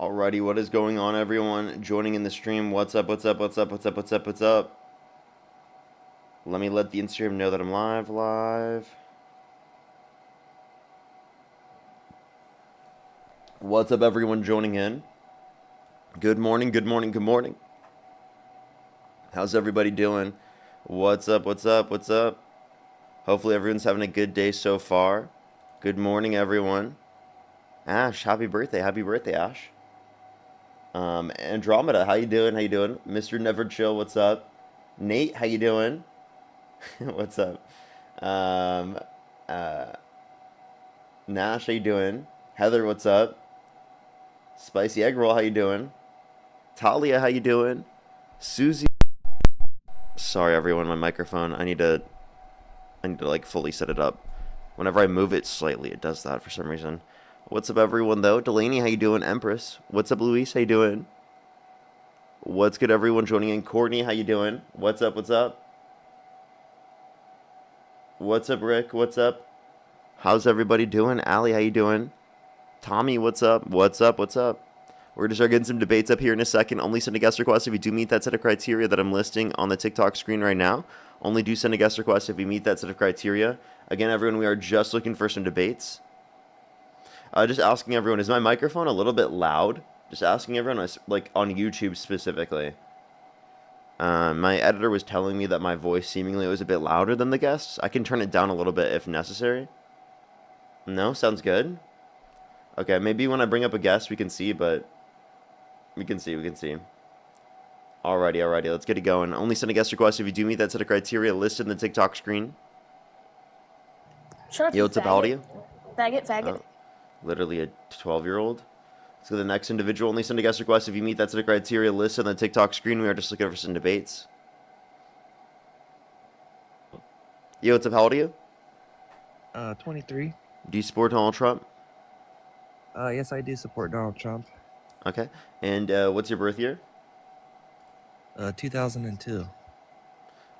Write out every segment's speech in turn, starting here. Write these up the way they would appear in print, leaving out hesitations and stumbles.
Alrighty, what is going on, everyone? Joining in the stream. What's up? What's up? What's up? What's up? What's up? What's up? Let me let the Instagram know that I'm live. What's up, everyone joining in? Good morning, good morning, good morning. How's everybody doing? What's up? What's up? What's up? Hopefully everyone's having a good day so far. Good morning, everyone. Ash, happy birthday, Ash. Andromeda, how you doing? How you doing? Mr. Never Chill, what's up? Nate, how you doing? What's up? Um, uh, Nash, how you doing? Heather, what's up? Spicy Egg Roll, how you doing? Talia, how you doing? Susie. Sorry, everyone, my microphone. I need to like fully set it up. Whenever I move it slightly, it does that for some reason. What's up, everyone, though? Delaney, how you doing? Empress. What's up, Luis? How you doing? What's good, everyone joining in? Courtney, how you doing? What's up? What's up? What's up, Rick? What's up? How's everybody doing? Allie, how you doing? Tommy, what's up? What's up? What's up? We're going to start getting some debates up here in a second. Only send a guest request if you do meet that set of criteria that I'm listing on the TikTok screen right now. Only do send a guest request if you meet that set of criteria. Again, everyone, we are just looking for some debates. Just asking everyone, is my microphone a little bit loud? Just asking everyone, like on YouTube specifically. My editor was telling me that my voice seemingly was a bit louder than the guests. I can turn it down a little bit if necessary. No? Sounds good? Okay, maybe when I bring up a guest we can see, but... We can see. Alrighty, let's get it going. Only send a guest request if you do meet that set of criteria listed in the TikTok screen. Shut up, Yo, what's up, how old are you? Faggot. Oh, literally a 12-year-old. Let's go to the next individual. Only send a guest request if you meet that set of criteria listed on the TikTok screen. We are just looking for some debates. Yo, what's up, how old are you? 23. Do you support Donald Trump? Yes, I do support Donald Trump. Okay. And what's your birth year? 2002.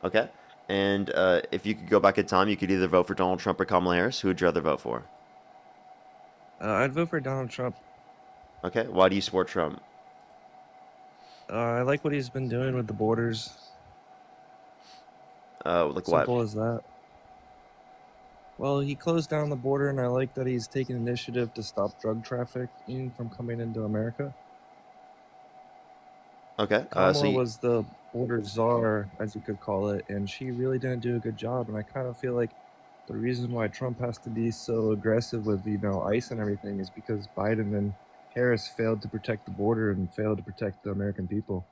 Okay. And if you could go back in time, you could either vote for Donald Trump or Kamala Harris. Who would you rather vote for? I'd vote for Donald Trump. Okay. Why do you support Trump? I like what he's been doing with the borders. Like what? Simple as that. Well, he closed down the border, and I like that he's taken initiative to stop drug trafficking from coming into America. Okay. Kamala was the border czar, as you could call it, and she really didn't do a good job. And I kind of feel like the reason why Trump has to be so aggressive with, ICE and everything is because Biden and Harris failed to protect the border and failed to protect the American people.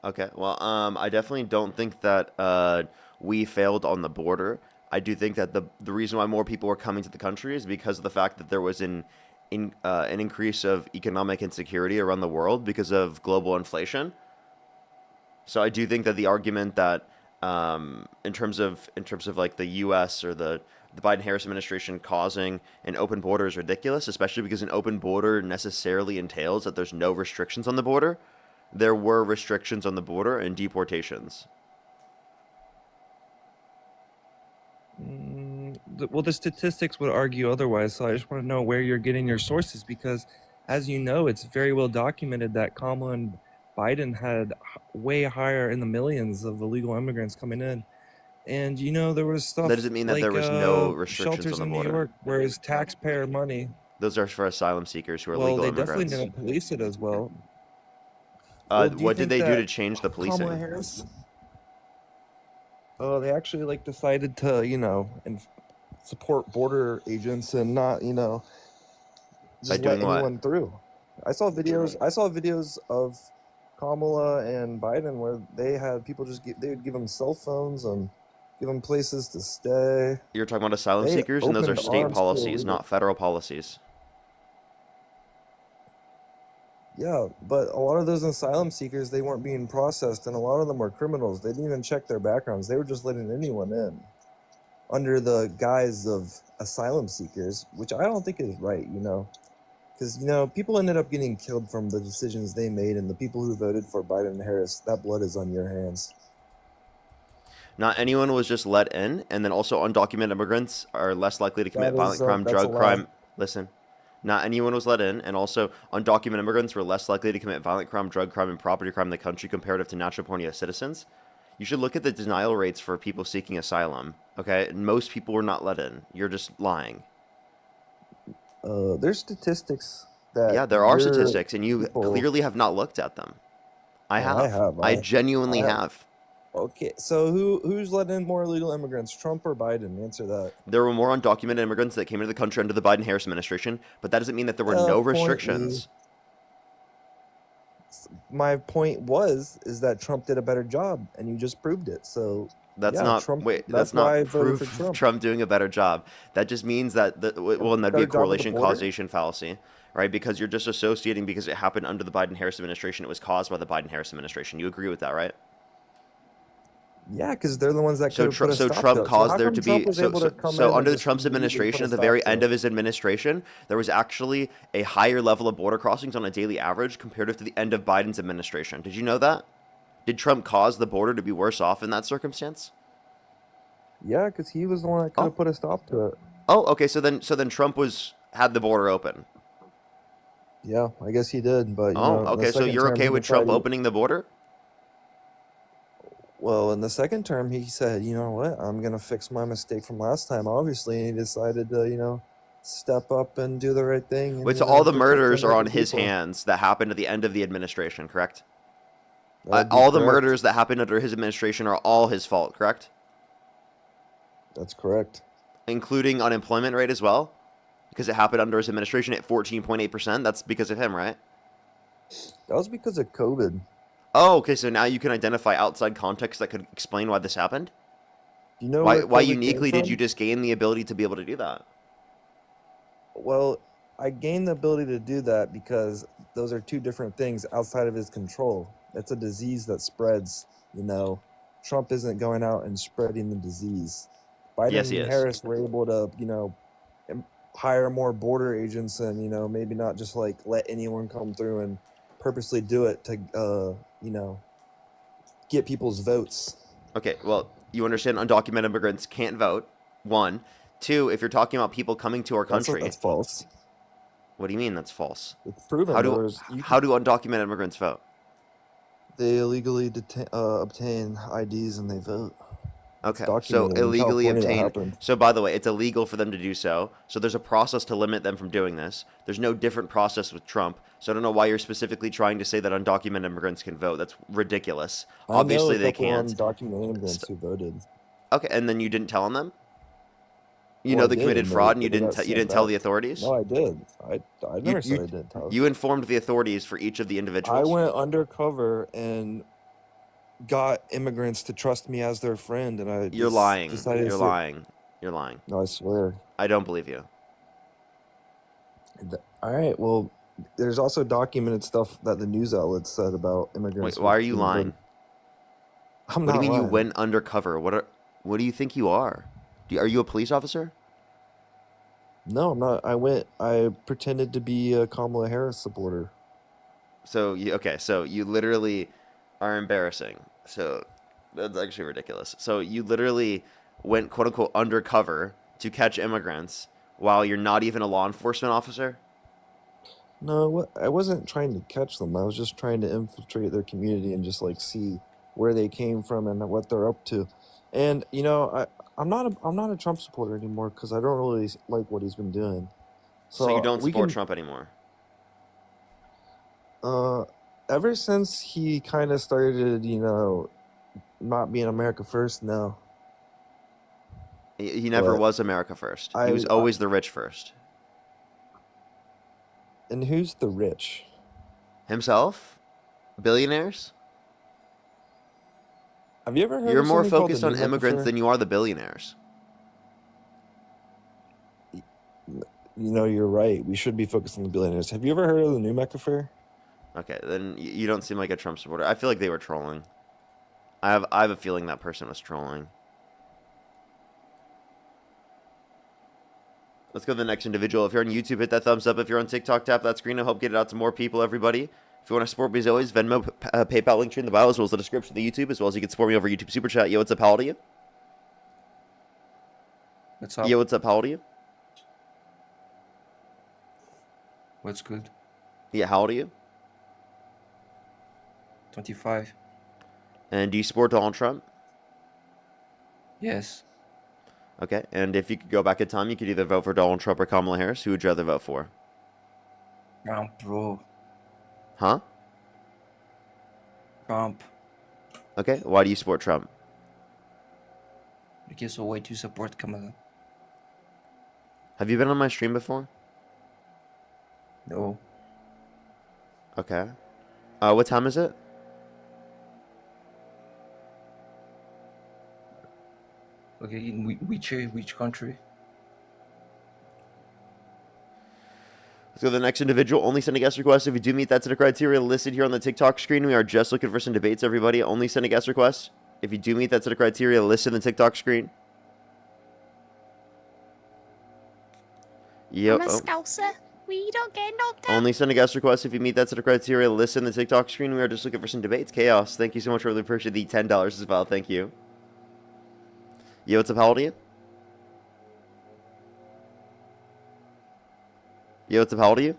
Okay. Well, I definitely don't think that we failed on the border. I do think that the reason why more people were coming to the country is because of the fact that there was an increase of economic insecurity around the world because of global inflation. So I do think that the argument that in terms of like the U.S. or the Biden-Harris administration causing an open border is ridiculous, especially because an open border necessarily entails that there's no restrictions on the border. There were restrictions on the border and deportations. Well, the statistics would argue otherwise, so I just want to know where you're getting your sources, because as you know, it's very well documented that Kamala and Biden had way higher in the millions of illegal immigrants coming in. And, there was stuff That doesn't mean that like, there was no restrictions shelters on the in border. New York, where it's taxpayer money. Those are for asylum seekers who are Well, legal they immigrants. definitely didn't police it as well. What did they do to change the policing? Kamala Harris? They actually decided to, and support border agents and not, just let anyone through. I saw videos of Kamala and Biden where they had people they would give them cell phones and give them places to stay. You're talking about asylum seekers, and those are state policies, not federal policies. Yeah, but a lot of those asylum seekers, they weren't being processed, and a lot of them were criminals. They didn't even check their backgrounds. They were just letting anyone in under the guise of asylum seekers, which I don't think is right, because, people ended up getting killed from the decisions they made, and the people who voted for Biden and Harris, that blood is on your hands. Not anyone was just let in, and then also undocumented immigrants are less likely to commit violent crime, drug crime. Listen. Not anyone was let in, and also undocumented immigrants were less likely to commit violent crime, drug crime, and property crime in the country comparative to natural born U.S. citizens. You should look at the denial rates for people seeking asylum. Okay, most people were not let in. You're just lying. There's statistics that Yeah, there are your statistics, and you people. clearly have not looked at them. I Oh, I have. have. I genuinely I have. Okay, so who's letting in more illegal immigrants, Trump or Biden? Answer that. There were more undocumented immigrants that came into the country under the Biden-Harris administration, but that doesn't mean that there were no Point me. restrictions. My point is that Trump did a better job, and you just proved it. So That's yeah, not Trump. wait. That's That's why I not voted proof for of Trump. Trump doing a better job. That just means that well, and that'd be a Better job with the correlation border? causation fallacy, right? Because you're just associating because it happened under the Biden-Harris administration. It was caused by the Biden-Harris administration. You agree with that, right? Yeah, because they're the ones that could have put a So stop Trump to it. caused how there come to Trump be was able to come in under and the just Trump's immediately administration, put a at the stop very to end it? of his administration, there was actually a higher level of border crossings on a daily average comparative to the end of Biden's administration. Did you know that? Did Trump cause the border to be worse off in that circumstance? Yeah, because he was the one that could Oh, have put a stop to it. oh, okay. So then Trump had the border open. Yeah, I guess he did, but Oh, in the okay. So second you're term, okay he with Trump decided. opening the border? Well, in the second term, he said, you know what, I'm gonna fix my mistake from last time, obviously, and he decided to, step up and do the right thing and Wait, so all the protect the murders are on American his people. hands that happened at the end of the administration, correct? That'd be All the correct. murders that happened under his administration are all his fault, correct? That's correct. Including unemployment rate as well? Because it happened under his administration at 14.8%. That's because of him, right? That was because of COVID. Oh, okay. So now you can identify outside context that could explain why this happened? Do you know Why where COVID uniquely came did you from? just gain the ability to be able to do that? Well, I gained the ability to do that because those are two different things outside of his control. It's a disease that spreads, Trump isn't going out and spreading the disease. Biden Yes, he and is. Harris were able to, hire more border agents and, maybe not just like let anyone come through and purposely do it to, get people's votes. Okay, well, you understand undocumented immigrants can't vote, one. Two, if you're talking about people coming to our country, That's false. what do you mean that's false? It's proven. How do undocumented immigrants vote? They illegally obtain IDs and they vote. It's Okay, so documented. In illegally California, that obtain. happened. So by the way, it's illegal for them to do so. So there's a process to limit them from doing this. There's no different process with Trump. So I don't know why you're specifically trying to say that undocumented immigrants can vote. That's ridiculous. Obviously I know they a couple can't. undocumented immigrants who voted. Okay, and then you didn't tell them? You Well, know I they did, committed and fraud, and they got you sent didn't tell back. the authorities. No, I did. I You never said I didn't tell. you informed the authorities for each of the I individuals. went undercover and got immigrants to trust me as their friend, and I You're lying. decided You're to. lying. You're lying. No, I swear. I don't believe you. All right. Well, there's also documented stuff that the news outlets said about immigrants. Wait, why are you lying? I'm What do not you mean you lying. went undercover? What do you think you are? Are you a police officer? No, I'm not. I pretended to be a Kamala Harris supporter. So you literally are embarrassing. So that's actually ridiculous. So you literally went quote unquote undercover to catch immigrants while you're not even a law enforcement officer? No, I wasn't trying to catch them. I was just trying to infiltrate their community and just like see where they came from and what they're up to. And I'm not a Trump supporter anymore because I don't really like what he's been doing. So you So don't we support can Trump anymore? ever since he kind of started, not being America first. No, He never but was America first. He I, was I always the rich first. and who's the rich? Himself? Billionaires? Have you ever heard You're of more something called the focused on New immigrants Megafair? than you are the billionaires. You're right. We should be focused on the billionaires. Have you ever heard of the New Megafair? Okay, then you don't seem like a Trump supporter. I feel like they were trolling. I have a feeling that person was trolling. Let's go to the next individual. If you're on YouTube, hit that thumbs up. If you're on TikTok, tap that screen. I help get it out to more people, everybody. If you want to support me as always, Venmo, PayPal link tree in the bio, as well as the description of the YouTube, as well as you can support me over YouTube Super Chat. Yo, what's up? How old are you? What's up? Yo, what's up? How old are you? What's good? Yeah, how old are you? 25. And do you support Donald Trump? Yes. Okay. And if you could go back in time, you could either vote for Donald Trump or Kamala Harris. Who would you rather vote for? Trump, bro. Huh? Trump. Okay. Why do you support Trump? Because why to support Kamala? Have you been on my stream before? No. Okay. What time is it? Okay, in which country? Let's go to the next individual. Only send a guest request if you do meet that set of criteria listed here on the TikTok screen. We are just looking for some debates, everybody. Only send a guest request if you do meet that set of criteria listed in the TikTok screen. Yep. I'm a scouser. We don't get knocked out. Only send a guest request if you meet that set of criteria listed in the TikTok screen. We are just looking for some debates. Chaos, thank you so much. Really appreciate the $10 as well. Thank you. Yo, what's up? How old are you? Yo, what's up? How old are you?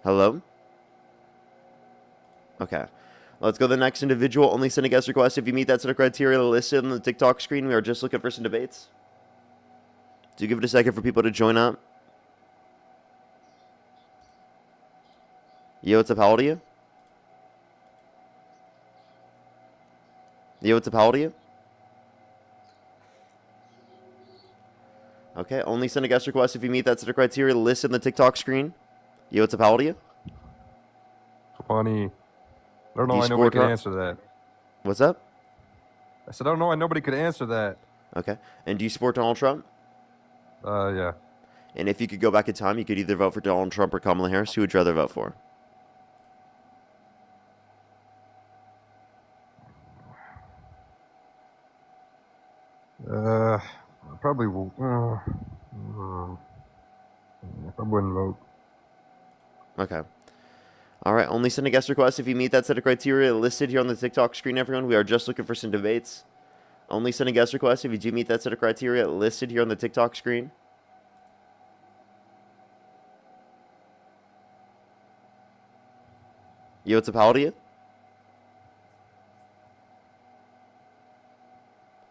Hello? Okay. Let's go to the next individual. Only send a guest request if you meet that set of criteria listed on the TikTok screen. We are just looking for some debates. Do give it a second for people to join up. Yo, what's up? How old are you? Yo, what's up? How old are you? Okay, only send a guest request if you meet that set of criteria listed in the TikTok screen. Yo, what's up? How old are you? 20. I don't Do know you why nobody support could Trump? answer that. What's up? I said, I don't know why nobody could answer that. Okay, and do you support Donald Trump? Yeah. And if you could go back in time, you could either vote for Donald Trump or Kamala Harris. Who would you rather vote for? I probably will. I probably wouldn't vote. Okay. All right, only send a guest request if you meet that set of criteria listed here on the TikTok screen, everyone. We are just looking for some debates. Only send a guest request if you do meet that set of criteria listed here on the TikTok screen. Yo, what's up? How old are you?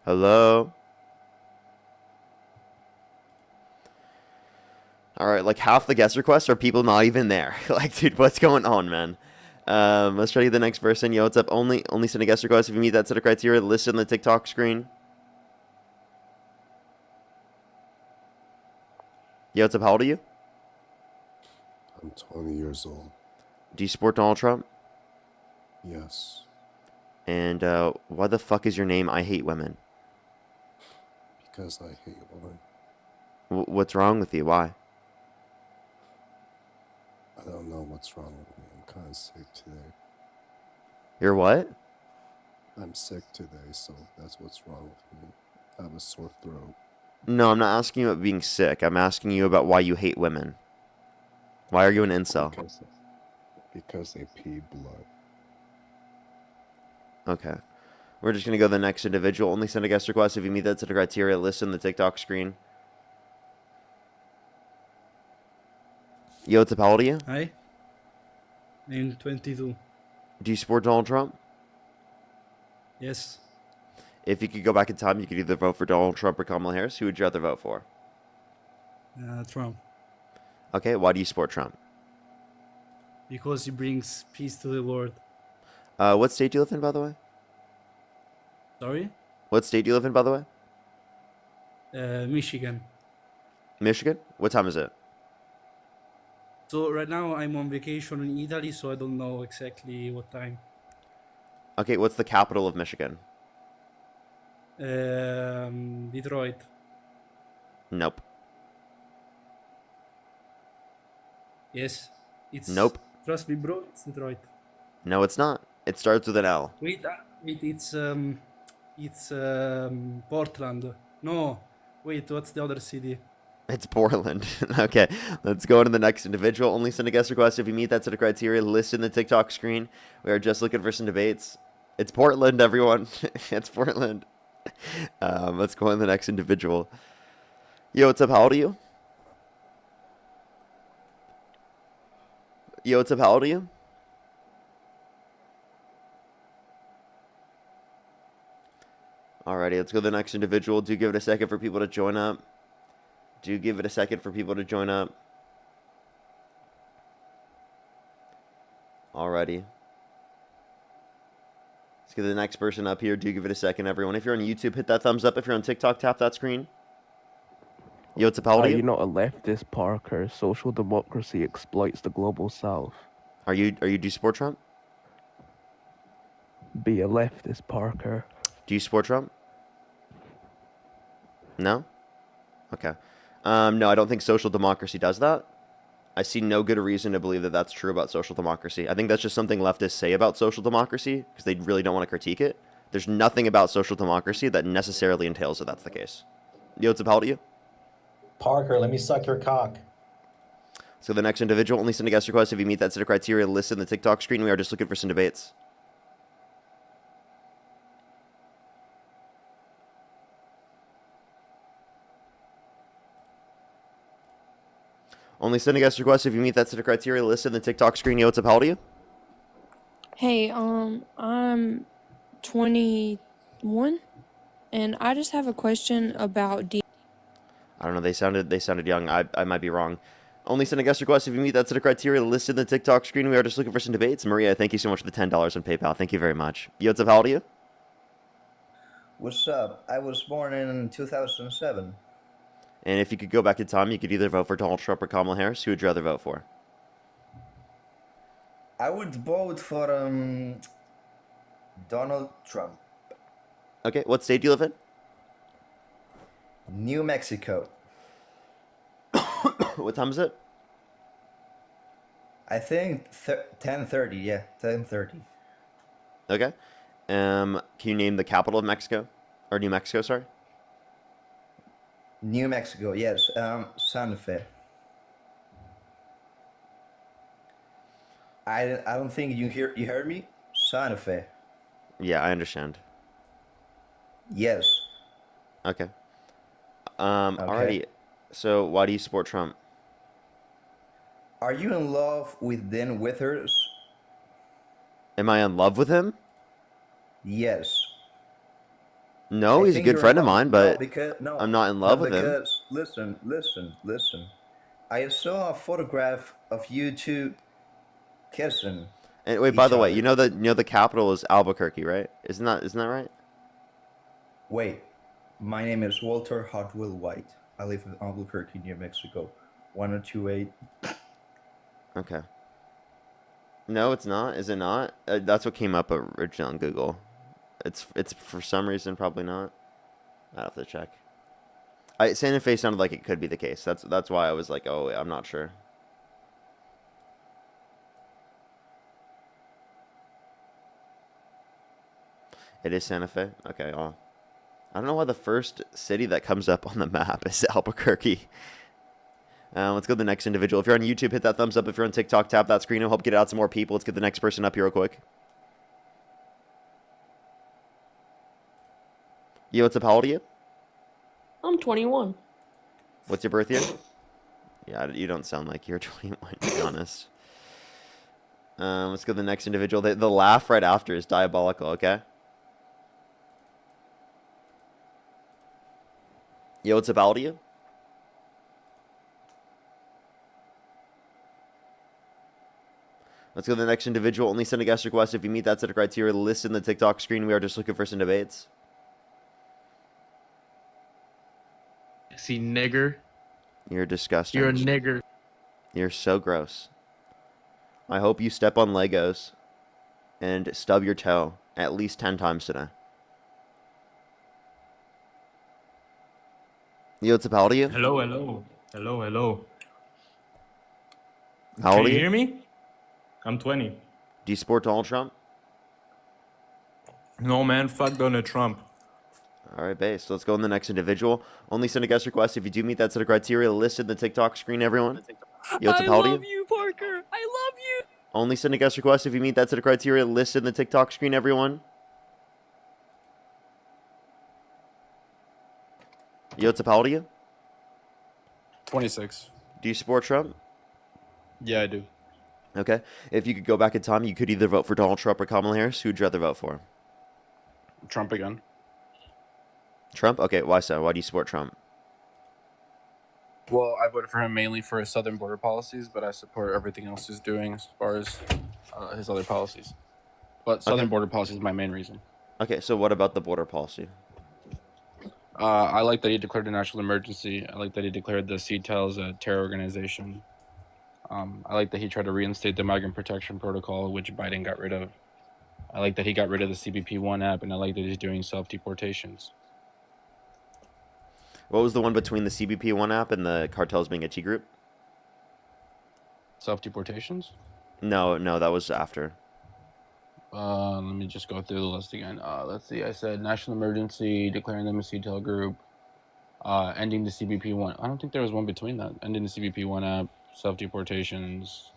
Hello? All right, like half the guest requests are people not even there. Like, dude, what's going on, man? Let's try to get the next person. Yo, what's up? Only send a guest request if you meet that set of criteria listed on the TikTok screen. Yo, what's up? How old are you? I'm 20 years old. Do you support Donald Trump? Yes. And why the fuck is your name I Hate Women? Because I hate women. What's wrong with you? Why? I don't know what's wrong with me. I'm kind of sick today. You're what? I'm sick today, so that's what's wrong with me. I have a sore throat. No, I'm not asking you about being sick. I'm asking you about why you hate women. Why are you an incel? Because they pee blood. Okay. We're just going to go to the next individual. Only send a guest request if you meet that set of criteria listed on the TikTok screen. Yo, what's up? How old are you? Hi. I'm 22. Do you support Donald Trump? Yes. If you could go back in time, you could either vote for Donald Trump or Kamala Harris. Who would you rather vote for? Trump. Okay, why do you support Trump? Because he brings peace to the world. What state do you live in, by the way? Sorry? What state do you live in, by the way? Michigan. Michigan? What time is it? So right now I'm on vacation in Italy, so I don't know exactly what time. Okay, what's the capital of Michigan? Detroit. Nope. Yes. It's Nope. Trust me, bro. It's Detroit. No, it's not. It starts with an L. Wait. It's Portland. No. Wait. What's the other city? It's Portland. Okay, let's go on to the next individual. Only send a guest request if you meet that set of criteria listed in the TikTok screen. We are just looking for some debates. It's Portland, everyone. It's Portland. Let's go on to the next individual. Yo, what's up? How old are you? Yo, what's up? How old are you? Alrighty, let's go to the next individual. Do give it a second for people to join up. Do give it a second for people to join up. Alrighty. Let's get the next person up here. Do give it a second, everyone. If you're on YouTube, hit that thumbs up. If you're on TikTok, tap that screen. Yo, what's up? How old are you? You're not a leftist, Parker. Social democracy exploits the global south. Do you support Trump? Be a leftist, Parker. Do you support Trump? No? Okay. No, I don't think social democracy does that. I see no good reason to believe that that's true about social democracy. I think that's just something leftists say about social democracy because they really don't want to critique it. There's nothing about social democracy that necessarily entails that that's the case. Yo, what's up? How old are you? Parker, let me suck your cock. So the next individual, only send a guest request if you meet that set of criteria listed in the TikTok screen. We are just looking for some debates. Only send a guest request if you meet that set of criteria listed in the TikTok screen. Yo, what's up? How old are you? Hey, I'm 21, and I just have a question about I don't know. They sounded young. I might be wrong. Only send a guest request if you meet that set of criteria listed in the TikTok screen. We are just looking for some debates. Maria, thank you so much for the $10 on PayPal. Thank you very much. Yo, what's up? How old are you? What's up? I was born in 2007. And if you could go back in time, you could either vote for Donald Trump or Kamala Harris. Who would you rather vote for? I would vote for Donald Trump. Okay, what state do you live in? New Mexico. What time is it? I think 10:30. Yeah, 10:30. Okay. Can you name the capital of Mexico? Or New Mexico, sorry? New Mexico. Yes. Santa Fe. I don't think you heard me. Santa Fe. Yeah, I understand. Yes. Okay. Alrighty. So why do you support Trump? Are you in love with Dan Withers? Am I in love with him? Yes. No, I he's a think good you're friend in of love. mine, No, but because no. I'm not in No, love with him. because listen. I saw a photograph of you two kissing. And wait, by each the way, other. the capital is Albuquerque, right? Isn't that right? Wait, my name is Walter Hotwell White. I live in Albuquerque, New Mexico. 1028. Okay. No, it's not. Is it not? That's what came up originally on Google. It's for some reason probably not. I have to check. Santa Fe sounded like it could be the case. That's why I was like, oh, I'm not sure. It is Santa Fe. Okay. Oh, I don't know why the first city that comes up on the map is Albuquerque. Let's go to the next individual. If you're on YouTube, hit that thumbs up. If you're on TikTok, tap that screen. It'll help get out some more people. Let's get the next person up here real quick. Yo, what's up? How old are you? I'm 21. What's your birth year? Yeah, you don't sound like you're 21, to be honest. Let's go to the next individual. The laugh right after is diabolical, okay? Yo, what's up? How old are you? Let's go to the next individual. Only send a guest request if you meet that set of criteria listed in the TikTok screen. We are just looking for some debates. See, nigger. You're disgusting. You're a nigger. You're so gross. I hope you step on Legos and stub your toe at least 10 times today. Yo, what's up? How old are you? Hello. How old Can are you you? hear me? I'm 20. Do you support Donald Trump? No, man. Fuck Donald Trump. All right, base. Let's go on the next individual. Only send a guest request if you do meet that set of criteria listed in the TikTok screen, everyone. Yo, what's up? How old are you? you, Parker. I love you. Only send a guest request if you meet that set of criteria listed in the TikTok screen, everyone. Yo, what's up? How old are you? 26. Do you support Trump? Yeah, I do. Okay. If you could go back in time, you could either vote for Donald Trump or Kamala Harris. Who'd you rather vote for? Trump again. Trump? Okay, why so? Why do you support Trump? Well, I voted for him mainly for his southern border policies, but I support everything else he's doing as far as his other policies. But southern border policy is my main reason. Okay, so what about the border policy? I like that he declared a national emergency. I like that he declared the CTELs a terror organization. I like that he tried to reinstate the migrant protection protocol, which Biden got rid of. I like that he got rid of the CBP-1 app, and I like that he's doing self-deportations. What was the one between the CBP-1 app and the cartels being a T group? Self-deportations? No, that was after. Let me just go through the list again. Let's see. I said national emergency, declaring them a CTEL group, ending the CBP-1. I don't think there was one between that. Ending the CBP-1 app, self-deportations.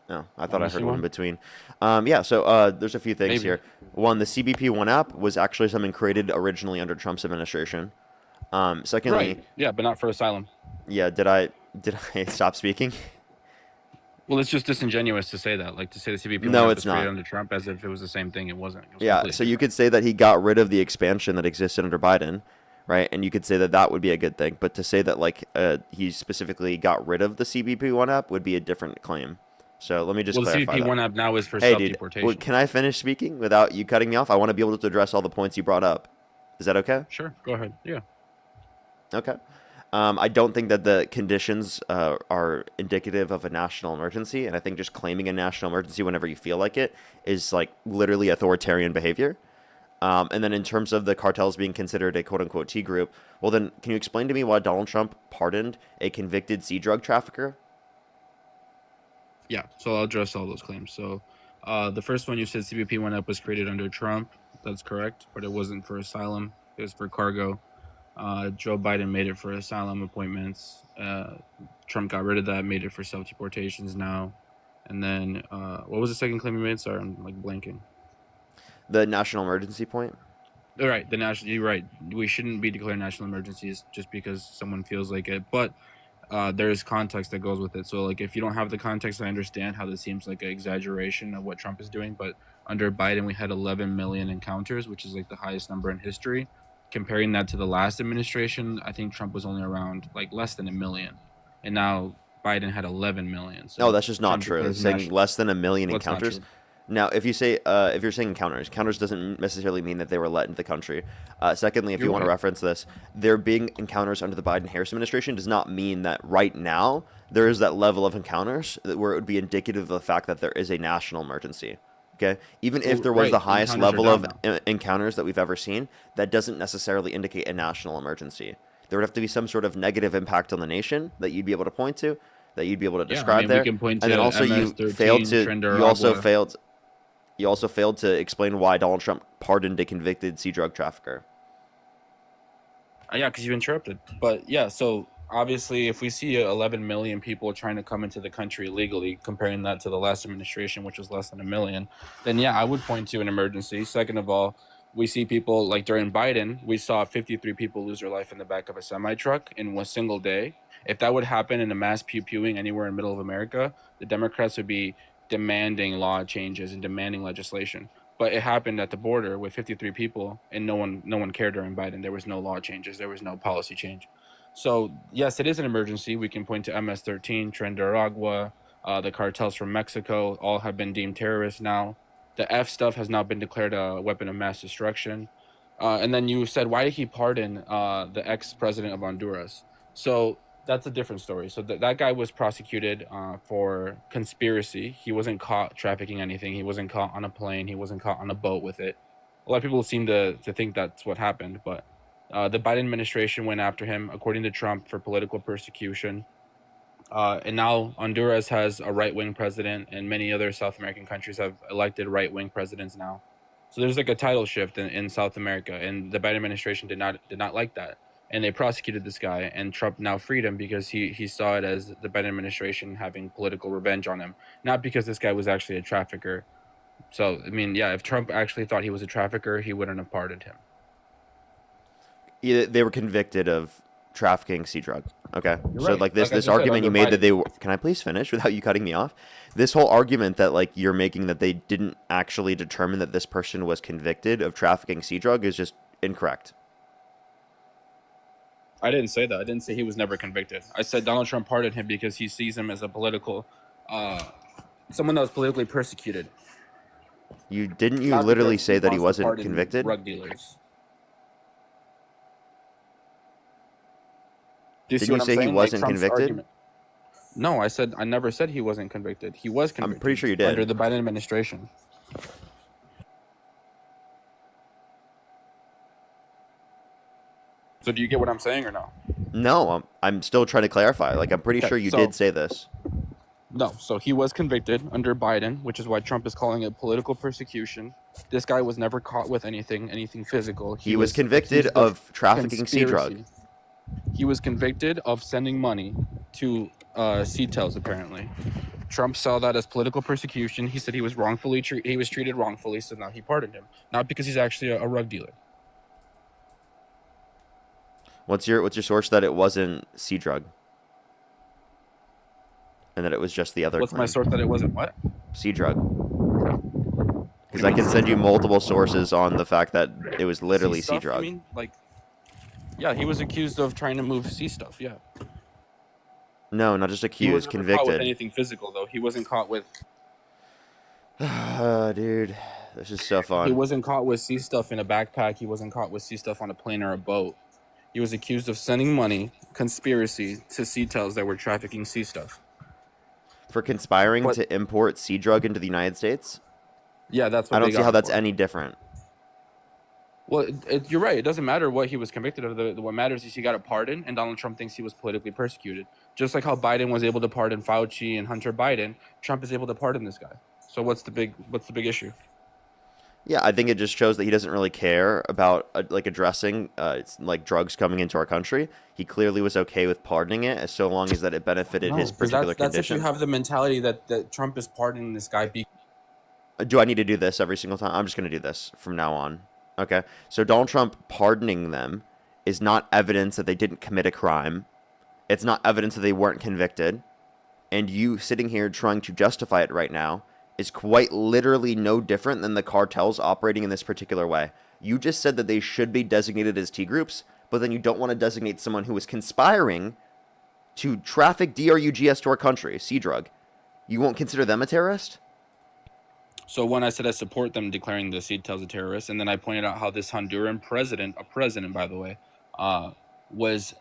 No, I thought I heard one in between. Yeah, so there's a few things here. One, the CBP-1 app was actually something created originally under Trump's administration. Secondly, Right. Yeah, but not for asylum. Yeah, did I stop speaking? Well, it's just disingenuous to say that. Like to say the CBP No, app it's was created not. under Trump as if it was the same thing. It wasn't. It was Yeah, completely so you could say that he got rid of the expansion that existed under Biden, right? And you could say that that would be a good thing. But to say that like he specifically got rid of the CBP-1 app would be a different claim. So let me just clarify the CBP-1 that. app now is for Hey, dude, self-deportation. can I finish speaking without you cutting me off? I want to be able to address all the points you brought up. Is that okay? Sure, go ahead. Yeah. Okay. I don't think that the conditions are indicative of a national emergency, and I think just claiming a national emergency whenever you feel like it is like literally authoritarian behavior. And then in terms of the cartels being considered a quote-unquote T group, well then, can you explain to me why Donald Trump pardoned a convicted sea drug trafficker? Yeah, so I'll address all those claims. So the first one, you said CBP-1 app was created under Trump. That's correct, but it wasn't for asylum. It was for cargo. Joe Biden made it for asylum appointments. Trump got rid of that, made it for self-deportations now. And then what was the second claim you made? Sorry, I'm like blanking. The national emergency point? All right, you're right. We shouldn't be declaring national emergencies just because someone feels like it. But there is context that goes with it. So like if you don't have the context, I understand how this seems like an exaggeration of what Trump is doing. But under Biden, we had 11 million encounters, which is like the highest number in history. Comparing that to the last administration, I think Trump was only around like less than 1 million, and now Biden had 11 million. So No, that's just not Trump true. declares Saying national- less than 1 million What's not encounters. true? Now, if you say if you're saying encounters doesn't necessarily mean that they were let into the country. Secondly, if You're you want to right. reference this, there being encounters under the Biden-Harris administration does not mean that right now there is that level of encounters where it would be indicative of the fact that there is a national emergency. Okay, even if Well, there was right, the highest encounters are level of down encounters that we've ever seen, that doesn't necessarily indicate a national emergency. There would have to be some sort of negative impact on the nation that you'd be able to point to, that you'd be able to Yeah, I describe mean, there. we can point And then to also you MS-13, failed to Trender you also Agua. failed you also failed to explain why Donald Trump pardoned a convicted sea drug trafficker. Yeah, because you interrupted. But yeah, so obviously, if we see 11 million people trying to come into the country illegally, comparing that to the last administration, which was less than 1 million, then yeah, I would point to an emergency. Second of all, we see people like during Biden, we saw 53 people lose their life in the back of a semi truck in one single day. If that would happen in a mass pew-pewing anywhere in the middle of America, the Democrats would be demanding law changes and demanding legislation. But it happened at the border with 53 people, and no one cared during Biden. There was no law changes. There was no policy change. So yes, it is an emergency. We can point to MS-13, Trender Agua, the cartels from Mexico, all have been deemed terrorists now. The F stuff has now been declared a weapon of mass destruction. And then you said, why did he pardon the ex-president of Honduras? So that's a different story. So that guy was prosecuted for conspiracy. He wasn't caught trafficking anything. He wasn't caught on a plane. He wasn't caught on a boat with it. A lot of people seem to think that's what happened, but the Biden administration went after him, according to Trump, for political persecution. And now Honduras has a right-wing president, and many other South American countries have elected right-wing presidents now. So there's like a title shift in South America, and the Biden administration did not like that. And they prosecuted this guy, and Trump now freed him because he saw it as the Biden administration having political revenge on him, not because this guy was actually a trafficker. So, I mean, yeah, if Trump actually thought he was a trafficker, he wouldn't have pardoned him. They were convicted of trafficking sea drug. Okay, You're so right. like this Like I this just said, argument you under made that Biden. they were. Can I please finish without you cutting me off? This whole argument that like you're making that they didn't actually determine that this person was convicted of trafficking sea drug is just incorrect. I didn't say that. I didn't say he was never convicted. I said Donald Trump pardoned him because he sees him as a political, someone that was politically persecuted. You didn't you Not literally because say that he wants to wasn't pardon convicted? Drug dealers. Do you see Didn't you what I'm say he saying? Like, wasn't Trump's convicted? argument- No, I never said he wasn't convicted. He was convicted. I'm pretty sure you did. Under the Biden administration. So do you get what I'm saying or no? No, I'm still trying to clarify. Like I'm pretty Okay, sure you so- did say this. No, so he was convicted under Biden, which is why Trump is calling it political persecution. This guy was never caught with anything physical. He was convicted accused of trafficking sea drug. conspiracy. He was convicted of sending money to CTELs, apparently. Trump saw that as political persecution. He said he was treated wrongfully, so now he pardoned him. Not because he's actually a rug dealer. What's your source that it wasn't sea drug? And that it was just the other What's my claim? source that it wasn't what? Sea drug. Because I can send you multiple sources on the fact that it was literally sea stuff, drug. I mean, like, yeah, he was accused of trying to move sea stuff. Yeah, No, not just he accused, wasn't caught with convicted. anything physical though. He wasn't caught with. Dude, this is so He fun. wasn't caught with sea stuff in a backpack. He wasn't caught with sea stuff on a plane or a boat. He was accused of sending money, conspiracy to CTELs that were trafficking sea stuff. For conspiring But- to import sea drug into the United States? Yeah, that's what I don't they see got how him that's for. any different. Well, you're right. It doesn't matter what he was convicted of. What matters is he got a pardon, and Donald Trump thinks he was politically persecuted. Just like how Biden was able to pardon Fauci and Hunter Biden, Trump is able to pardon this guy. So what's the big issue? Yeah, I think it just shows that he doesn't really care about like addressing it's like drugs coming into our country. He clearly was okay with pardoning it as so long as that it benefited his 'Cause particular that's if condition. you have the mentality that Trump is pardoning this guy. Do I need to do this every single time? I'm just going to do this from now on. Okay. So Donald Trump pardoning them is not evidence that they didn't commit a crime. It's not evidence that they weren't convicted. And you sitting here trying to justify it right now is quite literally no different than the cartels operating in this particular way. You just said that they should be designated as T groups, but then you don't want to designate someone who is conspiring to traffic DRUGS to our country, sea drug. You won't consider them a terrorist? So when I said I support them declaring the CTELs a terrorist, and then I pointed out how this Honduran president, a president by the way, was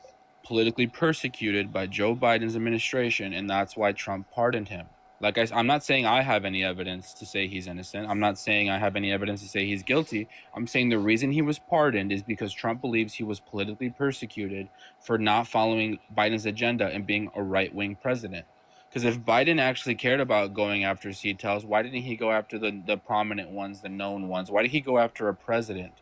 politically persecuted by Joe Biden's administration, and that's why Trump pardoned him. Like I'm not saying I have any evidence to say he's innocent. I'm not saying I have any evidence to say he's guilty. I'm saying the reason he was pardoned is because Trump believes he was politically persecuted for not following Biden's agenda and being a right-wing president. Because if Biden actually cared about going after CTELs, why didn't he go after the prominent ones, the known ones? Why did he go after a president?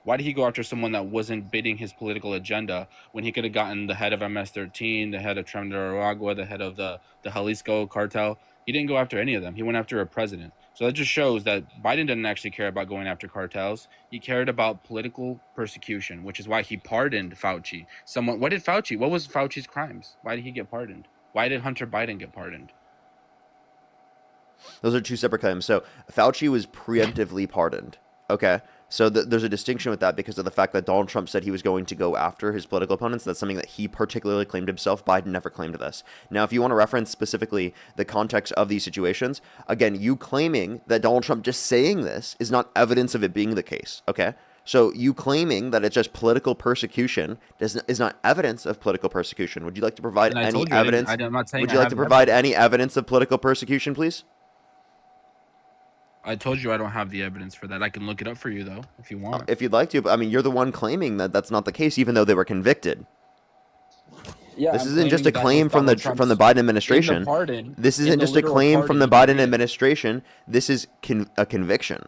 Why did he go after someone that wasn't bidding his political agenda when he could have gotten the head of MS-13, the head of Trinidad, the head of the Jalisco cartel? He didn't go after any of them. He went after a president. So that just shows that Biden didn't actually care about going after cartels. He cared about political persecution, which is why he pardoned Fauci. What was Fauci's crimes? Why did he get pardoned? Why did Hunter Biden get pardoned? Those are two separate claims. So Fauci was preemptively pardoned. Okay. So there's a distinction with that because of the fact that Donald Trump said he was going to go after his political opponents. That's something that he particularly claimed himself. Biden never claimed this. Now, if you want to reference specifically the context of these situations, again, you claiming that Donald Trump just saying this is not evidence of it being the case. Okay. So you claiming that it's just political persecution is not evidence of political persecution. Would you like to provide And I any told you, evidence? I'm not saying Would I you like have to the provide any evidence of political persecution, please? I told you I don't have the evidence for that. I can look it up for you, though, if you want. If you'd like to, but I mean, you're the one claiming that that's not the case, even though they were convicted. Yeah, This I'm isn't just a claiming that claim was from Donald the Trump's- Biden administration. in the pardon, This in isn't the just a literal claim from the pardon, Biden he did. administration. This is a conviction.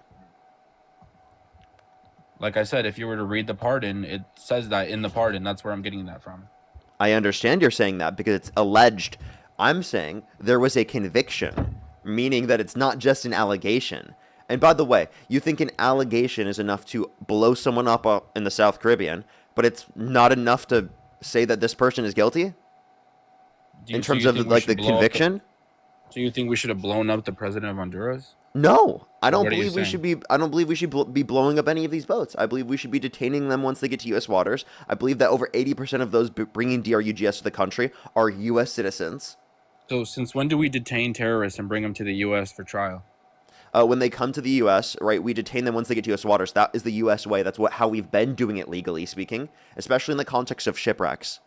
Like I said, if you were to read the pardon, it says that in the pardon. That's where I'm getting that from. I understand you're saying that because it's alleged. I'm saying there was a conviction, meaning that it's not just an allegation. And by the way, you think an allegation is enough to blow someone up in the South Caribbean, but it's not enough to say that this person is guilty in terms of like the conviction? So you think we should have blown up the president of Honduras? No, I don't What are you believe we saying? should be. I don't believe we should be blowing up any of these boats. I believe we should be detaining them once they get to U.S. waters. I believe that over 80% of those bringing DRUGS to the country are U.S. citizens. So since when do we detain terrorists and bring them to the U.S. for trial? When they come to the U.S., right, we detain them once they get to U.S. waters. That is the U.S. way. That's how we've been doing it legally speaking, especially in the context of shipwrecks.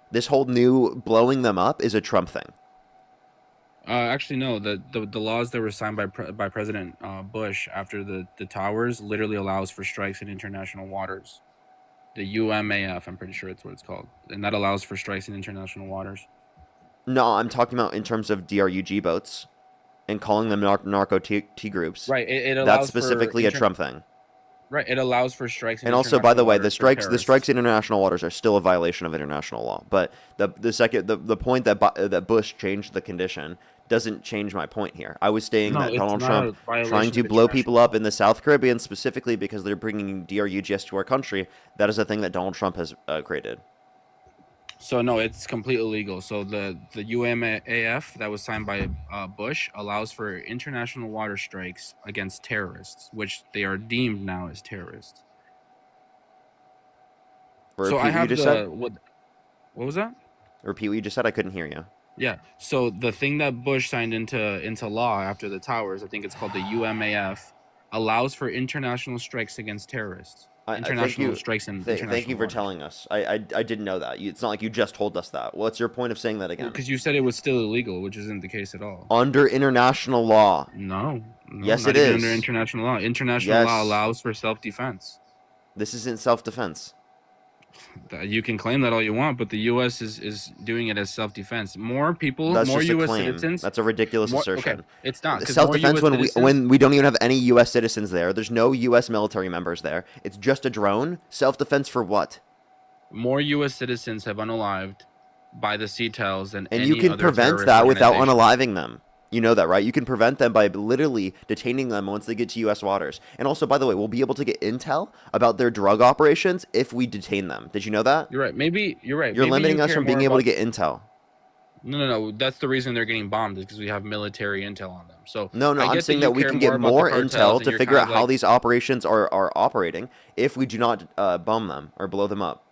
This whole new blowing them up is a Trump thing. Actually, no. The laws that were signed by President Bush after the towers literally allows for strikes in international waters. The UMAF, I'm pretty sure it's what it's called, and that allows for strikes in international waters. No, I'm talking about in terms of DRUG boats and calling them narco T groups. Right. It allows That's specifically a Trump thing. Right. It allows for strikes. And also, by the way, the strikes in international waters are still a violation of international law. But the point that Bush changed the condition doesn't change my point here. I was saying that Donald Trump trying to blow people up in the South Caribbean specifically because they're bringing DRUGS to our country, that is a thing that Donald Trump has created. So no, it's completely illegal. So the UMAF that was signed by Bush allows for international water strikes against terrorists, which they are deemed now as terrorists. So I have what was that? Repeat what you just said. I couldn't hear you. Yeah. So the thing that Bush signed into law after the towers, I think it's called the UMAF, allows for international strikes against terrorists. International strikes in international Thank you for waters. telling us. I didn't know that. It's not like you just told us that. What's your point of saying that again? Because you said it was still illegal, which isn't the case at all. Under international law. No. Yes, not it even is. Under international law. International law allows for self-defense. This isn't self-defense. You can claim that all you want, but the U.S. is doing it as self-defense. More people, That's more just a U.S. claim. citizens. That's a ridiculous assertion. Okay, it's not. 'Cause Self-defense more when we don't even have any U.S. citizens there. There's no U.S. military members there. It's just a drone. Self-defense for what? More U.S. citizens have unalived by the CTELs than And any you can other prevent terrorist that without organization. unaliving them. You know that, right? You can prevent them by literally detaining them once they get to U.S. waters. And also, by the way, we'll be able to get intel about their drug operations if we detain them. Did you know that? You're right. Maybe you're right. You're Maybe limiting you us care from being more able to about- get intel. No. That's the reason they're getting bombed is because we have military intel on them. So No, I I'm get saying you that we care can get about the more cartels intel and to you're figure kind out of how like- these operations are operating if we do not bomb them or blow them up.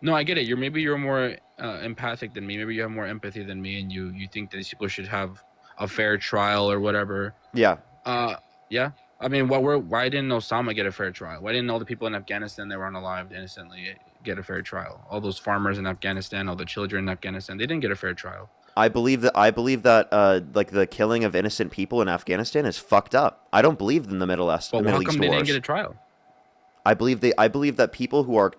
No, I get it. Maybe you're more empathic than me. Maybe you have more empathy than me, and you think that these people should have a fair trial or whatever. Yeah. Yeah. I mean, why didn't Osama get a fair trial? Why didn't all the people in Afghanistan that were unalived innocently get a fair trial? All those farmers in Afghanistan, all the children in Afghanistan, they didn't get a fair trial. I believe that like the killing of innocent people in Afghanistan is fucked up. I don't believe in the Middle East Well, Middle how East come they wars. didn't get a trial? I believe that people who are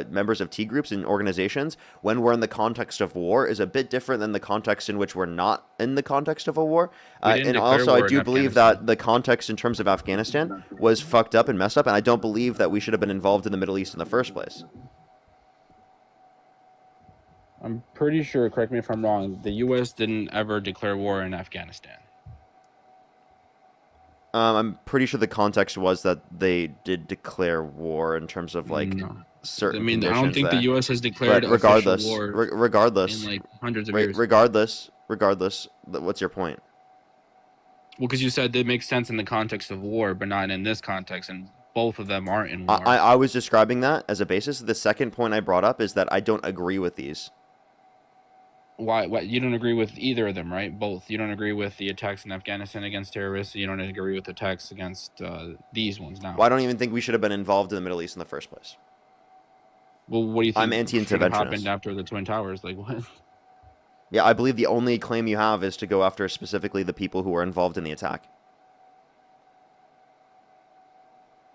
members of T groups and organizations, when we're in the context of war, is a bit different than the context in which we're not in the context of a war. We didn't And declare also, I war in do believe Afghanistan. that the context in terms of Afghanistan was fucked up and messed up, and I don't believe that we should have been involved in the Middle East in the first place. I'm pretty sure, correct me if I'm wrong, the U.S. didn't ever declare war in Afghanistan. I'm pretty sure the context was that they did declare war in terms of like No. certain. I mean, I don't conditions think there. the U.S. has declared But regardless, official war regardless, in like hundreds of Right, years. regardless, what's your point? Well, because you said it makes sense in the context of war, but not in this context, and both of them aren't in war. I was describing that as a basis. The second point I brought up is that I don't agree with these. Why? You don't agree with either of them, right? Both. You don't agree with the attacks in Afghanistan against terrorists. You don't agree with attacks against these ones now. Well, I don't even think we should have been involved in the Middle East in the first place. Well, what do you think? I'm should have happened anti-interventionist. after the Twin Towers? Like what? Yeah, I believe the only claim you have is to go after specifically the people who were involved in the attack.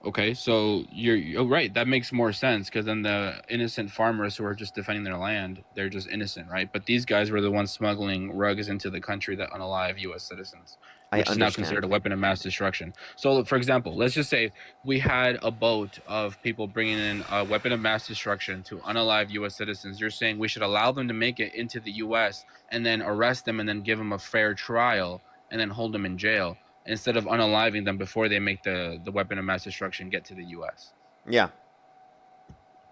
Okay, so you're right. That makes more sense because then the innocent farmers who are just defending their land, they're just innocent, right? But these guys were the ones smuggling rugs into the country that unalive U.S. citizens, I which is now understand. considered a weapon of mass destruction. So, for example, let's just say we had a boat of people bringing in a weapon of mass destruction to unalive U.S. citizens. You're saying we should allow them to make it into the U.S. and then arrest them and then give them a fair trial and then hold them in jail, instead of unaliving them before they make the weapon of mass destruction get to the U.S. Yeah.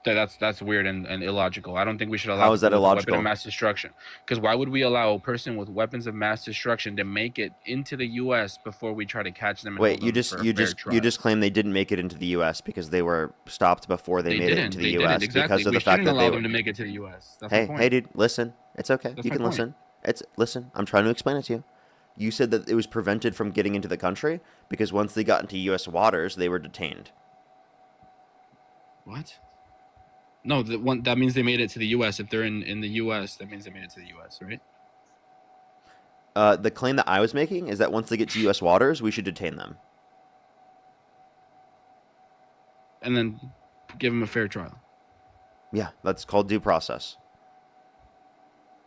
That's weird and illogical. I don't think we should allow How is that people with a weapon illogical? of mass destruction. Because why would we allow a person with weapons of mass destruction to make it into the U.S. before we try to catch them and Wait, hold them for a fair trial? you just claim they didn't make it into the U.S. because they were stopped before they made it into the They U.S. didn't exactly. because of We the fact shouldn't that allow they them were. to make it to the U.S. That's my Hey, point. hey, dude, listen. It's okay. That's You my can point. listen. Listen. I'm trying to explain it to you. You said that it was prevented from getting into the country because once they got into U.S. waters, they were detained. What? No, that means they made it to the U.S. If they're in the U.S., that means they made it to the U.S., right? The claim that I was making is that once they get to U.S. waters, we should detain them. And then give them a fair trial. Yeah, that's called due process.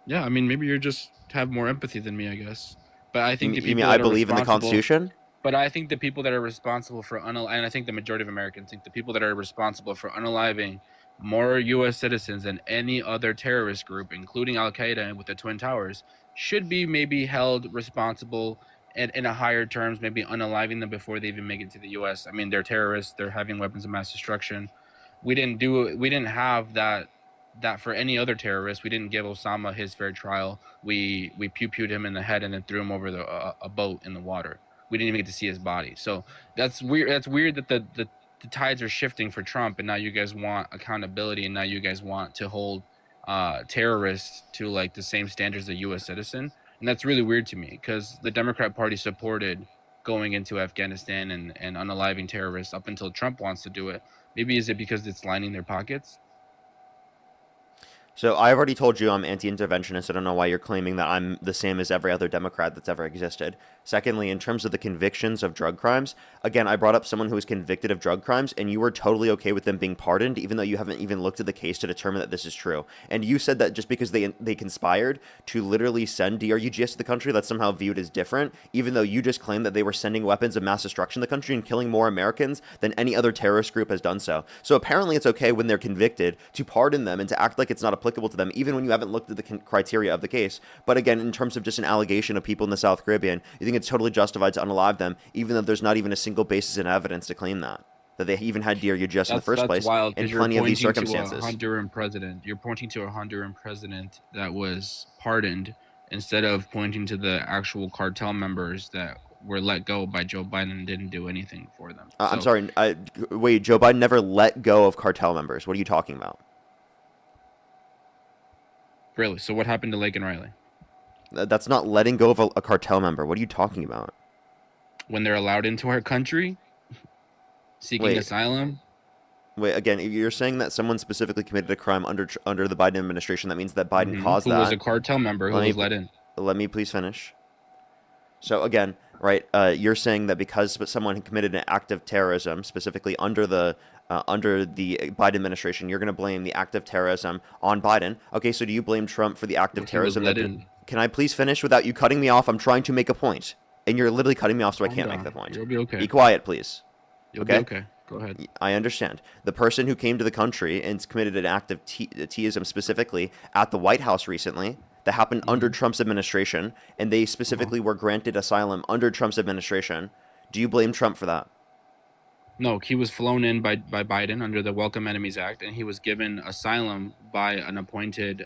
Yeah, I mean, maybe you're just have more empathy than me, I guess. But I think the You people mean that I are believe in the responsible- Constitution? But I think the people that are responsible for and I think the majority of Americans think the people that are responsible for unaliving more U.S. citizens than any other terrorist group, including Al Qaeda with the Twin Towers, should be maybe held responsible in a higher terms, maybe unaliving them before they even make it to the U.S. I mean, they're terrorists; they're having weapons of mass destruction. We didn't have that for any other terrorist. We didn't give Osama his fair trial. We pew-pewed him in the head and then threw him over a boat in the water. We didn't even get to see his body. So that's weird. That's weird that the tides are shifting for Trump, and now you guys want accountability, and now you guys want to hold terrorists to like the same standards as a U.S. citizen, and that's really weird to me because the Democrat Party supported going into Afghanistan and unaliving terrorists up until Trump wants to do it. Maybe is it because it's lining their pockets? So I've already told you I'm anti-interventionist. I don't know why you're claiming that I'm the same as every other Democrat that's ever existed. Secondly, in terms of the convictions of drug crimes, again, I brought up someone who was convicted of drug crimes, and you were totally okay with them being pardoned, even though you haven't even looked at the case to determine that this is true. And you said that just because they conspired to literally send DRUGS to the country, that's somehow viewed as different, even though you just claimed that they were sending weapons of mass destruction to the country and killing more Americans than any other terrorist group has done so. So apparently it's okay when they're convicted to pardon them and to act like it's not applicable to them, even when you haven't looked at the criteria of the case. But again, in terms of just an allegation of people in the South Caribbean, you think it's totally justified to unalive them, even though there's not even a single basis in evidence to claim that they even had DRUGS in the first place wild, in plenty of these circumstances. You're pointing to a Honduran president that was pardoned instead of pointing to the actual cartel members that were let go by Joe Biden and didn't do anything for them. I'm sorry. Wait, Joe Biden never let go of cartel members. What are you talking about? Really? So what happened to Lake and Riley? That's not letting go of a cartel member. What are you talking about? When they're allowed into our country, seeking asylum. Wait, again, if you're saying that someone specifically committed a crime under the Biden administration, that means that Biden caused that. Who was a cartel member who was let in. Let me please finish. So again, right, you're saying that because someone committed an act of terrorism, specifically under the Biden administration, you're going to blame the act of terrorism on Biden. Okay, so do you blame Trump for the act of terrorism? Can I please finish without you cutting me off? I'm trying to make a point, and you're literally cutting me off, so I can't make the point. You'll be okay. Be quiet, please. You'll be okay. Go ahead. I understand. The person who came to the country and committed an act of teism specifically at the White House recently, that happened under Trump's administration, and they specifically were granted asylum under Trump's administration. Do you blame Trump for that? No, he was flown in by Biden under the Welcome Enemies Act, and he was given asylum by an appointed,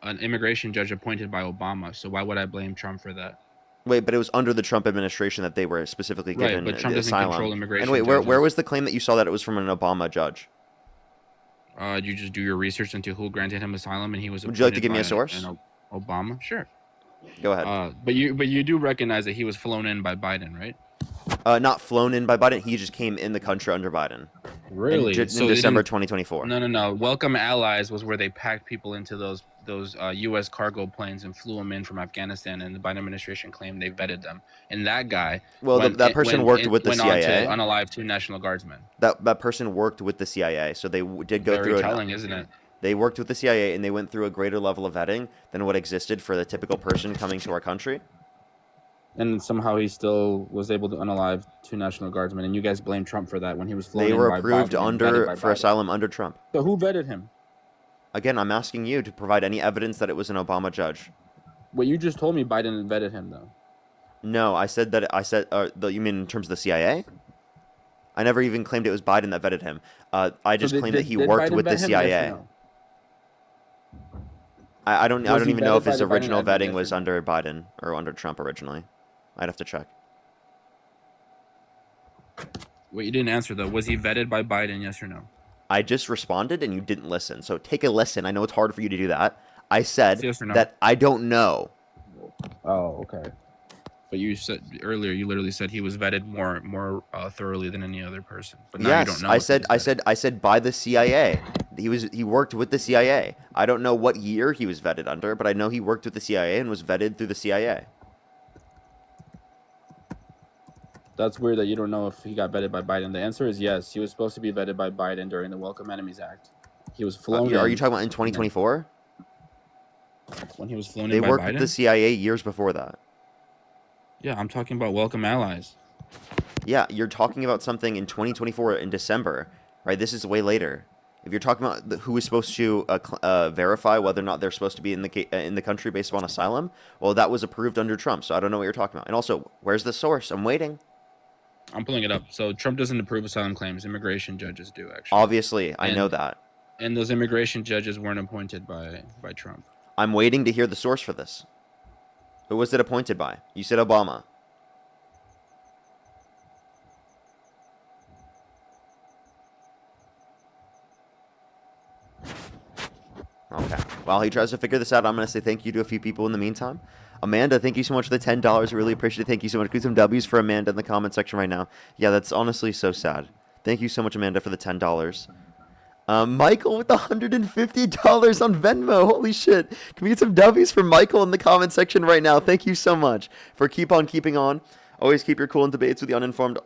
an immigration judge appointed by Obama. So why would I blame Trump for that? Wait, but it was under the Trump administration that they were specifically given but Trump doesn't asylum. control immigration. And wait, where was the claim that you saw that it was from an Obama judge? You just do your research into who granted him asylum, and he was. Would you like to give me a source? Obama, sure. Go ahead. But you do recognize that he was flown in by Biden, right? Not flown in by Biden. He just came in the country under Biden. Really? In December 2024. No. Welcome Allies was where they packed people into those U.S. cargo planes and flew them in from Afghanistan, and the Biden administration claimed they vetted them. And that guy, that person worked with the CIA. On to unalive 2 National Guardsmen. That person worked with the CIA, so they did go through. Very telling, isn't it? They worked with the CIA, and they went through a greater level of vetting than what existed for the typical person coming to our country. And somehow he still was able to unalive 2 National Guardsmen, and you guys blame Trump for that when he was flown in. They were approved for asylum under Trump. So who vetted him? Again, I'm asking you to provide any evidence that it was an Obama judge. Well, you just told me Biden vetted him, though. No, I said that. You mean in terms of the CIA? I never even claimed it was Biden that vetted him. I just So claimed that he did worked Biden with the vet him, yes or CIA. no? I don't Was he even know if vetted by his the Biden original admin, vetting yes or was no? under Biden or under Trump originally. I'd have to check. Wait, you didn't answer though. Was he vetted by Biden, yes or no? I just responded and you didn't listen. So take a listen. I know it's hard for you to do that. I said Yes or no? that I don't know. Oh, okay. But you said earlier, you literally said he was vetted more thoroughly than any other person. But now you don't Yes, know. I if said he's vetted. I said by the CIA. He worked with the CIA. I don't know what year he was vetted under, but I know he worked with the CIA and was vetted through the CIA. That's weird that you don't know if he got vetted by Biden. The answer is yes. He was supposed to be vetted by Biden during the Welcome Enemies Act. He was flown Are in you talking about in 2024? when he was flown They in by worked Biden. with the CIA years before that. Yeah, I'm talking about Welcome Allies. Yeah, you're talking about something in 2024 in December, right? This is way later. If you're talking about who is supposed to verify whether or not they're supposed to be in the country based upon asylum, well, that was approved under Trump, so I don't know what you're talking about. And also, where's the source? I'm waiting. I'm pulling it up. So Trump doesn't approve asylum claims. Immigration judges do, actually. Obviously, I know that. And those immigration judges weren't appointed by Trump. I'm waiting to hear the source for this. Who was it appointed by? You said Obama. Okay. While he tries to figure this out, I'm going to say thank you to a few people in the meantime. Amanda, thank you so much for the $10. I really appreciate it. Thank you so much. Get some W's for Amanda in the comment section right now. Yeah, that's honestly so sad. Thank you so much, Amanda, for the $10. Michael with the $150 on Venmo. Holy shit. Can we get some W's for Michael in the comment section right now? Thank you so much for keep on keeping on. Always keep your cool in debates with the uninformed.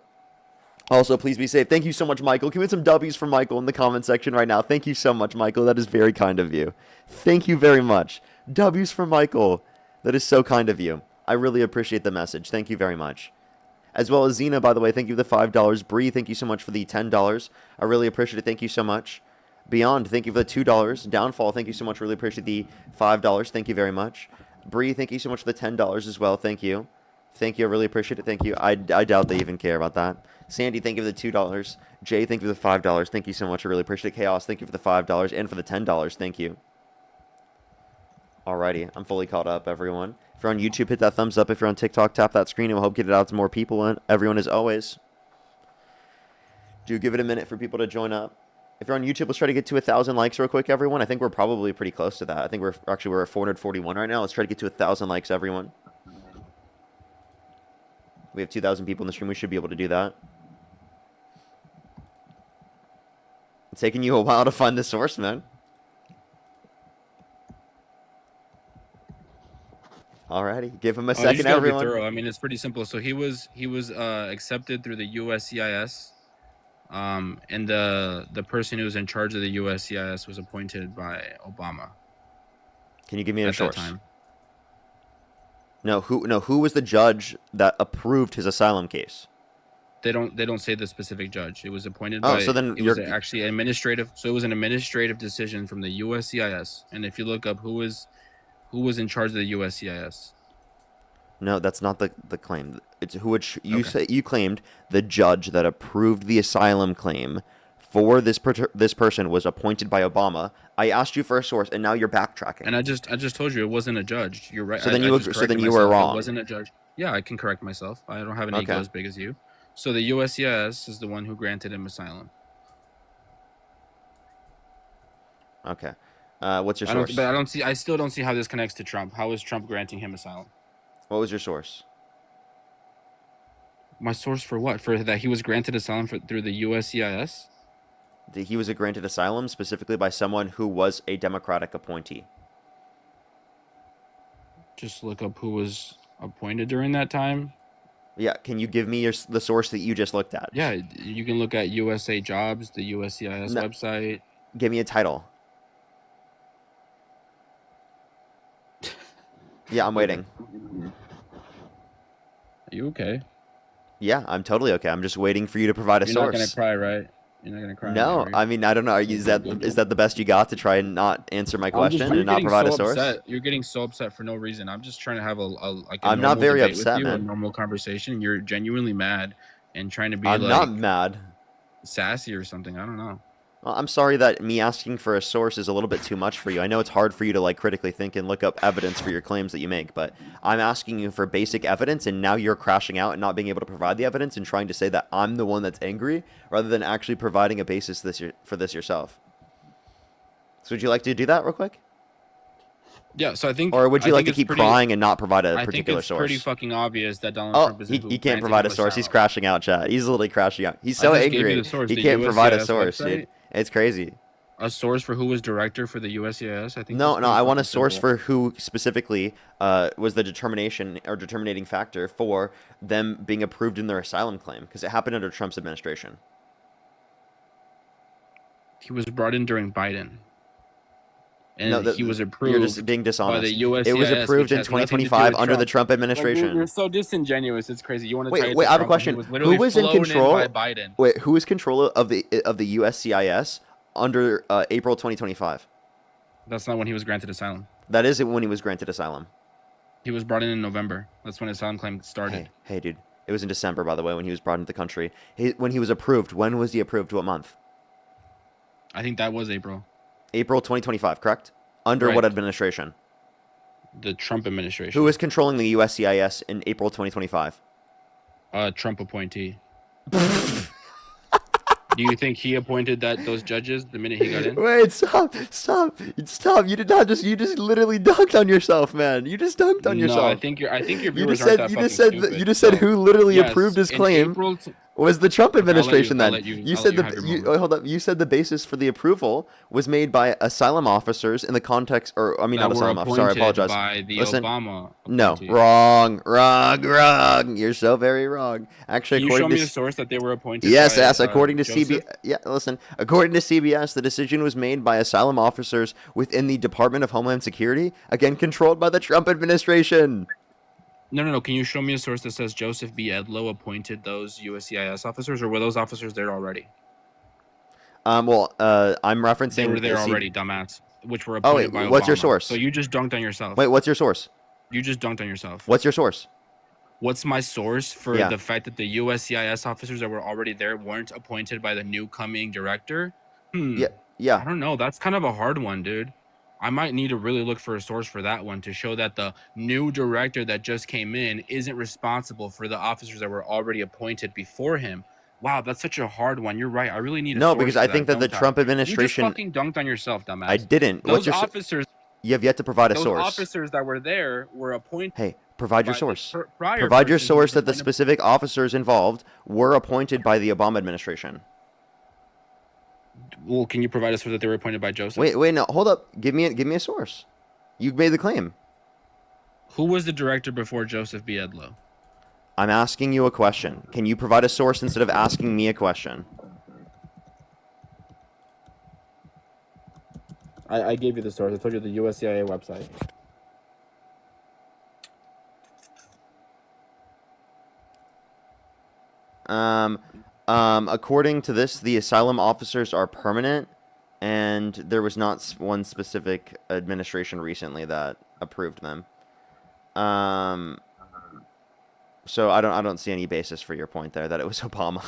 Also, please be safe. Thank you so much, Michael. Can we get some W's for Michael in the comment section right now? Thank you so much, Michael. That is very kind of you. Thank you very much. W's for Michael. That is so kind of you. I really appreciate the message. Thank you very much. As well as Zena, by the way, thank you for the $5. Bree, thank you so much for the $10. I really appreciate it. Thank you so much. Beyond, thank you for the $2. Downfall, thank you so much. Really appreciate the $5. Thank you very much. Bree, thank you so much for the $10 as well. Thank you. Thank you. I really appreciate it. Thank you. I doubt they even care about that. Sandy, thank you for the $2. Jay, thank you for the $5. Thank you so much. I really appreciate it. Chaos, thank you for the $5 and for the $10. Thank you. Alrighty, I'm fully caught up, everyone. If you're on YouTube, hit that thumbs up. If you're on TikTok, tap that screen. And we'll help get it out to more people. And everyone, as always, do give it a minute for people to join up. If you're on YouTube, let's try to get to 1,000 likes real quick, everyone. I think we're probably pretty close to that. I think we're at 441 right now. Let's try to get to 1,000 likes, everyone. We have 2,000 people in the stream. We should be able to do that. It's taking you a while to find the source, man. Alrighty, give him a second, You just gotta be everyone. thorough. I mean, it's pretty simple. So he was accepted through the USCIS, and the person who was in charge of the USCIS was appointed by Obama. Can you give me a at source? that time. No, who was the judge that approved his asylum case? They don't say the specific judge. It was appointed by. So then it was actually administrative. So it was an administrative decision from the USCIS. And if you look up who was in charge of the USCIS. No, that's not the claim. It's you claimed the judge that approved the asylum claim for this person was appointed by Obama. I asked you for a source, and now you're backtracking. And I just told you it wasn't a judge. You're right. So then you were wrong. It wasn't a judge. Yeah, I can correct myself. I don't have an ego as big as you. So the USCIS is the one who granted him asylum. Okay. What's your source? I still don't see how this connects to Trump. How is Trump granting him asylum? What was your source? My source for what? For that he was granted asylum through the USCIS? He was granted asylum specifically by someone who was a Democratic appointee. Just look up who was appointed during that time. Yeah, can you give me the source that you just looked at? Yeah, you can look at USA Jobs, the USCIS website. Give me a title. Yeah, I'm waiting. Are you okay? Yeah, I'm totally okay. I'm just waiting for you to provide a source. You're not gonna cry, right? You're not gonna cry. No, I mean, I don't know. Is that the best you got to try and not answer my question and not provide a source? You're getting so upset for no reason. I'm just trying to have I'm not very upset, with you, man. a normal conversation. You're genuinely mad and trying to be I'm not mad. sassy or something. I don't know. Well, I'm sorry that me asking for a source is a little bit too much for you. I know it's hard for you to like critically think and look up evidence for your claims that you make, but I'm asking you for basic evidence, and now you're crashing out and not being able to provide the evidence and trying to say that I'm the one that's angry rather than actually providing a basis for this yourself. So would you like to do that real quick? Yeah, so I think. Or would you I like think to it's keep crying and not provide a I think particular it's source? pretty fucking obvious that Donald Oh, Trump is he can't provide a source. He's crashing out, chat. He's literally crashing out. He's so I just gave you angry. the source, He the can't provide a USCIS source, dude. website. It's crazy. A source for who was director for the USCIS? I think. No, that's no, pretty I want a fucking source simple. for who specifically was the determination or determining factor for them being approved in their asylum claim, because it happened under Trump's administration. He was brought in during Biden. And No, he was approved you're just being by dishonest. the USCIS. It was approved which in has nothing to do 2025 with under the Trump. Trump Like, administration. you're so disingenuous. It's crazy. You want to Wait, I have a question. Who was in control? By Biden. Wait, who was control of the USCIS under April 2025? That's not when he was granted asylum. That is when he was granted asylum. He was brought in November. That's when his asylum claim started. Hey, dude. It was in December, by the way, when he was brought into the country. When he was approved, when was he approved? What month? I think that was April. April 2025, correct? Under what Right. administration? The Trump administration. Who was controlling the USCIS in April 2025? Trump appointee. Do you think he appointed those judges the minute he got in? Wait, stop. You did not you just literally dunked on yourself, man. You just dunked on yourself. No, I think your you viewers just said aren't that you just fucking said stupid. you just said who literally Yes, approved his in claim April was the Trump administration. I'll Then let you you said have your moment. wait, hold up. You said the basis for the approval was made by asylum officers in the context, or I mean that not were asylum officers. Sorry, I appointed apologize. by the Listen, Obama no, appointee. wrong. You're so very wrong. Actually, Can you show according me to a source that they were appointed? Yes, by, yes. According to Joseph? CBS, yeah. Listen, according to CBS, the decision was made by asylum officers within the Department of Homeland Security, again controlled by the Trump administration. No. Can you show me a source that says Joseph B. Edlow appointed those USCIS officers, or were those officers there already? I'm referencing. They were there C- already, dumbass. Which were Oh, appointed wait, by what's your Obama. source? So you just dunked on yourself. Wait, what's your source? You just dunked on yourself. What's your source? What's my source for Yeah. the fact that the USCIS officers that were already there weren't appointed by the new coming director? I Yeah. don't know. That's kind of a hard one, dude. I might need to really look for a source for that one to show that the new director that just came in isn't responsible for the officers that were already appointed before him. Wow, that's such a hard one. You're right. I really need a No, source because for I think that the don't I? Trump You administration. just fucking dunked on yourself, dumbass. I didn't. What's Those your? officers, You have yet to provide a those source. officers that were there were appointed. Hey, provide your by the source. prior Provide your person who was source that the appointed- specific officers involved were appointed by the Obama administration. Well, can you provide us with that they were appointed by Joseph? Wait, no, hold up. Give me a source. You made the claim. Who was the director before Joseph B. Edlow? I'm asking you a question. Can you provide a source instead of asking me a question? I gave you the source. I told you the USCIS website. According to this, the asylum officers are permanent, and there was not one specific administration recently that approved them. So I don't see any basis for your point there that it was Obama.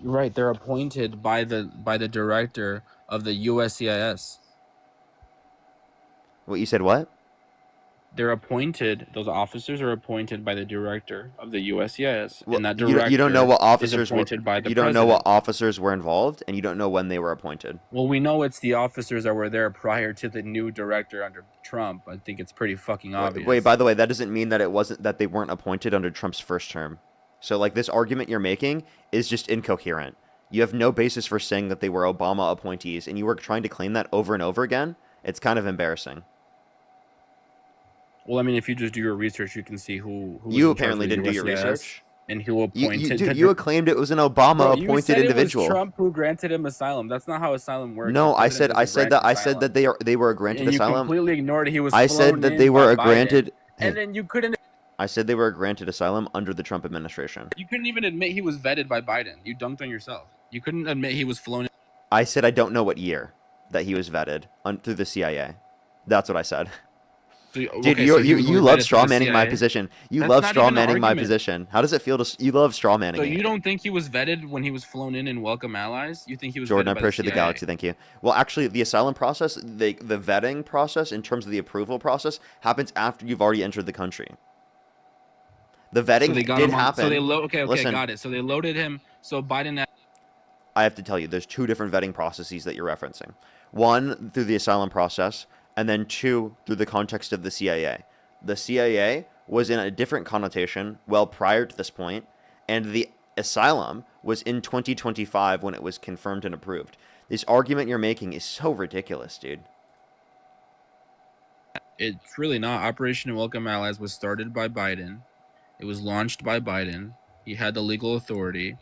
You're right. They're appointed by the director of the USCIS. What you said? What? They're appointed. Those officers are appointed by the director of the USCIS, Well, and that you director don't know what is officers were. appointed by the You don't know what president. officers were involved, and you don't know when they were appointed. Well, we know it's the officers that were there prior to the new director under Trump. I think it's pretty fucking obvious. Wait, by the way, that doesn't mean that they weren't appointed under Trump's first term. So like this argument you're making is just incoherent. You have no basis for saying that they were Obama appointees, and you were trying to claim that over and over again. It's kind of embarrassing. Well, I mean, if you just do your research, you can see who was You in charge apparently of the didn't do your USCIS research. and who appointed. You claimed it was an Obama You appointed said individual. It was Trump who granted him asylum. That's not how asylum works. No, The I said president doesn't grant asylum. that they were granted And you asylum. completely ignored he was. I said flown that in they were by Biden. granted. And then you couldn't. I said they were granted asylum under the Trump administration. You couldn't even admit he was vetted by Biden. You dunked on yourself. You couldn't admit he was flown in. I said I don't know what year that he was vetted through the CIA. That's what I said. So, Dude, okay, so he was you only love vetted straw through the manning my CIA? position. You That's love not straw even an manning my argument. position. How does it feel to? You love straw manning So me. you don't think he was vetted when he was flown in and welcome allies? You think he was Jordan, I vetted by the appreciate the CIA? galaxy. Thank you. Well, actually, the asylum process, the vetting process, in terms of the approval process, happens after you've already entered the country. The vetting So they got did him on. So they happen. okay, Listen, got it. So they loaded him. So Biden. I have to tell you, there's two different vetting processes that you're referencing. One through the asylum process, and then two through the context of the CIA. The CIA was in a different connotation well prior to this point, and the asylum was in 2025 when it was confirmed and approved. This argument you're making is so ridiculous, dude. It's really not. Operation Welcome Allies was started by Biden. It was launched by Biden. He had the legal authority.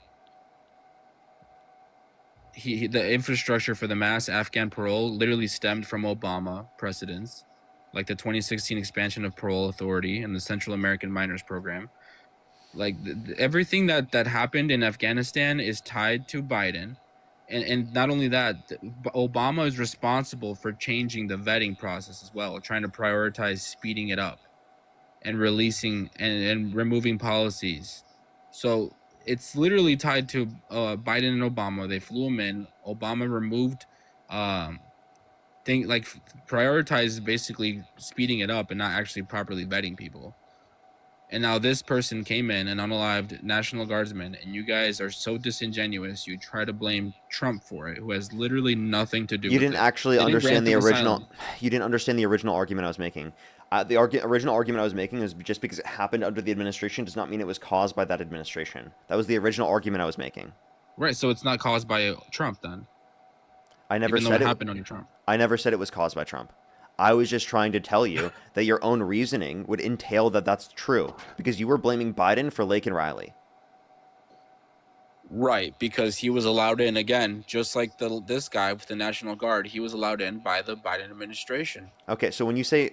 The infrastructure for the mass Afghan parole literally stemmed from Obama precedents, like the 2016 expansion of parole authority and the Central American Minors Program. Like everything that happened in Afghanistan is tied to Biden, and not only that, Obama is responsible for changing the vetting process as well, trying to prioritize speeding it up and releasing and removing policies. So it's literally tied to Biden and Obama. They flew him in. Obama removed, prioritized basically speeding it up and not actually properly vetting people. And now this person came in, an unalived National Guardsman, and you guys are so disingenuous. You try to blame Trump for it, who has literally nothing to do with it. You didn't actually They didn't understand grant the him original. asylum. You didn't understand the original argument I was making. Original argument I was making is just because it happened under the administration does not mean it was caused by that administration. That was the original argument I was making. Right, so it's not caused by Trump then. I never Even though said it it happened under Trump. I never said it was caused by Trump. I was just trying to tell you that your own reasoning would entail that that's true because you were blaming Biden for Lake and Riley. Right, because he was allowed in again, just like this guy with the National Guard. He was allowed in by the Biden administration. Okay, so when you say,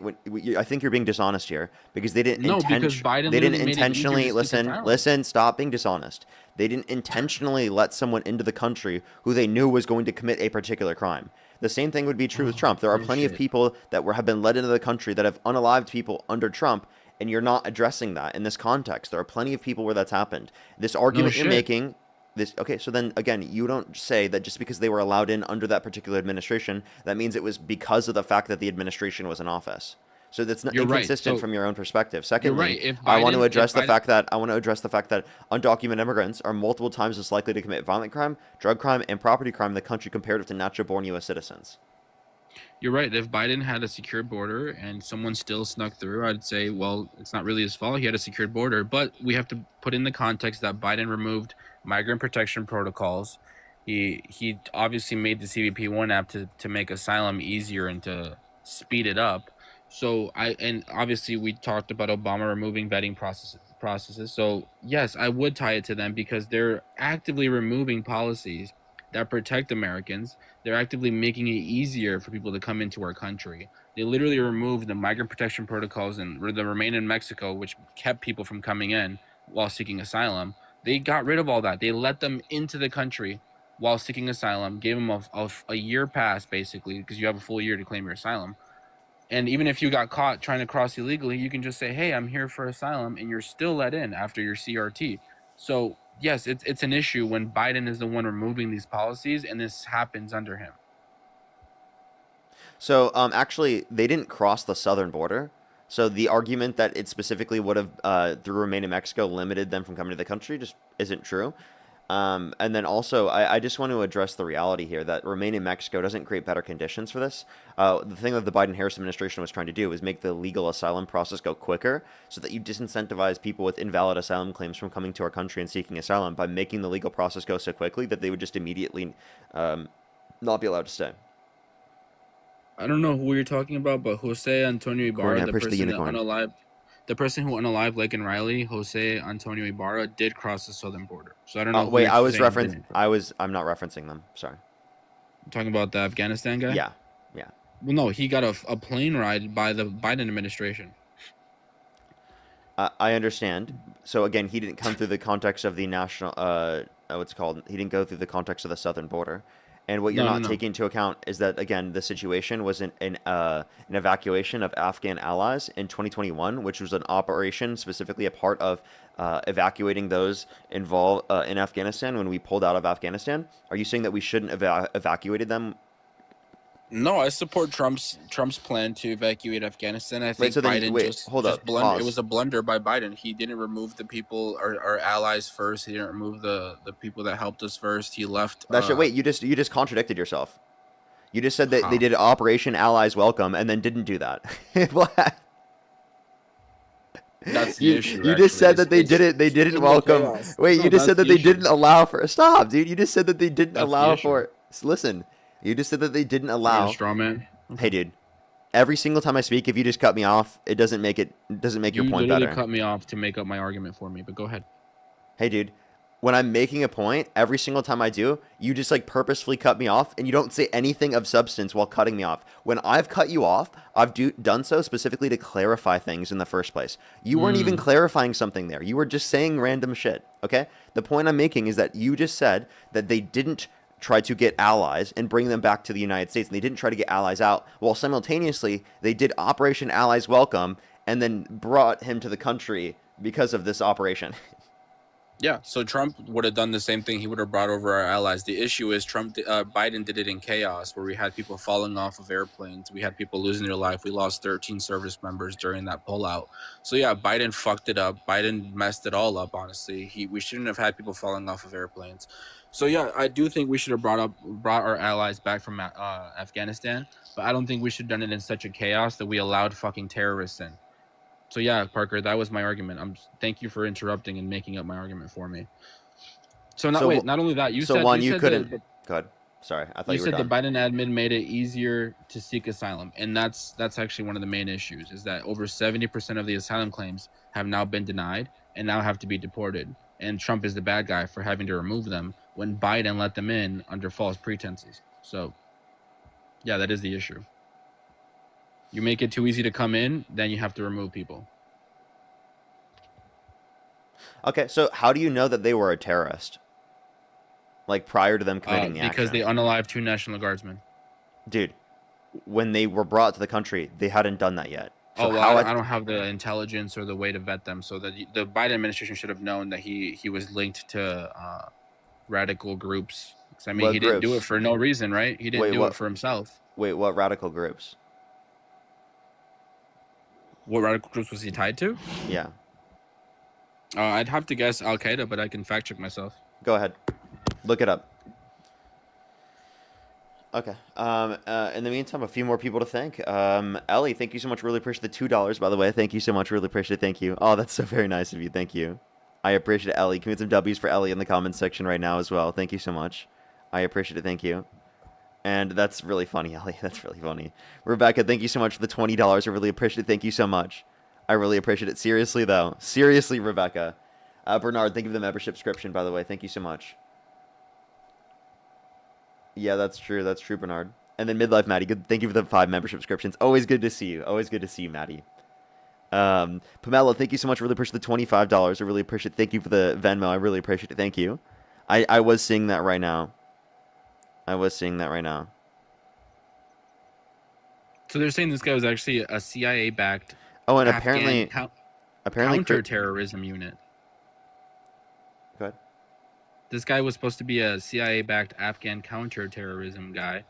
I think you're being dishonest here because they didn't. No, because Biden they didn't literally made it easier intentionally to seek asylum. listen. Stop being dishonest. They didn't intentionally let someone into the country who they knew was going to commit a particular crime. The same thing would be true with Trump. There are plenty of people that have been let into the country that have unalived people under Trump, and you're not addressing that in this context. There are plenty of people where that's happened. This argument you're making. Okay, so then again, you don't say that just because they were allowed in under that particular administration, that means it was because of the fact that the administration was in office. So that's not inconsistent from your own perspective. Secondly, I want to address the fact that undocumented immigrants are multiple times as likely to commit violent crime, drug crime, and property crime in the country compared to natural-born U.S. citizens. You're right. If Biden had a secure border and someone still snuck through, I'd say, well, it's not really his fault. He had a secured border. But we have to put in the context that Biden removed migrant protection protocols. He obviously made the CBP One app to make asylum easier and to speed it up. So obviously we talked about Obama removing vetting processes. So yes, I would tie it to them because they're actively removing policies that protect Americans. They're actively making it easier for people to come into our country. They literally removed the migrant protection protocols and the Remain in Mexico, which kept people from coming in while seeking asylum. They got rid of all that. They let them into the country while seeking asylum, gave them a year pass, basically, because you have a full year to claim your asylum. And even if you got caught trying to cross illegally, you can just say, hey, I'm here for asylum, and you're still let in after your CRT. So yes, it's an issue when Biden is the one removing these policies, and this happens under him. So actually, they didn't cross the southern border. So the argument that it specifically would have, through Remain in Mexico, limited them from coming to the country just isn't true. And then also, I just want to address the reality here that Remain in Mexico doesn't create better conditions for this. The thing that the Biden-Harris administration was trying to do is make the legal asylum process go quicker so that you disincentivize people with invalid asylum claims from coming to our country and seeking asylum by making the legal process go so quickly that they would just immediately not be allowed to stay. I don't know who you're talking about, but Jose Antonio Ibarra, the person who unalived Lake and Riley, Jose Antonio Ibarra, did cross the southern border. So I don't know. Wait, I'm not referencing them. Sorry. I'm talking about the Afghanistan guy? Yeah. Well, no, he got a plane ride by the Biden administration. I understand. So again, he didn't come through the context of the national, he didn't go through the context of the southern border. And what you're No, no, not no. taking into account is that, again, the situation was an evacuation of Afghan allies in 2021, which was an operation, specifically a part of evacuating those involved in Afghanistan when we pulled out of Afghanistan. Are you saying that we shouldn't have evacuated them? No, I support Trump's plan to evacuate Afghanistan. I think So then, Biden wait, hold up, blunder. It pause. was a blunder by Biden. He didn't remove the people, our allies first. He didn't remove the people that helped us first. He left. Wait, you just contradicted yourself. You just said that they How? did Operation Allies Welcome and then didn't do that. What? That's the issue. You just said that they didn't welcome. chaos. Wait, No, you just that's said that the they issue. didn't allow for. Stop, dude. You just said that they didn't That's the allow issue. for. Listen, you just said that they didn't You're a allow. straw man. Hey, dude. Every single time I speak, if you just cut me off, it doesn't make your point literally better. cut me off to make up my argument for me. But go ahead. Hey, dude. When I'm making a point, every single time I do, you just like purposefully cut me off, and you don't say anything of substance while cutting me off. When I've cut you off, I've done so specifically to clarify things in the first place. You weren't even clarifying something there. You were just saying random shit. Okay. The point I'm making is that you just said that they didn't try to get allies and bring them back to the United States, and they didn't try to get allies out. While simultaneously, they did Operation Allies Welcome and then brought him to the country because of this operation. Yeah, so Trump would have done the same thing. He would have brought over our allies. The issue is Biden did it in chaos, where we had people falling off of airplanes. We had people losing their life. We lost 13 service members during that pullout. So yeah, Biden fucked it up. Biden messed it all up. Honestly, we shouldn't have had people falling off of airplanes. So yeah, I do think we should have brought our allies back from Afghanistan, but I don't think we should have done it in such a chaos that we allowed fucking terrorists in. So yeah, Parker, that was my argument. Thank you for interrupting and making up my argument for me. So not only that, you couldn't. Go ahead. Sorry, I thought you were said done. the Biden admin made it easier to seek asylum, and that's actually one of the main issues. Is that over 70% of the asylum claims have now been denied and now have to be deported, and Trump is the bad guy for having to remove them when Biden let them in under false pretenses. So yeah, that is the issue. You make it too easy to come in, then you have to remove people. Okay, so how do you know that they were a terrorist? Like prior to them committing the action? Because they unalived 2 National Guardsmen. Dude, when they were brought to the country, they hadn't done that yet. So I don't have the intelligence or the way to vet them. So that the Biden administration should have known that he was linked to radical groups. I mean, he didn't do it for no reason, right? He didn't do it for himself. Wait, what radical groups? What radical groups was he tied to? Yeah. I'd have to guess Al Qaeda, but I can fact check myself. Go ahead. Look it up. Okay. In the meantime, a few more people to thank. Ellie, thank you so much. Really appreciate the $2, by the way. Thank you so much. Really appreciate it. Thank you. Oh, that's so very nice of you. Thank you. I appreciate it, Ellie. Can we get some W's for Ellie in the comments section right now as well? Thank you so much. I appreciate it. Thank you. And that's really funny, Ellie. That's really funny. Rebecca, thank you so much for the $20. I really appreciate it. Thank you so much. I really appreciate it. Seriously, though. Seriously, Rebecca. Bernard, thank you for the membership subscription, by the way. Thank you so much. Yeah, that's true. That's true, Bernard. And then Midlife Maddie, good. Thank you for the 5 membership subscriptions. Always good to see you. Always good to see you, Maddie. Pamela, thank you so much. Really appreciate the $25. I really appreciate it. Thank you for the Venmo. I really appreciate it. Thank you. I was seeing that right now. So they're saying this guy was actually a CIA-backed. Oh, and Afghan apparently counterterrorism unit. Go ahead. This guy was supposed to be a CIA-backed Afghan counterterrorism guy,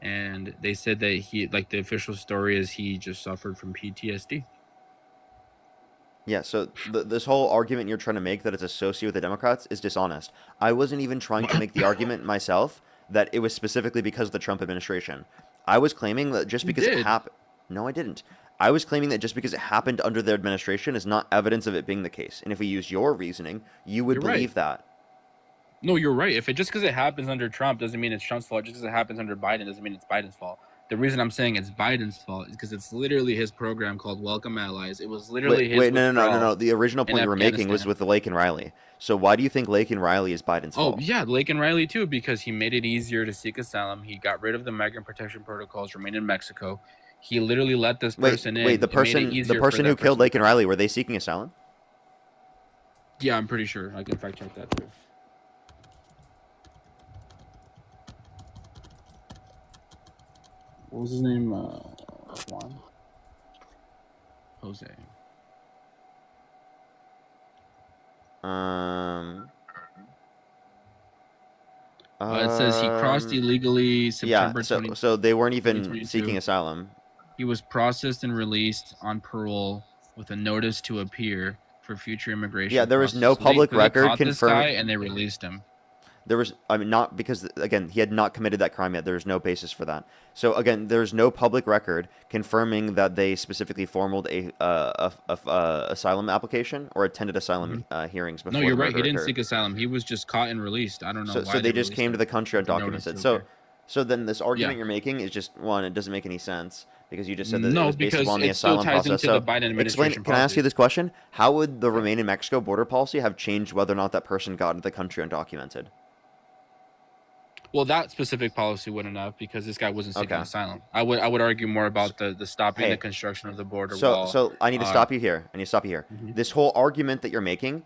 and they said that the official story is he just suffered from PTSD. Yeah, so this whole argument you're trying to make that it's associated with the Democrats is dishonest. I wasn't even trying to make the argument myself that it was specifically because of the Trump administration. I was claiming that just because it happened... No, I didn't. I was claiming that just because it happened under their administration is not evidence of it being the case. And if we use your reasoning, you would believe that. No, you're right. If just because it happens under Trump doesn't mean it's Trump's fault. Just because it happens under Biden doesn't mean it's Biden's fault. The reason I'm saying it's Biden's fault is because it's literally his program called Welcome Allies. It was literally his. No. The original point you were making was with the Lake and Riley. So why do you think Lake and Riley is Biden's fault? Oh, yeah, Lake and Riley too, because he made it easier to seek asylum. He got rid of the migrant protection protocols, remain in Mexico. He literally let this person in. Wait, the person who killed Lake and Riley, were they seeking asylum? Yeah, I'm pretty sure. I can fact check that too. What was his name? Juan? Jose. It says he crossed illegally September Yeah, so they weren't even 2022. seeking asylum. He was processed and released on parole with a notice to appear for future immigration. Yeah, there was process. no So public they record caught this guy confirming. and they released him. There was, I mean, not because, again, he had not committed that crime yet. There's no basis for that. So, again, there's no public record confirming that they specifically formaled a asylum application or attended asylum hearings before. No, you're the right. He murder didn't occurred. seek asylum. He was just caught and released. I don't know why. So they just came to the country with a notice undocumented. to So, appear. then this argument Yeah. you're making is just, one, it doesn't make any sense because you just said that it No, was based because upon the it still asylum ties process. into So the Biden explain, administration can I ask you policy. this question? How would the Remain in Mexico border policy have changed whether or not that person got into the country undocumented? Well, that specific policy wouldn't have because this guy wasn't seeking Okay. asylum. I would argue more about the stopping Hey, the construction of the border So, wall. so I need to stop you here. I need to stop you here. This whole argument that you're making,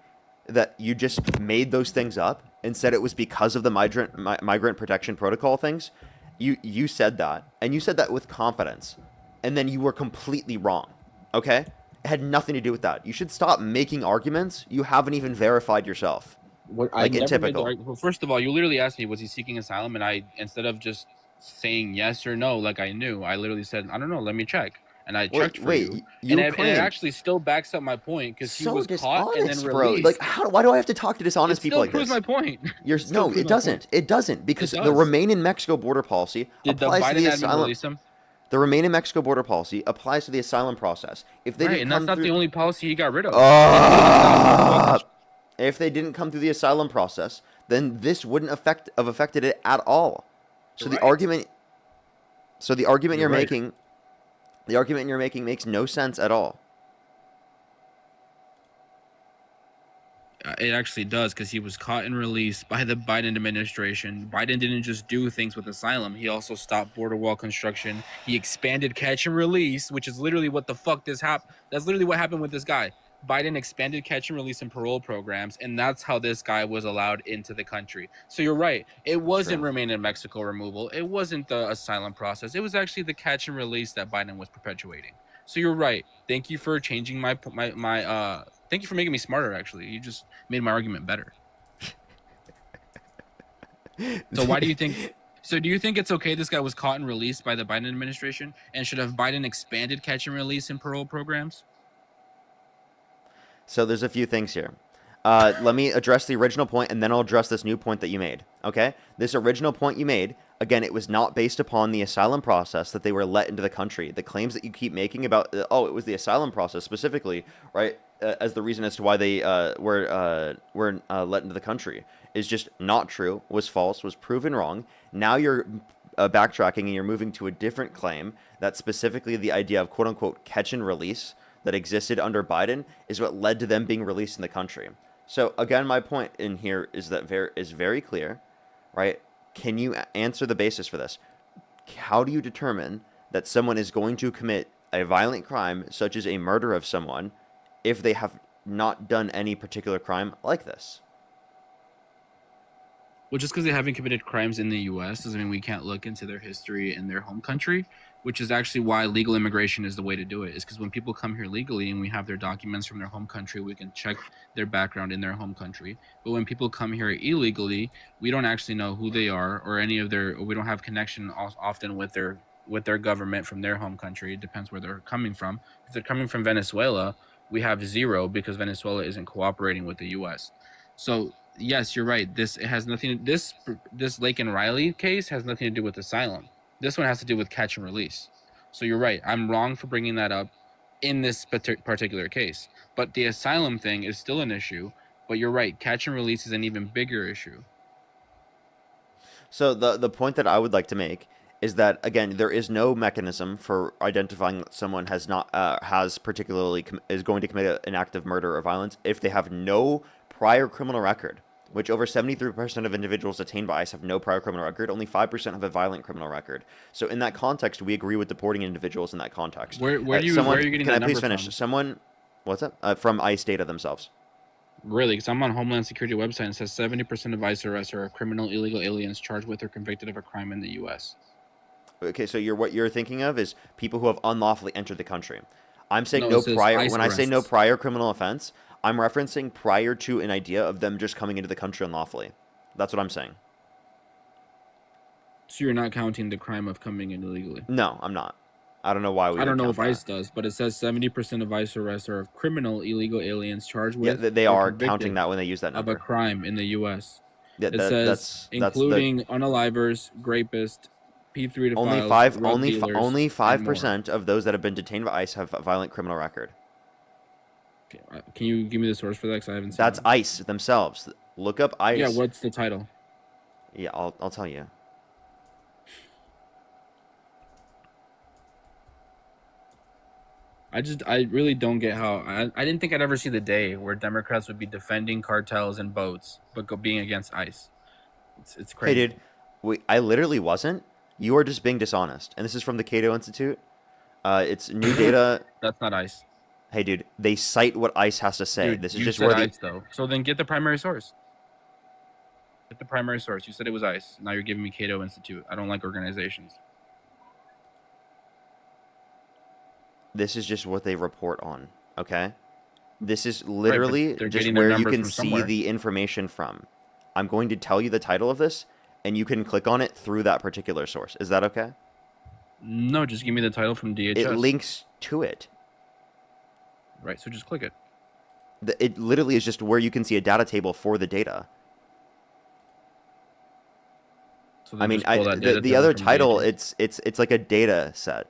that you just made those things up and said it was because of the migrant protection protocol things, you said that, and you said that with confidence, and then you were completely wrong. Okay, it had nothing to do with that. You should stop making arguments you haven't even verified yourself. Like in typical. Well, first of all, you literally asked me, was he seeking asylum? And I, instead of just saying yes or no, like I knew, I literally said, I don't know, let me check. And I checked for you. You And claimed. it actually still backs up my point because he So was caught and then dishonest, bro. released. Like, why do I have to talk to dishonest It people still like proves this? my point. No, it doesn't. It doesn't because It the does. Remain in Mexico border policy Did the applies to the Biden admin asylum. release him? The Remain in Mexico border policy applies to the asylum process. If they Right, didn't and that's come not through, the only policy he got rid of. if they didn't come through the asylum process, then this wouldn't have affected it at all. So the argument, you're making, makes no sense at all. It actually does because he was caught and released by the Biden administration. Biden didn't just do things with asylum. He also stopped border wall construction. He expanded catch and release, which is literally what the fuck this happened. That's literally what happened with this guy. Biden expanded catch and release and parole programs, and that's how this guy was allowed into the country. So you're right. It wasn't Remain in Mexico removal. It wasn't the asylum process. It was actually the catch and release that Biden was perpetuating. So you're right. Thank you for changing my thank you for making me smarter, actually. You just made my argument better. So why do you think... So do you think it's okay this guy was caught and released by the Biden administration? And should have Biden expanded catch and release and parole programs? So there's a few things here. Let me address the original point, and then I'll address this new point that you made. Okay? This original point you made, again, it was not based upon the asylum process that they were let into the country. The claims that you keep making about, it was the asylum process specifically, right, as the reason as to why they were let into the country, is just not true, was false, was proven wrong. Now you're backtracking and you're moving to a different claim that specifically the idea of quote-unquote catch and release that existed under Biden is what led to them being released in the country. So again, my point in here is that is very clear, right? Can you answer the basis for this? How do you determine that someone is going to commit a violent crime, such as a murder of someone, if they have not done any particular crime like this? Well, just because they haven't committed crimes in the U.S. doesn't mean we can't look into their history in their home country, which is actually why legal immigration is the way to do it. Is because when people come here legally and we have their documents from their home country, we can check their background in their home country. But when people come here illegally, we don't actually know who they are or any of their. Or we don't have connection often with their government from their home country. It depends where they're coming from. If they're coming from Venezuela, we have zero because Venezuela isn't cooperating with the U.S. So yes, you're right. This Lake and Riley case has nothing to do with asylum. This one has to do with catch and release. So you're right. I'm wrong for bringing that up in this particular case. But the asylum thing is still an issue. But you're right. Catch and release is an even bigger issue. So the point that I would like to make is that, again, there is no mechanism for identifying that someone is going to commit an act of murder or violence if they have no prior criminal record, which over 73% of individuals detained by ICE have no prior criminal record. Only 5% have a violent criminal record. So in that context, we agree with deporting individuals in that context. Where are you getting that number from? What's that? From ICE data themselves. Really? Because I'm on Homeland Security website and it says 70% of ICE arrests are criminal illegal aliens charged with or convicted of a crime in the U.S. Okay, so what you're thinking of is people who have unlawfully entered the country. I'm saying No, no it says prior. ICE When I say no arrests. prior criminal offense, I'm referencing prior to an idea of them just coming into the country unlawfully. That's what I'm saying. So you're not counting the crime of coming in illegally. No, I'm not. I don't know why we. I don't would know count if ICE that. does, but it says 70% of ICE arrests are of criminal illegal aliens charged Yeah, with. they or are convicted counting that when they use that of a number. crime in the U.S. Yeah, It says that's the including unalivers, rapists, P3 to only files, five. drug dealers, Only and more. 5% of those that have been detained by ICE have a violent criminal record. Okay, can you give me the source for that? Because I haven't seen That's that. ICE themselves. Look up ICE. Yeah, what's the title? Yeah, I'll tell you. I really don't get how I didn't think I'd ever see the day where Democrats would be defending cartels and boats, but being against ICE. It's crazy. Hey, dude, I literally wasn't. You are just being dishonest. And this is from the Cato Institute. It's new data. That's not ICE. Hey, dude, they cite what ICE has to say. Dude, this is you just said where the ICE though. So then get the primary source. Get the primary source. You said it was ICE. Now you're giving me Cato Institute. I don't like organizations. this is just what they report on. Okay, this is literally they're just getting their where you numbers can from see somewhere. the information from. I'm going to tell you the title of this, and you can click on it through that particular source. Is that okay? No, just give me the title from DHS. It links to it. Right, so just click it. It literally is just where you can see a data table for the data. So I then mean, just pull that data the table other from title, DHS. it's like a data set.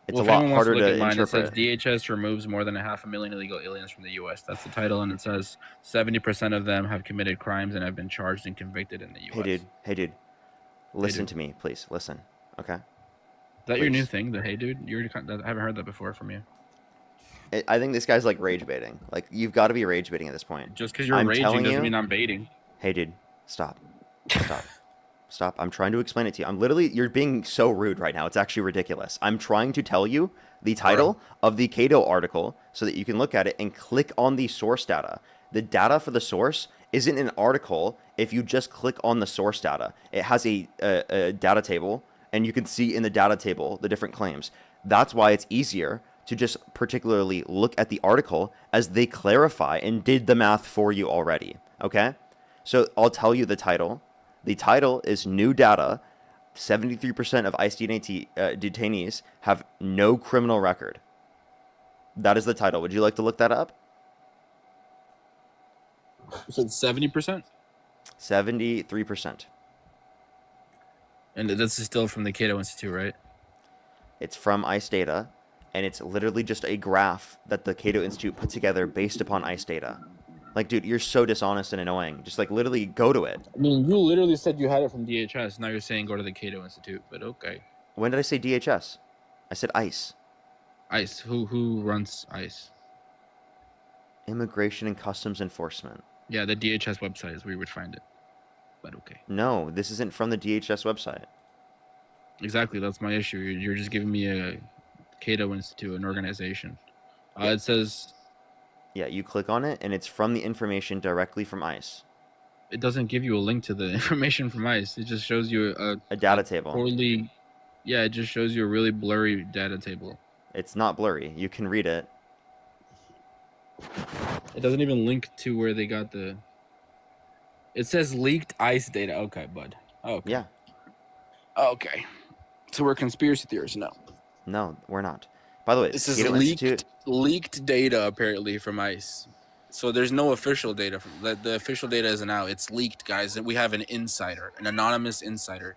It's Well, a if lot anyone wants harder look to at mine, interpret. it says DHS removes more than 500,000 illegal aliens from the U.S. That's the title, and it says 70% of them have committed crimes and have been charged and convicted in the U.S. Hey, dude. Listen dude. to me, please. Listen. Okay? Is that your new Please. thing, the hey dude? I haven't heard that before from you. I think this guy's like rage baiting. Like, you've got to be rage baiting at this point. Just because you're I'm raging telling doesn't you- mean I'm baiting. Hey, dude. Stop. Stop. Stop. I'm trying to explain it to you. You're being so rude right now. It's actually ridiculous. I'm trying to tell you the title of the Cato article so that you can look at it and click on the source data. The data for the source isn't an article if you just click on the source data. It has a data table, and you can see in the data table the different claims. That's why it's easier to just particularly look at the article as they clarify and did the math for you already. Okay? So I'll tell you the title. The title is New Data. 73% of ICE detainees have no criminal record. That is the title. Would you like to look that up? So it's 70%? 73%. And this is still from the Cato Institute, right? It's from ICE data, and it's literally just a graph that the Cato Institute put together based upon ICE data. Like, dude, you're so dishonest and annoying. Just, like, literally go to it. I mean, you literally said you had it from DHS. Now you're saying go to the Cato Institute, but okay. When did I say DHS? I said ICE. ICE. Who runs ICE? Immigration and Customs Enforcement. Yeah, the DHS website is where you would find it. But okay. No, this isn't from the DHS website. Exactly, that's my issue. You're just giving me a Cato Institute, an organization. It says... Yeah, you click on it, and it's from the information directly from ICE. It doesn't give you a link to the information from ICE. It just shows you a data table. Poorly... Yeah, it just shows you a really blurry data table. It's not blurry. You can read it. It doesn't even link to where they got the... It says leaked ICE data. Okay, bud. Okay. Yeah. Okay. So we're conspiracy theorists now. No, we're not. By the way, This is Cato Institute... leaked data apparently from ICE. So there's no official data. The official data isn't out. It's leaked, guys. And we have an insider, an anonymous insider.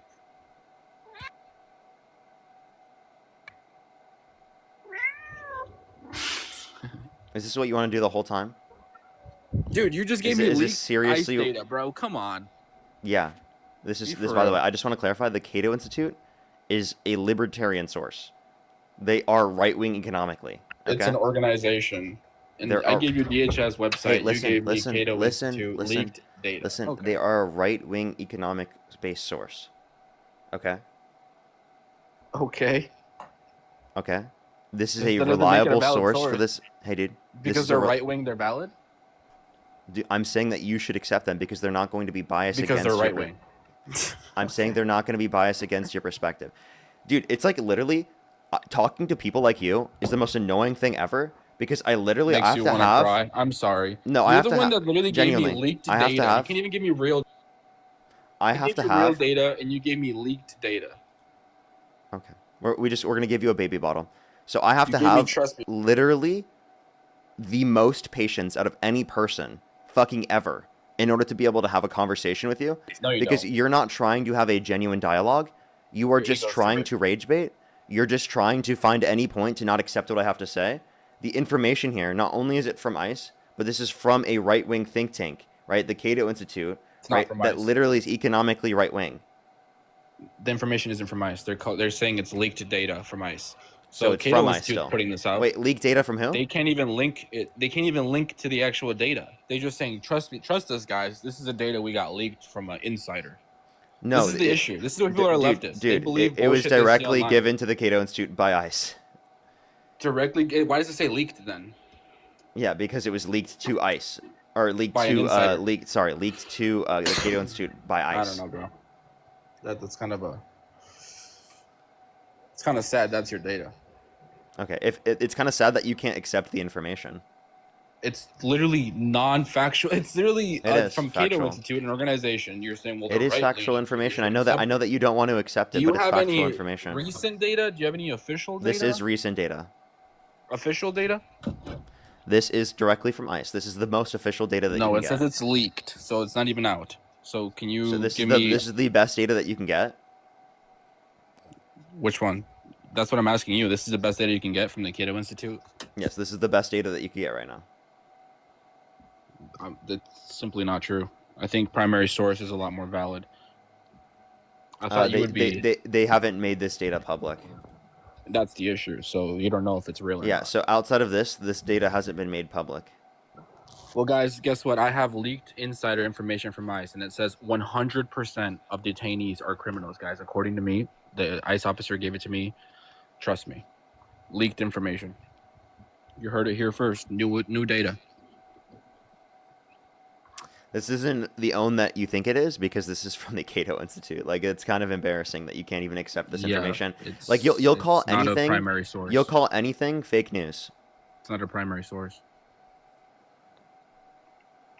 Is this what you want to do the whole time? Dude, you just gave Is me it- is leaked this seriously- ICE data, bro. Come on. Yeah. This is Be this. for By the real. way, I just want to clarify: the Cato Institute is a libertarian source. They are right-wing economically. Okay? It's an organization. And There I are- gave you DHS website. Hey, listen, you gave listen, me Cato listen, Institute listen, leaked data. listen. Okay. They are a right-wing economic-based source. Okay. Okay. Okay. This is That a doesn't make it a reliable valid source for source. this. Hey, dude. this Because is a they're re- right wing, they're valid? I'm saying that you should accept them because they're not going to be biased Because against they're your right wing. I'm saying they're not going to be biased against your perspective. Dude, it's like literally talking to people like you is the most annoying thing ever because I literally Makes I have you to want to have cry. I'm sorry. no, I You're have the to one have that literally gave me genuinely. leaked I have data. to You have can't even give me real. I I have gave to you real have data, and you gave me leaked data. okay. We're gonna give you a baby bottle. So I have You to gave me, have trust me. literally the most patience out of any person fucking ever in order to be able to have a conversation with you No, you because don't. you're not trying to have a genuine dialogue. You are Your just ego's too trying big. to rage bait. You're just trying to find any point to not accept what I have to say. The information here, not only is it from ICE, but this is from a right-wing think tank, right? The Cato Institute, It's not right? from That ICE. literally is economically right-wing. The information isn't from ICE. They're saying it's leaked data from ICE. So So it's Cato from ICE Institute's still. putting this out. Wait, leaked data from who? They can't even link it. They can't even link to the actual data. They're just saying, "Trust me, trust us, guys. This is the data we got leaked from an insider." No, This is the issue. This is what people are leftists. They believe it was bullshit they see directly online. given to the Cato Institute by ICE. Directly. Why does it say leaked then? Yeah, because it was leaked to ICE, or leaked By an to insider. leaked to the Cato Institute by ICE. I don't know, bro. That's kind of a. It's kind of sad. That's your data. Okay, if it's kind of sad that you can't accept the information. It's literally non-factual. It's literally It is from Cato factual. Institute, an organization. You're saying, well, It they're is right-leaning. factual information. I It's know that you don't want to accept Do it, you but it's have factual any information. recent data? Do you have any official data? This is recent data. Official data? This is directly from ICE. This is the most official data that you No, can it get. says it's leaked, so it's not even out. So can you So this give is me this is the best data that you can get. which one? That's what I'm asking you. This is the best data you can get from the Cato Institute? Yes, this is the best data that you can get right now. That's simply not true. I think primary source is a lot more valid. I thought you would be. They haven't made this data public. That's the issue. So you don't know if it's real or Yeah, not. so outside of this data hasn't been made public. Well, guys, guess what? I have leaked insider information from ICE, and it says 100% of detainees are criminals, guys. According to me, the ICE officer gave it to me. Trust me. Leaked information. You heard it here first. New data. This isn't the own that you think it is because this is from the Cato Institute. Like, it's kind of embarrassing that you can't even accept this information. Like, you'll call it's not a anything primary source. You'll call anything fake news. It's not a primary source.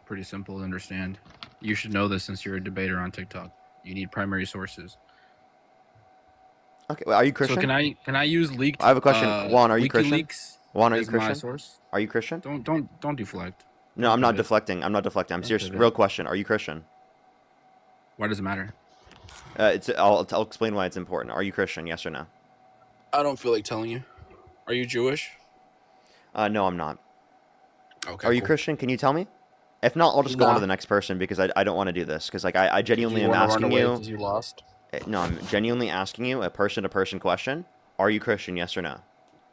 Pretty simple to understand. You should know this since you're a debater on TikTok. You need primary sources. Okay, well, are you Christian? So can I use leaked? I have a question. Juan, are you Christian? WikiLeaks Juan, are you as my Christian? source? Are you Christian? Don't deflect. No, I'm not pivot. deflecting. I'm Don't serious. pivot. Real question. Are you Christian? Why does it matter? I'll explain why it's important. Are you Christian? Yes or no? I don't feel like telling you. Are you Jewish? No, I'm not. Okay. Are you cool. Christian? Can you tell me? If not, I'll just go on to Nah. the next person because I don't want to do this because like I Did genuinely you am wanna run asking away you. 'cause you lost? No, I'm genuinely asking you a person-to-person question. Are you Christian? Yes or no?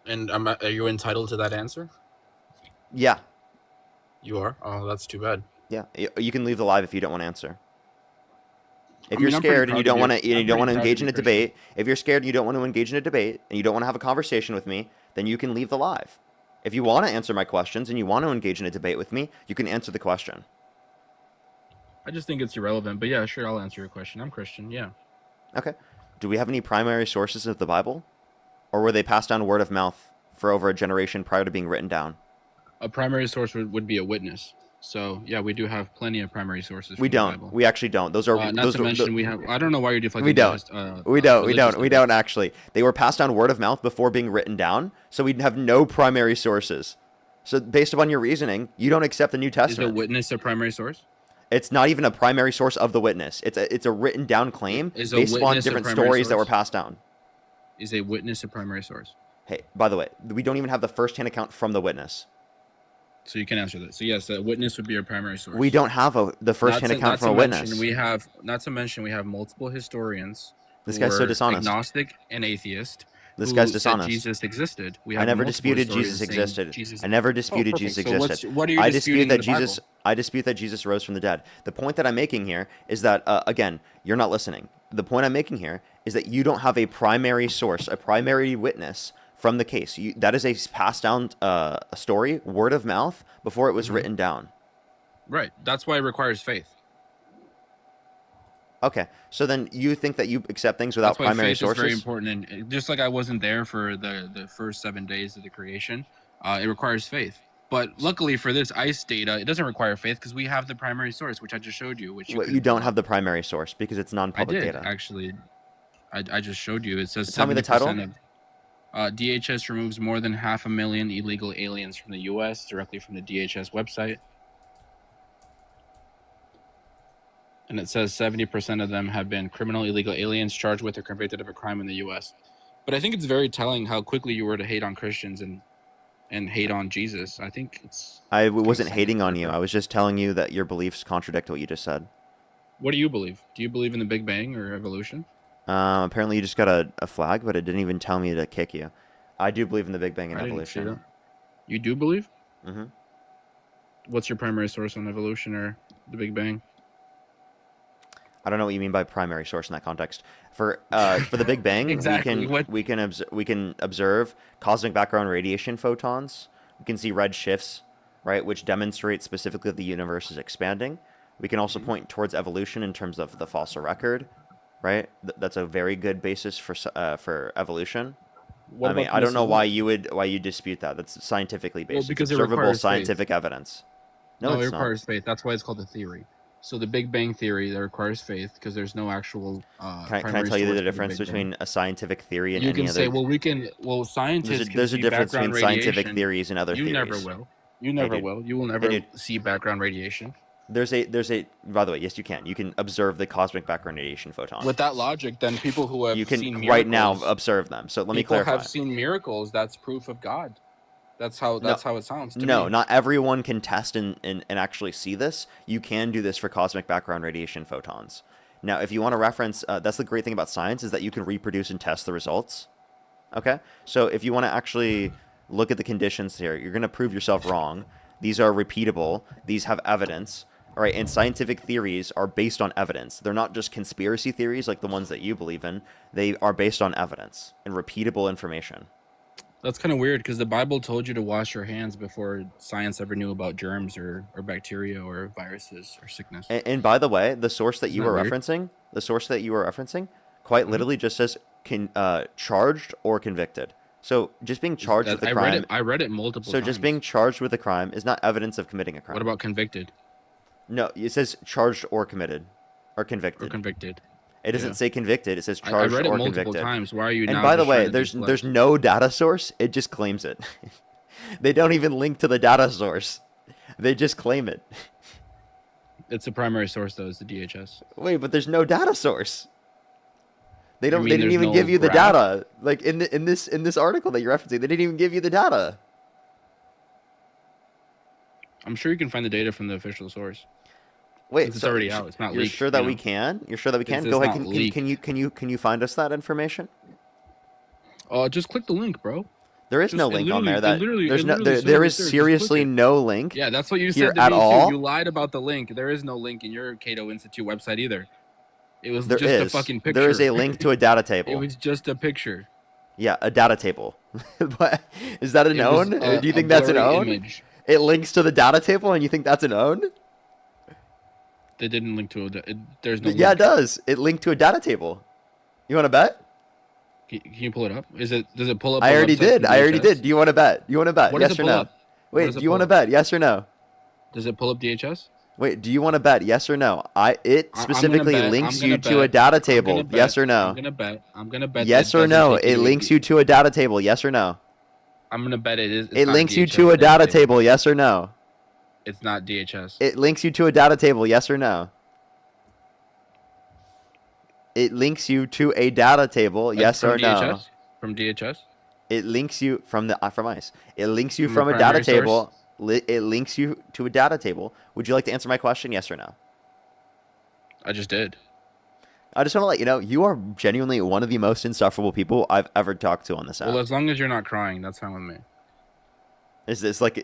And are you entitled to that answer? Yeah. You are. Oh, that's too bad. Yeah. You can leave the live if you don't want to answer. If I you're mean, I'm pretty scared and you proud don't to want be- to, you I'm don't want to pretty proud to engage be in a Christian. debate. If you're scared and you don't want to engage in a debate and you don't want to have a conversation with me, then you can leave the live. If you want to answer my questions and you want to engage in a debate with me, you can answer the question. I just think it's irrelevant, but yeah, sure, I'll answer your question. I'm Christian, yeah. Okay. Do we have any primary sources of the Bible? Or were they passed down word of mouth for over a generation prior to being written down? A primary source would be a witness. So yeah, we do have plenty of primary sources. We from the don't. Bible. We actually don't. Those are Not those to are, mention we have. I don't know why you're deflecting. We don't. We religious don't actually. They were passed down word of mouth before being written down, so we'd have no primary sources. So based upon your reasoning, you don't accept the New Is Testament. a witness a primary source? It's not even a primary source of the witness. It's a written down claim Is a based upon witness a different primary stories that were source? passed down. Is a witness a primary source? Hey, by the way, we don't even have the first-hand account from the witness. So you can answer that. So yes, a witness would be a primary source. We don't have the first-hand account from a witness. Not to mention we have multiple historians. This who guy's so were dishonest. Agnostic and atheist. This who guy's said dishonest. Jesus existed. We I have never multiple disputed historians Jesus saying existed. Jesus- I never Oh, disputed perfect. Jesus So existed. what are you I dispute disputing that in the Jesus. Bible? I dispute that Jesus rose from the dead. The point that I'm making here is that again, you're not listening. The point I'm making here is that you don't have a primary source, a primary witness from the case. That is a passed down a story, word of mouth, before it was written down. Right. That's why it requires faith. Okay, so then you think that you accept things without That's why primary faith is very sources? important. And just like I wasn't there for the first 7 days of the creation, it requires faith. But luckily for this ice data, it doesn't require faith because we have the primary source, which I just showed you, which you Well, couldn't you don't pull have up. the primary source because it's I non-public did data. actually. I just showed you. It says Tell me the 70% of DHS removes more than 500,000 illegal aliens from the U.S. directly from the DHS website. And it says 70% of them have been criminal illegal aliens charged with or convicted of a crime in the U.S. But I think it's very telling how quickly you were to hate on Christians and hate on Jesus. I think it's... I wasn't hating on you. I was just telling you that your beliefs contradict what you just said. What do you believe? Do you believe in the Big Bang or evolution? Apparently you just got a flag, but it didn't even tell me to kick you. I do believe in the Big Bang and I didn't see evolution. that. You do believe? Mm-hmm. What's your primary source on evolution or the Big Bang? I don't know what you mean by primary source in that context. For the Big Bang, Exactly. we can observe cosmic background radiation photons. We can see red shifts, right, which demonstrate specifically that the universe is expanding. We can also point towards evolution in terms of the fossil record, right? That's a very good basis for evolution. What I mean, about I don't know why miscellaneous? you dispute that. That's scientifically based. Well, It's because it observable requires faith. scientific evidence. No, No, it it's not. requires faith. That's why it's called a theory. So the Big Bang theory that requires faith because there's no actual Can I primary tell you source the for the difference Big Bang. between a scientific theory and You any can other? say, well, scientists can There's a see difference background between scientific radiation. theories and other You theories. never will. You Hey, never dude. will. You will Hey, never dude. see background radiation. There's a. By the way, yes, you can. You can observe the cosmic background radiation photon. With that logic, then people who have You seen can miracles, right now observe them. So let me people clarify. have seen miracles. That's proof of God. That's how No, it sounds to no, me. not everyone can test and actually see this. You can do this for cosmic background radiation photons. Now, if you want to reference, that's the great thing about science is that you can reproduce and test the results. Okay? So if you want to actually look at the conditions here, you're going to prove yourself wrong. These are repeatable. These have evidence. All right, and scientific theories are based on evidence. They're not just conspiracy theories like the ones that you believe in. They are based on evidence and repeatable information. That's kind of weird because the Bible told you to wash your hands before science ever knew about germs or bacteria or viruses or sickness. And by the way, the source that Isn't you that were weird? referencing, quite literally just says charged or convicted. So just being charged with a crime. I read it multiple So times. just being charged with a crime is not evidence of committing a crime. What about convicted? No, it says charged or committed, or convicted. Or convicted. It doesn't Yeah. say convicted. It says I charged read it or multiple convicted. times. Why are you And now by the just trying way, to there's deflect? no data source. It just claims it. They don't even link to the data source. They just claim it. It's the primary source though. Is the DHS. Wait, but there's no data source. They You don't. mean They didn't there's even no give you the graph? data. Like in this article that you're referencing, they didn't even give you the data. I'm sure you can find the data from the official source. Wait, Since it's already out. It's not You're leaked. sure that you we know? can? You're sure that we can? It's Go ahead. not Can you find us that information? Just click the link, bro. There is no Just- it link on literally- there. it That literally- there's it no. literally There, says there right is there, just click seriously it. no link. Yeah, that's what you here said to at me all. too. You lied about the link. There is no link in your Cato Institute website either. It was There just a is. fucking picture. There is a link to a data It table. was just a picture. Yeah, a data table. But is that a It was known? a- Do you a think that's an blurry own? image. It links to the data table, and you think that's an own? They didn't link to there's no Yeah, link. it does. It linked to a data table. You want to bet? Can you pull it up? Does it pull up? I the already website did. from I already DHS? did. Do you want to bet? You want to bet? What does Yes it or pull no? up? What Wait, does do it you want to pull up? bet? Yes or no? Does it pull up DHS? Wait, do you want to bet? Yes or no? It I'm gonna specifically bet- links I'm you gonna to a bet- data I'm table. gonna Yes bet- or no? I'm gonna bet. Yes that or doesn't no? take you It to a links D- you to a data table. Yes or no? I'm gonna bet it is. It's It not links you DHS to a data table. table. Yes or no? It's not DHS. It links you to a data table. Yes or no? It links you to a data table. Like, Yes from or no? DHS? From DHS? It links you from ICE. It links you From from the a data primary table. It links you to a data table. Would you like to answer my question? Yes or no? I just did. I just want to let you know you are genuinely one of the most insufferable people I've ever talked to on this app. Well, as long as you're not crying, that's fine with me. Is this like?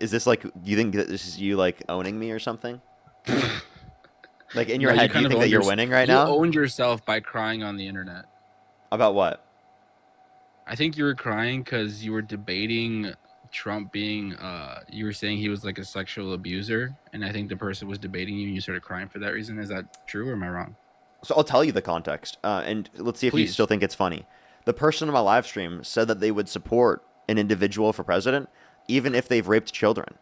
Do you think that this is you like owning me or something? Like in your No, head, do you think that you're winning right now? You owned yourself by crying on the internet. About what? I think you were crying because you were debating Trump being, you were saying he was like a sexual abuser, and I think the person was debating you and you started crying for that reason. Is that true or am I wrong? So I'll tell you the context, and let's see if you Please. still think it's funny. The person on my live stream said that they would support an individual for president, even if they've raped children.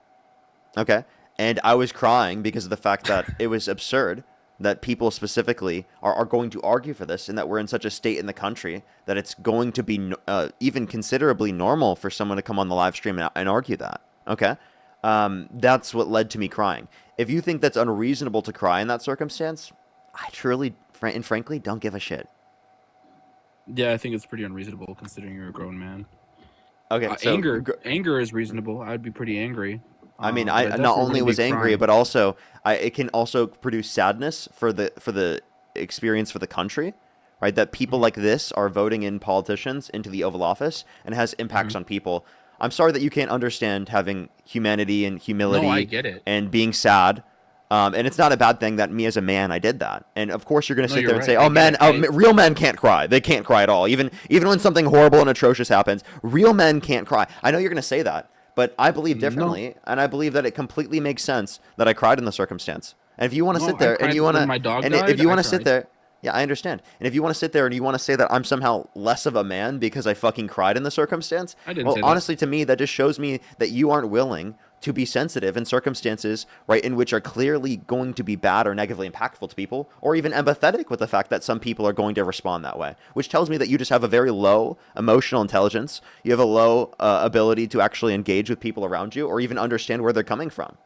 Okay? And I was crying because of the fact that it was absurd that people specifically are going to argue for this, and that we're in such a state in the country that it's going to be even considerably normal for someone to come on the live stream and argue that. Okay? That's what led to me crying. If you think that's unreasonable to cry in that circumstance, I truly and frankly don't give a shit. Yeah, I think it's pretty unreasonable considering you're a grown man. Okay, so anger is reasonable. I'd be pretty angry. I mean, but I definitely not only wouldn't be was angry, crying. but also it can also produce sadness for the experience for the country, right? That people like this are voting in politicians into the Oval Office and has impacts on people. I'm sorry that you can't understand having humanity and humility No, I get it. and being sad. And it's not a bad thing that me as a man, I did that. And of course, you're going to No, sit you're there and right. say, "Oh, real men can't cry. They can't cry at all. Even when something horrible and atrocious happens, real men can't cry." I know you're going to say that, but I believe differently, and I believe that it completely makes sense that I cried in the circumstance. And if you want to sit there and you want to, my dog and died, if you want I to sit cried. there, yeah, I understand. And if you want to sit there and you want to say that I'm somehow less of a man because I fucking cried in the circumstance, I didn't well, say that. honestly, to me, that just shows me that you aren't willing to be sensitive in circumstances, right, in which are clearly going to be bad or negatively impactful to people, or even empathetic with the fact that some people are going to respond that way, which tells me that you just have a very low emotional intelligence. You have a low ability to actually engage with people around you or even understand where they're coming from.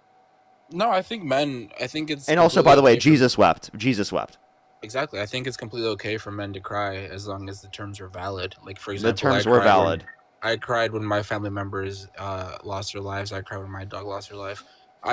No, I think it's. And also, by the way, Jesus wept. Jesus wept. Exactly. I think it's completely okay for men to cry as long as the terms are valid. Like, for The example, terms were valid. I cried when my family members lost their lives. I cried when my dog lost her life.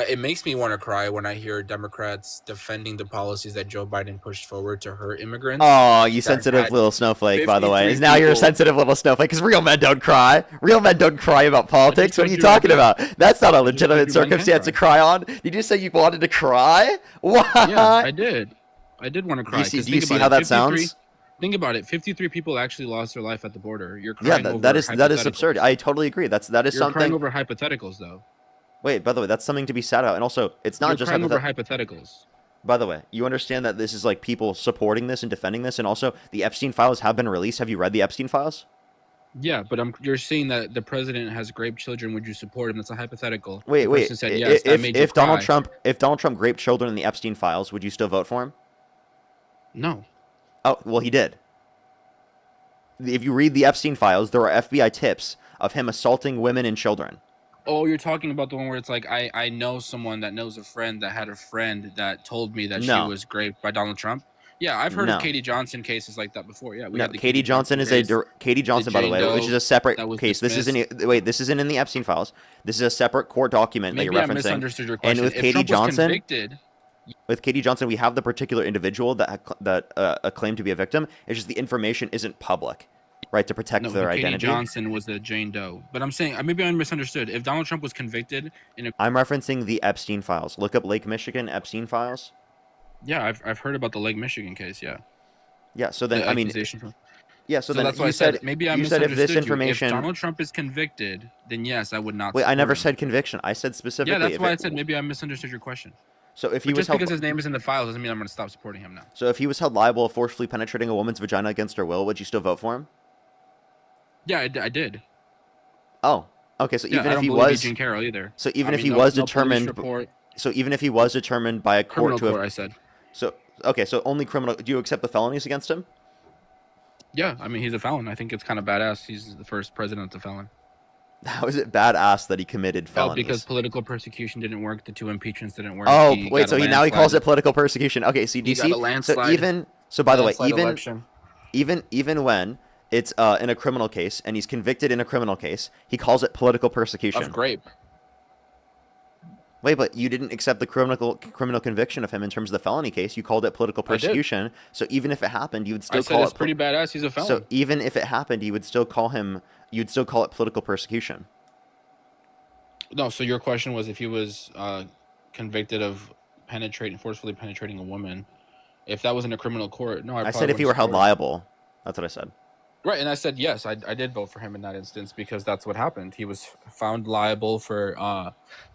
It makes me want to cry when I hear Democrats defending the policies that Joe Biden pushed forward to hurt immigrants. Oh, you sensitive little snowflake, by the way. 53 Now you're a people- sensitive little snowflake, because real men don't cry. Real men don't cry about politics. What are you talking about? That's not a legitimate circumstance to cry on. Did you say you wanted to cry? What? Yeah, I did. I did want to cry. Do you 'cause see think about how it, that 53 sounds? Think about it. 53 people actually lost their life at the border. You're Yeah, crying that over is absurd. hypotheticals. I totally agree. That is You're something. crying over hypotheticals, though. Wait, by the way, that's something to be sad about. And also, it's not You're just crying over hypothetical. hypotheticals. By the way, you understand that this is like people supporting this and defending this, and also the Epstein files have been released. Have you read the Epstein files? Yeah, but you're saying that the president has raped children. Would you support him? That's a hypothetical. Wait. The person said yes. That made you If Donald cry. Trump raped children in the Epstein files, would you still vote for him? No. Oh, well, he did. If you read the Epstein files, there are FBI tips of him assaulting women and children. Oh, you're talking about the one where it's like I know someone that knows a friend that had a friend that told me that No. she was raped by Donald Trump. Yeah, I've heard No. of Katie Johnson cases like that before. Yeah, we No, had the Katie Johnson is a case. Katie Johnson, by the Jane way, which is Doe a separate that was case. This isn't dismissed. this isn't in the Epstein files. This is a separate court document Maybe that I you're referencing. misunderstood your And question. with If Katie Trump was Johnson, convicted, we have the particular individual that claimed to be a victim. It's just the information isn't public, right, to protect no, their but Katie identity. Johnson was a Jane Doe. But I'm saying maybe I misunderstood. If Donald Trump was convicted in a I'm referencing the Epstein files. Look up Lake Michigan Epstein files. yeah, I've heard about the Lake Michigan case. Yeah. Yeah, so then The I mean, accusation from- yeah, so then that's why you I said said maybe I you said if misunderstood this you. information. If Donald Trump is convicted, then yes, I would not. Wait, I support never him. said conviction. I said specifically. Yeah, that's if why I it- said maybe I misunderstood your question. So if he But was just because held, his name is in the files doesn't mean I'm going to stop supporting him now. so if he was held liable of forcefully penetrating a woman's vagina against her will, would you still vote for him? Yeah, I did. Oh, okay. So Yeah, even I if don't he believe was, Eugene Carroll either. so even I if mean, he no- was no police determined, report, so even if he was determined by a court criminal to have, court, I said. so okay, so only criminal. Do you accept the felonies against him? Yeah, I mean he's a felon. I think it's kind of badass. He's the first president that's a felon. How is it badass that he committed Oh, felonies? because political persecution didn't work. The 2 impeachments didn't work. Oh, He wait. got So a he now he calls landslide. it political persecution. Okay, so do He you got see? a landslide. So by the way, Landslide even election. even when it's in a criminal case and he's convicted in a criminal case, he calls it political persecution. Of grape. Wait, but you didn't accept the criminal conviction of him in terms of the felony case. You called it political I did. persecution. So even if it happened, you would still I said call it's it pretty badass. He's a felon. So even if it happened, you would still call him. You'd still call it political persecution. No, so your question was if he was convicted of forcefully penetrating a woman, if that was in a criminal court. No, I said if he were held liable. That's what I said. Right, and I said yes, I did vote for him in that instance because that's what happened. He was found liable for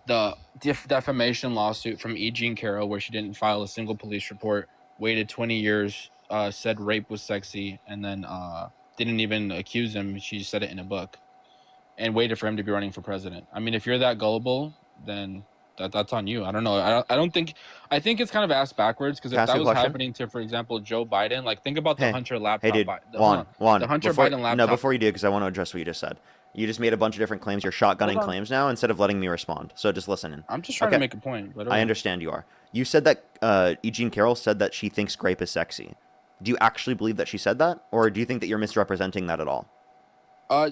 the defamation lawsuit from E. Jean Carroll, where she didn't file a single police report, waited 20 years said rape was sexy and then didn't even accuse him. She said it in a book and waited for him to be running for president. I mean, if you're that gullible, then that's on you. I don't know. I don't think. I think it's kind of ass backwards because Can I if ask that you a was question? happening to, for example, Joe Biden, like think about the Hey, Hunter hey, laptop. dude, Hold Juan, the Hunter before, Biden laptop. no, before you do, because I want to address what you just said. You just made a bunch of different claims. You're shotgunning Hold on. claims now instead of letting me respond. So just listen in. I'm just trying to make a point. But I understand you are. You said that E. Jean Carroll said that she thinks grape is sexy. Do you actually believe that she said that, or do you think that you're misrepresenting that at all?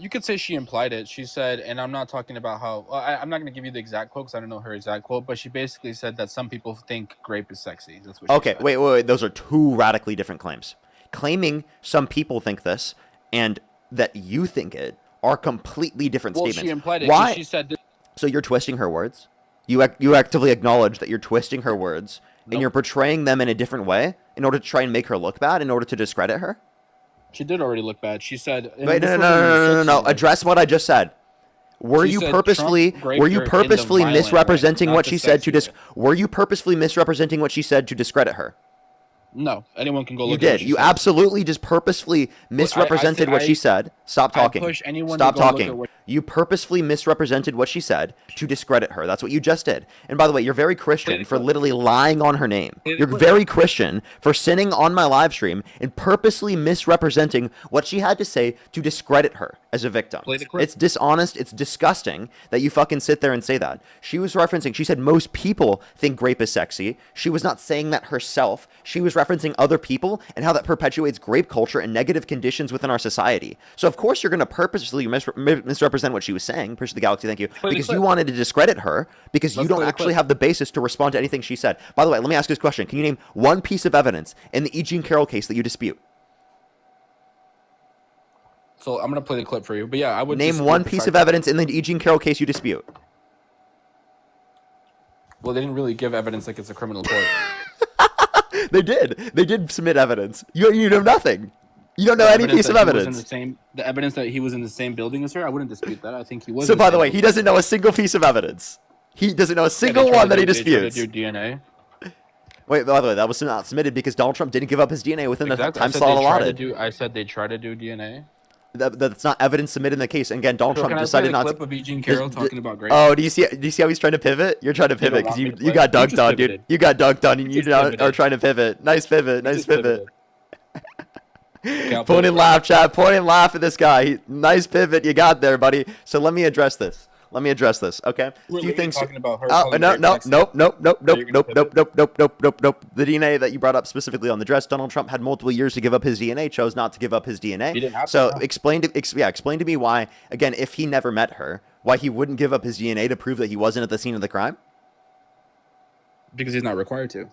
You could say she implied it. She said, and I'm not talking about how. I'm not going to give you the exact quote because I don't know her exact quote, but she basically said that some people think grape is sexy. That's what she Okay, said. wait. Those are two radically different claims. Claiming some people think this and that you think it are completely different Well, statements. she implied it. Why? She said. So you're twisting her words? You actively acknowledge that you're twisting her words and you're portraying them in a different way in order to try and make her look bad, in order to discredit her? She did already look bad. She said. Wait, no. Address what I just said. Were She you said purposefully Trump raped her in the misrepresenting violent way, what not she the said to sexy way. Were you purposefully misrepresenting what she said to discredit her? No, anyone can go You look at what did. she You said. absolutely just purposefully misrepresented what she said. Stop talking. push anyone Stop to go look talking. at what- You purposefully misrepresented what she said to discredit her. That's what you just did. And by the way, you're very Christian for literally lying on her name. You're very Christian for sinning on my live stream and purposely misrepresenting what she had to say to discredit her as a victim. Play the clip. It's dishonest. It's disgusting that you fucking sit there and say that. She was referencing, she said most people think grape is sexy. She was not saying that herself. She was referencing other people and how that perpetuates grape culture and negative conditions within our society. So of course you're going to purposely misrepresent what she was saying. Appreciate the galaxy, thank you. Because you wanted to discredit her because you don't actually have the basis to respond to anything she said. By the way, let me ask you this question. Can you name one piece of evidence in the E. Jean Carroll case that you dispute? So I'm gonna play the clip for you. But yeah, I would Name dispute one the piece fact of that- evidence in the E. Jean Carroll case you dispute. Well, they didn't really give evidence like it's a criminal court. They did. They did submit evidence. You know nothing. You don't know any piece of evidence. The evidence that he was in the same building as her, I wouldn't dispute that. I think he was. So in by the same way, he building. doesn't know a single piece of evidence. He doesn't know a Yeah, they single tried one to that he do- they tried to disputes. do DNA. Wait, by the way, that was not submitted because Donald Trump didn't give up his DNA within Exactly. the time I said slot they tried to allotted. I said they tried to do DNA. That's not evidence submitted in the case. And again, Donald So Trump can I play decided the not clip to. of E. Jean Carroll Just- talking about grape? Oh, do you see how he's trying to pivot? You're trying to You don't pivot want because me to you play? got You dunked just on, dude. pivoted. You got dunked on, and You you just now pivoted. are trying to pivot. Nice pivot. Nice just pivot. I'll play Point the and clip. laugh, chat. Point and laugh at this guy. Nice pivot you got there, buddy. So let me address this. Okay. We're Few literally things. talking about her Oh calling no grape no sexy. nope nope nope Are nope you gonna nope pivot? nope. The DNA that you brought up specifically on the dress, Donald Trump had multiple years to give up his DNA, chose not to give up his DNA. He didn't have to, So no. explain to me why, again, if he never met her, why he wouldn't give up his DNA to prove that he wasn't at the scene of the crime? Because he's not required to.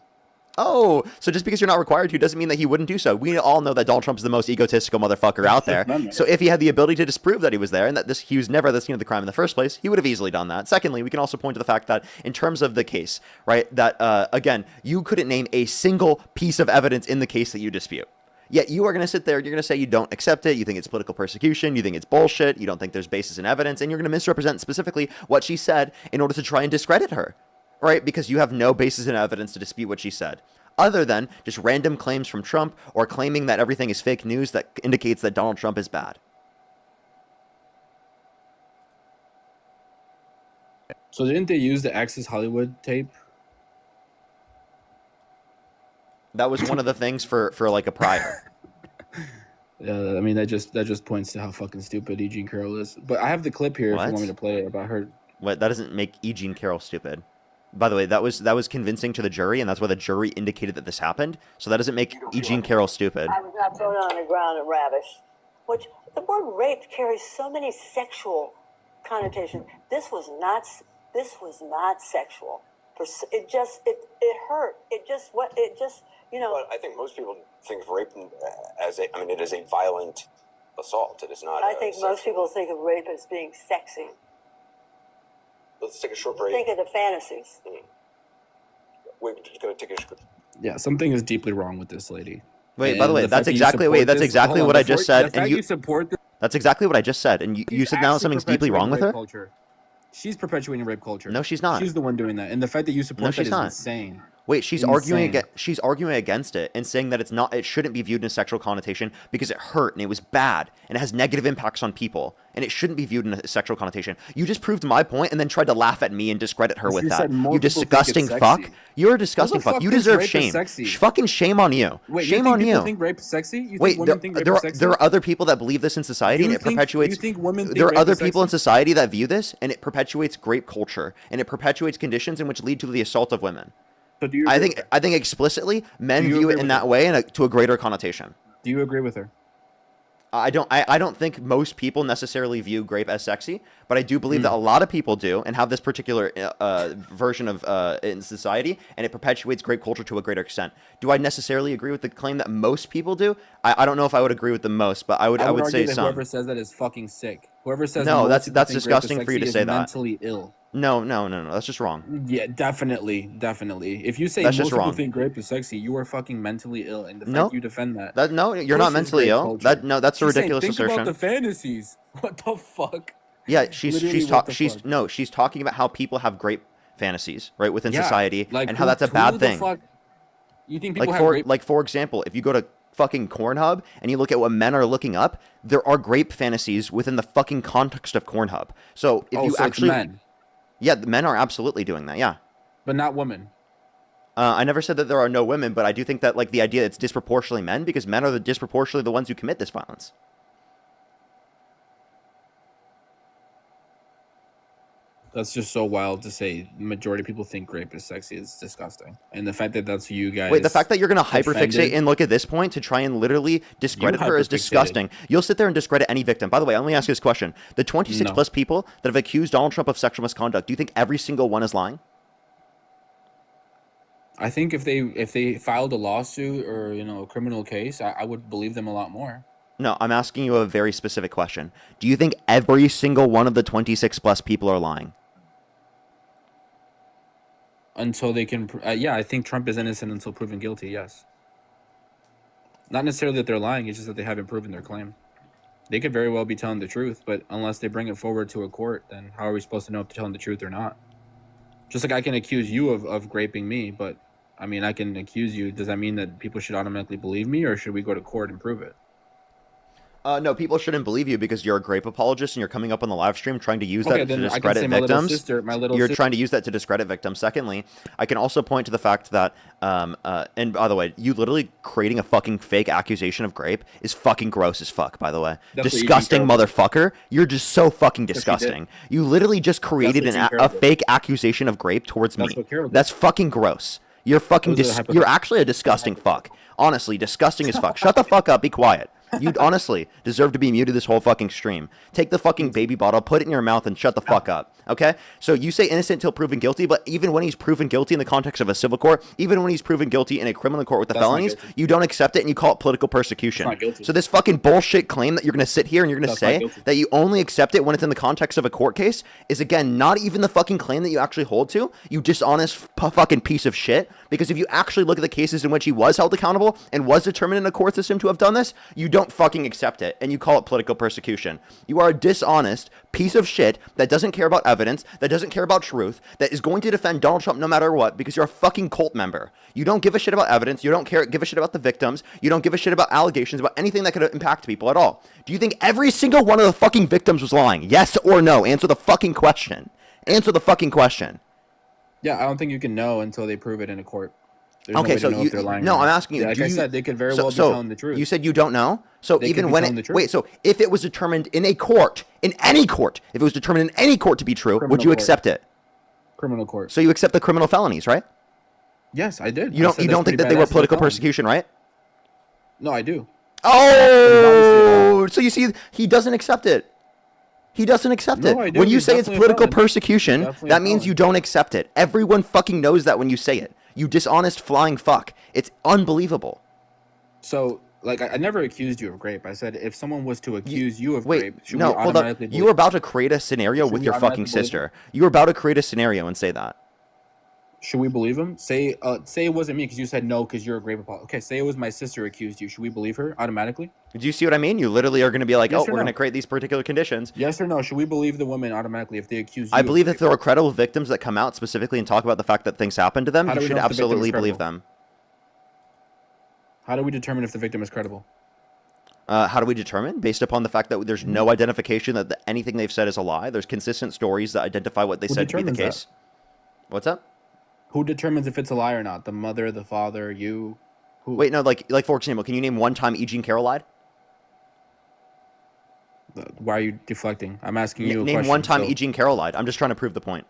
Oh, so just because you're not required to doesn't mean that he wouldn't do so. We all know that Donald Trump is the most egotistical motherfucker out there. Amendment. So if he had the ability to disprove that he was there and that he was never at the scene of the crime in the first place, he would have easily done that. Secondly, we can also point to the fact that in terms of the case, right, that, again, you couldn't name a single piece of evidence in the case that you dispute. Yet you are going to sit there, you're going to say you don't accept it, you think it's political persecution, you think it's bullshit, you don't think there's basis in evidence, and you're going to misrepresent specifically what she said in order to try and discredit her, right? Because you have no basis in evidence to dispute what she said, other than just random claims from Trump or claiming that everything is fake news that indicates that Donald Trump is bad. So didn't they use the Access Hollywood tape? That was one of the things for like a prior. Yeah, I mean that just points to how fucking stupid E. Jean Carroll is. But I have the clip here if What? you want me to play it about her. What? That doesn't make E. Jean Carroll stupid. By the way, that was convincing to the jury, and that's why the jury indicated that this happened. So that doesn't make E. Jean Carroll stupid. I was not thrown on the ground and ravished. Which the word rape carries so many sexual connotations. This was not sexual. It hurt. Well, I think most people think of rape as it is a violent assault. It is not. I think most people think of rape as being sexy. Let's take a short break. Think of the fantasies. We're just going to take a short. Yeah, something is deeply wrong with this lady. Wait, And by the way, fact that's that you exactly support that's this- exactly hold on, what I before- just said, the fact and you support this, that's exactly what I just said, and you said now actually something's deeply wrong with her. rape culture. She's perpetuating rape culture. No, she's not. She's the one doing that, and the fact that you support No, that she's is not. insane. Wait, she's arguing against it and saying that it shouldn't be viewed in a sexual connotation because it hurt and it was bad and it has negative impacts on people and it shouldn't be viewed in a sexual connotation. You just proved my point and then tried to laugh at me and discredit her with that. You disgusting fuck. You're a disgusting fuck. You deserve shame. Fucking shame on you. Wait, shame on you. Think rape is sexy? You Wait, think women think rape is sexy? there are other people that believe this in society and it perpetuates. You think women think there are rape other is people in sexy? society that view this and it perpetuates grape culture and it perpetuates conditions in which lead to the assault of women. So do you I agree think explicitly men Do you view agree it in with that way and to a greater connotation. Do you agree with her? I don't think most people necessarily view grape as sexy, but I do believe that a lot of people do and have this particular version of in society, and it perpetuates grape culture to a greater extent. Do I necessarily agree with the claim that most people do? I don't know if I would agree with the most, but I would argue say that some. whoever says that is fucking sick. Whoever says No, most that's people think rape is disgusting for you to sexy say is that. mentally ill. No, that's just wrong. Yeah, definitely. If you say That's most just people wrong. think grape is sexy, you are fucking mentally ill, and the fact No. you defend that. No, you're not pushes mentally grape ill. culture. That's a She's saying, ridiculous think assertion. about the fantasies. What the fuck? Yeah, Literally, what the fuck? she's talking about how people have grape fantasies, right, within Yeah, society, like, and how who- that's a who bad the thing. fuck- You think people have grape? For example, if you go to fucking Cornhub and you look at what men are looking up, there are grape fantasies within the fucking context of Cornhub. So if you So it's actually, men, yeah, the men are absolutely doing that. Yeah, but not women. I never said that there are no women, but I do think that like the idea it's disproportionately men because men are disproportionately the ones who commit this violence. That's just so wild to say. The majority of people think grape is sexy. It's disgusting, and the fact that that's you guys. Wait, the fact that you're gonna hyperfixate defended- and look at this point to try and literally discredit her is hyperfixated. disgusting. You'll sit there and discredit any victim. By the way, let me ask you this question: the 26 No. plus people that have accused Donald Trump of sexual misconduct, do you think every single one is lying? I think if they filed a lawsuit or a criminal case, I would believe them a lot more. No, I'm asking you a very specific question. Do you think every single one of the 26 plus people are lying? Until they can, yeah, I think Trump is innocent until proven guilty. Yes. Not necessarily that they're lying; it's just that they haven't proven their claim. They could very well be telling the truth, but unless they bring it forward to a court, then how are we supposed to know if they're telling the truth or not? Just like I can accuse you of graping me, but I mean, I can accuse you. Does that mean that people should automatically believe me, or should we go to court and prove it? No, people shouldn't believe you because you're a grape apologist and you're coming up on the live stream trying to use Okay, that to then I can discredit say my little victims. sister- my little You're sis- trying to use that to discredit victims. Secondly, I can also point to the fact that, and by the way, you literally creating a fucking fake accusation of grape is fucking gross as fuck, by the way. That's what you Disgusting think, terrible. motherfucker. You're just so fucking Yes, you did. disgusting. You literally just created what you a terrible. fake accusation of grape towards That's me. what terrible. That's fucking gross. You're fucking Those are the hypocrites. you're actually a disgusting fuck. Honestly, disgusting as fuck. Shut the fuck up. Be quiet. You'd honestly deserve to be muted this whole fucking stream. Take the fucking baby bottle, put it in your mouth, and shut the fuck up. Okay? So you say innocent until proven guilty, but even when he's proven guilty in the context of a civil court, even when he's proven guilty in a criminal court with the That's not felonies, guilty. you don't accept it and you call it political persecution. That's not guilty. So this fucking bullshit claim that you're going to sit here and you're going to That's not say guilty. that you only accept it when it's in the context of a court case is, again, not even the fucking claim that you actually hold to, you dishonest fucking piece of shit. Because if you actually look at the cases in which he was held accountable and was determined in a court system to have done this, you don't fucking accept it and you call it political persecution. You are a dishonest piece of shit that doesn't care about evidence, that doesn't care about truth, that is going to defend Donald Trump no matter what because you're a fucking cult member. You don't give a shit about evidence, you don't give a shit about the victims, you don't give a shit about allegations, about anything that could impact people at all. Do you think every single one of the fucking victims was lying? Yes or no? Answer the fucking question. Answer the fucking question. Yeah, I don't think you can know until they prove it in a court. There's no Okay, way so to know you if they're lying. no, or not. I'm asking you. Yeah, like do I you- said, they could very so- well be so telling the truth. You said you don't know. So They could even be when telling the truth. wait, so if it was determined in a court, in any court, if it was determined in any court to be true, would Criminal you court. accept it? Criminal court. So you accept the criminal felonies, right? Yes, I did. You don't think that they were political persecution, right? No, I do. Oh, so you see, he doesn't accept it. He doesn't accept No, it. I do. When you He's say it's definitely a political felon. persecution, Definitely a that means felon. you don't accept it. Everyone fucking knows that when you say it. You dishonest flying fuck. It's unbelievable. So, like, I never accused you of grape. I said if someone was to accuse you of Wait, grape, should no, we hold on. automatically You were about to create a scenario Should with we your fucking automatically believe sister. You were about to create a scenario and say that. Should we believe him? Say it wasn't me because you said no because you're a grave apologist. Okay, say it was my sister accused you. Should we believe her automatically? Do you see what I mean? You literally are going to be like, Yes oh, or we're no? going to create these particular conditions. Yes or no? Should we believe the woman automatically if they accuse you? I believe if there are credible victims that come out specifically and talk about the fact that things happened to them, How do you we should know if the victim is absolutely believe credible? them. How do we determine if the victim is credible? How do we determine? Based upon the fact that there's no identification that anything they've said is a lie. There's consistent stories that identify what they Who said to be the determines case. What's up? Who determines if it's a lie or not? The mother, the father, you? Who? Wait, no, like for example, can you name one time E. Jean Carroll lied? Why are you deflecting? I'm asking you a Name question. one time So, E. Jean Carroll lied. I'm just trying to prove the point.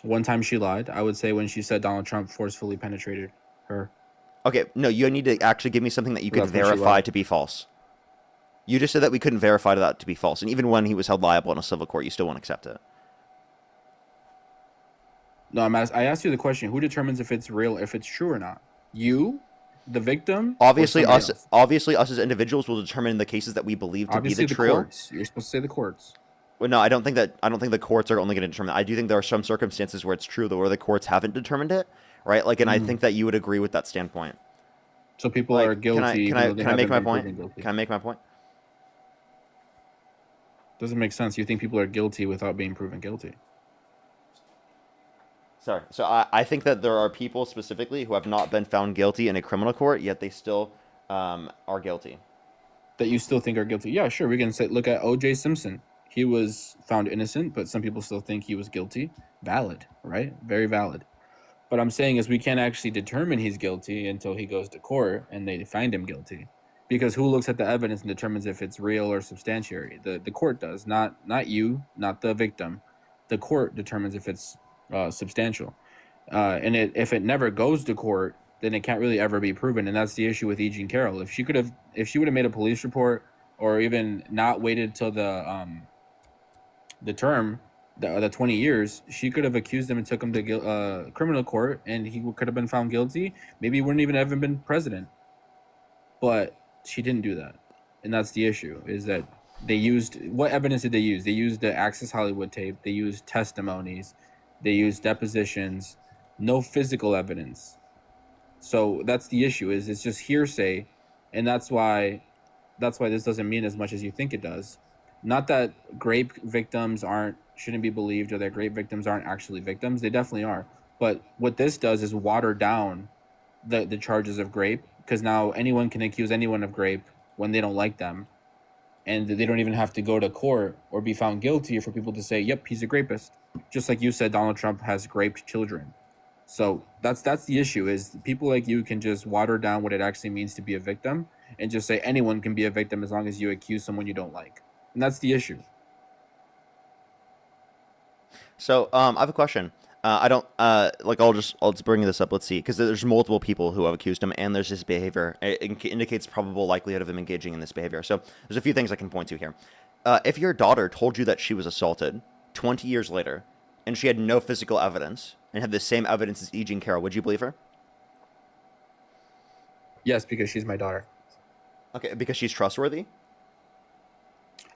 one time she lied. I would say when she said Donald Trump forcefully penetrated her. Okay, no, you need to actually give me something that you could That's when she verify lied. to be false. You just said that we couldn't verify that to be false, and even when he was held liable in a civil court, you still won't accept it. No, I asked you the question. Who determines if it's real, if it's true or not? You, the victim, Obviously, or somebody us. else? Obviously, us as individuals will determine the cases that we believe to Obviously, be the the true. courts. You're supposed to say the courts. Well, no, I don't think the courts are only going to determine that. I do think there are some circumstances where it's true, though, where the courts haven't determined it, right? Like, and I think that you would agree with that standpoint. So people Like, are guilty. Can I make my point? Can I make my point? Doesn't make sense. You think people are guilty without being proven guilty. Sorry. So I think that there are people specifically who have not been found guilty in a criminal court, yet they still are guilty. That you still think are guilty. Yeah, sure. We can say, look at O.J. Simpson. He was found innocent, but some people still think he was guilty. Valid, right? Very valid. What I'm saying is we can't actually determine he's guilty until he goes to court and they find him guilty. Because who looks at the evidence and determines if it's real or substantiated? The court does, not you, not the victim. The court determines if it's substantial. And if it never goes to court, then it can't really ever be proven. And that's the issue with E. Jean Carroll. If she would have made a police report or even not waited till the term, the 20 years, she could have accused him and took him to criminal court, and he could have been found guilty. Maybe he wouldn't even have been president. But she didn't do that. And that's the issue, is that they used... What evidence did they use? They used the Access Hollywood tape. They used testimonies. They used depositions. No physical evidence. So that's the issue, is it's just hearsay, and that's why this doesn't mean as much as you think it does. Not that grape victims shouldn't be believed, or that grape victims aren't actually victims. They definitely are. But what this does is water down the charges of grape, because now anyone can accuse anyone of grape when they don't like them, and they don't even have to go to court or be found guilty for people to say, yep, he's a rapist. Just like you said, Donald Trump has raped children. So that's the issue, is people like you can just water down what it actually means to be a victim and just say anyone can be a victim as long as you accuse someone you don't like. And that's the issue. So I have a question. I don't I'll just bring this up. Let's see, because there's multiple people who have accused him, and there's this behavior. It indicates probable likelihood of him engaging in this behavior. So there's a few things I can point to here. If your daughter told you that she was assaulted 20 years later, and she had no physical evidence and had the same evidence as E. Jean Carroll, would you believe her? Yes, because she's my daughter. Okay, because she's trustworthy?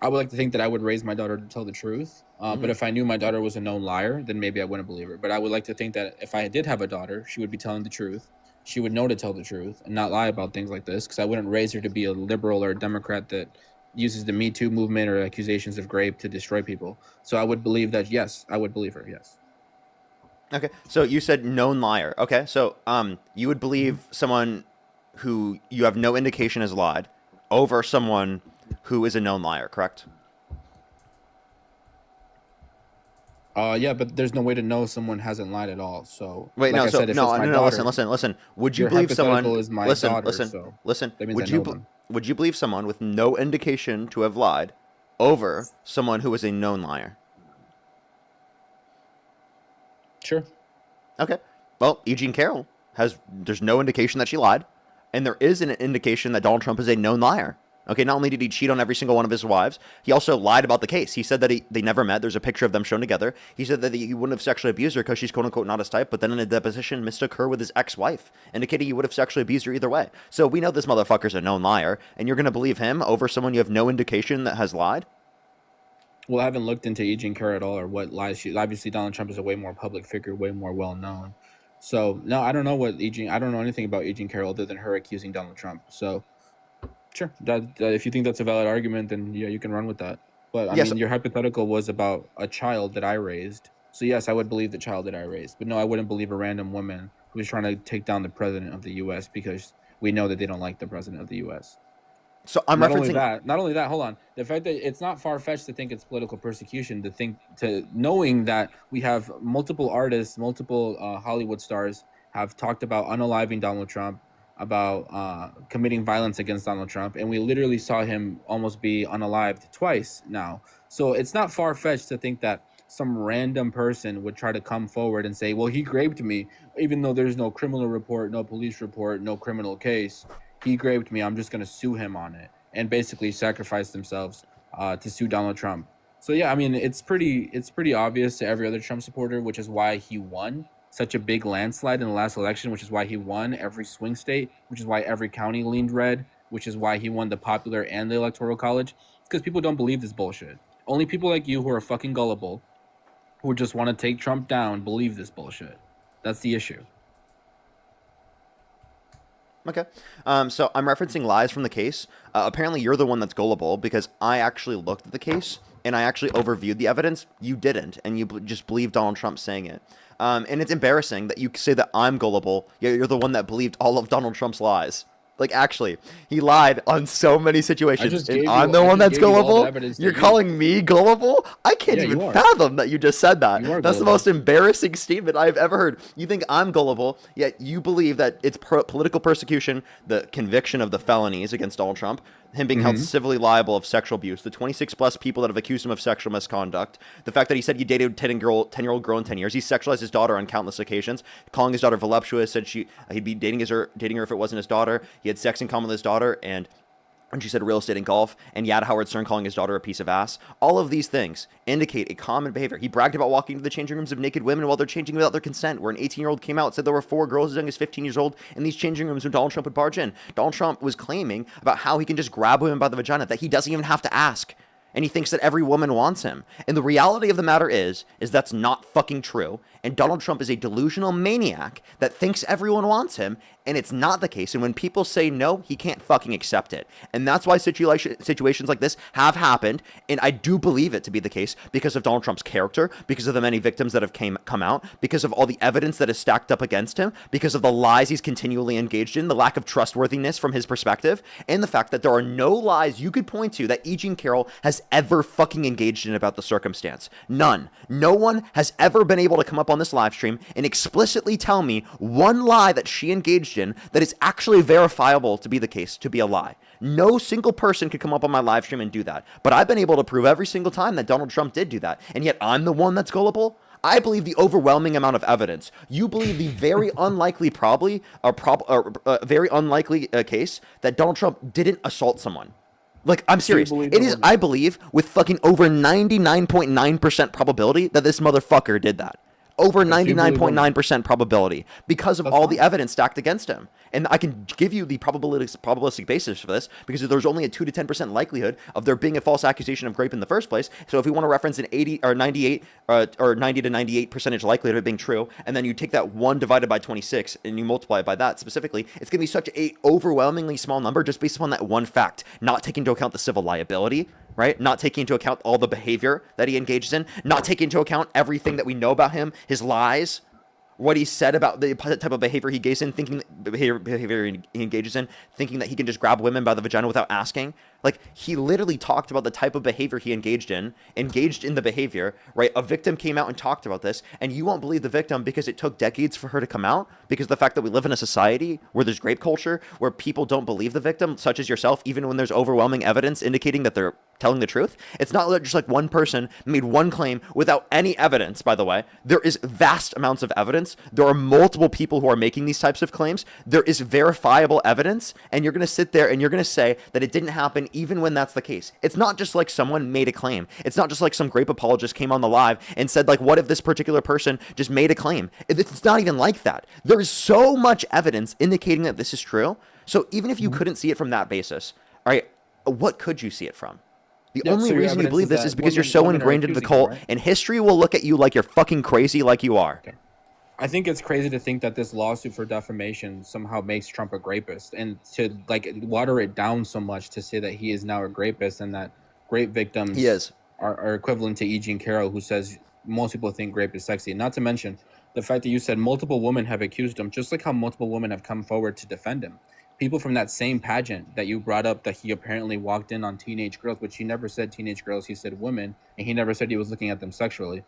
I would like to think that I would raise my daughter to tell the truth. But if I knew my daughter was a known liar, then maybe I wouldn't believe her. But I would like to think that if I did have a daughter, she would be telling the truth. She would know to tell the truth and not lie about things like this, because I wouldn't raise her to be a liberal or a Democrat that uses the Me Too movement or accusations of rape to destroy people. So I would believe that, yes, I would believe her, yes. Okay, so you said known liar. Okay, so you would believe someone who you have no indication has lied over someone who is a known liar, correct? Yeah, but there's no way to know someone hasn't lied at all. So wait, like no, I so said, if no, it's my no, daughter, listen. Would you your believe someone? hypothetical is my Listen, daughter, listen, so listen. that means Would I you know them. would you believe someone with no indication to have lied over someone who is a known liar? Sure. Okay. Well, E. Jean Carroll there's no indication that she lied, and there is an indication that Donald Trump is a known liar. Okay, not only did he cheat on every single one of his wives, he also lied about the case. He said that they never met. There's a picture of them shown together. He said that he wouldn't have sexually abused her because she's quote-unquote not his type, but then in a deposition mistook her with his ex-wife, indicating he would have sexually abused her either way. So we know this motherfucker's a known liar, and you're going to believe him over someone you have no indication that has lied? Well, I haven't looked into E. Jean Carroll at all, or what lies she. Obviously, Donald Trump is a way more public figure, way more well known. So no, I don't know what E. Jean. I don't know anything about E. Jean Carroll other than her accusing Donald Trump. So sure, that if you think that's a valid argument, then yeah, you can run with that. But I Yes. mean, your hypothetical was about a child that I raised. So yes, I would believe the child that I raised. But no, I wouldn't believe a random woman who's trying to take down the president of the U.S. because we know that they don't like the president of the U.S. So I'm not referencing. Not only that. Hold on. The fact that it's not far fetched to think it's political persecution. Knowing that we have multiple artists, multiple Hollywood stars have talked about unaliving Donald Trump, about committing violence against Donald Trump, and we literally saw him almost be unalived twice now. So it's not far fetched to think that some random person would try to come forward and say, "Well, he raped me," even though there's no criminal report, no police report, no criminal case. He raped me. I'm just going to sue him on it, and basically sacrifice themselves to sue Donald Trump. So yeah, I mean, it's pretty obvious to every other Trump supporter, which is why he won such a big landslide in the last election, which is why he won every swing state, which is why every county leaned red, which is why he won the popular and the electoral college, because people don't believe this bullshit. Only people like you who are fucking gullible, who just want to take Trump down, believe this bullshit. That's the issue. Okay. So I'm referencing lies from the case. Apparently you're the one that's gullible because I actually looked at the case and I actually overviewed the evidence. You didn't, and you just believed Donald Trump saying it. And it's embarrassing that you say that I'm gullible, yet you're the one that believed all of Donald Trump's lies. Like, actually, he lied on so many situations, and I'm the one that's gullible? You're calling me gullible? I can't even fathom that you just said that. That's the most embarrassing statement I've ever heard. You think I'm gullible, yet you believe that it's political persecution, the conviction of the felonies against Donald Trump, him being held civilly liable of sexual abuse, the 26 plus people that have accused him of sexual misconduct, the fact that he said he dated a 10-year-old girl in 10 years, he sexualized his daughter on countless occasions, calling his daughter voluptuous, said he'd be dating her if it wasn't his daughter, he had sex in common with his daughter, and she said real estate and golf, and Yad Howard Stern calling his daughter a piece of ass. All of these things indicate a common behavior. He bragged about walking into the changing rooms of naked women while they're changing without their consent, where an 18-year-old came out and said there were 4 girls as young as 15 years old in these changing rooms when Donald Trump would barge in. Donald Trump was claiming about how he can just grab women by the vagina, that he doesn't even have to ask. And he thinks that every woman wants him. And the reality of the matter is that's not fucking true. And Donald Trump is a delusional maniac that thinks everyone wants him, and it's not the case. And when people say no, he can't fucking accept it. And that's why situations like this have happened, and I do believe it to be the case because of Donald Trump's character, because of the many victims that have come out, because of all the evidence that is stacked up against him, because of the lies he's continually engaged in, the lack of trustworthiness from his perspective, and the fact that there are no lies you could point to that E. Jean Carroll has ever fucking engaged in about the circumstance. None. No one has ever been able to come up on this live stream and explicitly tell me one lie that she engaged in that is actually verifiable to be the case, to be a lie. No single person could come up on my live stream and do that. But I've been able to prove every single time that Donald Trump did do that. And yet I'm the one that's gullible? I believe the overwhelming amount of evidence. You believe the very unlikely very unlikely case that Donald Trump didn't assault someone. Like, I'm serious. It is, I believe, with fucking over 99.9% probability that this motherfucker did that. Over 99.9% probability because of all the evidence stacked against him. And I can give you the probabilistic basis for this because there's only a 2 to 10% likelihood of there being a false accusation of rape in the first place. So if we want to reference an 80 or 98 or 90 to 98% likelihood of it being true, and then you take that 1 divided by 26 and you multiply it by that specifically, it's going to be such a overwhelmingly small number just based upon that one fact, not taking into account the civil liability, right? Not taking into account all the behavior that he engages in, not taking into account everything that we know about him, his lies, what he said about the type of behavior he engages in, behavior he engages in, thinking that he can just grab women by the vagina without asking. Like, he literally talked about the type of behavior he engaged in the behavior, right? A victim came out and talked about this, and you won't believe the victim because it took decades for her to come out, because of the fact that we live in a society where there's rape culture, where people don't believe the victim, such as yourself, even when there's overwhelming evidence indicating that they're telling the truth. It's not just like one person made one claim without any evidence, by the way. There is vast amounts of evidence. There are multiple people who are making these types of claims. There is verifiable evidence, and you're going to sit there and you're going to say that it didn't happen even when that's the case. It's not just like someone made a claim. It's not just like some grape apologist came on the live and said, like, what if this particular person just made a claim? It's not even like that. There is so much evidence indicating that this is true. So even if you couldn't see it from that basis, all right, what could you see it from? The Yeah, only so your reason you evidence believe is this that is because you're women- so women are ingrained into the accusing him, cult, right? and history will look at you like you're fucking crazy like you are. I think it's crazy to think that this lawsuit for defamation somehow makes Trump a rapist, and to like water it down so much to say that he is now a rapist and that rape victims He is. are equivalent to E. Jean Carroll, who says most people think rape is sexy. Not to mention the fact that you said multiple women have accused him, just like how multiple women have come forward to defend him. People from that same pageant that you brought up that he apparently walked in on teenage girls, which he never said teenage girls, he said women, and he never said he was looking at them sexually.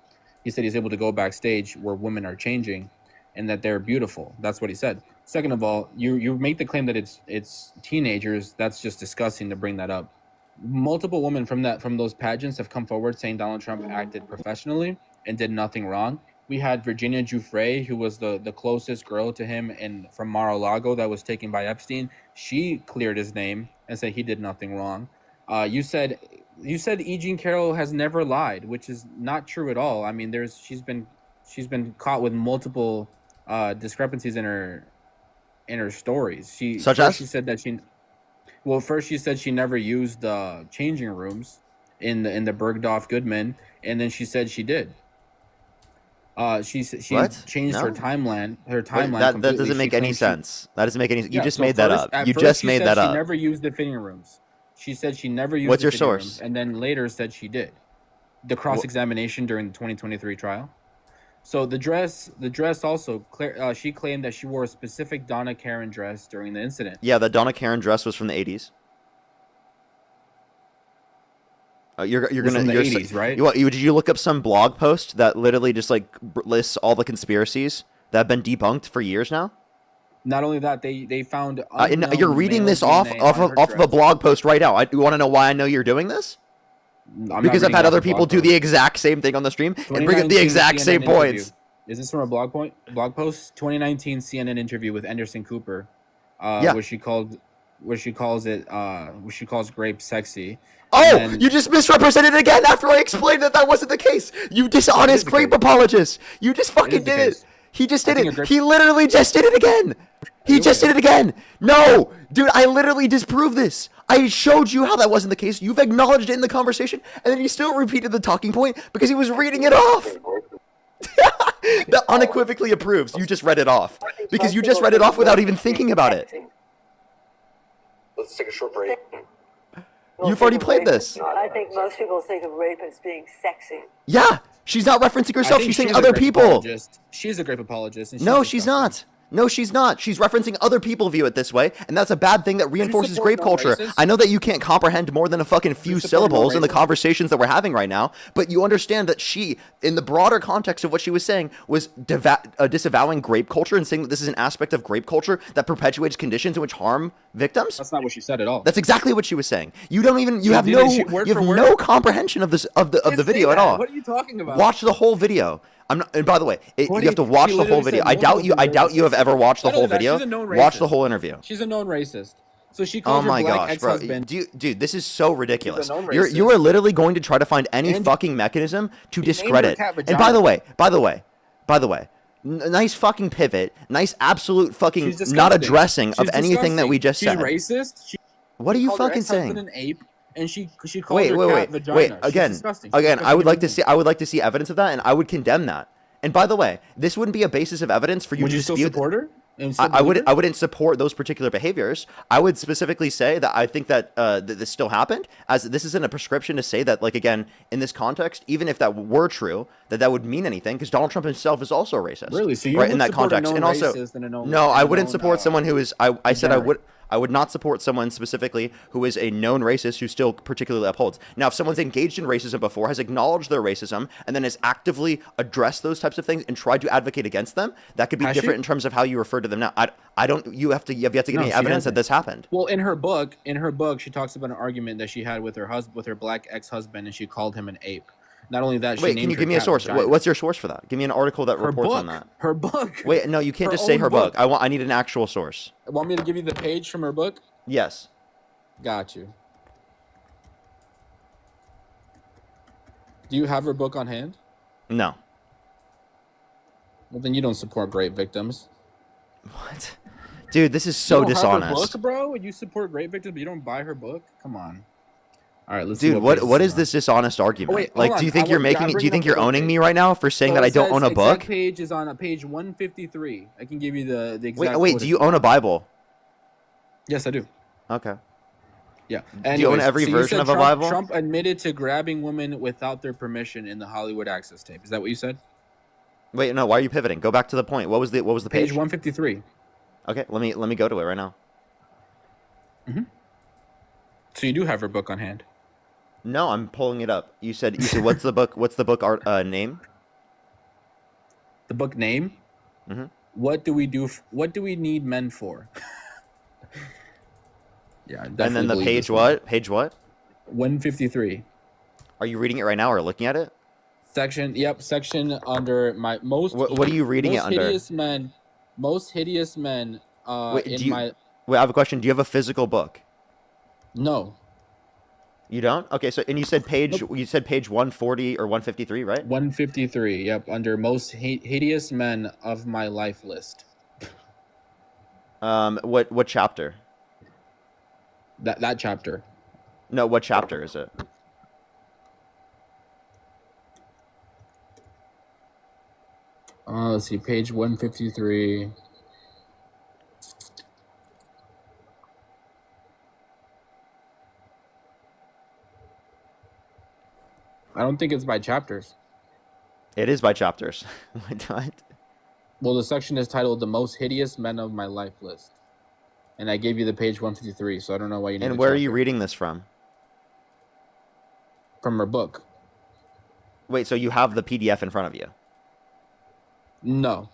He said he's able to go backstage where women are changing and that they're beautiful. That's what he said. Second of all, you make the claim that it's teenagers. That's just disgusting to bring that up. Multiple women from those pageants have come forward saying Donald Trump acted professionally and did nothing wrong. We had Virginia Giuffre, who was the closest girl to him from Mar-a-Lago that was taken by Epstein. She cleared his name and said he did nothing wrong. You said E. Jean Carroll has never lied, which is not true at all. I mean, she's been caught with multiple discrepancies in her stories. She said that first she said she never used changing rooms in the Bergdorf Goodman, and then she said she did. She changed her timeline. That doesn't make any sense. That doesn't make any sense. You Yeah, just so made that first- up. at You first just she made said that She up. never used the fitting rooms. She said she never used. What's the your fitting source? rooms, and then later said she did. The cross-examination during the 2023 trial. So the dress also, she claimed that she wore a specific Donna Karan dress during the incident. Yeah, the Donna Karan dress was from the 80s. You're Was gonna from the you're 80s, right? Did you look up some blog post that literally just like lists all the conspiracies that have been debunked for years now? Not only that, they found. And you're reading male this off DNA of on her off of a dress. blog post right now. You want to know why I know you're doing this? I'm not Because I've reading had off other a blog people do post. the exact same thing on the stream and bring up the 2019 exact CNN same interview. points. Is this from a blog post? 2019 CNN interview with Anderson Cooper, Yeah. where she calls grape sexy. Oh, And then- you just misrepresented it again after I explained that wasn't the case. You dishonest the grape case. apologist. You just fucking is the did it. case. He just I did think a it. grape- He literally just did it again. He just did it again. No, dude, I literally disproved this. I showed you how that wasn't the case. You've acknowledged it in the conversation, and then you still repeated the talking point because he was reading it off. That unequivocally approves. You just read it off because you just read it off without even thinking about it. Let's take a short break. You've already played this. I think most people think of rape as being sexy. Yeah, she's not referencing I herself. think She's saying she's a other grape people. apologist. She's a grape apologist. And No, she's not. No, she's not. She's referencing other people view it this way, and that's a bad thing that reinforces support grape no culture. racist? I know that you can't comprehend more than a fucking few support no syllables in the racist? conversations that we're having right now, but you understand that she, in the broader context of what she was saying, was disavowing grape culture and saying that this is an aspect of grape culture that perpetuates conditions in which harm victims. That's not what she said at all. That's exactly what she was saying. You don't even you She have did no it. She word you for have word. no comprehension of this of the Didn't say video at that. all. What are you talking about? Watch the whole video. I'm not, and by the way, you have to watch she the whole literally video. said I no doubt one you. was I doubt you have ever watched the Not only whole that, video. she's a known Watch racist. the whole interview. She's a known racist. So she Oh called her my black gosh, bro, ex-husband. dude, this is so ridiculous. known You racist. are literally going to try to find any And fucking mechanism to named her discredit. cat And by the vagina. way, nice fucking pivot, nice absolute fucking She's not disgusting. addressing of She's anything that disgusting. we just She's said. racist. What are you called her fucking ex-husband saying? an ape, and she called her cat vagina. Wait. She's Again, disgusting. She's again, I would disgusting like to see evidence of that, and I would condemn that. And by the way, this wouldn't be a basis of evidence for you Would to you still dispute. support her? And still I believe wouldn't. her? I wouldn't support those particular behaviors. I would specifically say that I think that this still happened, as this isn't a prescription to say that, like, again, in this context, even if that were true, that would mean anything, because Donald Trump himself is also racist. Really? So you right would in that support a context, known and also racist and a known- no, and I a wouldn't known, support someone who is. I said I degenerate. would. I would not support someone specifically who is a known racist who still particularly upholds. Now, if someone's engaged in racism before, has acknowledged their racism, and then has actively addressed those types of things and tried to advocate against them, that could be Has she? different in terms of how you refer to them now. I don't. You have yet to give No, me she evidence that hasn't. this happened. Well, in her book, she talks about an argument that she had with her black ex-husband, and she called him an ape. Not only that, she Wait, named can you her give me a cat source? vagina. What's your source for that? Give me an article that Her reports book. on that. Her book. Wait, no, you can't Her just say own her book. book. I need an actual source. Want me to give you the page from her book? Yes. Got you. Do you have her book on hand? No. Well, then you don't support grape victims. What? Dude, this is so You don't have her dishonest. book, bro? You support grape victims, but you don't buy her book? Come on. All right, let's see Dude, what page what this is on. this dishonest argument? wait, Like, hold do you on. think you're making? Do you think you're owning me right now for saying that I don't own a book? Exact page is on page 153. I can give you the exact. Wait, quote do if you own a want. Bible? Yes, I do. Okay. Yeah. Do you own every so version said of a Trump, Bible? Trump admitted to grabbing women without their permission in the Hollywood Access tape. Is that what you said? Wait, no. Why are you pivoting? Go back to the point. What was the page? Page 153. Okay, let me go to it right now. So you do have her book on hand. No, I'm pulling it up. You said what's the book? What's the book art name? The book name? Mm-hmm. What do we do? What do we need men for? Yeah, I definitely And then the believe page this one. what? Page what? 153. Are you reading it right now or looking at it? Section. Yep. Section under my most. What are you reading it most under? hideous men. Most hideous men. Wait, In my. Wait, I have a question. Do you have a physical book? No. You don't? Okay, so and you said page Nope. you said page 140 or 153, right? 153. Yep. Under most hideous men of my life list. What chapter? That chapter. No, what chapter is it? Let's see, page 153. I don't think it's by chapters. It is by chapters. What? Well, the section is titled "The Most Hideous Men of My Life List," and I gave you the page 153, so I don't know why you need. And the where are you chapter. reading this from? From her book. Wait, so you have the PDF in front of you? No,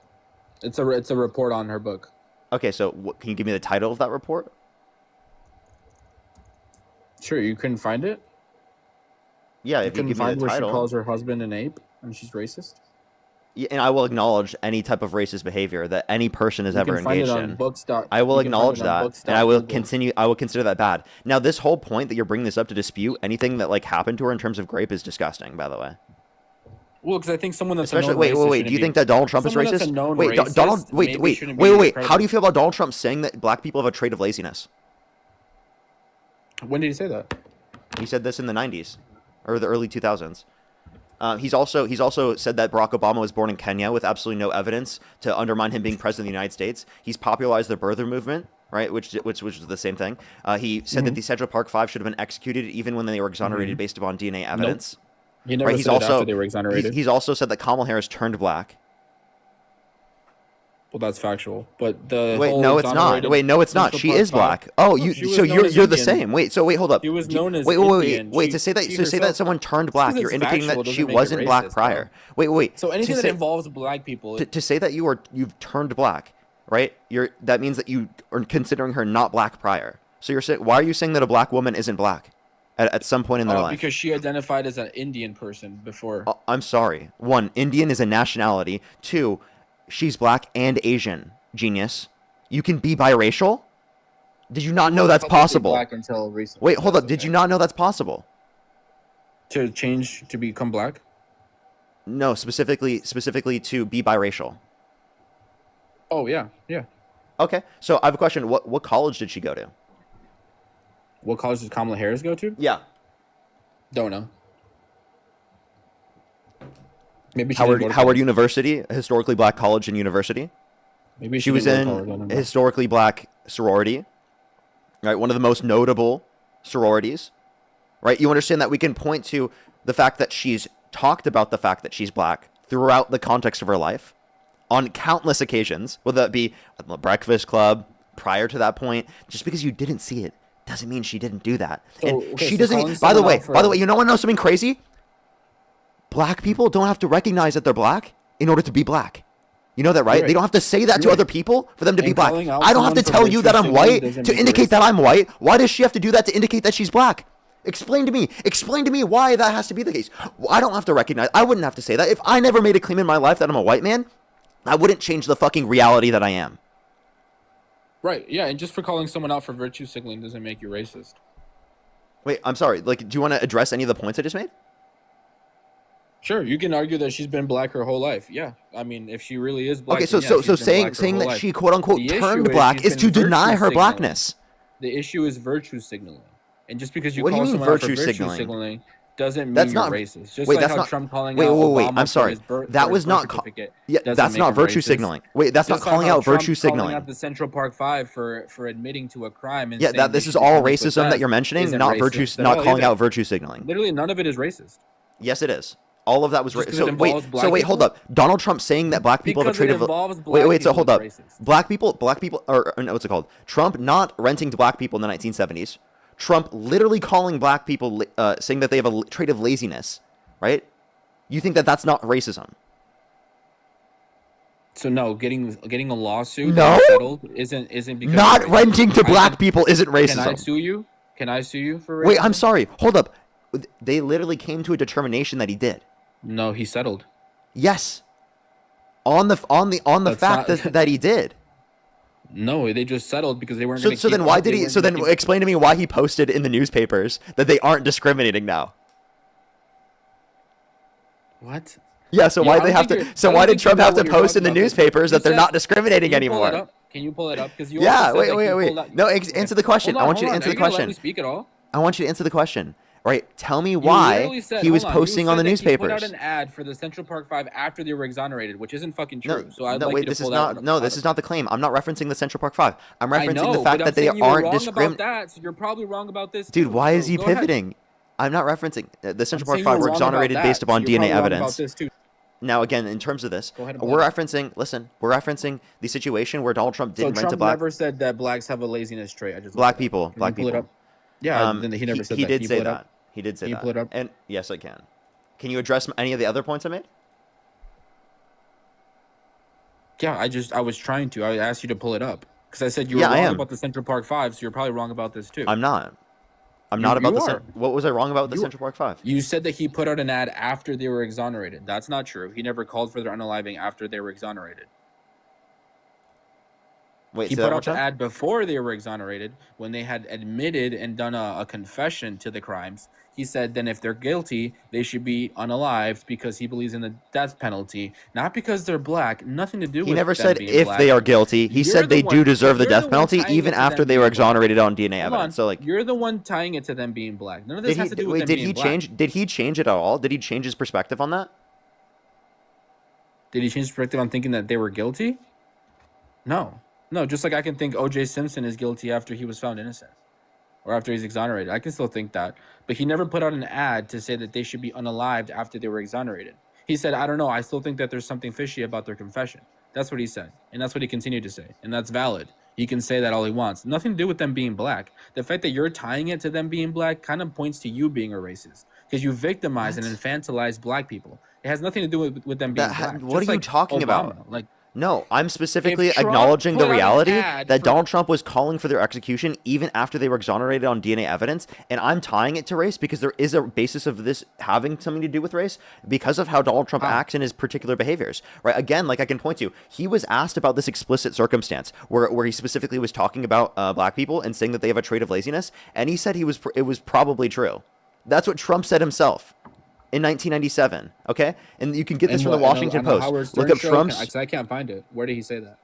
it's a report on her book. Okay, so can you give me the title of that report? Sure, you couldn't find it. Yeah, You if you couldn't give me find the where she title. calls her husband an ape and she's racist. Yeah, and I will acknowledge any type of racist behavior that any person has You ever can find it engaged on in. books. I will you can find acknowledge it on that, books. and I will Google. continue. I will consider that bad. Now, this whole point that you're bringing this up to dispute anything that like happened to her in terms of grape is disgusting. By the way, Well, because I think someone that's especially a known wait. racist Do shouldn't you be- think that Donald Trump is someone that's a racist? known Wait, racist Donald. maybe Wait. shouldn't be How do president. you feel about Donald Trump saying that black people have a trait of laziness? When did he say that? He said this in the 90s or the early 2000s. He's also said that Barack Obama was born in Kenya with absolutely no evidence to undermine him being president of the United States. He's popularized the birther movement, right? Which was the same thing. He said that the Central Park Five should have been executed even when they were exonerated based upon DNA evidence. He never Right? said it after they were exonerated. He's also said that Kamala Harris turned black. Well, that's factual. But the Wait, whole no, it's not. exonerated Wait, no, it's not. Central She Park is Five- black. Oh, you. She was So known you're as the Indian. same. Wait. So wait, hold up. She was known as wait. Indian. Wait. She- To say that she that herself- someone turned Just black, because you're it's indicating factual that she doesn't make it wasn't black racist, prior. bro. Wait. So anything To that say- involves black people, to say that you've turned black, right? That means that you are considering her not black prior. So you're saying, why are you saying that a black woman isn't black at some point in their life? because she identified as an Indian person before. I'm sorry. One, Indian is a nationality. Two, she's black and Asian. Genius. You can be biracial? Did you not know that's Publicly possible? Black until recently. Wait, hold up. Did you not know that's possible? To change to become black? No, specifically to be biracial. Oh yeah. Okay, so I have a question. What college did she go to? What college did Kamala Harris go to? Yeah. Don't know. Maybe she didn't go to Howard college. University, a historically black college and university. Maybe She was didn't go to in college, I don't know. a historically black sorority, right? One of the most notable sororities, right? You understand that we can point to the fact that she's talked about the fact that she's black throughout the context of her life on countless occasions, whether that be at the Breakfast Club, prior to that point. Just because you didn't see it doesn't mean she didn't do that. So, And okay, she so doesn't. calling By the someone way, out for- you know what? Know something crazy? Black people don't have to recognize that they're black in order to be black. You know that, right? Right. They don't have to say that to You're other right. people for them to be And black. calling out I don't have to someone for tell you virtue that I'm signaling white doesn't to make you indicate that racist. I'm white. Why does she have to do that to indicate that she's black? Explain to me. Explain to me why that has to be the case. I don't have to recognize. I wouldn't have to say that. If I never made a claim in my life that I'm a white man, I wouldn't change the fucking reality that I am. Right, yeah, and just for calling someone out for virtue signaling doesn't make you racist. Wait, I'm sorry. Like, do you want to address any of the points I just made? Sure, you can argue that she's been black her whole life. Yeah, I mean, if she really is black. Okay, so then yeah, so she's been black her saying whole that life. she quote unquote The issue turned is black she's is to been deny virtue her signaling. blackness. The issue is virtue signaling. And just because you What do call you mean someone out for virtue virtue signaling? signaling doesn't mean That's you're not racist. Just wait. like That's how not. Trump calling Wait, out wait. Obama I'm for sorry. his birth, That for his was birth not. certificate Yeah, doesn't that's make not him virtue racist. signaling. Wait, that's not Just like calling how out virtue Trump calling signaling. out the Central Park Five for admitting to a crime and Yeah, saying that they this is should be all punished with racism that death you're mentioning, isn't not virtue, racist at not all calling either. out virtue signaling. Literally, none of it is racist. Yes, it is. All of that was Just racist. 'cause it So wait, involves black hold people? up. Donald Trump saying that black people have a Because trait it of involves wait, black so people hold is up. racist. Black people, or no, what's it called? Trump not renting to black people in the 1970s. Trump literally calling black people, saying that they have a trait of laziness, right? You think that that's not racism? So no, getting a lawsuit No? that settled isn't because Not you're racist. renting to I black can- people isn't Can I racism. sue you? Can I sue you for racism? Wait, I'm sorry. Hold up. They literally came to a determination that he did. No, he settled. Yes. On the That's fact not- that he did. No, they just settled because they weren't So going to then why did he? So then explain to me why he posted in the newspapers that they aren't discriminating now. What? Yeah. So Yeah, why I they don't have think to? you're- So I don't why did think you Trump know have to what you're post in the talking about. newspapers You that they're said- not discriminating Can you pull it anymore? up? Can you pull it up? Because you Yeah. also said Wait. that he Wait. pulled out- No. Answer the question. I want you to answer the Are you gonna let question. me speak at all? I want you to answer the question. Right. Tell me You why literally said- he was hold on, you posting on the said that he put newspapers. out an ad for the Central Park Five after they were exonerated, which isn't fucking No, true. So I'd no, like wait, you to this is pull not. that No, out this of- is not the claim. I'm not referencing the Central Park Five. I'm I referencing know, the fact but I'm that they saying you were aren't wrong about discriminating. that, so you're probably wrong about this Dude, too. why is So he go ahead. pivoting? I'm not referencing the Central Park saying Five you're were wrong about exonerated that, based so upon you're DNA probably wrong about evidence. this too. Now, again, in terms of this, Go ahead and we're pull it referencing. Listen, we're referencing the situation where Donald Trump So didn't rent to Trump black never said that blacks have a laziness trait. I just black looked it up. people. Can Black you pull people. it up? Yeah, then he never said he that. did Can you say pull it up? that. He did say Can you that. pull it up? And yes, I can. Can you address any of the other points I made? Yeah, I was trying to. I asked you to pull it up because I said you were Yeah, I wrong am. about the Central Park Five, so you're probably wrong about this too. I'm not. I'm not about you the. are. What was I wrong about the You- Central Park Five? You said that he put out an ad after they were exonerated. That's not true. He never called for their unaliving after they were exonerated. Wait, He say that put one out the more time? ad before they were exonerated when they had admitted and done a confession to the crimes. He said then if they're guilty, they should be unalived because he believes in the death penalty, not because they're black. Nothing to do with He never them said being if black. they are guilty. He You're said the they do one- deserve the you're death one penalty tying it even to after them they were being black. exonerated on DNA Hold on. evidence. So like, You're the one tying it to them being black. None of this did has to do he? with Wait, them did being he black. change? Did he change it at all? Did he change his perspective on that? Did he change his perspective on thinking that they were guilty? No. No, just like I can think O.J. Simpson is guilty after he was found innocent or after he's exonerated. I can still think that. But he never put out an ad to say that they should be unalived after they were exonerated. He said, I don't know. I still think that there's something fishy about their confession. That's what he said. And that's what he continued to say. And that's valid. He can say that all he wants. Nothing to do with them being black. The fact that you're tying it to them being black kind of points to you being a racist because you victimize and infantilize black people. It has nothing to do with them being black. What are Just you like talking Obama. about? Like, No, I'm specifically If Trump acknowledging the put out an reality ad that for- Donald Trump was calling for their execution even after they were exonerated on DNA evidence, and I'm tying it to race because there is a basis of this having something to do with race because of how Donald Trump acts in his particular behaviors. Right? Again, like I can point to, he was asked about this explicit circumstance where he specifically was talking about black people and saying that they have a trait of laziness, and he said it was probably true. That's what Trump said himself in 1997. Okay, and you can get this from the Washington Post. Look up Trump's. I can't find it. Where did he say that?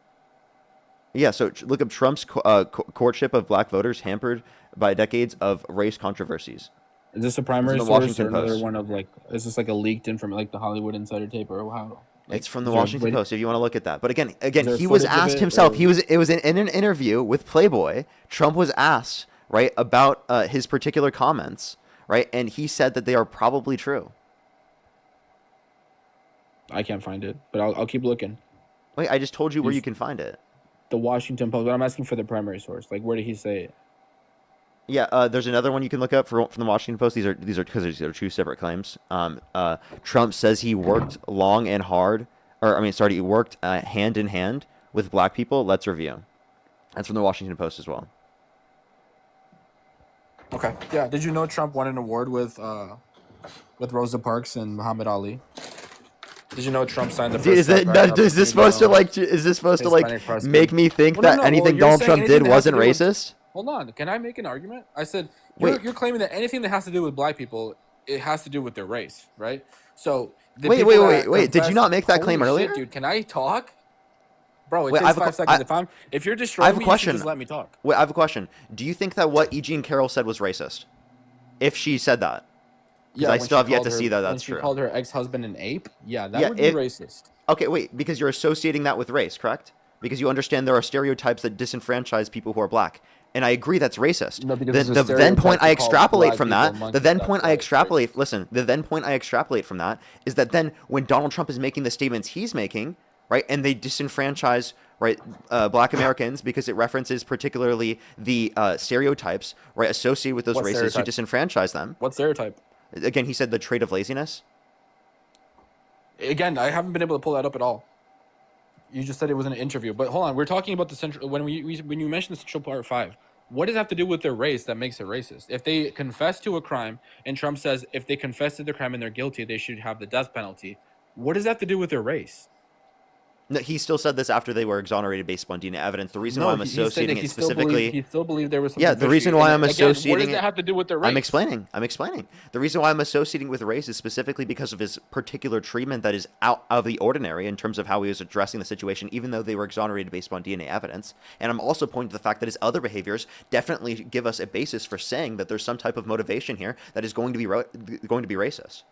Yeah, so look up Trump's courtship of black voters hampered by decades of race controversies. Is this a primary It's from the source Washington or another Post. one of like? Is this like a leaked in from like the Hollywood Insider tape or how? Like, It's from the is there Washington video- Post if you want to look at that. But again, there he was footage of asked it, himself. or- It was in an interview with Playboy. Trump was asked right about his particular comments, right, and he said that they are probably true. I can't find it, but I'll keep looking. Wait, I just told you where you can find it. The Washington Post, but I'm asking for the primary source. Like, where did he say it? Yeah, there's another one you can look up from the Washington Post. These are because these are two separate claims. Trump says he worked long and hard, he worked hand in hand with black people. Let's review. That's from the Washington Post as well. Okay. Yeah. Did you know Trump won an award with Rosa Parks and Muhammad Ali? Did you know Trump signed the first? Dude, is this supposed to Hispanic president? make me think Well, no, that no, anything you're Donald saying Trump anything did that has to wasn't do with- racist? Hold on. Can I make an argument? I said Wait. you're claiming that anything that has to do with black people, it has to do with their race, right? So the Wait, people that Did you confess- not make that Holy claim shit, earlier? dude? Can I talk? Bro, it Wait, I takes have a 5 que- seconds. If you're I destroying have a me, you should question. just let me talk. Wait, I have a question. Do you think that what E. Jean Carroll said was racist? If she said that, because Yeah, I when still she have yet called to her see that when that's she true. called her ex-husband an ape, yeah, that Yeah, would be racist. Okay, wait, because you're associating that with race, correct? Because you understand there are stereotypes that disenfranchise people who are black. And I agree that's racist. No, because The it's a then point stereotype I to call extrapolate black from people that, monkeys. the then That's point I why it's extrapolate, racist. listen, the then point I extrapolate from that is that then when Donald Trump is making the statements he's making, right, and they disenfranchise, right, black Americans because it references particularly the stereotypes, right, associated with those What races who stereotype? disenfranchise them. What stereotype? Again, he said the trait of laziness. Again, I haven't been able to pull that up at all. You just said it was an interview, but hold on. We're talking about the central. When you mentioned the Central Part 5, what does that have to do with their race that makes it racist? If they confess to a crime, and Trump says if they confess to the crime and they're guilty, they should have the death penalty. What does that have to do with their race? No, he still said this after they were exonerated based upon DNA evidence. The reason why I'm he said associating that it specifically, he still believed there was something. yeah, the fishy. reason why And I'm again, associating what does it, that have to do with their race? I'm explaining. The reason why I'm associating with race is specifically because of his particular treatment that is out of the ordinary in terms of how he was addressing the situation, even though they were exonerated based upon DNA evidence. And I'm also pointing to the fact that his other behaviors definitely give us a basis for saying that there's some type of motivation here that is going to be racist.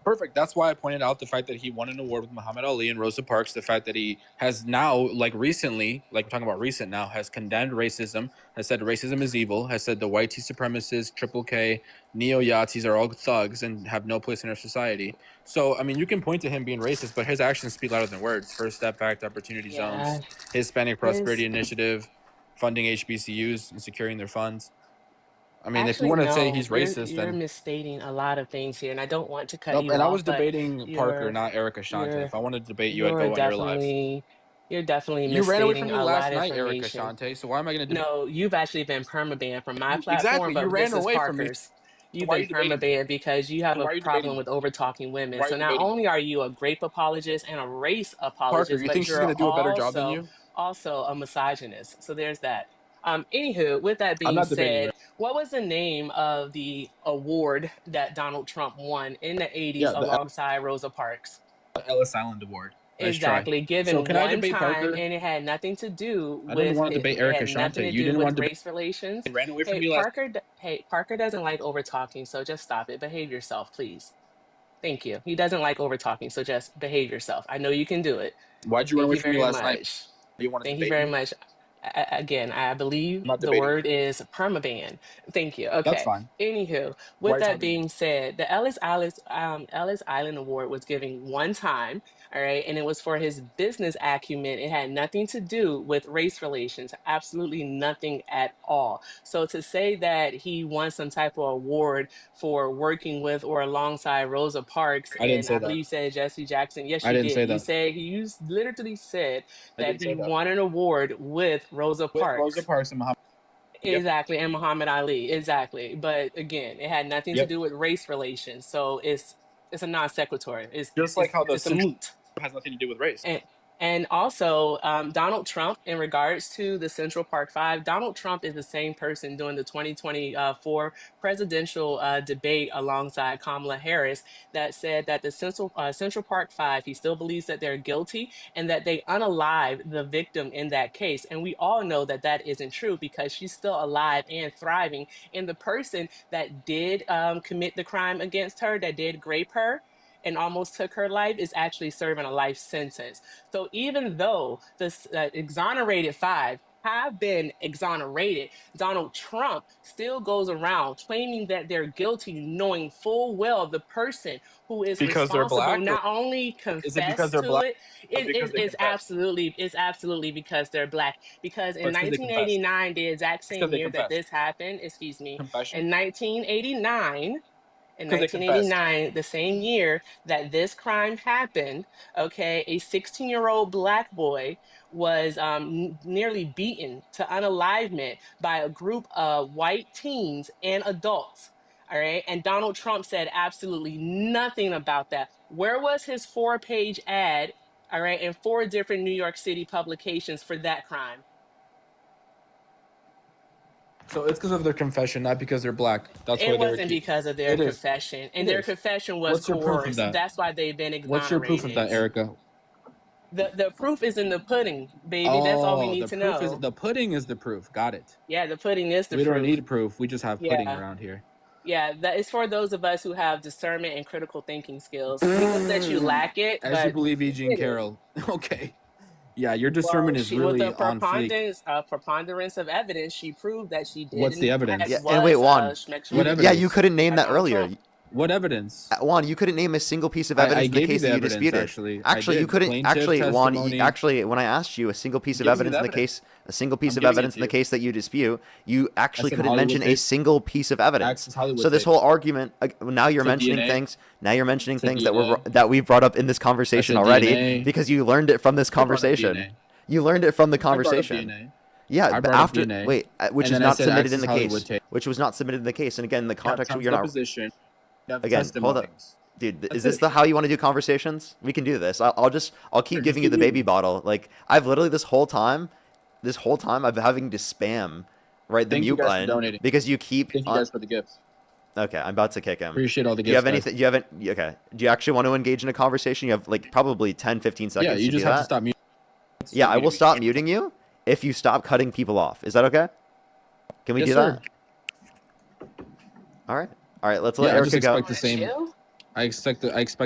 Perfect. That's why I pointed out the fact that he won an award with Muhammad Ali and Rosa Parks. The fact that he has now, like recently, like we're talking about recent now, has condemned racism, has said racism is evil, has said the white supremacists, Triple K, neo-Yazis are all thugs and have no place in our society. So, I mean, you can point to him being racist, but his actions speak louder than words. First Step Act, Opportunity Zones, Hispanic Prosperity Initiative, funding HBCUs and securing their funds. I mean, if you want to say he's racist, you're then misstating a lot of things here, and I don't want to cut nope. you And I off, was but debating Parker, you're not Erica Shante. you're If I wanted to debate you, I'd you're go on your live. definitely you're definitely You ran away from misstating me a last lot of night, Erica information. Shante. So why am I going to debate? No, you've actually been permabanned from my platform, Exactly. You but ran this is away from me. Parker's. So You've why are been you debating me? permabanned because you have Then a why are you problem debating me? with over talking women. Why are So you not debating me? only are you a grape apologist and a race Parker, apologist, you but think she's you're going to do a better job than you? also a misogynist. So there's that. Anywho, with that I'm being not debating you. said, what was the name of the award that Donald Trump won in the 80s Yeah, the alongside Rosa Parks? Ellis Island Award. Nice try. Exactly, So given can I one debate time, Parker? and it had nothing to do I didn't with want to debate Erica Shante. You didn't want to debate. race relations. You ran away from me last. Hey, Parker doesn't like over talking, so just stop it. Behave yourself, please. Thank you. He doesn't like over talking, so just behave yourself. I know you can do it. Why'd you run Thank away you from me very last night? much. Do you want to Thank you debate very me? much. Again, I believe I'm not the debating word you. is permaban. Thank you. That's Okay. fine. Anywho, Why are with you that talking to me? being said, the Ellis Island Award was given one time, all right, and it was for his business acumen. It had nothing to do with race relations, absolutely nothing at all. So to say that he won some type of award for working with or alongside Rosa Parks, I didn't and say I that. believe you said Jesse Jackson. Yes, I you didn't say did. that. You literally said I that didn't say he that. won an award with Rosa With Rosa Parks. Parks and Muhammad. Yep. Exactly, and Muhammad Ali. Exactly. But again, it had nothing to Yep. do with race relations. So it's a non sequitur. Just like how the It's a Central moot. has nothing to do with race. And also, Donald Trump, in regards to the Central Park Five, Donald Trump is the same person during the 2024 presidential debate alongside Kamala Harris that said that the Central Park Five, he still believes that they're guilty and that they unalived the victim in that case. And we all know that that isn't true because she's still alive and thriving. And the person that did commit the crime against her, that did grape her, and almost took her life is actually serving a life sentence. So even though the exonerated five have been exonerated, Donald Trump still goes around claiming that they're guilty, knowing full well the person who is Because they're responsible black? not only Is it because confessed they're to black? it, Because they it's confessed? absolutely because they're black. Because Or in it's because they confessed? 1989, the exact It's same because they year that confessed. this happened, excuse me, Confession? in 1989, Because they confessed. the same year that this crime happened, okay, a 16-year-old black boy was nearly beaten to unalivement by a group of white teens and adults. All right. And Donald Trump said absolutely nothing about that. Where was his 4-page ad? All right. In 4 different New York City publications for that crime? So it's because of their confession, not because they're black. That's why It they were wasn't accused. because of their It is. confession, and It their is. confession was What's your proof of coerced. that? That's why they've been exonerated. What's your proof of that, Erica? The proof is in the pudding, baby. That's all we Oh, need the to proof is know. the pudding is the proof. Got it. Yeah, the pudding is the We don't proof. need proof. We just have pudding Yeah. around here. Yeah, that is for those of us who have discernment and critical thinking skills. We know that you lack it, As you but believe, E. you Jean get it. Carroll. Okay. Yeah, your Well, discernment is she with the really on fleek. preponderance of evidence, she proved that she did What's in the fact Yeah, evidence? and wait, was Juan, What menstruated you evidence? couldn't name by that Donald earlier. Trump. What evidence? Juan, you couldn't name a single piece of I evidence in the gave you case the that you evidence, disputed. actually. Actually, I you did. couldn't. Plaintiff Actually, Juan, testimony. actually, when I asked you a single piece I'm of giving you evidence the in the evidence. case, a single piece I'm of giving it evidence to in the you. case that you dispute, you actually That's in couldn't Hollywood mention a tape. single piece of evidence. Access Hollywood So this tape. whole argument, now you're It's a mentioning DNA. things. Now you're mentioning It's a things DNA. that we've brought up in this That's conversation a already DNA. because you learned it from this I brought up conversation. DNA. You learned it from the I brought up conversation. DNA. Yeah, I but brought up after DNA. wait, which And is then I not said submitted in access the Hollywood case, tape. which was not submitted in the case. And again, the You have context Trump's you're not. deposition. You have Again, hold up, testimonies. dude. That's Is this it. how you want to do conversations? We can do this. I'll keep Sure, giving just you keep the baby muting. bottle. Like I've literally this whole time I've been having to spam the Thank you mute guys for button donating. because you keep Thank you on. guys for the gifts. Okay, I'm about to kick him. Appreciate all the Do you gifts, have guys. anything? Do you haven't? Okay. Do you actually want to engage in a conversation? You have like probably 10, 15 seconds Yeah, you to just do have that. to stop muting. Yeah, I will me. stop muting you if you stop cutting people off. Is that okay? Can we Yes, do sir. that? All right. Let's let Yeah, I just Erica go. expect the same. Chill. I expect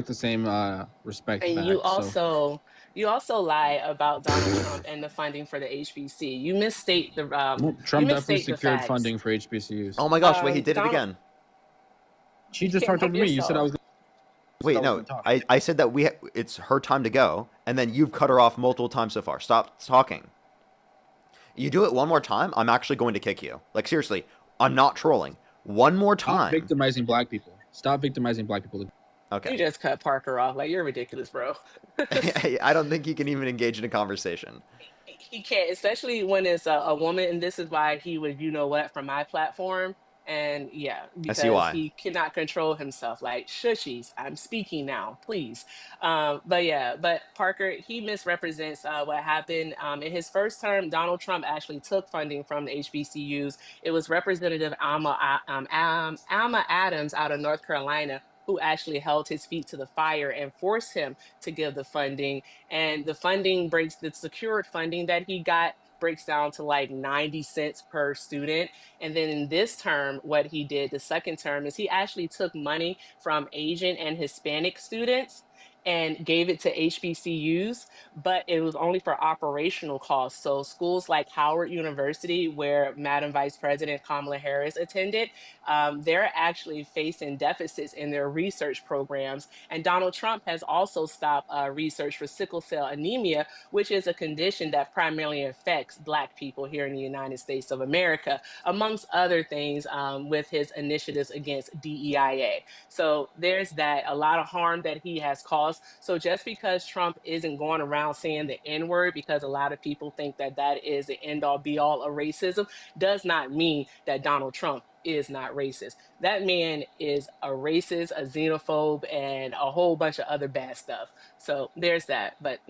the same respect And back. So you also lie about Donald Trump and the funding for the HBC. Well, You Trump definitely misstate the secured facts. funding for HBCUs. Oh my gosh! Wait, he did it Donald, again. She just you can't talked help over me. You said I yourself. was. Wait, no. I said that it's her time to go, and then you've cut her off multiple times so far. Stop talking. You do it one more time, I'm actually going to kick you. Like seriously, I'm not trolling. One more Stop time. victimizing black people. Stop victimizing black people. You Okay. just cut Parker off. Like, you're ridiculous, bro. I don't think you can even engage in a conversation. He can't, especially when it's a woman, and this is why he would, you know what, from my platform. And yeah, I see because why. he cannot control himself. Like, shushies, I'm speaking now, please. But Parker, he misrepresents what happened. In his first term, Donald Trump actually took funding from the HBCUs. It was Representative Alma Adams out of North Carolina who actually held his feet to the fire and forced him to give the funding. And the secured funding that he got breaks down to like 90 cents per student. And then in this term, what he did, the second term, is he actually took money from Asian and Hispanic students and gave it to HBCUs, but it was only for operational costs. So schools like Howard University, where Madam Vice President Kamala Harris attended, they're actually facing deficits in their research programs. And Donald Trump has also stopped research for sickle cell anemia, which is a condition that primarily affects Black people here in the United States of America, amongst other things, with his initiatives against DEIA. So there's that, a lot of harm that he has caused. So just because Trump isn't going around saying the N word, because a lot of people think that that is the end all be all of racism, does not mean that Donald Trump is not racist. That man is a racist, a xenophobe, and a whole bunch of other bad stuff. So there's that. But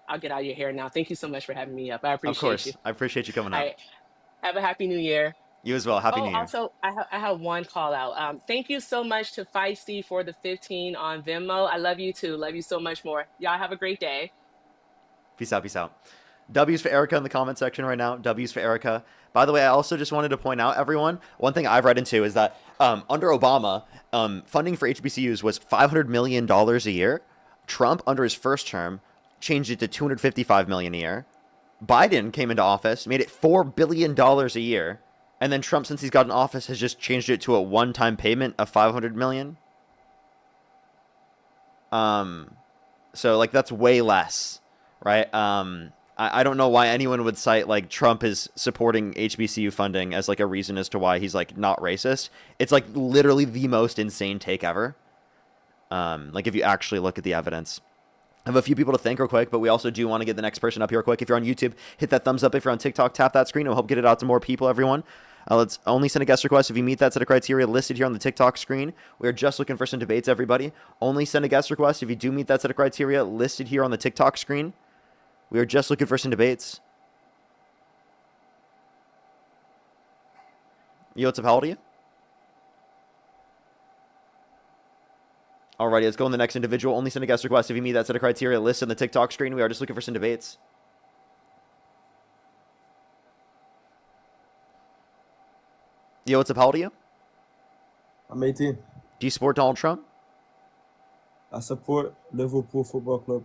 I'll get out of your hair now. Thank you so much for having me up. I Of appreciate you. course. I appreciate you coming All up. right. Have a happy new year. You as well. Happy Oh, New Year. also, I have one call out. Thank you so much to Feisty for the 15 on Venmo. I love you too. Love you so much more. Y'all have a great day. Peace out. Peace out. W's for Erica in the comment section right now. W's for Erica. By the way, I also just wanted to point out, everyone, one thing I've read into is that under Obama, funding for HBCUs was $500 million a year. Trump, under his first term, changed it to $255 million a year. Biden came into office, made it $4 billion a year. And then Trump, since he's got in office, has just changed it to a one-time payment of $500 million. So like that's way less, right? I don't know why anyone would cite like Trump is supporting HBCU funding as like a reason as to why he's like not racist. It's like literally the most insane take ever. Like if you actually look at the evidence. I have a few people to thank real quick, but we also do want to get the next person up here quick. If you're on YouTube, hit that thumbs up. If you're on TikTok, tap that screen. It'll help get it out to more people, everyone. Let's only send a guest request if you meet that set of criteria listed here on the TikTok screen. We are just looking for some debates, everybody. Only send a guest request if you do meet that set of criteria listed here on the TikTok screen. We are just looking for some debates. Yo, what's up? How old are you? Alrighty, let's go on the next individual. Only send a guest request if you meet that set of criteria listed on the TikTok screen. We are just looking for some debates. Yo, what's up? How old are you? I'm 18. Do you support Donald Trump? I support Liverpool Football Club.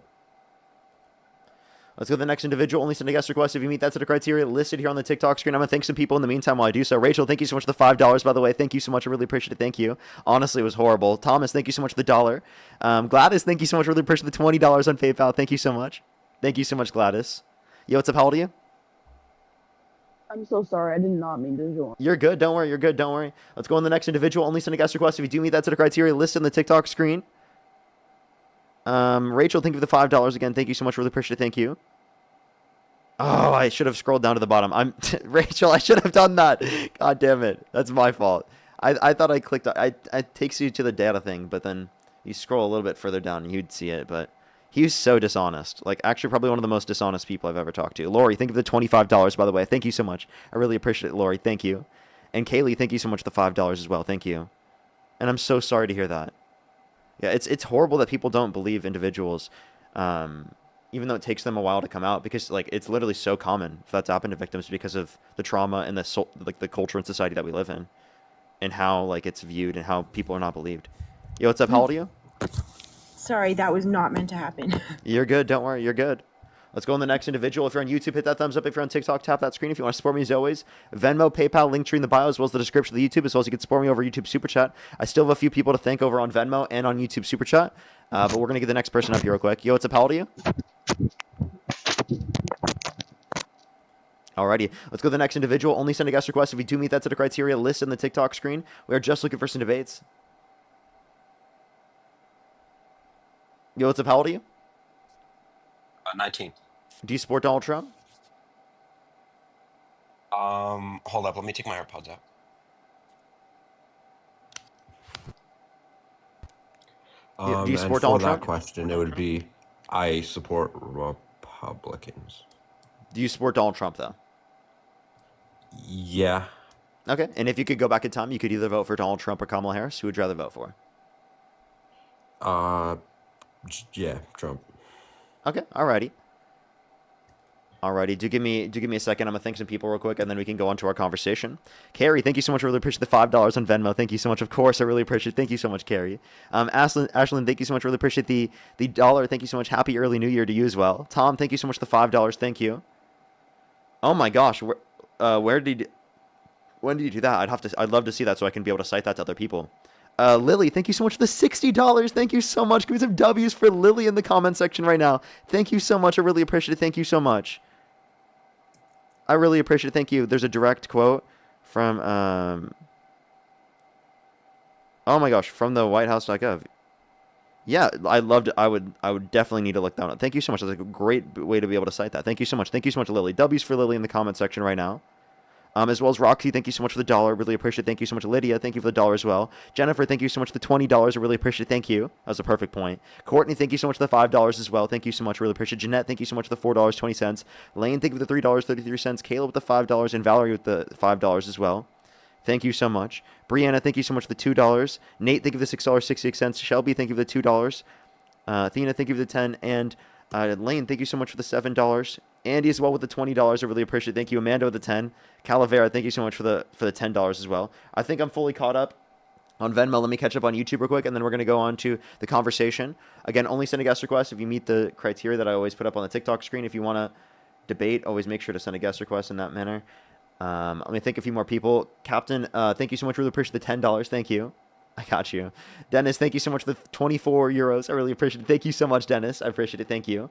Let's go to the next individual. Only send a guest request if you meet that set of criteria listed here on the TikTok screen. I'm going to thank some people in the meantime while I do so. Rachel, thank you so much for the $5, by the way. Thank you so much. I really appreciate it. Thank you. Honestly, it was horrible. Thomas, thank you so much for the $1. Gladys, thank you so much. Really appreciate the $20 on PayPal. Thank you so much. Thank you so much, Gladys. Yo, what's up? How old are you? I'm so sorry. I did not mean to join. You're good. Don't worry. You're good. Don't worry. Let's go on the next individual. Only send a guest request if you do meet that set of criteria listed on the TikTok screen. Rachel, thank you for the $5 again. Thank you so much. Really appreciate it. Thank you. Oh, I should have scrolled down to the bottom. Rachel, I should have done that. God damn it. That's my fault. I thought I clicked. It takes you to the data thing, but then you scroll a little bit further down and you'd see it. But he was so dishonest. Like, actually, probably one of the most dishonest people I've ever talked to. Lori, thank you for the $25, by the way. Thank you so much. I really appreciate it, Lori. Thank you. And Kaylee, thank you so much for the $5 as well. Thank you. And I'm so sorry to hear that. Yeah, it's horrible that people don't believe individuals. Even though it takes them a while to come out, because like it's literally so common for that to happen to victims because of the trauma and the culture and society that we live in, and how like it's viewed and how people are not believed. Yo, what's up? How old are you? Sorry, that was not meant to happen. You're good. Don't worry. You're good. Let's go on the next individual. If you're on YouTube, hit that thumbs up. If you're on TikTok, tap that screen. If you want to support me as always, Venmo, PayPal, link tree in the bio, as well as the description of the YouTube, as well as you can support me over YouTube Super Chat. I still have a few people to thank over on Venmo and on YouTube Super Chat, but we're going to get the next person up here real quick. Yo, what's up? How old are you? Alrighty, let's go to the next individual. Only send a guest request if you do meet that set of criteria listed in the TikTok screen. We are just looking for some debates. Yo, what's up? How old are you? 19. Do you support Donald Trump? Hold up. Let me take my AirPods out. Do you support and Donald for Trump? that question, it would be I support Republicans. Do you support Donald Trump, though? Yeah. Okay, and if you could go back in time, you could either vote for Donald Trump or Kamala Harris. Who would you rather vote for? Yeah, Trump. Okay, alrighty. Alrighty, do give me a second. I'm gonna thank some people real quick, and then we can go on to our conversation. Carrie, thank you so much. I really appreciate the $5 on Venmo. Thank you so much. Of course, I really appreciate it. Thank you so much, Carrie. Ashlyn, thank you so much. Really appreciate the $1. Thank you so much. Happy early New Year to you as well. Tom, thank you so much for the $5. Thank you. Oh my gosh, when did you do that? I'd love to see that so I can be able to cite that to other people. Lily, thank you so much for the $60. Thank you so much. Give me some W's for Lily in the comment section right now. Thank you so much. I really appreciate it. Thank you so much. I really appreciate it. Thank you. There's a direct quote from, oh my gosh, from the whitehouse.gov. Yeah, I would definitely need to look that up. Thank you so much. That's a great way to be able to cite that. Thank you so much. Thank you so much, Lily. W's for Lily in the comment section right now. As well as Roxy, thank you so much for the $1. Really appreciate it. Thank you so much, Lydia. Thank you for the $1 as well. Jennifer, thank you so much for the $20. I really appreciate it. Thank you. That was a perfect point. Courtney, thank you so much for the $5 as well. Thank you so much. Really appreciate it. Jeanette, thank you so much for the $4.20. Lane, thank you for the $3.33. Caleb with the $5, and Valerie with the $5 as well. Thank you so much. Brianna, thank you so much for the $2. Nate, thank you for the $6.66. Shelby, thank you for the $2. Athena, thank you for the $10. And Lane, thank you so much for the $7. Andy as well with the $20. I really appreciate it. Thank you. Amanda with the 10. Calavera, thank you so much for the $10 as well. I think I'm fully caught up on Venmo. Let me catch up on YouTube real quick, and then we're going to go on to the conversation. Again, only send a guest request if you meet the criteria that I always put up on the TikTok screen. If you want to debate, always make sure to send a guest request in that manner. Let me thank a few more people. Captain, thank you so much. Really appreciate the $10. Thank you. I got you. Dennis, thank you so much for the 24 euros. I really appreciate it. Thank you so much, Dennis. I appreciate it. Thank you.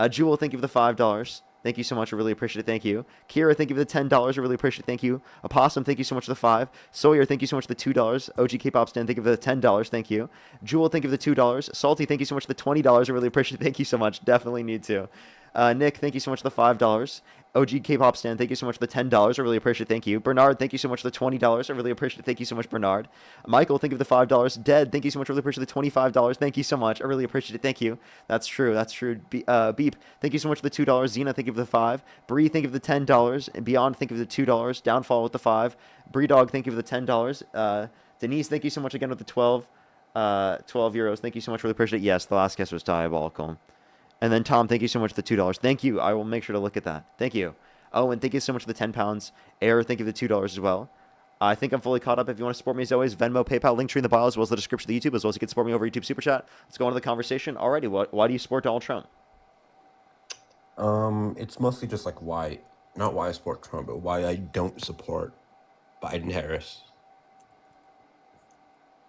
Jewel, thank you for the $5. Thank you so much. I really appreciate it. Thank you. Kira, thank you for the $10. I really appreciate it. Thank you. Opossum, thank you so much for the $5. Sawyer, thank you so much for the $2. OG K-Pop Stan, thank you for the $10. Thank you. Jewel, thank you for the $2. Salty, thank you so much for the $20. I really appreciate it. Thank you so much. Definitely need to. Nick, thank you so much for the $5. OG K-Pop Stan, thank you so much for the $10. I really appreciate it. Thank you. Bernard, thank you so much for the $20. I really appreciate it. Thank you so much, Bernard. Michael, thank you for the $5. Dead, thank you so much. I really appreciate the $25. Thank you so much. I really appreciate it. Thank you. That's true. That's true. Beep, thank you so much for the $2. Zena, thank you for the $5. Bree, thank you for the $10. And Beyond, thank you for the $2. Downfall with the $5. Bree Dog, thank you for the $10. Denise, thank you so much again with the $12. €12. Thank you so much. Really appreciate it. Yes, the last guess was diabolical. And then Tom, thank you so much for the $2. Thank you. I will make sure to look at that. Thank you. Oh, and thank you so much for the £10. Air, thank you for the $2 as well. I think I'm fully caught up. If you want to support me as always, Venmo, PayPal, link tree in the bio, as well as the description of the YouTube, as well as you can support me over YouTube Super Chat. Let's go on to the conversation. Alrighty, why do you support Donald Trump? It's mostly just like not why I support Trump, but why I don't support Biden Harris.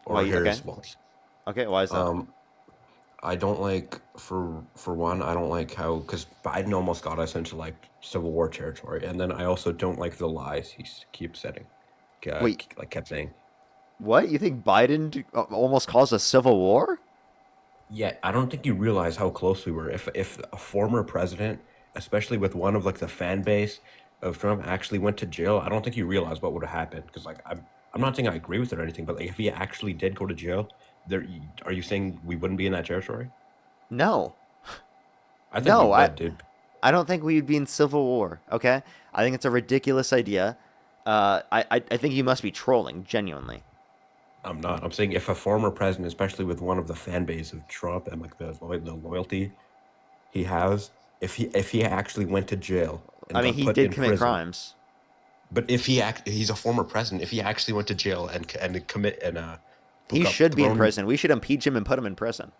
Or Harris Walsh. Okay, why is that? I don't like, for one, I don't like how, because Biden almost got us into like Civil War territory, and then I also don't like the lies he keeps setting. Kept saying. What? You think Biden almost caused a civil war? Yeah, I don't think you realize how close we were. If a former president, especially with one of like the fan base of Trump, actually went to jail, I don't think you realize what would have happened. Because like I'm not saying I agree with it or anything, but like if he actually did go to jail, are you saying we wouldn't be in that territory? No. I think we would, dude. I don't think we'd be in civil war. Okay, I think it's a ridiculous idea. I think you must be trolling, genuinely. I'm not. I'm saying if a former president, especially with one of the fan base of Trump and like the loyalty he has, if he actually went to jail, I mean, he did commit crimes. But if he's a former president, if he actually went to jail and commit he should be in prison. We should impeach him and put him in prison.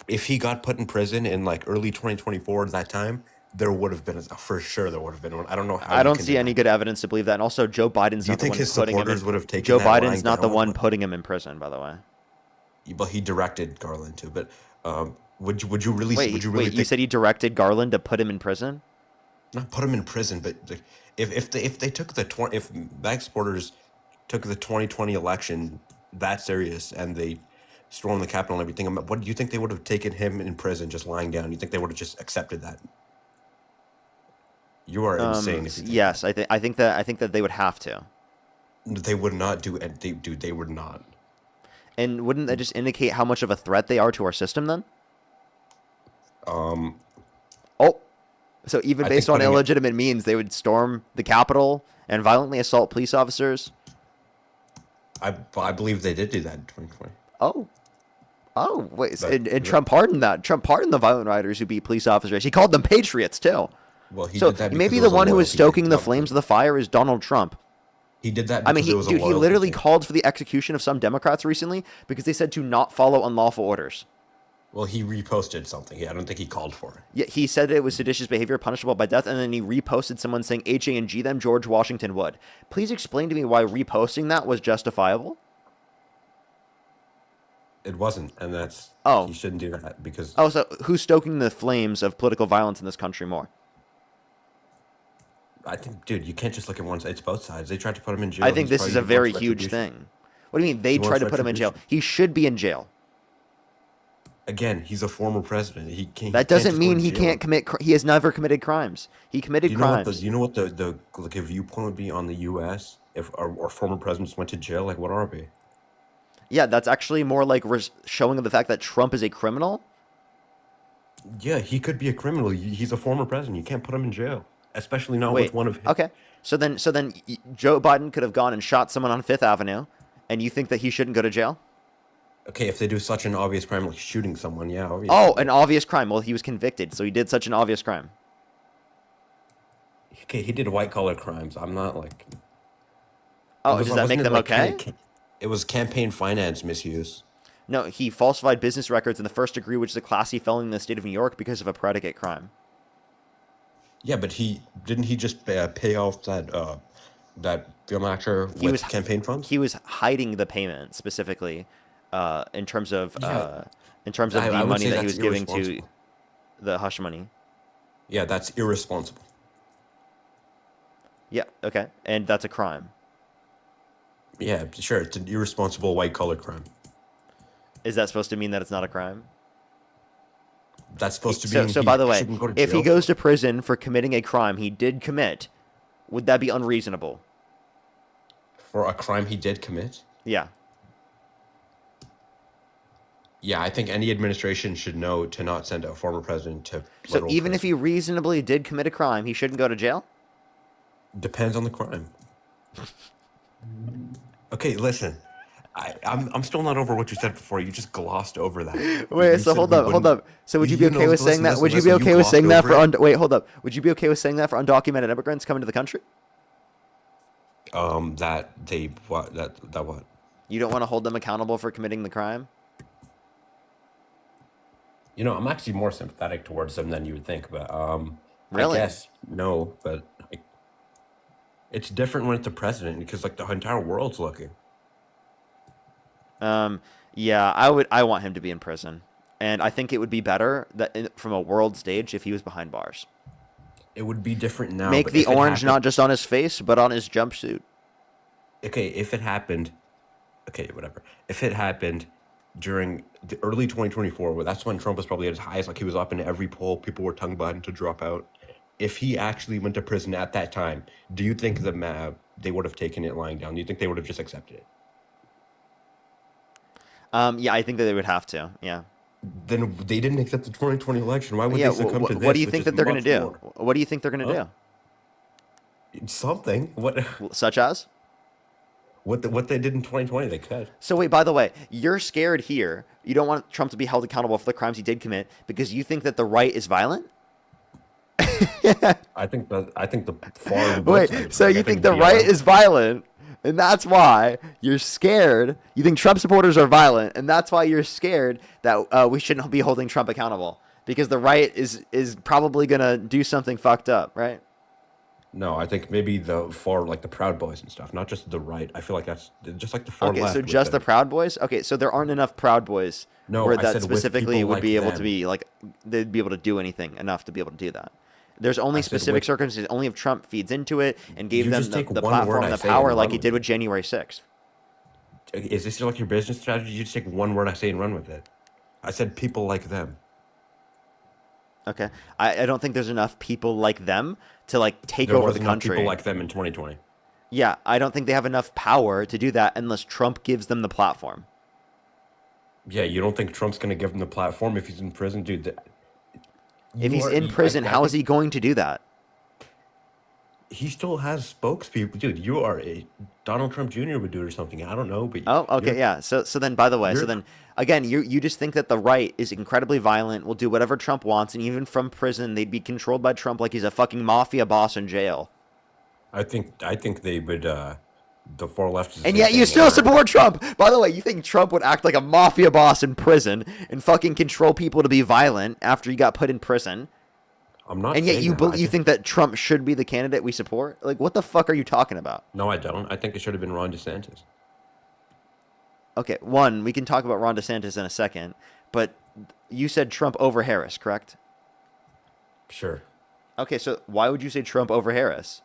If he got put in prison in like early 2024 at that time, there would have been for sure. There would have been one. I don't know how. I don't see any good evidence to believe that. And also, Joe Biden's not the one putting him in. Joe Biden's not the one putting him in prison, by the way. But he directed Garland to. But would you really? Wait, you said he directed Garland to put him in prison? Not put him in prison, but if they took if MAGA supporters took the 2020 election that serious and they stormed the Capitol and everything, what do you think they would have taken him in prison just lying down? You think they would have just accepted that? You are insane. Yes, I think that they would have to. They would not do it. They would not. And wouldn't that just indicate how much of a threat they are to our system then? Oh. So even based on illegitimate means, they would storm the Capitol and violently assault police officers? I believe they did do that in 2020. Oh, wait. And Trump pardoned that. Trump pardoned the violent rioters who beat police officers. He called them patriots, too. Well, he so did that maybe the one who was stoking the flames of the fire is Donald Trump. He did that. I mean, he literally called for the execution of some Democrats recently because they said to not follow unlawful orders. Well, he reposted something. I don't think he called for it. Yeah, he said it was seditious behavior punishable by death, and then he reposted someone saying HANG them, George Washington would. Please explain to me why reposting that was justifiable. It wasn't, and that's he shouldn't do that because. Oh, so who's stoking the flames of political violence in this country more? I think, dude, you can't just look at one side. It's both sides. They tried to put him in jail. I think this is a very huge thing. What do you mean they tried to put him in jail? He should be in jail. Again, he's a former president. He can't. That doesn't mean he can't commit. He has never committed crimes. He committed crimes. You know what the viewpoint would be on the U.S. if our former presidents went to jail? Like, what are we? Yeah, that's actually more like showing of the fact that Trump is a criminal. Yeah, he could be a criminal. He's a former president. You can't put him in jail, especially not with one of his. Okay, so then Joe Biden could have gone and shot someone on Fifth Avenue, and you think that he shouldn't go to jail? Okay, if they do such an obvious crime like shooting someone, yeah. Obviously. Oh, an obvious crime. Well, he was convicted, so he did such an obvious crime. Okay, he did white collar crimes. I'm not like. Oh, does that make them okay? It was campaign finance misuse. No, he falsified business records in the first degree, which is a Class C felony in the state of New York because of a predicate crime. Yeah, but he just pay off that film actor with campaign funds? He was hiding the payment specifically, in terms of the money that he was giving to the hush money. Yeah, that's irresponsible. Yeah. Okay, and that's a crime. Yeah, sure. It's an irresponsible white-collar crime. Is that supposed to mean that it's not a crime? That's supposed to be. So by the way, if he goes to prison for committing a crime he did commit, would that be unreasonable? For a crime he did commit? Yeah. Yeah, I think any administration should know to not send a former president to. So even if he reasonably did commit a crime, he shouldn't go to jail? Depends on the crime. Okay, listen. I I'm still not over what you said before. You just glossed over that. Wait, You so said hold we up, hold wouldn't- up. So would you be You know, okay with saying that? listen, Would you be listen, okay with glossed saying that over for it. wait, hold up. Would you be okay with saying that for undocumented immigrants coming to the country? That they what that what? You don't want to hold them accountable for committing the crime? You know, I'm actually more sympathetic towards them than you would think, but Really? I guess no, but like, it's different when it's the president because like the entire world's looking. Yeah, I want him to be in prison. And I think it would be better from a world stage if he was behind bars. It would be different now. Make but the if it orange happened- not just on his face, but on his jumpsuit. Okay, if it happened, okay, whatever. If it happened during the early 2024, well, that's when Trump was probably at his highest. Like he was up in every poll. People were tongue biting to drop out. If he actually went to prison at that time, do you think they would have taken it lying down? Do you think they would have just accepted it? Yeah, I think that they would have to. Yeah. Then they didn't accept the 2020 election. Why would Yeah. they succumb to this? What do you which think is that they're going to much do? more- What do you think they're going to Huh? do? Something. What? Such as? What they did in 2020? They could. So wait, by the way, you're scared here. You don't want Trump to be held accountable for the crimes he did commit because you think that the right is violent? I think the far Wait, so you think the right is violent, and that's why you're scared. You think Trump supporters are violent, and that's why you're scared that we shouldn't be holding Trump accountable because the right is probably gonna do something fucked up, right? No, I think maybe the far, like the Proud Boys and stuff, not just the right. I feel like that's just like the far Okay, left. so with just the Proud Boys. Okay, so there aren't enough Proud Boys No, where I that said with specifically people would like be able to them. be like they'd be able to do anything enough to be able to do that. There's only I said specific with- circumstances. Only if Trump feeds into it and gave You them just take the one platform word and I the say power and like run he with did it. with January 6th. Is this like your business strategy? You just take one word I say and run with it. I said people like them. Okay, I don't think there's enough people like them to like take There over was the enough country. people like them in 2020. Yeah, I don't think they have enough power to do that unless Trump gives them the platform. Yeah, you don't think Trump's gonna give them the platform if he's in prison, dude? If he's in prison, how is he going to do that? He still has spokespeople, dude. You are Donald Trump Jr. would do it or something. I don't know, but Oh, okay, you're- yeah. So then, by the way, so you're- then again, you just think that the right is incredibly violent, will do whatever Trump wants, and even from prison, they'd be controlled by Trump like he's a fucking mafia boss in jail. I think they would. The far left is. the And same yet you thing, still where- support Trump. By the way, you think Trump would act like a mafia boss in prison and fucking control people to be violent after he got put in prison? I'm not. And yet saying you that. I you think that Trump should be the candidate we support? Like, what the fuck are you talking about? No, I don't. I think it should have been Ron DeSantis. Okay, one, we can talk about Ron DeSantis in a second, but you said Trump over Harris, correct? Sure. Okay, so why would you say Trump over Harris?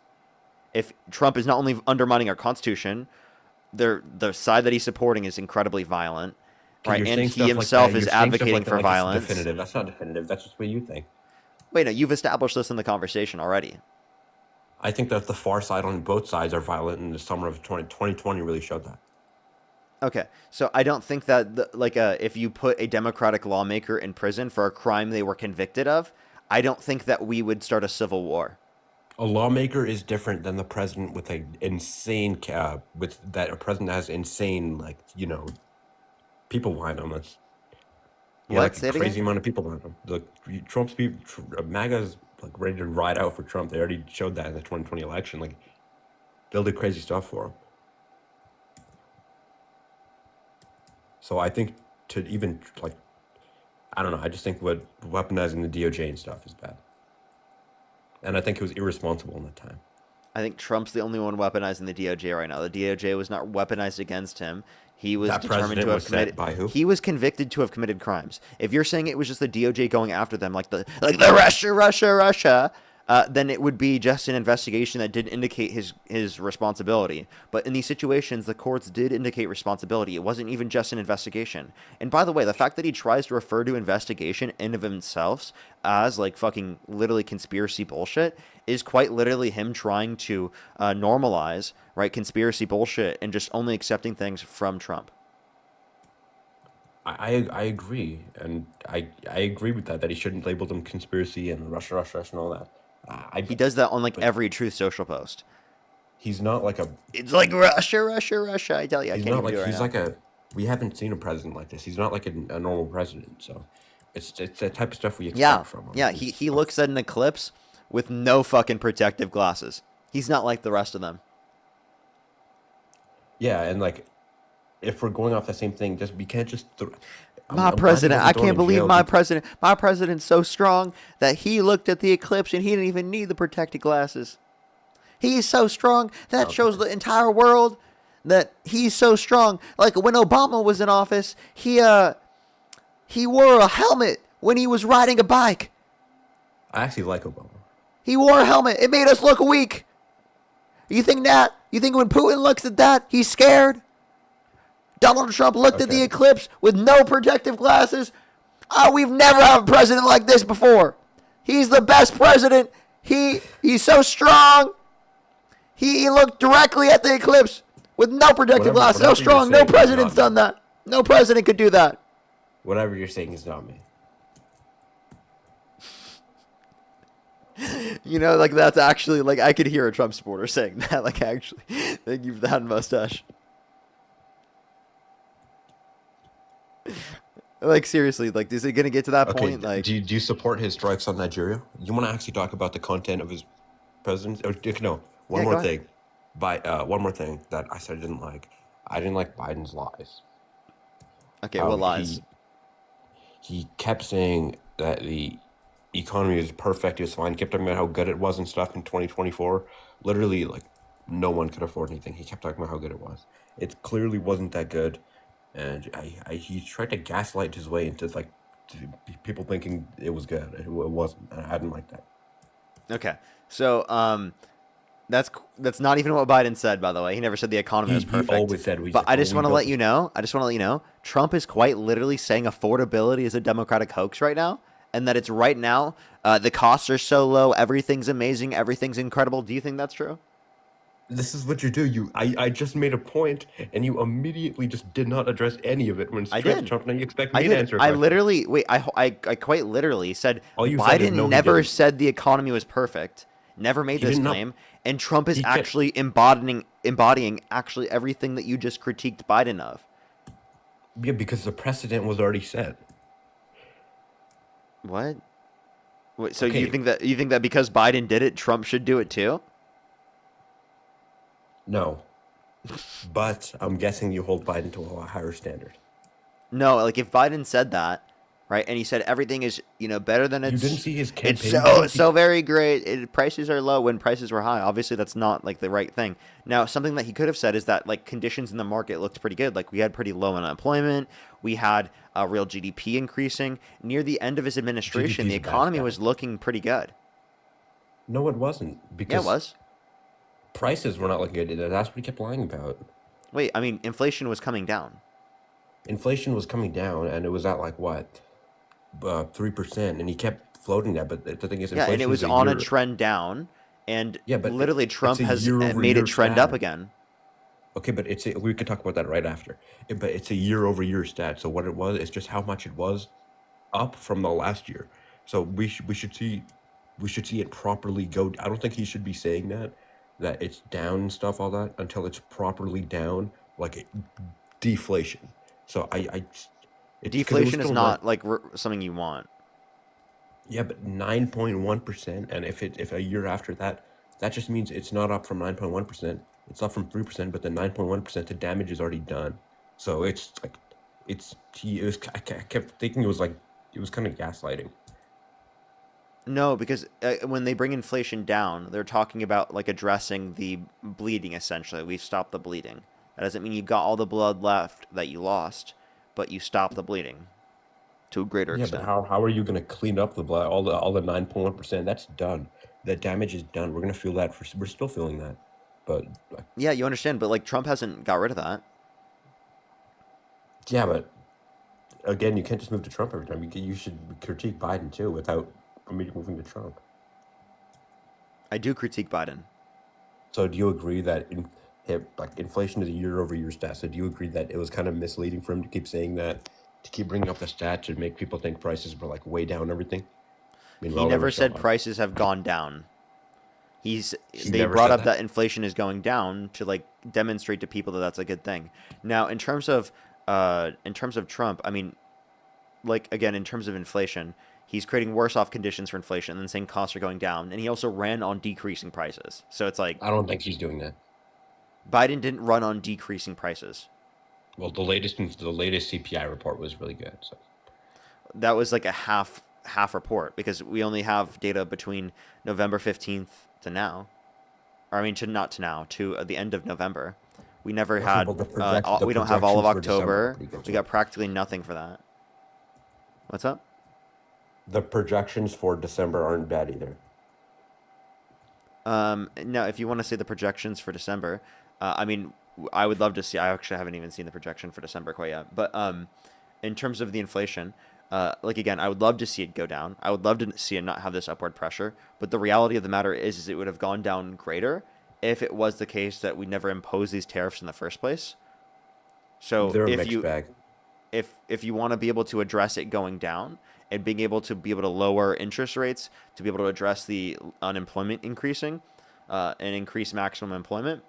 If Trump is not only undermining our Constitution, the side that he's supporting is incredibly violent, Okay, right? you're and saying he stuff like himself that. is You're saying stuff advocating like that for like it's violence. Definitive. That's not definitive. That's just what you think. Wait, no, you've established this in the conversation already. I think that the far side on both sides are violent, and the summer of 2020 really showed that. Okay, so I don't think that if you put a Democratic lawmaker in prison for a crime they were convicted of, I don't think that we would start a civil war. A lawmaker is different than the president with a insane a president that has insane people behind him. That's What? Say a it crazy again? amount of people behind him. Trump's people, MAGA's like ready to ride out for Trump. They already showed that in the 2020 election. Like they'll do crazy stuff for him. So I think to even I don't know. I just think weaponizing the DOJ and stuff is bad. And I think it was irresponsible in that time. I think Trump's the only one weaponizing the DOJ right now. The DOJ was not weaponized against him. He was That determined president to have was set committed. by who? He was convicted to have committed crimes. If you're saying it was just the DOJ going after them, like the Russia, then it would be just an investigation that did indicate his responsibility. But in these situations, the courts did indicate responsibility. It wasn't even just an investigation. And by the way, the fact that he tries to refer to investigation in of himself as like fucking literally conspiracy bullshit is quite literally him trying to normalize, right, conspiracy bullshit and just only accepting things from Trump. I agree, and I agree with that he shouldn't label them conspiracy and Russia and all that. He does that on like every Truth Social post. He's not like a. It's like Russia. I tell you, I He's can't not even like do it right he's now. like a. we haven't seen a president like this. He's not like a normal president. So it's the type of stuff we expect Yeah, from him. yeah. He looks at an eclipse with no fucking protective glasses. He's not like the rest of them. Yeah, and like, if we're going off the same thing, we can't just. My president, I can't believe my president's so strong that he looked at the eclipse and he didn't even need the protective glasses. He's so strong that shows the entire world that he's so strong. Like when Obama was in office, he wore a helmet when he was riding a bike. I actually like Obama. He wore a helmet. It made us look weak. You think that? You think when Putin looks at that, he's scared? Donald Trump looked at the eclipse with no protective glasses. Oh, we've never had a president like this before. He's the best president. He's so strong. He looked directly at the eclipse with no protective glasses. So strong. No president's done that. No president could do that. Whatever you're saying is not me. You know, like that's actually like I could hear a Trump supporter saying that. Like actually, thank you for that mustache. Like seriously, like is it gonna get to that point? Like, do you support his strikes on Nigeria? You want to actually talk about the content of his presidency? Or, no, one more thing. One more thing that I said I didn't like. I didn't like Biden's lies. Okay, what lies? He kept saying that the economy is perfect, it was fine. He kept talking about how good it was and stuff in 2024. Literally, like, no one could afford anything. He kept talking about how good it was. It clearly wasn't that good. And he tried to gaslight his way into, like, people thinking it was good. It wasn't. I didn't like that. Okay. So, that's not even what Biden said, by the way. He never said the economy was perfect. He always said but I just want to let you know, Trump is quite literally saying affordability is a Democratic hoax right now. And that it's right now, the costs are so low, everything's amazing, everything's incredible. Do you think that's true? This is what you do. I just made a point, and you immediately just did not address any of it when I did. Trump, and you expect me to answer. I literally, I quite literally said Biden never said the economy was perfect, never made this claim, and Trump is actually embodying actually everything that you just critiqued Biden of. Yeah, because the precedent was already set. What? Wait, so you think that because Biden did it, Trump should do it too? No. But I'm guessing you hold Biden to a higher standard. No, like if Biden said that, right, and he said everything is, better than it's... You didn't see his campaign? It's so very great. Prices are low when prices were high. Obviously, that's not, like, the right thing. Now, something that he could have said is that, like, conditions in the market looked pretty good. Like, we had pretty low unemployment. We had real GDP increasing. Near the end of his administration, the economy was looking pretty good. No, it wasn't. Because yeah, it was. Prices were not looking good. That's what he kept lying about. Wait, I mean, inflation was coming down. Inflation was coming down, and it was at, like, what? 3%, and he kept floating that. But the thing is, yeah, and it was on a trend down, and but literally Trump has made it trend up again. Okay, but we could talk about that right after. But it's a year-over-year stat. So what it was is just how much it was up from the last year. So we should see it properly go. I don't think he should be saying that it's down and stuff, all that, until it's properly down, like deflation. So deflation is not like something you want. Yeah, but 9.1%, and if a year after that, that just means it's not up from 9.1%. It's up from 3%, but the 9.1%, the damage is already done. So it's like, I kept thinking it was kind of gaslighting. No, because when they bring inflation down, they're talking about like addressing the bleeding. Essentially, we've stopped the bleeding. That doesn't mean you got all the blood left that you lost, but you stopped the bleeding to a greater extent. Yeah, but how are you going to clean up the blood? All the 9.1%, that's done. That damage is done. We're going to feel that. We're still feeling that. But yeah, you understand. But like Trump hasn't got rid of that. Yeah, but again, you can't just move to Trump every time. You should critique Biden too without moving to Trump. I do critique Biden. So do you agree that inflation is a year-over-year stat? So do you agree that it was kind of misleading for him to keep saying that, to keep bringing up the stat to make people think prices were like way down and everything? He never said prices have gone down. They brought up that inflation is going down to like demonstrate to people that that's a good thing. Now, in terms of in terms of Trump, I mean, like, again, in terms of inflation, he's creating worse off conditions for inflation and saying costs are going down. And he also ran on decreasing prices. So it's like, I don't think he's doing that. Biden didn't run on decreasing prices. Well, the latest CPI report was really good. So That was like a half report because we only have data between November 15th to now. Or I mean, to the end of November. We never Okay, had, but the we don't have all of projections for December are October. pretty good, We too. got practically nothing for that. What's up? The projections for December aren't bad either. No, if you want to see the projections for December, I mean, I would love to see. I actually haven't even seen the projection for December quite yet. But in terms of the inflation, like again, I would love to see it go down. I would love to see it not have this upward pressure. But the reality of the matter is it would have gone down greater if it was the case that we never imposed these tariffs in the first place. So They're a if mixed you bag. if you want to be able to address it going down and being able to lower interest rates, to be able to address the unemployment increasing, and increase maximum employment,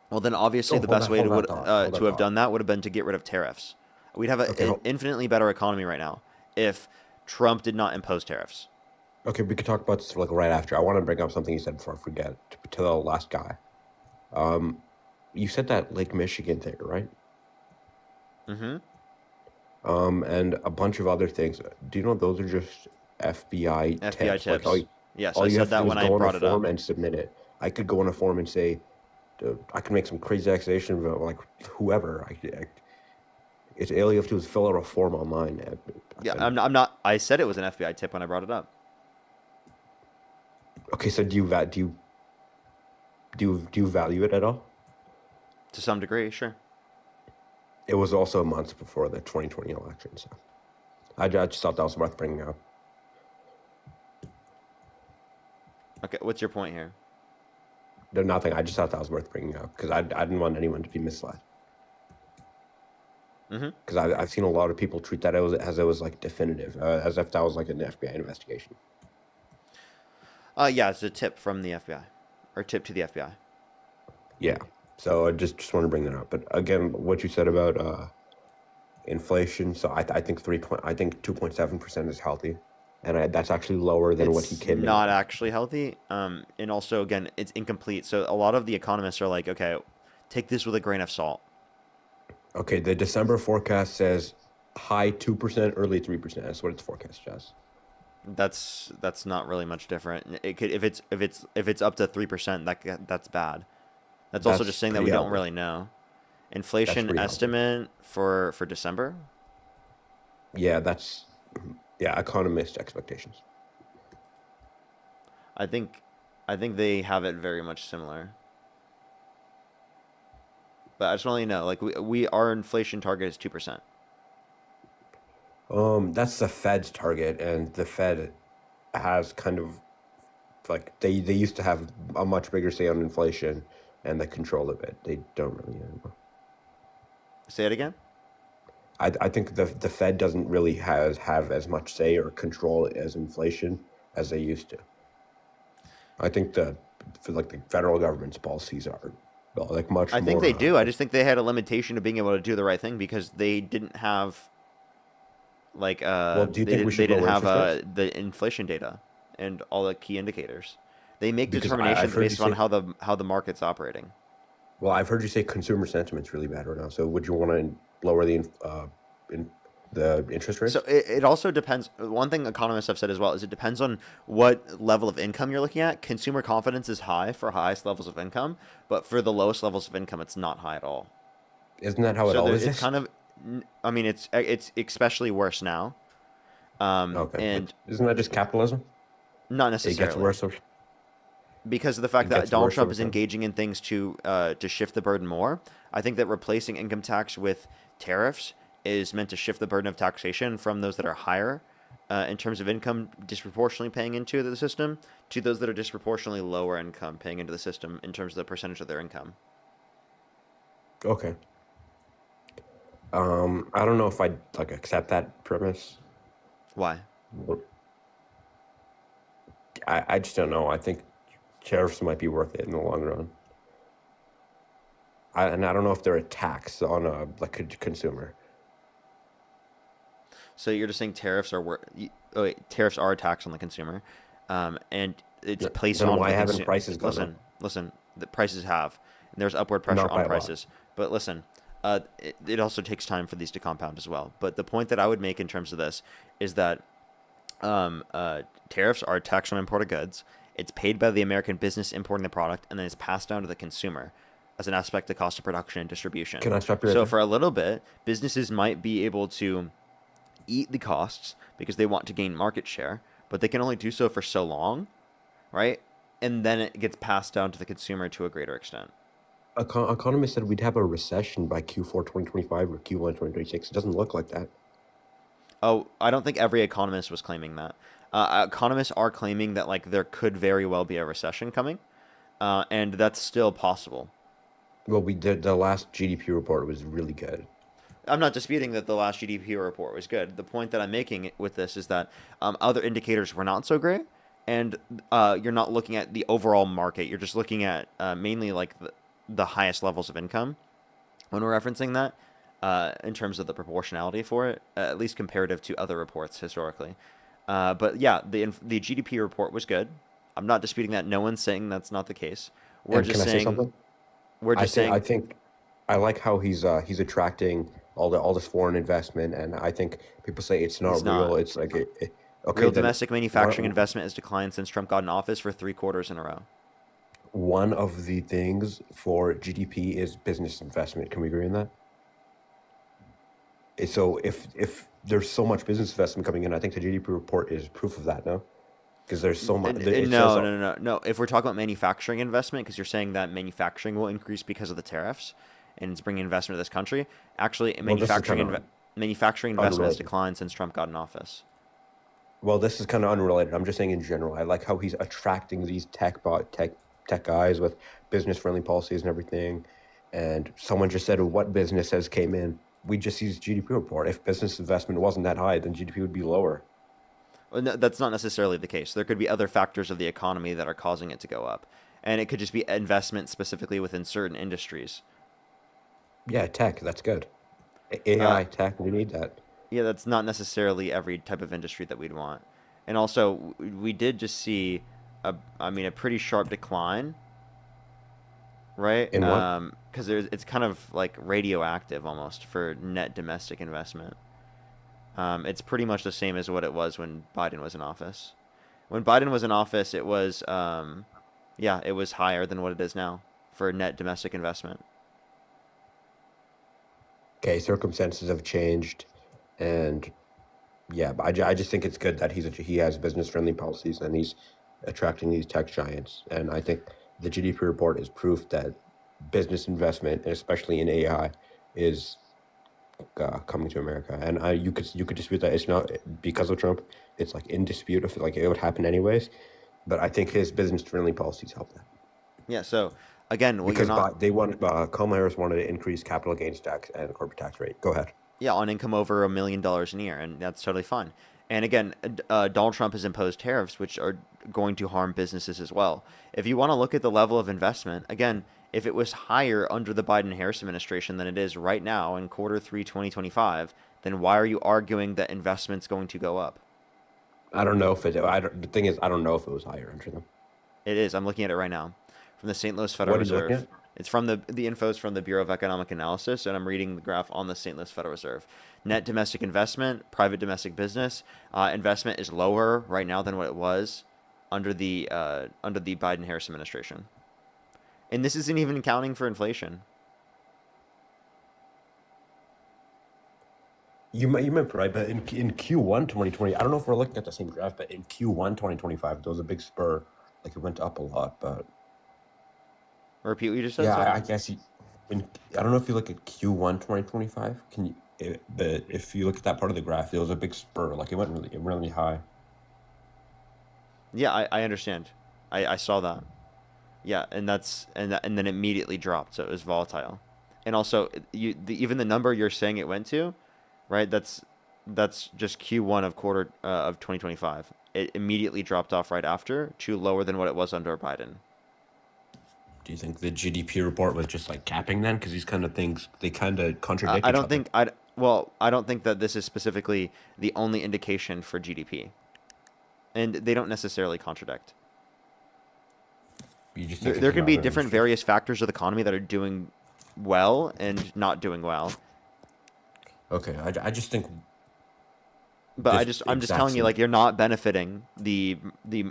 well, then obviously the best way to have done that would have been to get rid of tariffs. We'd have an infinitely better economy right now if Trump did not impose tariffs. Okay, we could talk about this like right after. I want to bring up something you said before I forget. To the last guy, you said that Lake Michigan thing, right? Mm-hmm. And a bunch of other things. Do you know those are just FBI tips? tips. Like Yes, all I you said have to that do when is I go on brought a it up. form and submit it. I could go on a form and say, I can make some crazy accusation about like whoever. It's all you have to do is fill out a form online. Yeah, I'm not. I said it was an FBI tip when I brought it up. Okay, so do you value it at all? To some degree, sure. It was also a month before the 2020 election, so I just thought that was worth bringing up. Okay, what's your point here? No, nothing. I just thought that was worth bringing up because I didn't want anyone to be misled. Because I've seen a lot of people treat that as it was like definitive, as if that was like an FBI investigation. Yeah, it's a tip from the FBI, or tip to the FBI. Yeah. So I just want to bring that up. But again, what you said about inflation. So I think 2.7% is healthy, and that's actually lower than what he came in. It's not actually healthy. And also again, it's incomplete. So a lot of the economists are like, okay, take this with a grain of salt. Okay, the December forecast says high 2%, early 3%. That's what its forecast says. That's not really much different. It could if it's up to 3%, that's bad. That's also just saying that we don't really know. Inflation estimate for December? Yeah, that's economist expectations. I think they have it very much similar. But I just want to let you know, like our inflation target is 2%. That's the Fed's target, and the Fed has kind of like they used to have a much bigger say on inflation and the control of it. They don't really anymore. Say it again? I think the Fed doesn't really have as much say or control as inflation as they used to. I think the federal government's policies are like much more. I think they do. I just think they had a limitation to being able to do the right thing because they didn't have like do you think we should they didn't lower have interest rates? the inflation data and all the key indicators. They make Because determinations I've heard based you on say- how the market's operating. Well, I've heard you say consumer sentiment's really bad right now. So would you want to lower the interest rates? So it also depends. One thing economists have said as well is it depends on what level of income you're looking at. Consumer confidence is high for highest levels of income, but for the lowest levels of income, it's not high at all. Isn't that how it So always it's is? kind of, I mean, it's especially worse now. Okay. And Isn't that just capitalism? not It necessarily. gets worse. Because of the fact It that gets Donald worse Trump over is time. engaging in things to shift the burden more. I think that replacing income tax with tariffs is meant to shift the burden of taxation from those that are higher in terms of income disproportionately paying into the system to those that are disproportionately lower income paying into the system in terms of the percentage of their income. Okay. I don't know if I'd accept that premise. Why? I just don't know. I think tariffs might be worth it in the long run. And I don't know if they're a tax on a consumer. So you're just saying tariffs are tariffs are a tax on the consumer, and it's placed Then on why the haven't consumer. prices gone up? Listen. The prices have. And there's upward pressure Not by on a lot. prices. But listen, it also takes time for these to compound as well. But the point that I would make in terms of this is that tariffs are a tax on imported goods. It's paid by the American business importing the product, and then it's passed down to the consumer as an aspect of cost of production and distribution. Can I stop you right So there? for a little bit, businesses might be able to eat the costs because they want to gain market share, but they can only do so for so long, right? And then it gets passed down to the consumer to a greater extent. Economists said we'd have a recession by Q4 2025 or Q1 2026. It doesn't look like that. Oh, I don't think every economist was claiming that. Economists are claiming that like there could very well be a recession coming, and that's still possible. Well, we did the last GDP report was really good. I'm not disputing that the last GDP report was good. The point that I'm making with this is that other indicators were not so great, and you're not looking at the overall market. You're just looking at mainly like the highest levels of income when we're referencing that in terms of the proportionality for it, at least comparative to other reports historically. But yeah, the GDP report was good. I'm not disputing that. No one's saying that's not the case. We're And just can I say saying something? we're just saying I think I like how he's attracting all this foreign investment, and I think people say it's not It's real. not. It's like okay, Real then domestic manufacturing investment has declined since Trump got in office for 3 quarters in a row. one of the things for GDP is business investment. Can we agree on that? So if there's so much business investment coming in, I think the GDP report is proof of that. No, because there's so much. No. If we're talking about manufacturing investment, because you're saying that manufacturing will increase because of the tariffs, and it's bringing investment to this country. Actually, Well, this is manufacturing investment has unrelated. declined since Trump got in office. Well, this is kind of unrelated. I'm just saying in general. I like how he's attracting these tech guys with business-friendly policies and everything. And someone just said, "What businesses came in?" We just see his GDP report. If business investment wasn't that high, then GDP would be lower. Well, no, that's not necessarily the case. There could be other factors of the economy that are causing it to go up, and it could just be investment specifically within certain industries. Yeah, tech. That's good. AI, tech. We need that. Yeah, that's not necessarily every type of industry that we'd want. And also, we did just see a pretty sharp decline, right? In what? Because it's kind of like radioactive almost for net domestic investment. It's pretty much the same as what it was when Biden was in office. When Biden was in office, it was it was higher than what it is now for net domestic investment. Okay, circumstances have changed, and yeah, but I just think it's good that he has business-friendly policies and he's attracting these tech giants. And I think the GDP report is proof that business investment, and especially in AI, is coming to America. And you could dispute that it's not because of Trump. It's like in dispute if like it would happen anyways. But I think his business-friendly policies help that. Yeah. So again, Because Kamala Harris wanted to increase capital gains tax and corporate tax rate. Go ahead. Yeah, on income over $1 million a year, and that's totally fine. And again, Donald Trump has imposed tariffs, which are going to harm businesses as well. If you want to look at the level of investment, again, if it was higher under the Biden-Harris administration than it is right now in Q3 2025, then why are you arguing that investment's going to go up? I don't know if it. The thing is, I don't know if it was higher under them. It is. I'm looking at it right now from the St. Louis Federal What are you looking Reserve. It's from the info's from the Bureau of Economic Analysis, and I'm reading the graph on the St. Louis Federal Reserve. Net domestic investment, private domestic business investment is lower right now than what it was under the Biden-Harris administration, and this isn't even accounting for inflation. You might be right, but in Q1 2020, I don't know if we're looking at the same graph, but in Q1 2025, there was a big spur. Like it went up a lot, but Repeat what you just said. yeah, sorry. I guess I don't know if you look at Q1 2025. But if you look at that part of the graph, there was a big spur. Like it went really high. Yeah, I understand. I saw that. Yeah, and then immediately dropped, so it was volatile. And also, even the number you're saying it went to, right? That's just Q1 of 2025. It immediately dropped off right after to lower than what it was under Biden. Do you think the GDP report was just like capping then? Because these kind of things, they kind of contradict I each don't other. think Well, I don't think that this is specifically the only indication for GDP, and they don't necessarily contradict. You just There, think it's there can be another different industry. various factors of the economy that are doing well and not doing well. Okay, I just think But this I'm just exact telling you, same. like, you're not benefiting the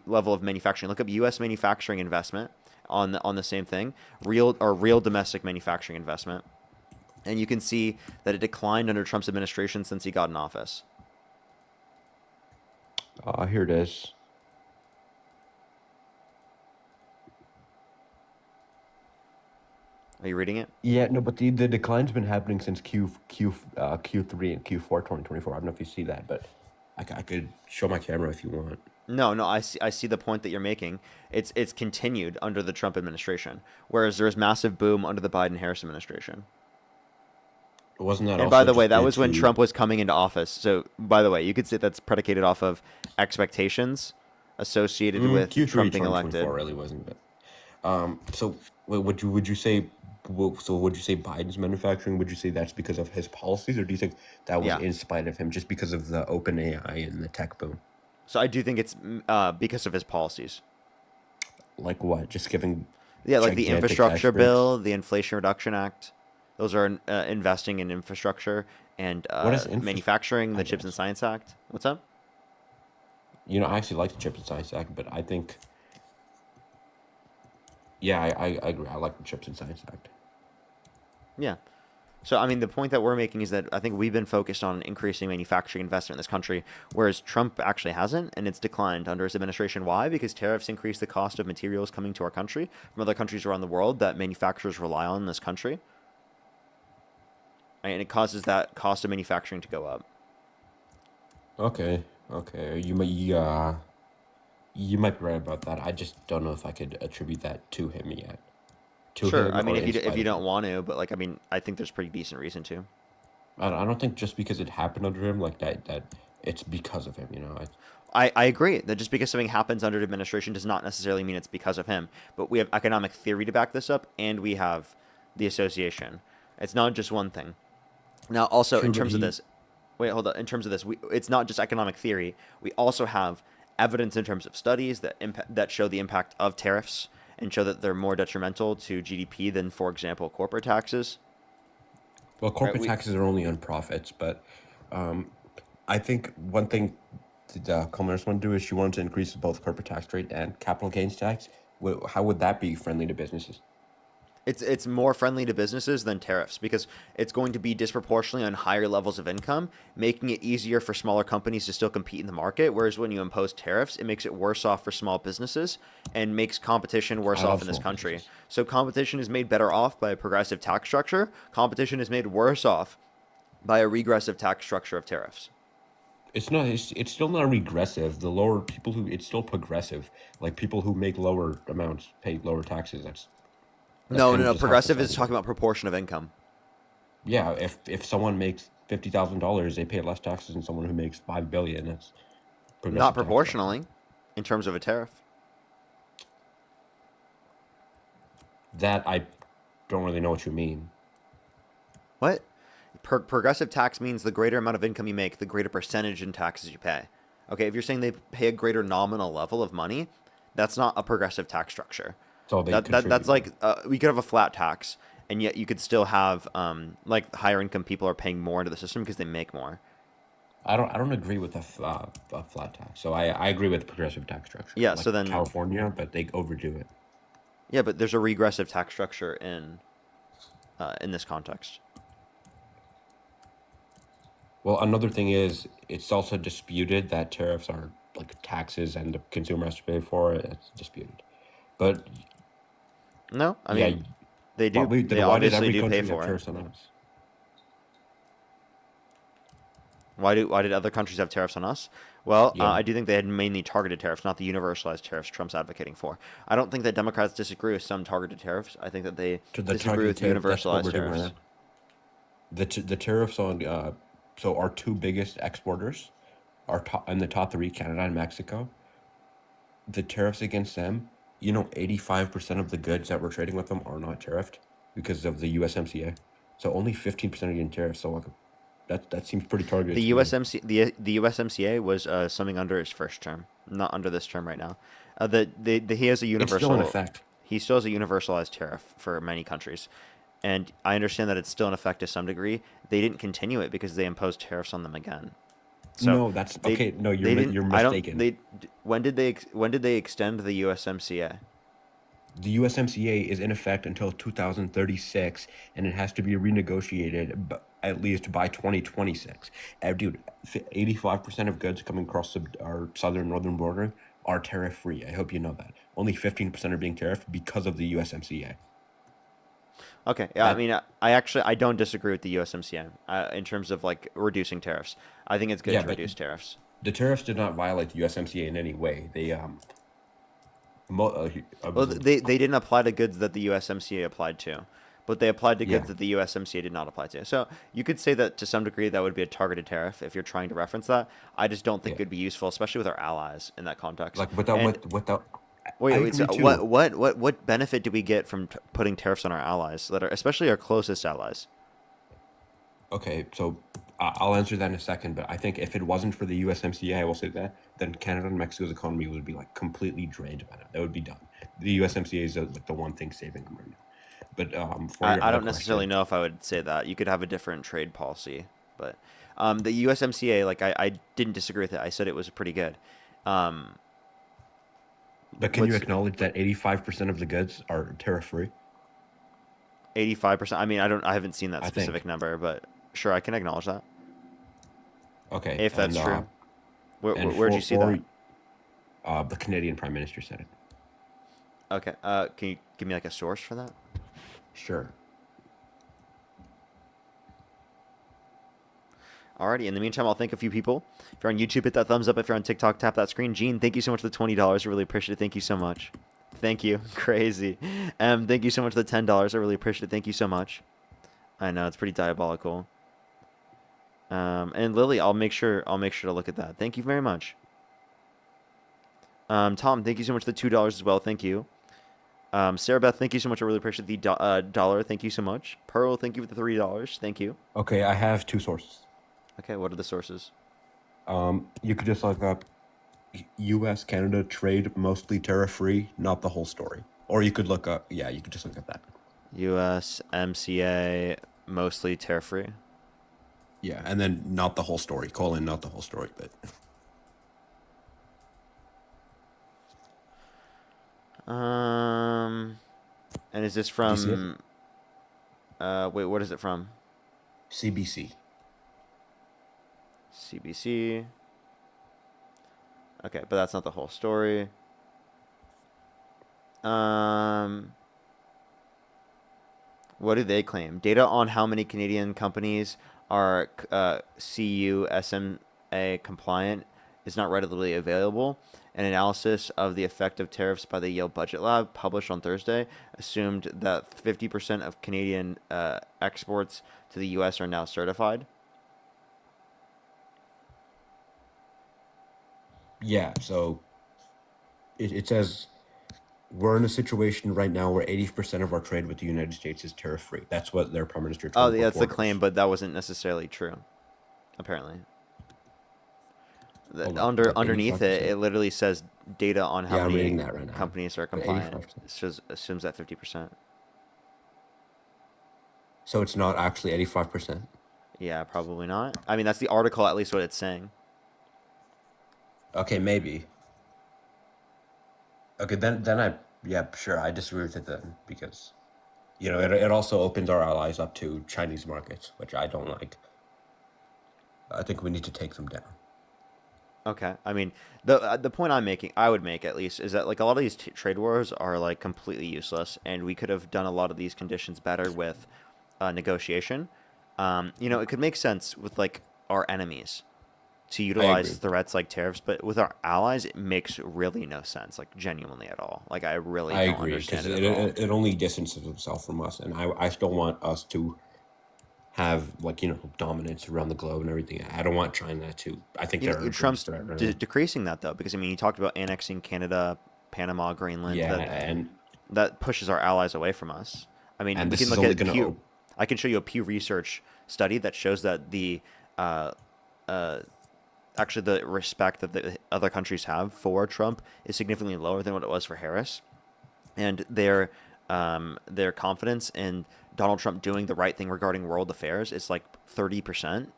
level of manufacturing. Look up U.S. manufacturing investment on the same thing, real domestic manufacturing investment, and you can see that it declined under Trump's administration since he got in office. Here it is. Are you reading it? Yeah, no, but the decline's been happening since Q3 and Q4 2024. I don't know if you see that, but I could show my camera if you want. No, I see the point that you're making. It's continued under the Trump administration, whereas there was massive boom under the Biden-Harris administration. Wasn't that And also by the way, just that due was when to- Trump was coming into office. So, by the way, you could say that's predicated off of expectations associated with Q3 Trump being elected. 2024 really wasn't, but so would you say Biden's manufacturing? Would you say that's because of his policies, or do you think that was Yeah. in spite of him, just because of the open AI and the tech boom? So I do think it's because of his policies. Like what? Just giving Yeah, like the gigantic infrastructure tax breaks? bill, the Inflation Reduction Act. Those are investing in infrastructure and What is manufacturing, the I Chips and guess. Science Act. What's up? You know, I actually like the Chips and Science Act, but I think, yeah, I agree. I like the Chips and Science Act. Yeah. So, I mean, the point that we're making is that I think we've been focused on increasing manufacturing investment in this country, whereas Trump actually hasn't, and it's declined under his administration. Why? Because tariffs increase the cost of materials coming to our country from other countries around the world that manufacturers rely on in this country. And it causes that cost of manufacturing to go up. Okay. You might be right about that. I just don't know if I could attribute that to him yet. To Sure. him I mean, or if in you spite don't of him. want to, but like, I mean, I think there's pretty decent reason to. I don't think just because it happened under him, like that it's because of him. You know. I agree that just because something happens under administration does not necessarily mean it's because of him. But we have economic theory to back this up, and we have the association. It's not just one thing. Now, also, True, in but terms of he- this, wait, hold on. In terms of this, it's not just economic theory. We also have evidence in terms of studies that show the impact of tariffs and show that they're more detrimental to GDP than, for example, corporate taxes. Well, corporate we- taxes are only on profits, but I think one thing the communist want to do is she wanted to increase both corporate tax rate and capital gains tax. How would that be friendly to businesses? It's more friendly to businesses than tariffs because it's going to be disproportionately on higher levels of income, making it easier for smaller companies to still compete in the market. Whereas when you impose tariffs, it makes it worse off for small businesses and makes competition worse I love off in this small country. businesses. So competition is made better off by a progressive tax structure. Competition is made worse off by a regressive tax structure of tariffs. It's not. It's still not regressive. The lower people who it's still progressive. Like people who make lower amounts pay lower taxes. That's No. kind of just how Progressive is society talking works. about proportion of income. Yeah, if someone makes $50,000, they pay less taxes than someone who makes $5 billion. That's progressive Not tax structure. proportionally in terms of a tariff. That I don't really know what you mean. What? Progressive tax means the greater amount of income you make, the greater percentage in taxes you pay. Okay, if you're saying they pay a greater nominal level of money, that's not a progressive tax structure. So they That's contribute. like we could have a flat tax, and yet you could still have like higher income people are paying more into the system because they make more. I don't agree with a flat tax. So I agree with the progressive tax structure. Yeah, like so then- California, but they overdo it. Yeah, but there's a regressive tax structure in this context. Well, another thing is it's also disputed that tariffs are like taxes and the consumer has to pay for it. It's disputed. But No, I yeah, mean they do. then They why did obviously every do country pay have for it. tariffs on us? Why did other countries have tariffs on us? Well, Yeah. I do think they had mainly targeted tariffs, not the universalized tariffs Trump's advocating for. I don't think that Democrats disagree with some targeted tariffs. I think that they To the disagree with targeted tariff, that's what universalized we're doing right tariffs. now. The tariffs on so our two biggest exporters are in the top three, Canada and Mexico. The tariffs against them, 85% of the goods that we're trading with them are not tariffed because of the USMCA. So only 15% are getting tariffs. So like That seems pretty targeted. The to me. the USMCA was something under his first term, not under this term right now. He has a universal. It's still in effect. He still has a universalized tariff for many countries, and I understand that it's still in effect to some degree. They didn't continue it because they imposed tariffs on them again. So No, that's okay. No, they didn't- you're I don't- mistaken. when did they extend the USMCA? The USMCA is in effect until 2036, and it has to be renegotiated at least by 2026. Dude, 85% of goods coming across our northern border are tariff free. I hope you know that. Only 15% are being tariffed because of the USMCA. Okay, yeah, I mean, I don't disagree with the USMCA in terms of like reducing tariffs. I think it's good to but reduce tariffs. The tariffs did not violate the USMCA in any way. They Well, they didn't apply to goods that the USMCA applied to, but they applied to goods that the USMCA did not apply to. So you could say that to some degree that would be a targeted tariff if you're trying to reference that. I just don't think it'd be useful, especially with our allies in that context. like without. Wait. So what benefit do we get from putting tariffs on our allies that are especially our closest allies? Okay, so I'll answer that in a second, but I think if it wasn't for the USMCA, I will say that, then Canada and Mexico's economy would be like completely drained by now. That would be done. The USMCA is like the one thing saving them right now. But I don't necessarily know if I would say that. You could have a different trade policy, but the USMCA, like I didn't disagree with it. I said it was pretty good. But can you acknowledge that 85% of the goods are tariff free? 85%. I mean, I haven't seen that specific number, but sure, I can acknowledge that. Okay, If that's true. Where'd you see that? The Canadian Prime Minister said it. Okay. Can you give me like a source for that? Sure. Alrighty. In the meantime, I'll thank a few people. If you're on YouTube, hit that thumbs up. If you're on TikTok, tap that screen. Gene, thank you so much for the $20. I really appreciate it. Thank you so much. Thank you. Crazy. Thank you so much for the $10. I really appreciate it. Thank you so much. I know it's pretty diabolical. And Lily, I'll make sure to look at that. Thank you very much. Tom, thank you so much for the $2 as well. Thank you. Sarah Beth, thank you so much. I really appreciate the dollar. Thank you so much. Pearl, thank you for the $3. Thank you. Okay, I have two sources. Okay, what are the sources? You could just look up U.S. Canada trade mostly tariff free, not the whole story. Or you could look up, you could just look up that. USMCA mostly tariff free. Yeah, and then not the whole story. Not the whole story, but. And is this from? Wait, what is it from? CBC. CBC. Okay, but that's not the whole story. What do they claim? Data on how many Canadian companies are CUSMA compliant is not readily available. An analysis of the effect of tariffs by the Yale Budget Lab, published on Thursday, assumed that 50% of Canadian exports to the U.S. are now certified. Yeah, so it says we're in a situation right now where 80% of our trade with the United States is tariff free. That's what their Prime Minister told Oh, that's the reporters. claim, but that wasn't necessarily true, apparently. Underneath it, it literally says data on how I'm many reading that right now. companies are But compliant. 85%. It assumes that 50%. So it's not actually 85%. Yeah, probably not. I mean, that's the article, at least what it's saying. Okay, maybe. Okay, then sure, I disagree with it then, because, it also opens our allies up to Chinese markets, which I don't like. I think we need to take them down. Okay, I mean, the point I would make at least, is that like a lot of these trade wars are like completely useless, and we could have done a lot of these conditions better with negotiation. It could make sense with like our enemies to utilize threats like tariffs, but with our allies, it makes really no sense, like genuinely at all. Like I don't understand it at all. It only distances itself from us, and I still want us to have dominance around the globe and everything. I don't want China to. I think Trump's decreasing that though, because I mean, he talked about annexing Canada, Panama, Greenland. Yeah, and that pushes our allies away from us. I mean, we can look at Pew. I can show you a Pew Research study that shows that the uh, actually the respect that the other countries have for Trump is significantly lower than what it was for Harris, and their confidence in Donald Trump doing the right thing regarding world affairs is like 30%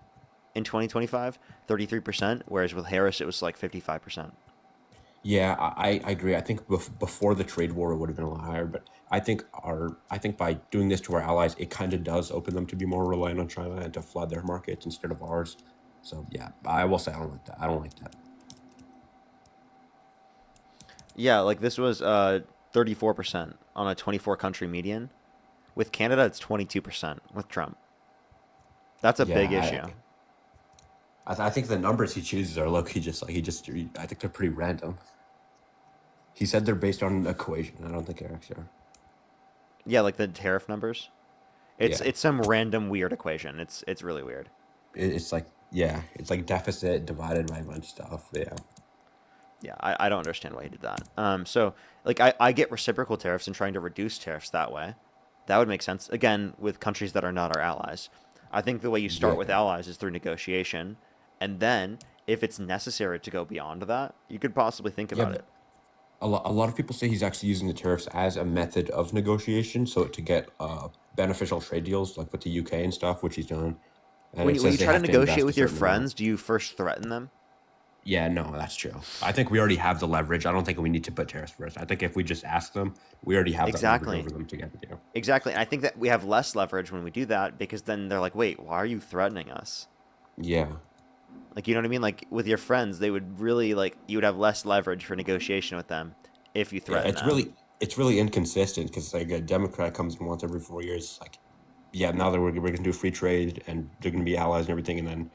in 2025, 33%, whereas with Harris it was like 55%. Yeah, I agree. I think before the trade war, it would have been a lot higher. But I think by doing this to our allies, it kind of does open them to be more reliant on China and to flood their markets instead of ours. So yeah, I will say I don't like that. I don't like that. Yeah, like this was 34% on a 24 country median. With Canada, it's 22% with Trump. That's a big issue. I think the numbers he chooses are low key I think they're pretty random. He said they're based on an equation. I don't think they're actually. Yeah, like the tariff numbers. It's Yeah. it's some random weird equation. It's really weird. It's like deficit divided by a bunch of stuff. Yeah. Yeah, I don't understand why he did that. So like I get reciprocal tariffs and trying to reduce tariffs that way. That would make sense. Again, with countries that are not our allies. I think the way you start with allies is through negotiation, and then if it's necessary to go beyond that, you could possibly think about it. A lot of people say he's actually using the tariffs as a method of negotiation, so to get beneficial trade deals, like with the UK and stuff, which he's done. And When it you says they try to have invest negotiate a with your certain amount. friends, do you first threaten them? Yeah, no, that's true. I think we already have the leverage. I don't think we need to put tariffs first. I think if we just ask them, we already have that Exactly. leverage over them to get the deal. Exactly. And I think that we have less leverage when we do that because then they're like, wait, why are you threatening us? Yeah. Like, you know what I mean? Like with your friends, they would really you would have less leverage for negotiation with them if you threaten them. It's really inconsistent because like a Democrat comes in once every 4 years, like, yeah, now that we're going to do free trade and they're going to be allies and everything, and then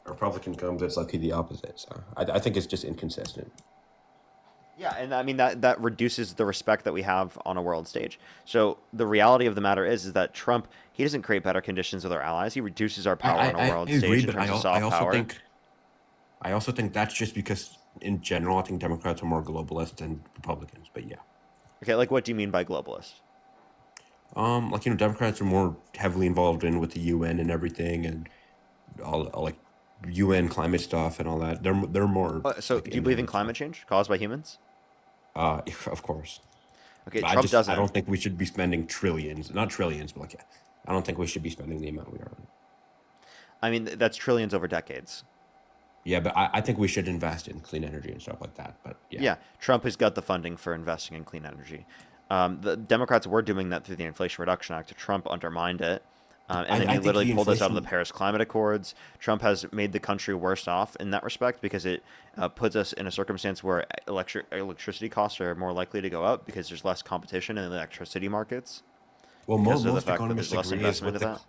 a Republican comes, it's like the opposite. So I think it's just inconsistent. Yeah, and I mean that reduces the respect that we have on a world stage. So the reality of the matter is that Trump, he doesn't create better conditions with our allies. He reduces our power on a world stage in terms of soft power. I also think that's just because in general, I think Democrats are more globalist than Republicans. But yeah. Okay, like what do you mean by globalist? Like, Democrats are more heavily involved with the UN and everything, and all like UN climate stuff and all that. They're more. So do you believe in climate change caused by humans? Of course. Okay, But Trump doesn't. I don't think we should be spending trillions, not trillions, but like, I don't think we should be spending the amount we are. I mean, that's trillions over decades. Yeah, but I think we should invest in clean energy and stuff like that. But Yeah, Trump has got the funding for investing in clean energy. The Democrats were doing that through the Inflation Reduction Act. Trump undermined it. And then I he think literally the pulled us out of the inflation- Paris Climate Accords. Trump has made the country worse off in that respect because it puts us in a circumstance where electricity costs are more likely to go up because there's less competition in the electricity markets. Well, because of the most fact that economists there's less agree is investment with in the, that.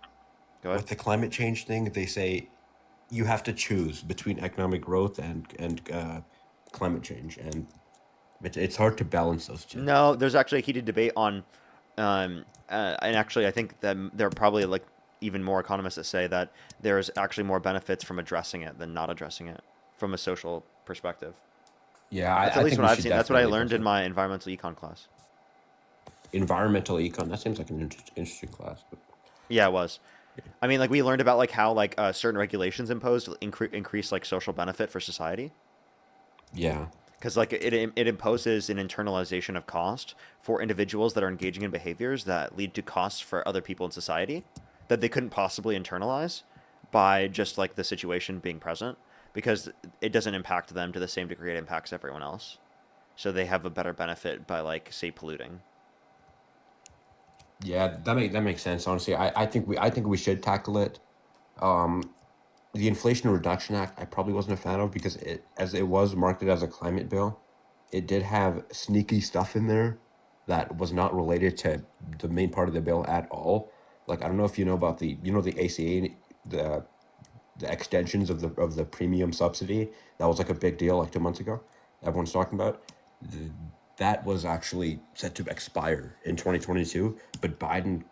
Go ahead. with the climate change thing. They say you have to choose between economic growth and climate change, and it's hard to balance those two. No, there's actually a heated debate on, and actually I think that there are probably even more economists that say that there's actually more benefits from addressing it than not addressing it from a social perspective. Yeah, That's I at least think what we I've should seen. That's what I definitely learned push in my environmental econ class. Environmental econ. That seems like an interesting class. But Yeah, it was. I mean, we learned about how certain regulations imposed increase social benefit for society. yeah, Because it imposes an internalization of cost for individuals that are engaging in behaviors that lead to costs for other people in society that they couldn't possibly internalize by just the situation being present, because it doesn't impact them to the same degree it impacts everyone else. So they have a better benefit by say polluting. yeah, that makes sense. Honestly, I think we should tackle it. The Inflation Reduction Act, I probably wasn't a fan of because it was marketed as a climate bill, it did have sneaky stuff in there that was not related to the main part of the bill at all. Like, I don't know if you know about the ACA, the extensions of the premium subsidy. That was a big deal 2 months ago. Everyone's talking about. That was actually set to expire in 2022, but Biden,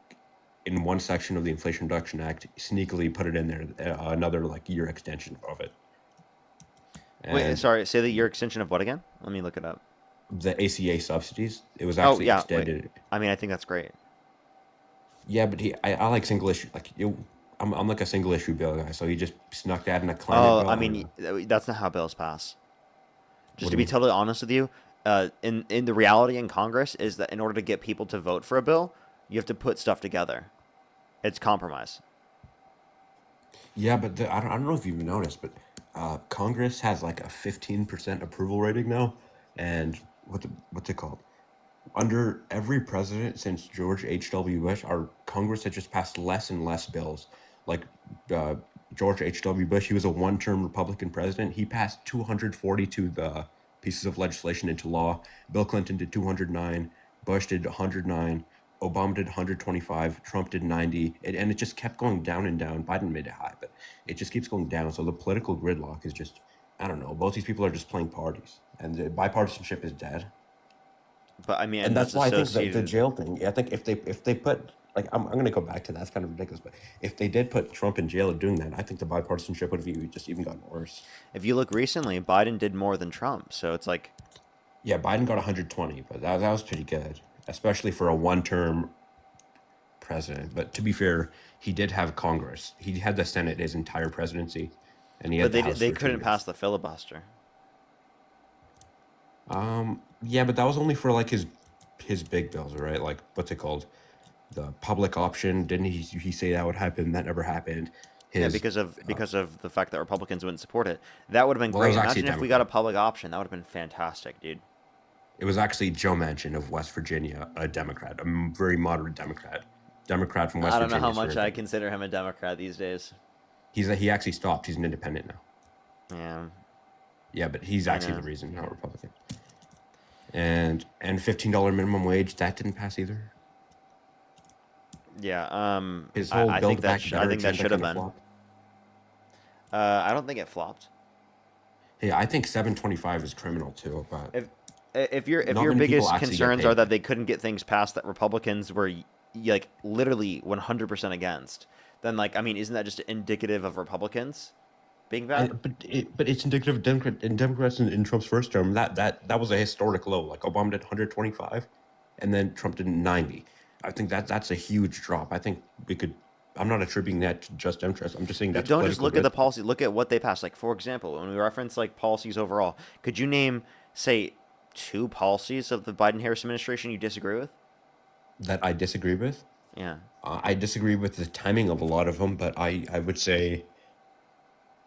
in one section of the Inflation Reduction Act, sneakily put it in there, another year extension of it. Wait, And sorry, say the year extension of what again? Let me look it up. the ACA subsidies, it was Oh actually yeah, extended. wait. I mean, I think that's great. Yeah, but I like single issue. I'm like a single issue bill guy, so he just snuck that in a climate Oh, bill. I don't mean, know. that's not how bills pass. Just What to do be you mean? totally honest with you, in the reality in Congress is that in order to get people to vote for a bill, you have to put stuff together. It's compromise. Yeah, but I don't know if you've noticed, but Congress has like a 15% approval rating now, and what's it called? Under every president since George H.W. Bush, our Congress had just passed less and less bills. Like uh, George H.W. Bush, he was a one-term Republican president. He passed 242 pieces of legislation into law. Bill Clinton did 209. Bush did 109. Obama did 125. Trump did 90. And it just kept going down and down. Biden made it high, but it just keeps going down. So the political gridlock is just, I don't know. Both these people are just playing parties, and the bipartisanship is dead. But I mean, And that's why I think the associated. jail thing. I think if they put like I'm gonna go back to that. It's kind of ridiculous, but if they did put Trump in jail doing that, I think the bipartisanship would have just even gotten worse. If you look recently, Biden did more than Trump, so it's like, Yeah, Biden got 120, but that was pretty good, especially for a one-term president. But to be fair, he did have Congress. He had the Senate his entire presidency, and he had but the House they for 2 couldn't years. pass the filibuster. Yeah, but that was only for like his big bills, right? Like what's it called? The public option. Didn't he say that would happen? That never happened. Yeah, His because of the fact that Republicans wouldn't support it. That would have been well, it great. was actually Imagine if we got a public option. That would have been fantastic, dude. It was actually Joe Manchin of West Virginia, a Democrat, a very moderate Democrat from West I don't know Virginia. how much I consider him a Democrat these days. He actually stopped. He's an independent now. Yeah. Yeah, but he's I actually know. the reason, not Republican. And $15 minimum wage, that didn't pass either. Yeah. His whole I Build think that Back I Better think that agenda should have kinda been. flopped. I don't think it flopped. Hey, I think 725 is criminal too, but If your not your many people biggest actually get concerns paid. are that they couldn't get things passed that Republicans were like literally 100% against, then like I mean, isn't that just indicative of Republicans being bad? But it's indicative of Democrats in Trump's first term. That was a historic low. Like Obama did 125, and then Trump did 90. I think that's a huge drop. I think we could. I'm not attributing that to just Democrats. I'm just saying that's Don't just political look at the risk. policy. Look at what they passed. Like for example, when we reference like policies overall, could you name say 2 policies of the Biden-Harris administration you disagree with? That I disagree with. Yeah. I disagree with the timing of a lot of them, but I would say,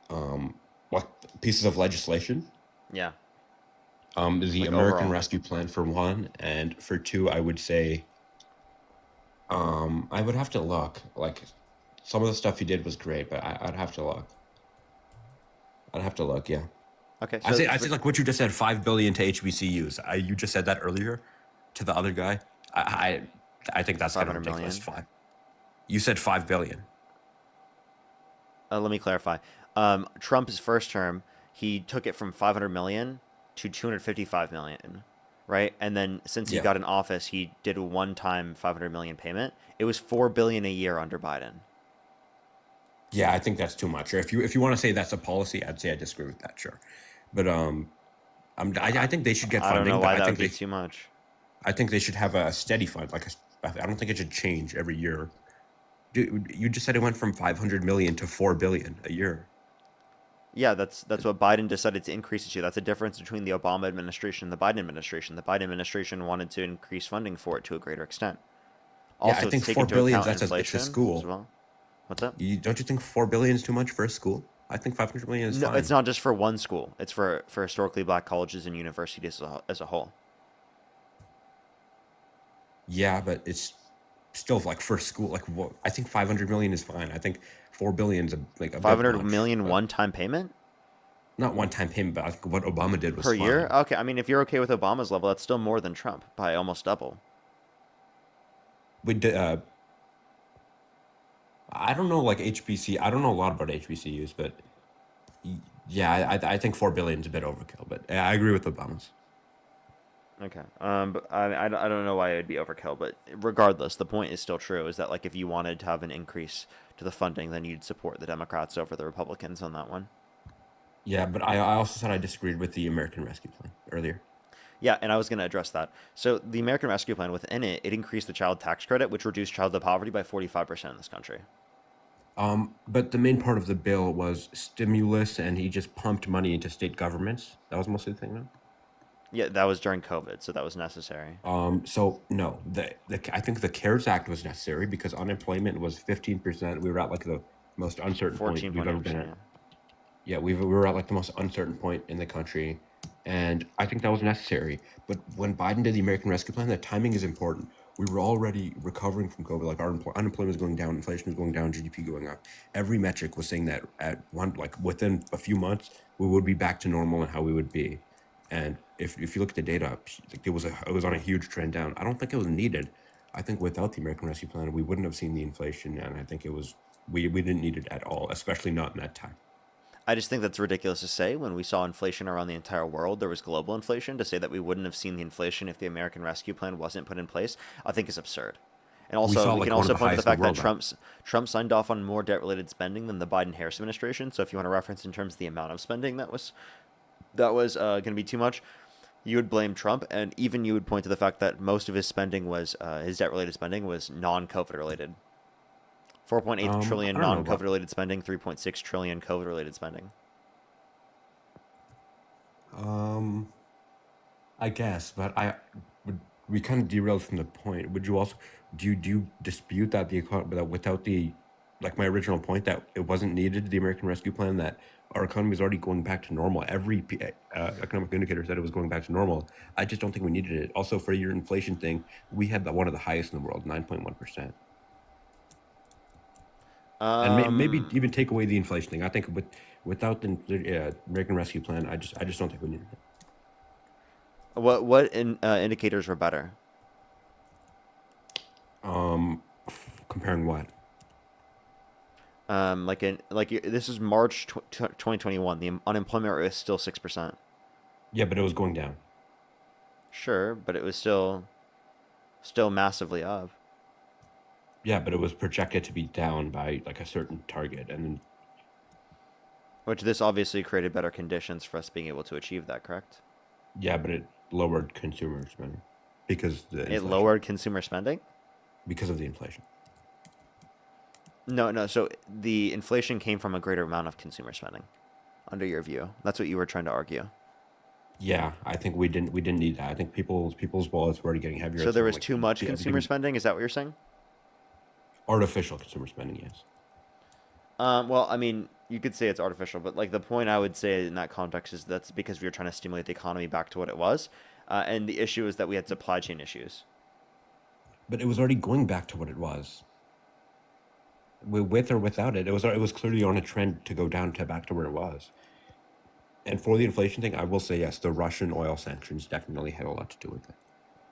what pieces of legislation? Yeah. The Like American overall. Rescue Plan for one, and for two, I would say, I would have to look. Like, some of the stuff he did was great, but I'd have to look. I'd have to look. Yeah. Okay. I say like what you just said, $5 billion to HBCUs. You just said that earlier to the other guy. I think that's kind of 500 million. ridiculous. You said $5 billion. Let me clarify. Trump's first term, he took it from 500 million to 255 million, right? And then since he Yeah. got in office, he did a one-time 500 million payment. It was 4 billion a year under Biden. Yeah, I think that's too much. Or if you want to say that's a policy, I'd say I disagree with that. Sure, but I think they should get I funding. don't know but why I that think would be they too much. I think they should have a steady fund. I don't think it should change every year. Dude, you just said it went from 500 million to 4 billion a year. Yeah, that's what Biden decided to increase it to. That's a difference between the Obama administration and the Biden administration. The Biden administration wanted to increase funding for it to a greater extent. Yeah, Also, I think take 4 into billion. account It's a inflation school. as well. What's up? Don't you think 4 billion is too much for a school? I think 500 million is No, fine. it's not just for one school. It's for historically black colleges and universities as a whole. Yeah, but it's still like for school. Like what? I think 500 million is fine. I think 4 billion is a bit 500 much, million but one-time payment not one-time payment, but I think what Obama did was per fine. year. Okay, I mean, if you're okay with Obama's level, that's still more than Trump by almost double. We did, I don't know, like HBC. I don't know a lot about HBCUs, but yeah, I think 4 billion is a bit overkill. But I agree with Obama's. Okay. But I don't know why it would be overkill, but regardless, the point is still true. Is that like if you wanted to have an increase to the funding, then you'd support the Democrats over the Republicans on that one. Yeah, but I also said I disagreed with the American Rescue Plan earlier. Yeah, and I was going to address that. So the American Rescue Plan, within it, it increased the child tax credit, which reduced childhood poverty by 45% in this country. But the main part of the bill was stimulus, and he just pumped money into state governments. That was mostly the thing, no? Yeah, that was during COVID, so that was necessary. So no, I think the CARES Act was necessary because unemployment was 15%. We were at like the most uncertain point we've ever been 14.8%. at. Yeah, we were at like the most uncertain point in the country, and I think that was necessary. But when Biden did the American Rescue Plan, the timing is important. We were already recovering from COVID, like our unemployment was going down, inflation was going down, GDP going up. Every metric was saying that within a few months we would be back to normal and how we would be. And if you look at the data, it was on a huge trend down. I don't think it was needed. I think without the American Rescue Plan, we wouldn't have seen the inflation, and I think we didn't need it at all, especially not in that time. I just think that's ridiculous to say when we saw inflation around the entire world. There was global inflation. To say that we wouldn't have seen the inflation if the American Rescue Plan wasn't put in place, I think is absurd. And also, we can also point to the fact that Trump signed off on more debt-related spending than the Biden-Harris administration. So if you want to reference in terms of the amount of spending that was going to be too much, you would blame Trump, and even you would point to the fact that most of his spending was his debt-related spending was non-COVID related. 4.8 trillion non-COVID related spending, 3.6 trillion COVID related spending. I guess, but we kind of derailed from the point. Would you also do you dispute that that without the my original point that it wasn't needed, the American Rescue Plan, that our economy is already going back to normal? Every economic indicator said it was going back to normal. I just don't think we needed it. Also, for your inflation thing, we had one of the highest in the world, 9.1%. And maybe even take away the inflation thing. I think without the American Rescue Plan, I just don't think we needed it. What indicators were better? Comparing what? This is March 2021. The unemployment rate is still 6%. Yeah, but it was going down. Sure, but it was still massively up. Yeah, but it was projected to be down by a certain target, and which this obviously created better conditions for us being able to achieve that, correct? Yeah, but it lowered consumer spending because it lowered consumer spending because of the inflation. No. So the inflation came from a greater amount of consumer spending, under your view. That's what you were trying to argue. Yeah, I think we didn't need that. I think people's wallets were already getting heavier. So there was too much consumer spending. Is that what you're saying? Artificial consumer spending, yes. Well, I mean, you could say it's artificial, but the point I would say in that context is that's because we were trying to stimulate the economy back to what it was, and the issue is that we had supply chain issues. But it was already going back to what it was. With or without it, it was clearly on a trend to go down to back to where it was. And for the inflation thing, I will say yes, the Russian oil sanctions definitely had a lot to do with it.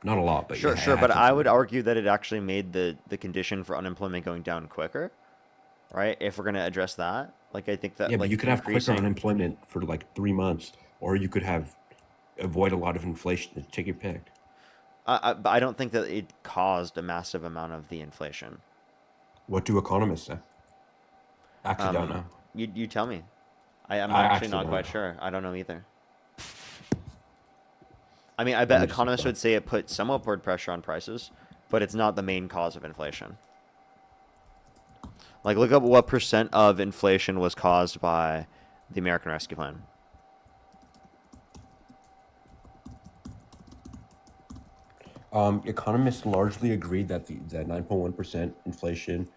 Not a lot, but sure. But I would argue that it actually made the condition for unemployment going down quicker, right? If we're going to address that, I think that but you could have quicker unemployment for 3 months, or you could avoid a lot of inflation. Take your pick. I don't think that it caused a massive amount of the inflation. What do economists say? Actually, don't know. You tell me. I'm actually not quite sure. I don't know either. I mean, I bet economists would say it put some upward pressure on prices, but it's not the main cause of inflation. Look up what % of inflation was caused by the American Rescue Plan. Economists largely agreed that the 9.1% inflation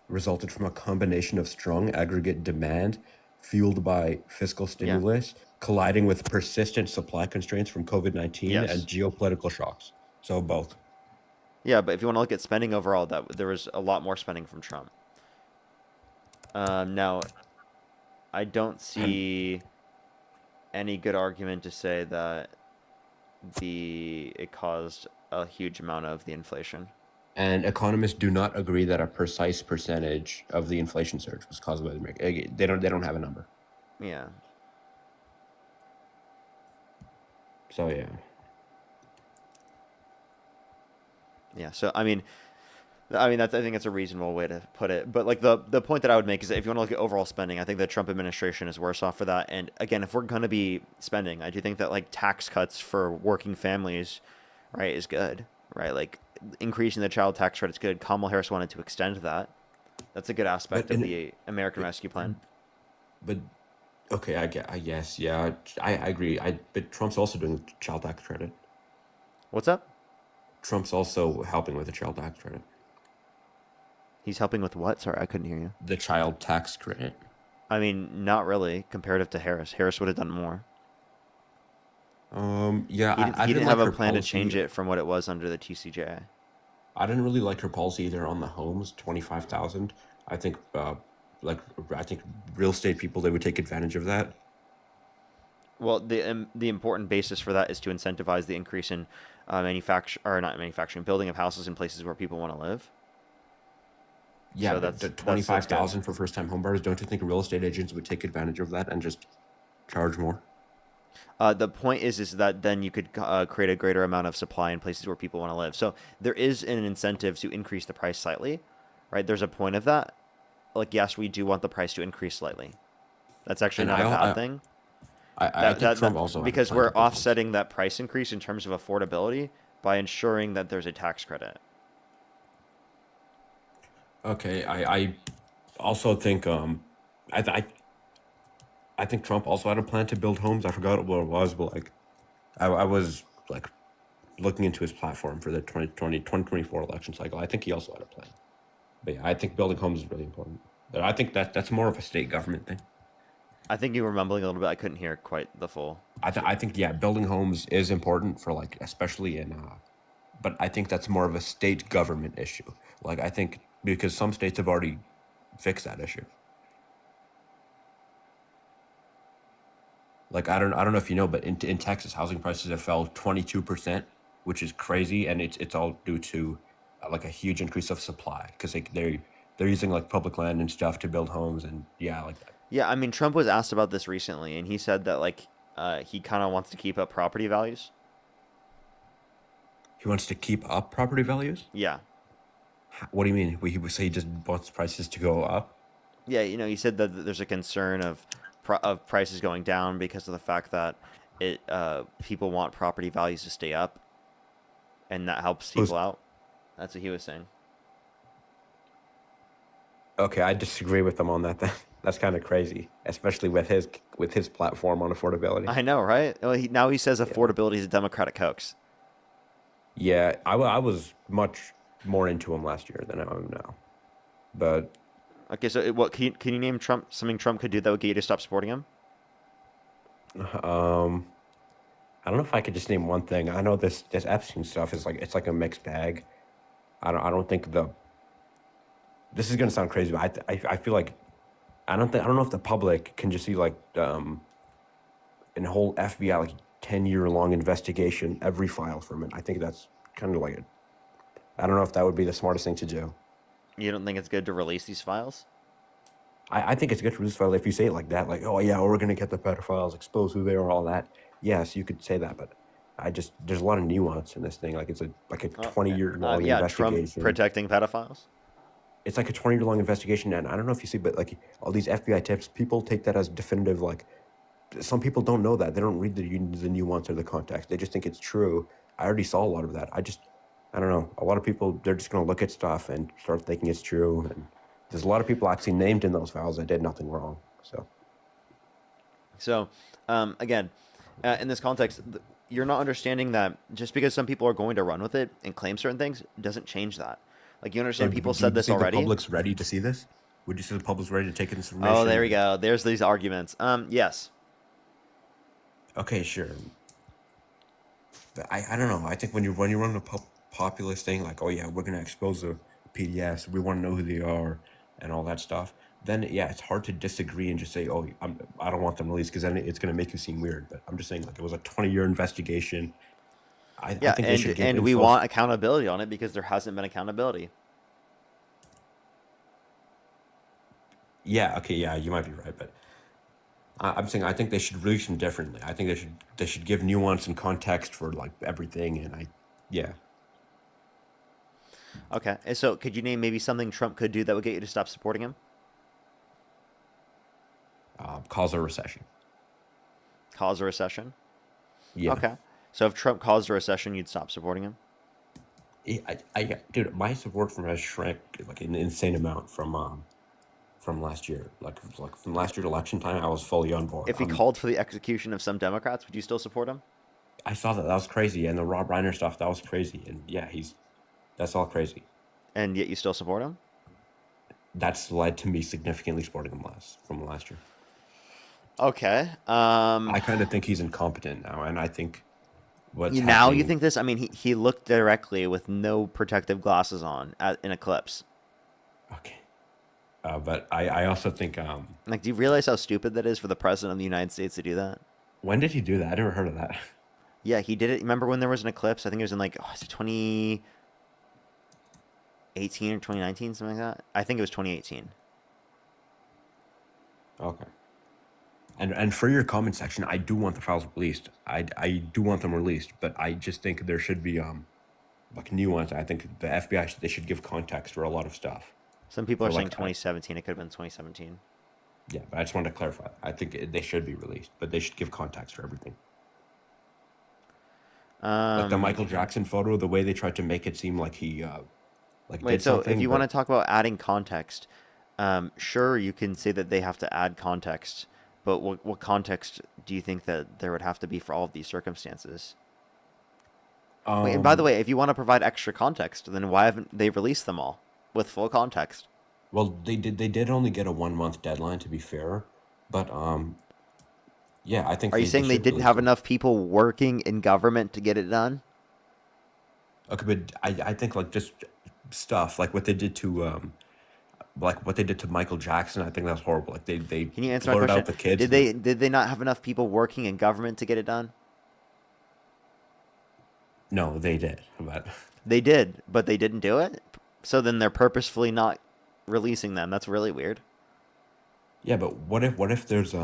resulted from a combination of strong aggregate demand fueled by fiscal stimulus colliding with persistent supply constraints from COVID-19 and geopolitical shocks. So both. Yeah, but if you want to look at spending overall, there was a lot more spending from Trump. Now, I don't see any good argument to say that it caused a huge amount of the inflation. And economists do not agree that a precise percentage of the inflation surge was caused by the American. They don't have a number. Yeah. So yeah. Yeah. So I mean, I think that's a reasonable way to put it. But the point that I would make is that if you want to look at overall spending, I think the Trump administration is worse off for that. And again, if we're going to be spending, I do think that tax cuts for working families, right, is good, right? Increasing the child tax rate is good. Kamala Harris wanted to extend that, That's a good aspect But of in, the American Rescue Plan. but okay, I guess, yeah, I agree. But Trump's also doing the child tax credit. What's up? Trump's also helping with the child tax credit. He's helping with what? Sorry, I couldn't hear you. The child tax credit. I mean, not really, comparative to Harris. Harris would have done more. Yeah, He didn't like have a her plan to policy. change it from what it was under the TCJA. I didn't really like her policy either on the homes, 25,000. I think, I think real estate people, they would take advantage of that. Well, the important basis for that is to incentivize the increase in building of houses in places where people want to live. Yeah, So but that's 25,000 for first-time homebuyers. Don't you think real estate agents would take advantage of that and just charge more? The point is that then you could create a greater amount of supply in places where people want to live. So there is an incentive to increase the price slightly, right? There's a point of that. Like, yes, we do want the price to increase slightly. That's actually not a bad thing. I think Trump also had a because plan we're to build homes. offsetting that price increase in terms of affordability by ensuring that there's a tax credit. Okay, I also think I think Trump also had a plan to build homes. I forgot what it was, but like I was like looking into his platform for the 2024 election cycle. I think he also had a plan. But yeah, I think building homes is really important. But I think that's more of a state government thing. I think you were mumbling a little bit. I couldn't hear quite the full. I think yeah, building homes is important for like especially in but I think that's more of a state government issue. Like I think because some states have already fixed that issue. Like I don't know if you know, but in Texas, housing prices have fell 22%, which is crazy, and it's all due to like a huge increase of supply because they're using like public land and stuff to build homes, and yeah, like that. Yeah, I mean, Trump was asked about this recently, and he said that like he kind of wants to keep up property values. He wants to keep up property values? Yeah. What do you mean? He would say he just wants prices to go up? Yeah, you know, he said that there's a concern of prices going down because of the fact that people want property values to stay up, and that helps people out. That's what he was saying. Okay, I disagree with him on that. That's kind of crazy, especially with his platform on affordability. I know, right? Well, now he says affordability is a Democratic hoax. Yeah, I was much more into him last year than I am now. But okay, so what can you name something Trump could do that would get you to stop supporting him? I don't know if I could just name one thing. I know this Epstein stuff is like it's like a mixed bag. I don't think this is gonna sound crazy, but I feel like I don't know if the public can just see like a whole FBI like 10-year long investigation, every file from it. I think that's kind of like I don't know if that would be the smartest thing to do. You don't think it's good to release these files? I think it's good to release files if you say it like that, like, oh yeah, we're gonna get the pedophiles, expose who they are, all that. Yes, you could say that, but there's a lot of nuance in this thing. Like it's a 20-year long investigation. Trump protecting pedophiles. It's like a 20-year long investigation, and I don't know if you see, but like all these FBI tips, people take that as definitive. Like some people don't know that. They don't read the nuance or the context. They just think it's true. I already saw a lot of that. I don't know. A lot of people, they're just going to look at stuff and start thinking it's true. And there's a lot of people actually named in those files that did nothing wrong. So, again, in this context, you're not understanding that just because some people are going to run with it and claim certain things doesn't change that. Like, you understand people said this already. The public's ready to see this? Would you say the public's ready to take this information? Oh, there we go. There's these arguments. Yes. Okay, sure. But I don't know. I think when you run a populist thing, like, oh yeah, we're gonna expose the PDS, we want to know who they are, and all that stuff. Then yeah, it's hard to disagree and just say, oh, I don't want them released, because then it's gonna make you seem weird. But I'm just saying, like, it was a 20-year investigation. I think they should give we want accountability on it because there hasn't been accountability. Yeah. Okay. Yeah, you might be right, but I'm saying I think they should release them differently. I think they should give nuance and context for like everything, and yeah. Okay, and so could you name maybe something Trump could do that would get you to stop supporting him? Cause a recession. Cause a recession? Yeah. Okay. So if Trump caused a recession, you'd stop supporting him? Dude, my support from has shrank like an insane amount from last year. Like from last year's election time, I was fully on board. If he called for the execution of some Democrats, would you still support him? I saw that was crazy, and the Rob Reiner stuff that was crazy, and yeah, that's all crazy. And yet you still support him? That's led to me significantly supporting him from last year. Okay. I kind of think he's incompetent now, and I think you think this? I mean, he looked directly with no protective glasses on in a Eclipse. Okay. But I also think like, do you realize how stupid that is for the president of the United States to do that? When did he do that? I never heard of that. Yeah, he did it. Remember when there was an eclipse? I think it was in like, is it 2018 or 2019, something like that? I think it was 2018. Okay. And for your comment section, I do want the files released. I do want them released, but I just think there should be like nuance. I think the FBI they should give context for a lot of stuff. Some people are saying 2017. It could have been 2017. Yeah, but I just wanted to clarify. I think they should be released, but they should give context for everything. Like the Michael Jackson photo, the way they tried to make it seem like he Wait, so if you want to talk about adding context, sure, you can say that they have to add context, but what context do you think that there would have to be for all of these circumstances? Wait, and by the way, if you want to provide extra context, then why haven't they released them all with full context? Well, they did only get a 1 month deadline, to be fair, but yeah, I think. Are you saying they didn't have enough people working in government to get it done? Okay, but I think like just stuff like what they did to Michael Jackson. I think that's horrible. Like they Can you answer my blurred question? out the kids. Did they not have enough people working in government to get it done? No, they did, but they did, but they didn't do it. So then they're purposefully not releasing them. That's really weird. Yeah, but what if there's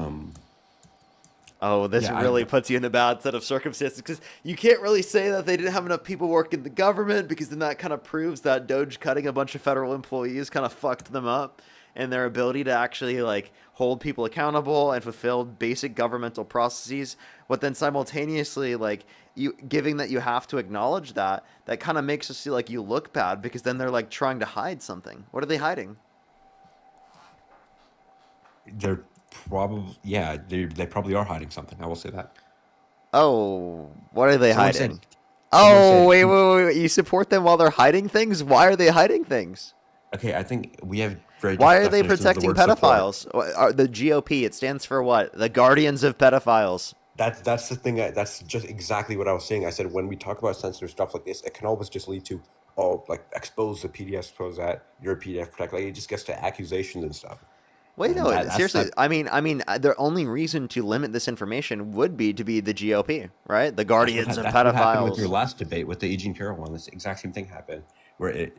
Oh, this really puts you in a bad set of circumstances, because you can't really say that they didn't have enough people working in the government, because then that kind of proves that Doge cutting a bunch of federal employees kind of fucked them up and their ability to actually like hold people accountable and fulfill basic governmental processes. But then simultaneously, like giving that you have to acknowledge that kind of makes us feel like you look bad, because then they're like trying to hide something. What are they hiding? They're probably they probably are hiding something. I will say that. Oh, what are they hiding? Wait! You support them while they're hiding things? Why are they hiding things? Okay, I think we have very. Why are they protecting pedophiles? The GOP, it stands for what? The Guardians of Pedophiles. That's the thing. That's just exactly what I was saying. I said when we talk about sensitive stuff like this, it can always just lead to like expose the PDF, expose that you're a PDF protect. Like it just gets to accusations and stuff. Wait, no, seriously. I mean, the only reason to limit this information would be to be the GOP, right? The Guardians of Pedophiles. What happened with Pedophiles. your last debate with the Eugene Carroll one? This exact same thing happened, where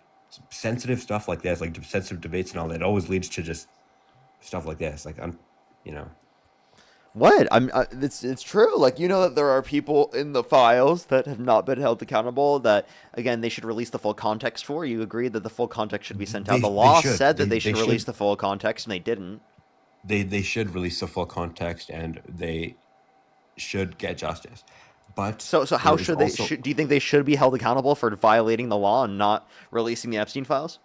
sensitive stuff like this, like sensitive debates and all that, always leads to just stuff like this. Like What? It's true. Like, you know that there are people in the files that have not been held accountable that, again, they should release the full context for. You agreed that the full context should be sent out. The law said that they should release the full context, and they didn't. They should release the full context, and they should get justice. But so how should they? Do you think they should be held accountable for violating the law and not releasing the Epstein files?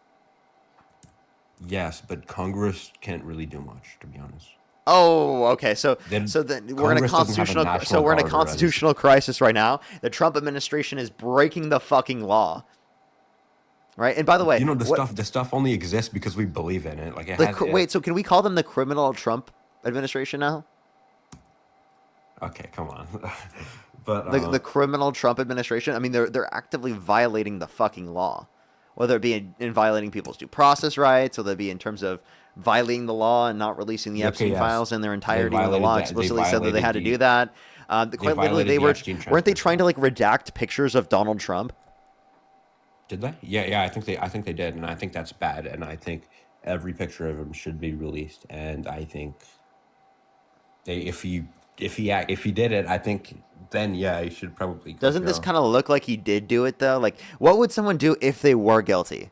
Yes, but Congress can't really do much, to be honest. Oh, okay. So then we're in a Congress constitutional crisis right now. The Trump administration is breaking the fucking law. Right? And by the way, you know the stuff only exists because we believe in it. Like wait, so can we call them the criminal Trump administration now? Okay, come on. But the criminal Trump administration, I mean, they're actively violating the fucking law, whether it be in violating people's due process rights, whether it be in terms of violating the law and not releasing the Epstein files in their entirety when the law explicitly said that they had to do that. Quite literally, weren't they trying to like redact pictures of Donald Trump? Did they? Yeah. I think they did, and I think that's bad. And I think every picture of him should be released. And I think if he did it, I think then he should probably. Doesn't this kind of look like he did do it though? Like, what would someone do if they were guilty?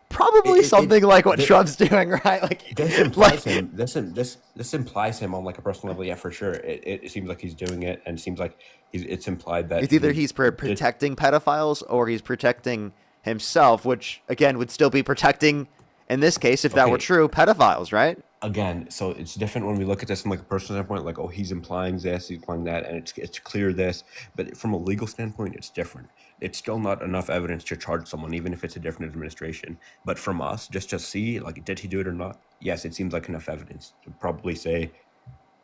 Probably something like what Trump's doing, right? Like this implies him. This implies him on like a personal level. Yeah, for sure. It seems like he's doing it, and it seems like it's implied that it's either he's protecting pedophiles or he's protecting himself, which again would still be protecting, in this case, if that were Okay. true, pedophiles, right? Again, so it's different when we look at this from like a personal standpoint, like, oh, he's implying this, he's implying that, and it's clear this. But from a legal standpoint, it's different. It's still not enough evidence to charge someone, even if it's a different administration. But from us, just to see, like, did he do it or not? Yes, it seems like enough evidence to probably say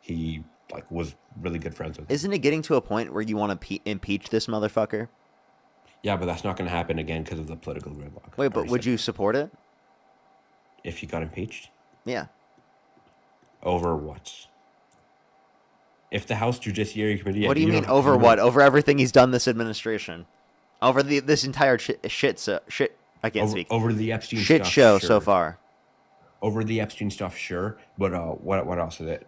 he like was really good friends with him. Isn't it getting to a point where you want to impeach this motherfucker? Yeah, but that's not going to happen again because of the political gridlock. Wait, but would you support it? If he got impeached? Yeah. Over what? If the House Judiciary Committee... What do you mean over what? Over everything he's done this administration? Over this entire shit I can't speak. Over the Epstein shit stuff, show sure. so far. Over the Epstein stuff, sure. But what else is it?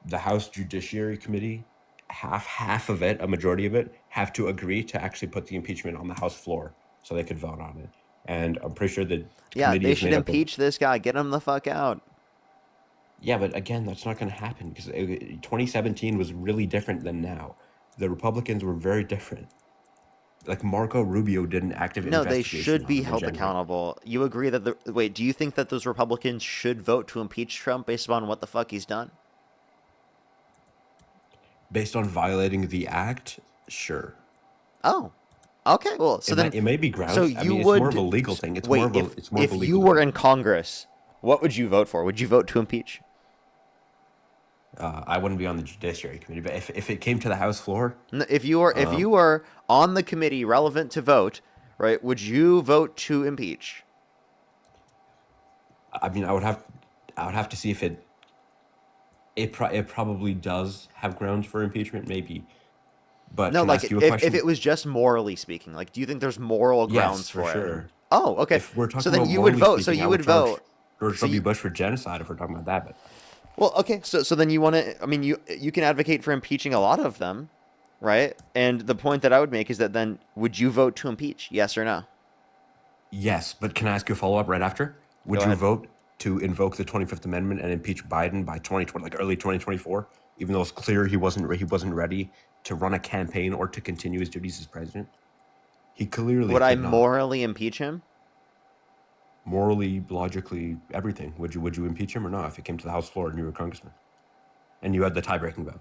The House Judiciary Committee, half of it, a majority of it, have to agree to actually put the impeachment on the House floor so they could vote on it. And I'm pretty sure the committee they is should made up of- impeach this guy. Get him the fuck out. Yeah, but again, that's not going to happen because 2017 was really different than now. The Republicans were very different. Like Marco Rubio did an active No, they investigation should be on him in held January. accountable. You agree that wait, do you think that those Republicans should vote to impeach Trump based upon what the fuck he's done? Based on violating the act, sure. Oh. Okay, well, so then It may be grounds. So I you mean, it's would more of a legal thing. It's wait, more of a, it's more if of a you legal were in Congress, what would you vote for? Would you vote to impeach? I wouldn't be on the Judiciary Committee, but if it came to the House floor, If you were on the committee relevant to vote, right, would you vote to impeach? I mean, I would have to see if it probably does have grounds for impeachment, maybe. But No, can I like ask you a if question? it was just morally speaking, like do you think there's moral grounds Yes, for it? sure. Oh, okay. If we're talking So then about you would morally vote. So speaking, you I would charge vote. George So W. you- Bush for genocide if we're talking about that. But Well, okay. So then you want to? I mean, you can advocate for impeaching a lot of them, right? And the point that I would make is that then would you vote to impeach? Yes or no? yes, but can I ask you a follow up right after? Would Go you ahead. vote to invoke the 25th Amendment and impeach Biden by 2020, like early 2024, even though it's clear he wasn't ready to run a campaign or to continue his duties as president? He clearly Would I could not. morally impeach him? Morally, logically, everything. Would you impeach him or not if it came to the House floor and you were a congressman and you had the tie-breaking vote?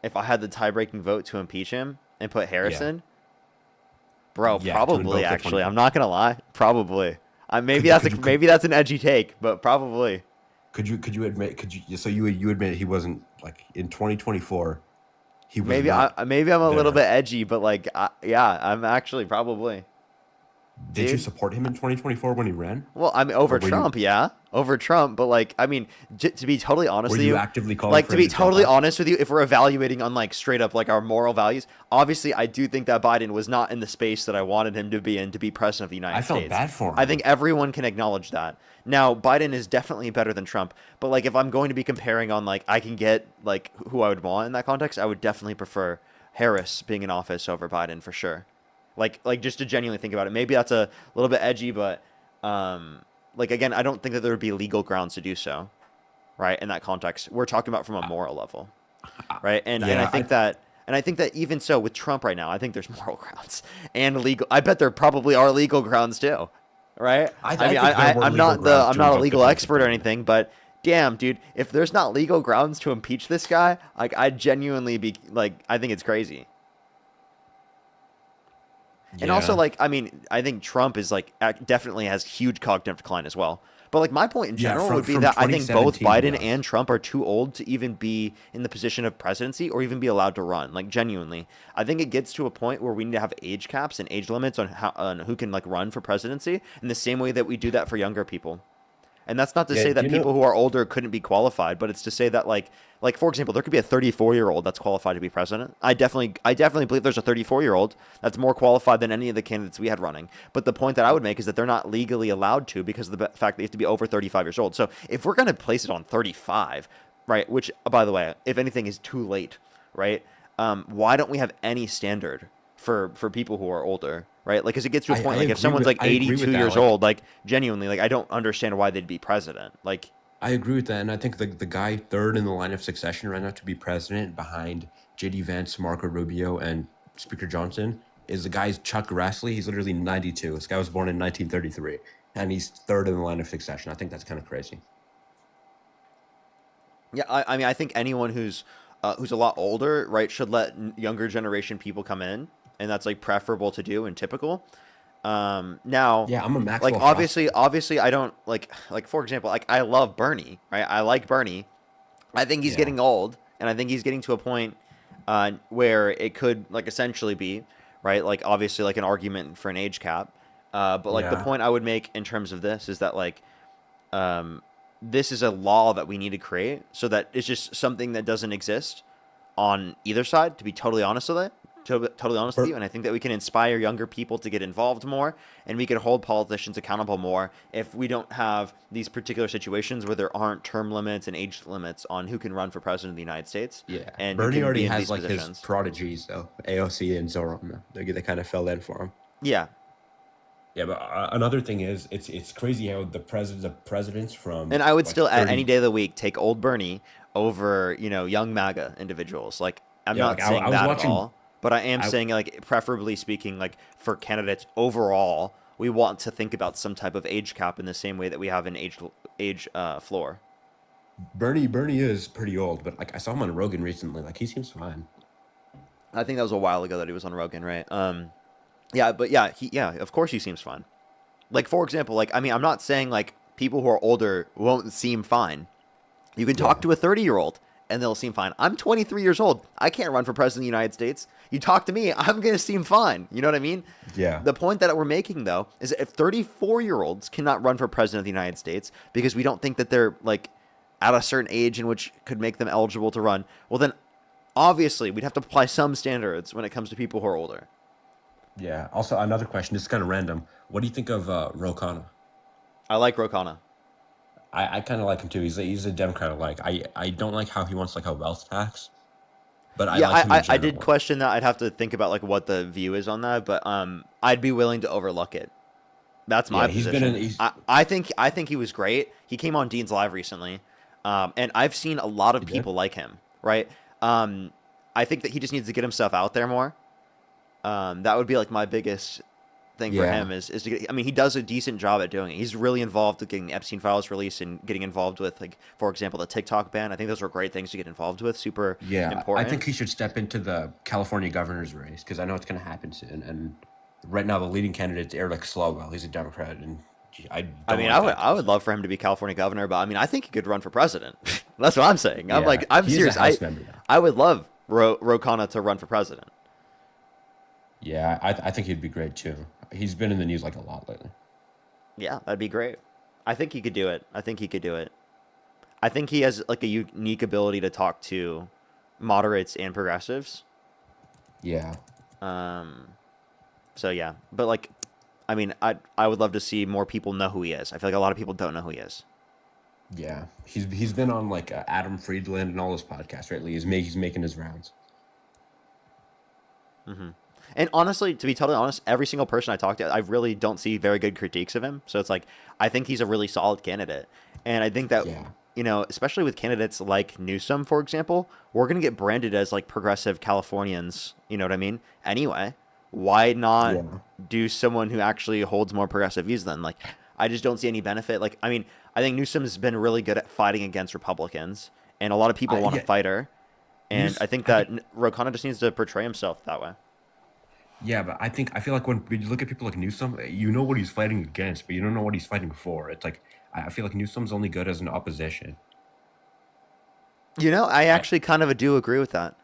If I had the tie-breaking vote to impeach him and put Harris Yeah. in, bro, Yeah, to probably. invoke the Actually, 20th. I'm not gonna lie. Probably. Maybe Could maybe that's an edgy take, but probably. Could you admit? So you admit he wasn't like in 2024? He was Maybe not I'm a little there. bit edgy, but like, yeah, I'm actually probably. Did you Dude. support him in 2024 when he ran? Well, I mean, over Or were you- Trump, yeah, over Trump. But like, I mean, to be totally honest Were with you you, actively calling like for to him be to drop totally out? honest with you, if we're evaluating on like straight up like our moral values, obviously, I do think that Biden was not in the space that I wanted him to be in to be president of the United I felt States. bad for him. I think everyone can acknowledge that. Now, Biden is definitely better than Trump, but like if I'm going to be comparing on like I can get like who I would want in that context, I would definitely prefer Harris being in office over Biden for sure. Like just to genuinely think about it. Maybe that's a little bit edgy, but like again, I don't think that there would be legal grounds to do so, right? In that context, we're talking about from a moral level, right? And Yeah, I think that even so with Trump right now, I think there's moral grounds and legal. I bet there probably are legal grounds too, right? I mean, think there were I'm legal not grounds I'm to not a invoke the legal 25th expert or anything, but damn, dude, if there's not legal grounds to impeach this guy, like I'd genuinely be like, I think it's crazy. And also, Yeah. like, I mean, I think Trump is like definitely has huge cognitive decline as well. But like, my point in Yeah, general from- would be from that I think both 2017, Biden yes. and Trump are too old to even be in the position of presidency or even be allowed to run. Like, genuinely, I think it gets to a point where we need to have age caps and age limits on who can like run for presidency in the same way that we do that for younger people. And that's not to Yeah, say that do you know- people who are older couldn't be qualified, but it's to say that like for example, there could be a 34-year-old that's qualified to be president. I definitely believe there's a 34-year-old that's more qualified than any of the candidates we had running. But the point that I would make is that they're not legally allowed to because of the fact that they have to be over 35 years old. So if we're going to place it on 35, right, which by the way, if anything is too late, right? Why don't we have any standard for people who are older? Right, like, because it gets to a I point, like, if agree someone's with- like I agree with 82 that, years like- old, like, genuinely, like, I don't understand why they'd be president. Like, I agree with that, and I think the guy third in the line of succession right now to be president behind J.D. Vance, Marco Rubio, and Speaker Johnson is the guy's Chuck Grassley. He's literally 92. This guy was born in 1933, and he's third in the line of succession. I think that's kind of crazy. Yeah, I mean, I think anyone who's a lot older, right, should let younger generation people come in, and that's like preferable to do and typical. Now, Yeah, I'm a like Maxwell obviously, I don't like for example, like I love Bernie, right? I like Bernie. I think he's Yeah. getting old, and I think he's getting to a point where it could like essentially be right, like obviously like an argument for an age cap. But like the Yeah. point I would make in terms of this is that like this is a law that we need to create so that it's just something that doesn't exist on either side, to be totally honest with it. Totally honest with you, and I think that we can inspire younger people to get involved more, and we can hold politicians accountable more if we don't have these particular situations where there aren't term limits and age limits on who can run for president of the United States. Yeah, and who Bernie can already be in has these like positions. his prodigies though, AOC and Zoran. They kind of fell in for him. Yeah, Yeah, but another thing is, it's crazy how the presidents from and I would like still, at 30 any day of the week, take old Bernie over young MAGA individuals. Like I'm Yeah, not like, I saying was that watching- at all, but I am I- saying like preferably speaking, like for candidates overall, we want to think about some type of age cap in the same way that we have an age floor. Bernie is pretty old, but like I saw him on Rogan recently. Like he seems fine. I think that was a while ago that he was on Rogan, right? Yeah, but yeah, of course he seems fine. Like for example, like I mean, I'm not saying like people who are older won't seem fine. You can talk to a 30-year-old and they'll seem fine. I'm 23 years old. I can't run for president of the United States. You talk to me, I'm going to seem fine. You know what I mean? Yeah. The point that we're making, though, is that if 34-year-olds cannot run for president of the United States because we don't think that they're, like, at a certain age in which could make them eligible to run, well, then obviously we'd have to apply some standards when it comes to people who are older. Yeah. Also, another question. This is kind of random. What do you think of Ro Khanna? I like Ro Khanna. I kind of like him too. He's a Democrat. I don't like how he wants like a wealth tax, but I like him in I did general. question that. I'd have to think about like what the view is on that, but I'd be willing to overlook it. That's my Yeah, he's position. been in- he's- I think he was great. He came on Dean's Live recently, and I've seen a lot of people like him. Right. I think that he just needs to get himself out there more. That would be like my biggest thing for Yeah. him is to get, I mean, he does a decent job at doing it. He's really involved with getting the Epstein files released and getting involved with, like, for example, the TikTok ban. I think those are great things to get involved with. Super Yeah, important. I think he should step into the California governor's race because I know it's going to happen soon. And right now, the leading candidate is Eric Swalwell. He's a Democrat, and I mean, I would love for him to be California governor, but I mean, I think he could run for president. That's what I'm saying. I'm Yeah, like, I'm he is a serious. House member now. I would love Ro Khanna to run for president. Yeah, I think he'd be great too. He's been in the news like a lot lately. Yeah, that'd be great. I think he could do it. I think he has like a unique ability to talk to moderates and progressives. Yeah. So yeah, but like, I mean, I would love to see more people know who he is. I feel like a lot of people don't know who he is. Yeah, he's been on like Adam Friedland and all those podcasts lately. He's making his rounds. Mm-hmm. And honestly, to be totally honest, every single person I talk to, I really don't see very good critiques of him. So it's like, I think he's a really solid candidate. And I think that, especially with candidates like Newsom, for example, we're going to get branded as like progressive Californians. You know what I mean? Anyway, why not do someone who actually holds more progressive views then? Like, I just don't see any benefit. Like, I mean, I think Newsom's been really good at fighting against Republicans, and a lot of people want to fight her. And I think that Ro Khanna just needs to portray himself that way. Yeah, but I feel like when you look at people like Newsom, you know what he's fighting against, but you don't know what he's fighting for. It's like I feel like Newsom's only good as an opposition. You know, I actually kind of do agree with that.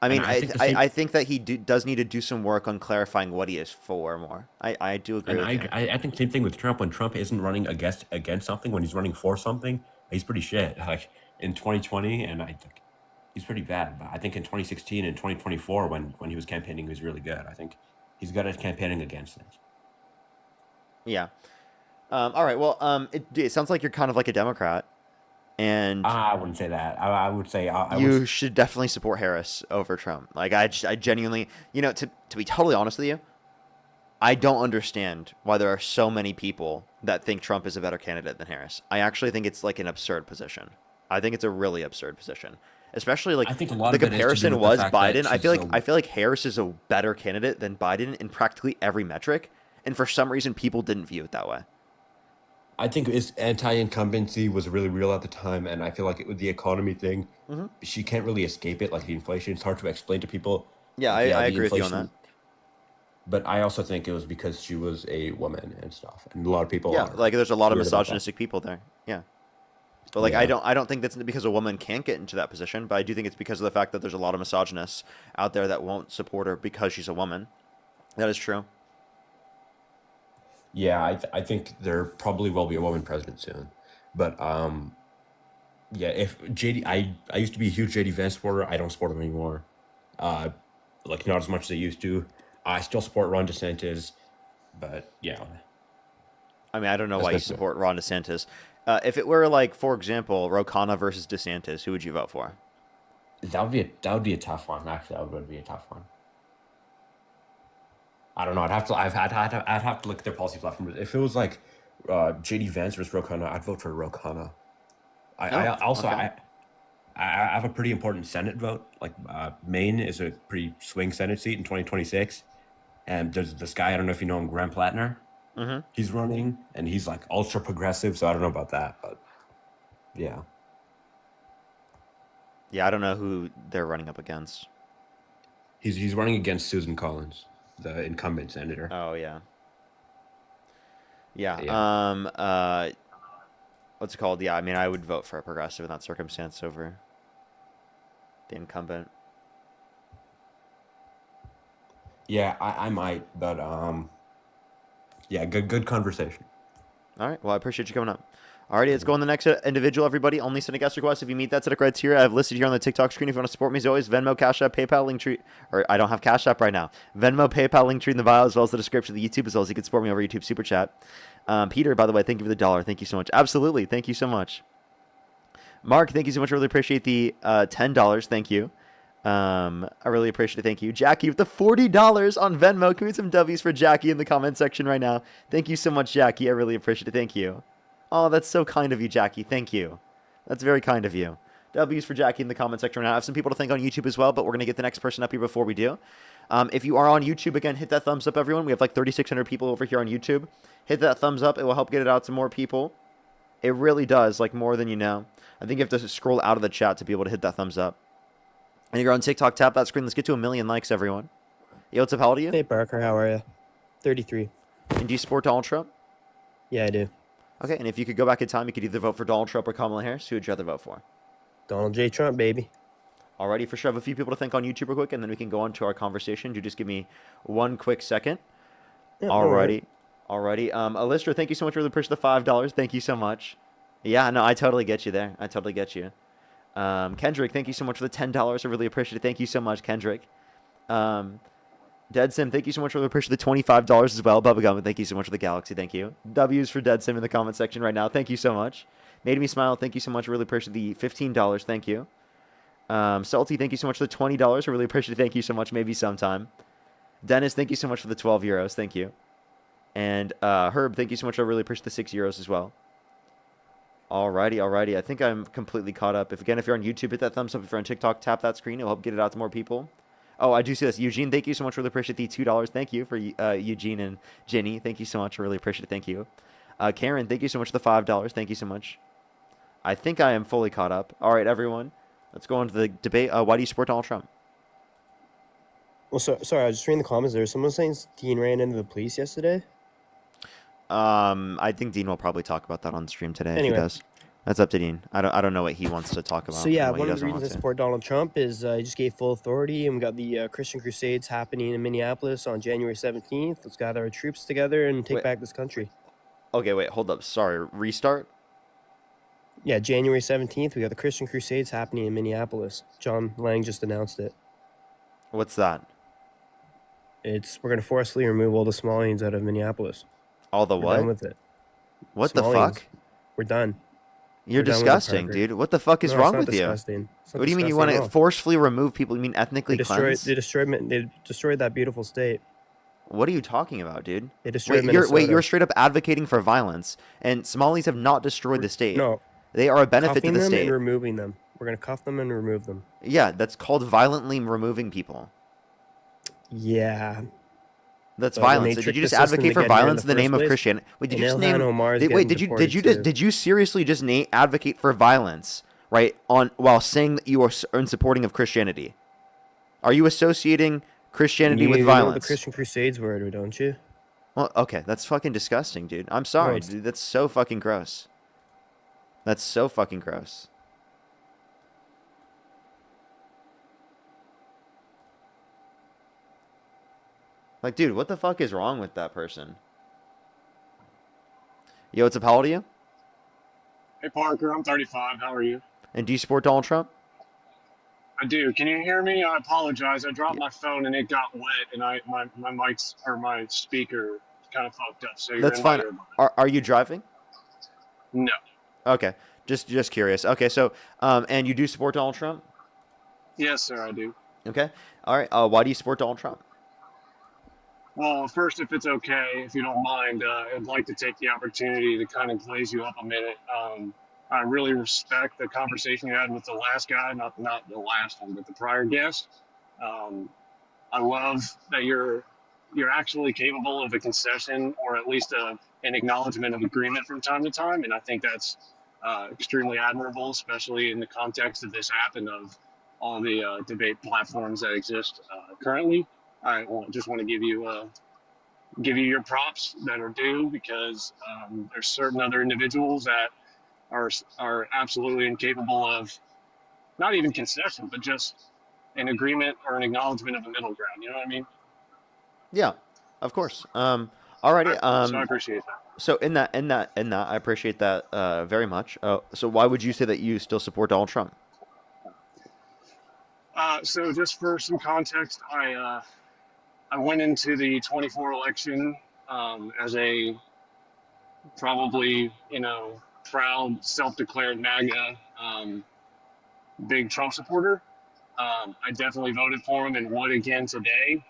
I mean, I think that he does need to do some work on clarifying what he is for more. I do agree with you. I think same thing with Trump. When Trump isn't running against something, when he's running for something, he's pretty shit. Like in 2020, and I think he's pretty bad. But I think in 2016 and 2024, when he was campaigning, he was really good. I think he's good at campaigning against things. Yeah. All right. Well, it sounds like you're kind of like a Democrat, and I wouldn't say that. I would say you should definitely support Harris over Trump. Like I genuinely, to be totally honest with you, I don't understand why there are so many people that think Trump is a better candidate than Harris. I actually think it's like an absurd position. I think it's a really absurd position. especially like I think a lot the of it is to do comparison with the was fact that Biden. she's I feel like Harris is a better candidate than Biden in practically every metric, and for some reason people didn't view it that way. I think it's anti-incumbency was really real at the time, and I feel like the economy thing, she can't really escape it. Like the inflation, it's hard to explain to people. Yeah, Like, I the agree with you on that. inflation- But I also think it was because she was a woman and stuff, and a lot of people. Yeah, are like there's a lot of weird about that. misogynistic people there. Yeah. But like Yeah. I don't think that's because a woman can't get into that position, but I do think it's because of the fact that there's a lot of misogynists out there that won't support her because she's a woman. That is true. Yeah, I think there probably will be a woman president soon, but yeah, if JD, I used to be a huge JD Vance supporter. I don't support him anymore, like not as much as I used to. I still support Ron DeSantis, but yeah, I mean, I don't know That's why you basically- support Ron DeSantis. If it were like, for example, Ro Khanna versus DeSantis, who would you vote for? that would be a tough one. Actually, that would be a tough one. I don't know. I'd have to look at their policy platform. If it was like JD Vance versus Ro Khanna, I'd vote for Ro Khanna. I also okay. I have a pretty important Senate vote. Like Maine is a pretty swing Senate seat in 2026, and there's this guy, I don't know if you know him, Graham Plattner. He's running, and he's like ultra progressive. So I don't know about that, but yeah. Yeah, I don't know who they're running up against. He's running against Susan Collins, the incumbent senator. Oh yeah. Yeah. Yeah. What's it called? Yeah, I mean, I would vote for a progressive in that circumstance over the incumbent. Yeah, I might, but yeah, good conversation. All right. Well, I appreciate you coming up. Alrighty, let's go on the next individual, everybody. Only send a guest request if you meet that set of criteria. I've listed here on the TikTok screen. If you want to support me, as always, Venmo, Cash App, PayPal, Linktree. Or I don't have Cash App right now. Venmo, PayPal, Linktree in the bio, as well as the description of the YouTube, as well as you can support me over YouTube Super Chat. Peter, by the way, thank you for the $1. Thank you so much. Absolutely. Thank you so much. Mark, thank you so much. I really appreciate the $10. Thank you. I really appreciate it. Thank you. Jackie with the $40 on Venmo. Can we get some W's for Jackie in the comment section right now? Thank you so much, Jackie. I really appreciate it. Thank you. Oh, that's so kind of you, Jackie. Thank you. That's very kind of you. W's for Jackie in the comment section right now. I have some people to thank on YouTube as well, but we're going to get the next person up here before we do. If you are on YouTube, again, hit that thumbs up, everyone. We have like 3,600 people over here on YouTube. Hit that thumbs up. It will help get it out to more people. It really does, like more than you know. I think you have to scroll out of the chat to be able to hit that thumbs up. And if you're on TikTok, tap that screen. Let's get to 1 million likes, everyone. Yo, what's up? How old are you? Hey, Parker. How are you? 33. And do you support Donald Trump? Yeah, I do. Okay, and if you could go back in time, you could either vote for Donald Trump or Kamala Harris. Who would you rather vote for? Donald J. Trump, baby. Alrighty, for sure. I have a few people to thank on YouTube real quick, and then we can go on to our conversation. Do just give me one quick second. Yeah, Alrighty. Alistair, thank you so much for the push the $5. Thank you so much. Yeah, no, I totally get you there. I totally get you. Kendrick, thank you so much for the $10. I really appreciate it. Thank you so much, Kendrick. Dead Sim, thank you so much for the push the $25 as well. Bubblegum, thank you so much for the Galaxy. Thank you. W's for Dead Sim in the comment section right now. Thank you so much. Made me smile. Thank you so much. I really appreciate the $15. Thank you. Salty, thank you so much for the $20. I really appreciate it. Thank you so much. Maybe sometime. Dennis, thank you so much for the 12 euros. Thank you. And Herb, thank you so much. I really appreciate the 6 euros as well. Alrighty. I think I'm completely caught up. If you're on YouTube, hit that thumbs up. If you're on TikTok, tap that screen. It'll help get it out to more people. Oh, I do see this. Eugene, thank you so much. Really appreciate the $2. Thank you for Eugene and Jenny. Thank you so much. I really appreciate it. Thank you. Karen, thank you so much for the $5. Thank you so much. I think I am fully caught up. All right, everyone. Let's go on to the debate. Why do you support Donald Trump? Well, sorry, I was just reading the comments there. Someone saying Dean ran into the police yesterday. I think Dean will probably talk about that on stream today Anyway. if he does. That's up to Dean. I don't know what he wants to talk about. So yeah, and what he one of the doesn't reasons I want to. support Donald Trump is he just gave full authority, and we got the Christian Crusades happening in Minneapolis on January 17th. Let's gather our troops together and take Wait. back this country. Okay, wait, hold up. Sorry, restart? Yeah, January 17th, we got the Christian Crusades happening in Minneapolis. John Lang just announced it. What's that? We're going to forcibly remove all the Somalians out of Minneapolis. All the We're what? done with it. What the Somalians. fuck? We're done. You're We're done with it, disgusting, Parker. dude. What the fuck is No, it's wrong not with disgusting. you? It's not What do you mean you want disgusting to at all. forcefully remove people? You mean ethnically cleanse? They destroyed that beautiful state. What are you talking about, dude? They destroyed Wait, Minnesota. you're straight up advocating for violence, and Somalis have not destroyed the state. No. They are a benefit to Cuffing the them state. and removing them. We're gonna cuff them and remove them. Yeah, that's called violently removing people. Yeah. That's But when violence. they So did trick you the just system advocate to for get here in violence the in the name first of place, Christianity? Wait, did and you just Ilhan name? Omar's Wait, getting did deported too. did you seriously just advocate for violence, right? On while saying that you are in supporting of Christianity? Are you associating Christianity with You know what the violence? Christian Crusades were, don't you? Well, okay, that's fucking disgusting, dude. I'm sorry, dude. That's so fucking gross. That's so fucking gross. Like, dude, what the fuck is wrong with that person? Yo, what's up? How old are you? Hey Parker, I'm 35. How are you? And do you support Donald Trump? I do. Can you hear me? I apologize. I dropped my phone and it got wet, and my mic's or my speaker kind of fucked up. So you're That's in my fine. earbud. Are you driving? No. Okay, just curious. Okay, so and you do support Donald Trump? Yes, sir, I do. Okay, all right. Why do you support Donald Trump? Well, first, if it's okay, if you don't mind, I'd like to take the opportunity to kind of glaze you up a minute. I really respect the conversation you had with the last guy, not the last one, but the prior guest. I love that you're actually capable of a concession or at least an acknowledgement of agreement from time to time, and I think that's extremely admirable, especially in the context of this app and of all the debate platforms that exist currently. I just want to give you your props that are due because there's certain other individuals that are absolutely incapable of not even concession, but just an agreement or an acknowledgement of a middle ground. You know what I mean? Yeah, of course. Alrighty. So I appreciate that. So in that, I appreciate that very much. So why would you say that you still support Donald Trump? So just for some context, I went into the 24 election as a probably, proud, self-declared MAGA big Trump supporter. I definitely voted for him and would again today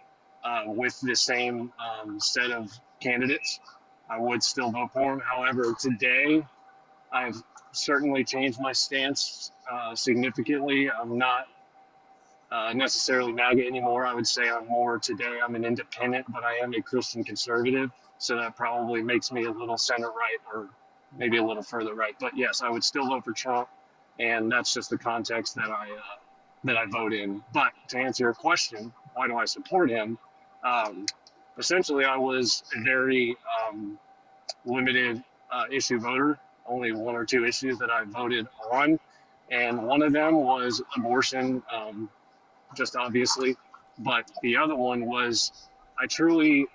with the same set of candidates. I would still vote for him. However, today I've certainly changed my stance significantly. I'm not necessarily MAGA anymore. I would say I'm an independent, but I am a Christian conservative. So that probably makes me a little center right or maybe a little further right. But yes, I would still vote for Trump. And that's just the context that I vote in. But to answer your question, why do I support him? Essentially, I was a very limited issue voter, only one or two issues that I voted on. And one of them was abortion, just obviously. But the other one was I truly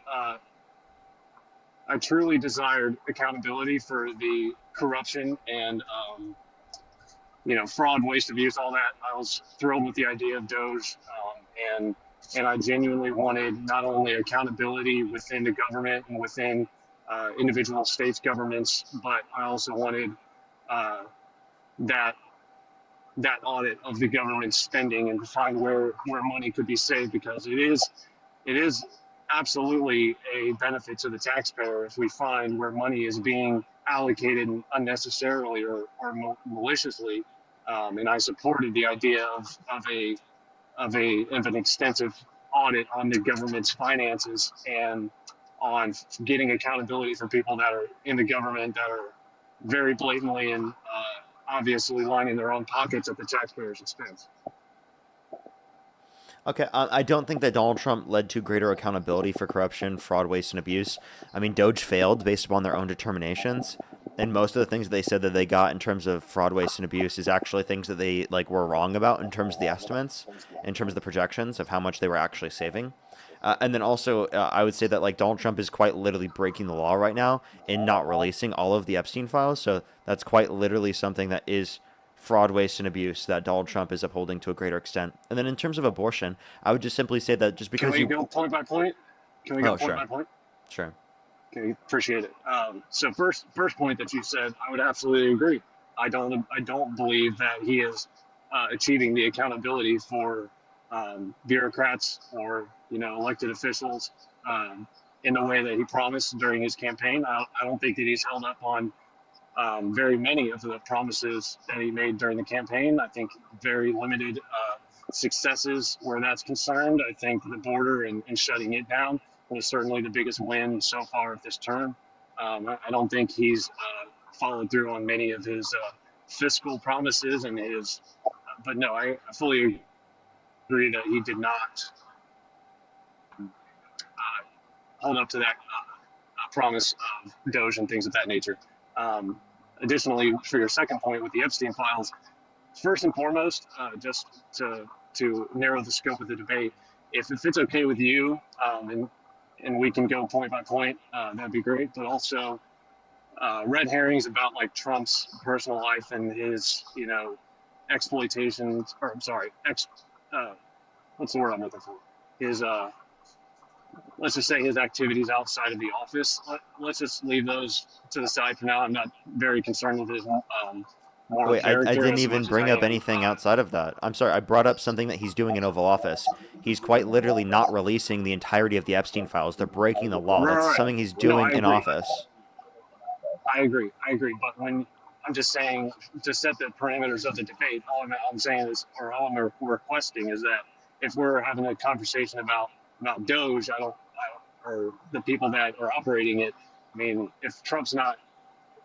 desired accountability for the corruption and fraud, waste, abuse, all that. I was thrilled with the idea of Doge, and I genuinely wanted not only accountability within the government and within individual states' governments, but I also wanted that audit of the government spending and to find where money could be saved, because it is absolutely a benefit to the taxpayer if we find where money is being allocated unnecessarily or maliciously. And I supported the idea of an extensive audit on the government's finances and on getting accountability for people that are in the government that are very blatantly and obviously lining their own pockets at the taxpayer's expense. Okay, I don't think that Donald Trump led to greater accountability for corruption, fraud, waste, and abuse. I mean, Doge failed based upon their own determinations, and most of the things that they said that they got in terms of fraud, waste, and abuse is actually things that they were wrong about in terms of the estimates, in terms of the projections of how much they were actually saving. And then also, I would say that Donald Trump is quite literally breaking the law right now in not releasing all of the Epstein files. So that's quite literally something that is fraud, waste, and abuse that Donald Trump is upholding to a greater extent. And then in terms of abortion, I would just simply say that just because Can we go point by point? Sure. By point? Sure. Okay, appreciate it. So first point that you said, I would absolutely agree. I don't believe that he is achieving the accountability for bureaucrats or elected officials in the way that he promised during his campaign. I don't think that he's held up on very many of the promises that he made during the campaign. I think very limited successes where that's concerned. I think the border and shutting it down was certainly the biggest win so far of this term. I don't think he's followed through on many of his fiscal promises and his, but no, I fully agree that he did not hold up to that promise of Doge and things of that nature. Additionally, for your second point with the Epstein files, first and foremost, just to narrow the scope of the debate, if it's okay with you, and we can go point by point, that'd be great. But also, red herrings about like Trump's personal life and his, exploitations, or I'm sorry, what's the word I'm looking for? His, let's just say his activities outside of the office. Let's just leave those to the side for now. I'm not very concerned with his moral Wait, I character. didn't as even much as bring I up am, anything outside of that. I'm sorry, I brought up something that he's doing in Oval Office. He's quite literally not releasing the entirety of the Epstein files. They're breaking the law. That's Right. something he's No, doing I in agree. office. I agree. But when I'm just saying to set the parameters of the debate, all I'm saying is, or all I'm requesting is that if we're having a conversation about Doge, or the people that are operating it, I mean, if Trump's not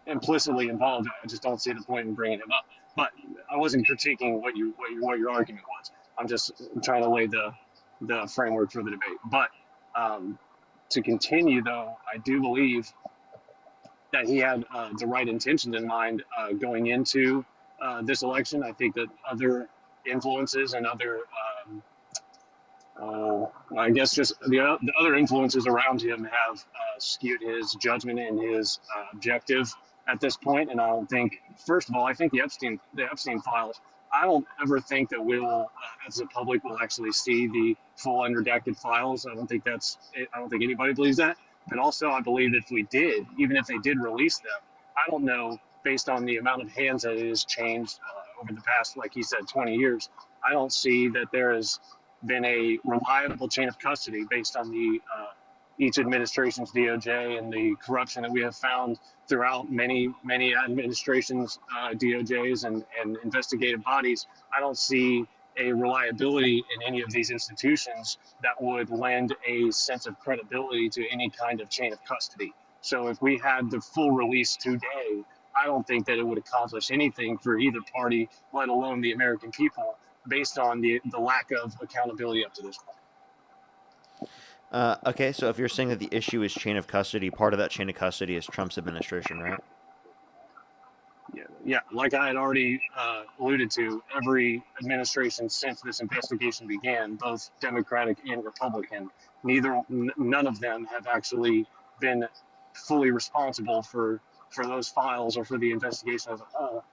implicitly involved, I just don't see the point in bringing him up. But I wasn't critiquing what your argument was. I'm just trying to lay the framework for the debate. But to continue, though, I do believe that he had the right intentions in mind going into this election. I think that other influences and other, I guess, just the other influences around him have skewed his judgment and his objective at this point. And I don't think, first of all, I think the Epstein files, I don't ever think that we'll, as the public, will actually see the full unredacted files. I don't think anybody believes that. But also, I believe if we did, even if they did release them, I don't know, based on the amount of hands that it has changed over the past, like he said, 20 years, I don't see that there has been a reliable chain of custody based on the each administration's DOJ and the corruption that we have found throughout many administrations, DOJs and investigative bodies. I don't see a reliability in any of these institutions that would lend a sense of credibility to any kind of chain of custody. So if we had the full release today, I don't think that it would accomplish anything for either party, let alone the American people, based on the lack of accountability up to this point. Okay, so if you're saying that the issue is chain of custody, part of that chain of custody is Trump's administration, right? Yeah, like I had already alluded to, every administration since this investigation began, both Democratic and Republican, none of them have actually been fully responsible for those files or for the investigation as a whole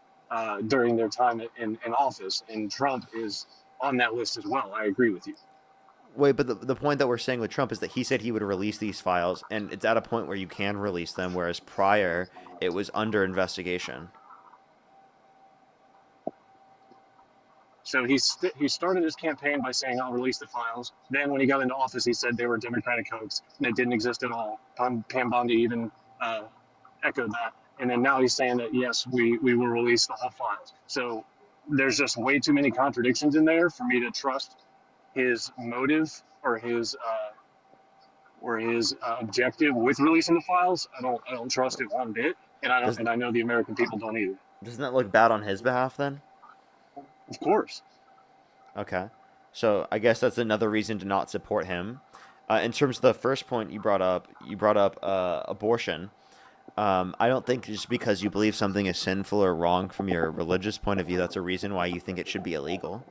during their time in office. And Trump is on that list as well. I agree with you. Wait, but the point that we're saying with Trump is that he said he would release these files, and it's at a point where you can release them, whereas prior it was under investigation. So he started his campaign by saying, I'll release the files. Then when he got into office, he said they were Democratic hoax and it didn't exist at all. Pam Bondi even echoed that. And then now he's saying that, yes, we will release the whole files. So there's just way too many contradictions in there for me to trust his motive or his objective with releasing the files. I don't trust it one bit, and I know the American people don't either. Doesn't that look bad on his behalf then? Of course. Okay, so I guess that's another reason to not support him. In terms of the first point you brought up abortion. I don't think just because you believe something is sinful or wrong from your religious point of view, that's a reason why you think it should be illegal.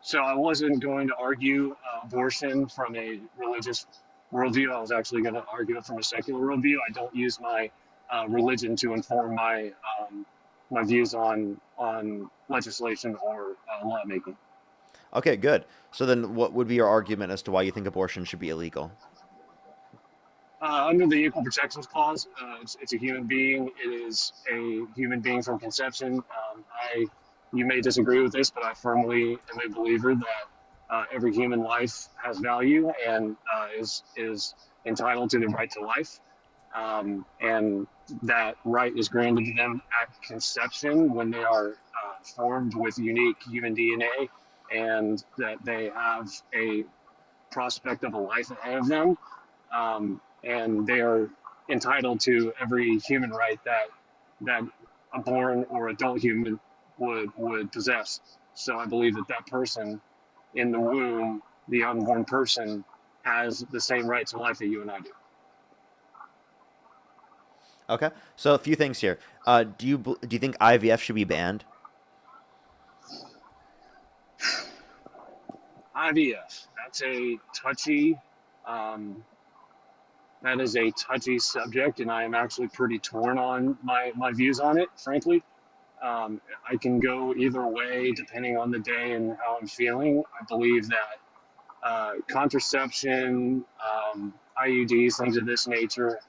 So I wasn't going to argue abortion from a religious worldview. I was actually going to argue it from a secular worldview. I don't use my religion to inform my my views on legislation or lawmaking. Okay, good. So then what would be your argument as to why you think abortion should be illegal? Under the Equal Protections Clause, it's a human being. It is a human being from conception. You may disagree with this, but I firmly am a believer that every human life has value and is entitled to the right to life. And that right is granted to them at conception when they are formed with unique human DNA, and that they have a prospect of a life ahead of them, and they are entitled to every human right that a born or adult human would possess. So I believe that that person in the womb, the unborn person, has the same right to life that you and I do. Okay, so a few things here. Do you think IVF should be banned? IVF. That's a touchy. That is a touchy subject, and I am actually pretty torn on my views on it, frankly. I can go either way depending on the day and how I'm feeling. I believe that contraception, IUDs, things of this nature,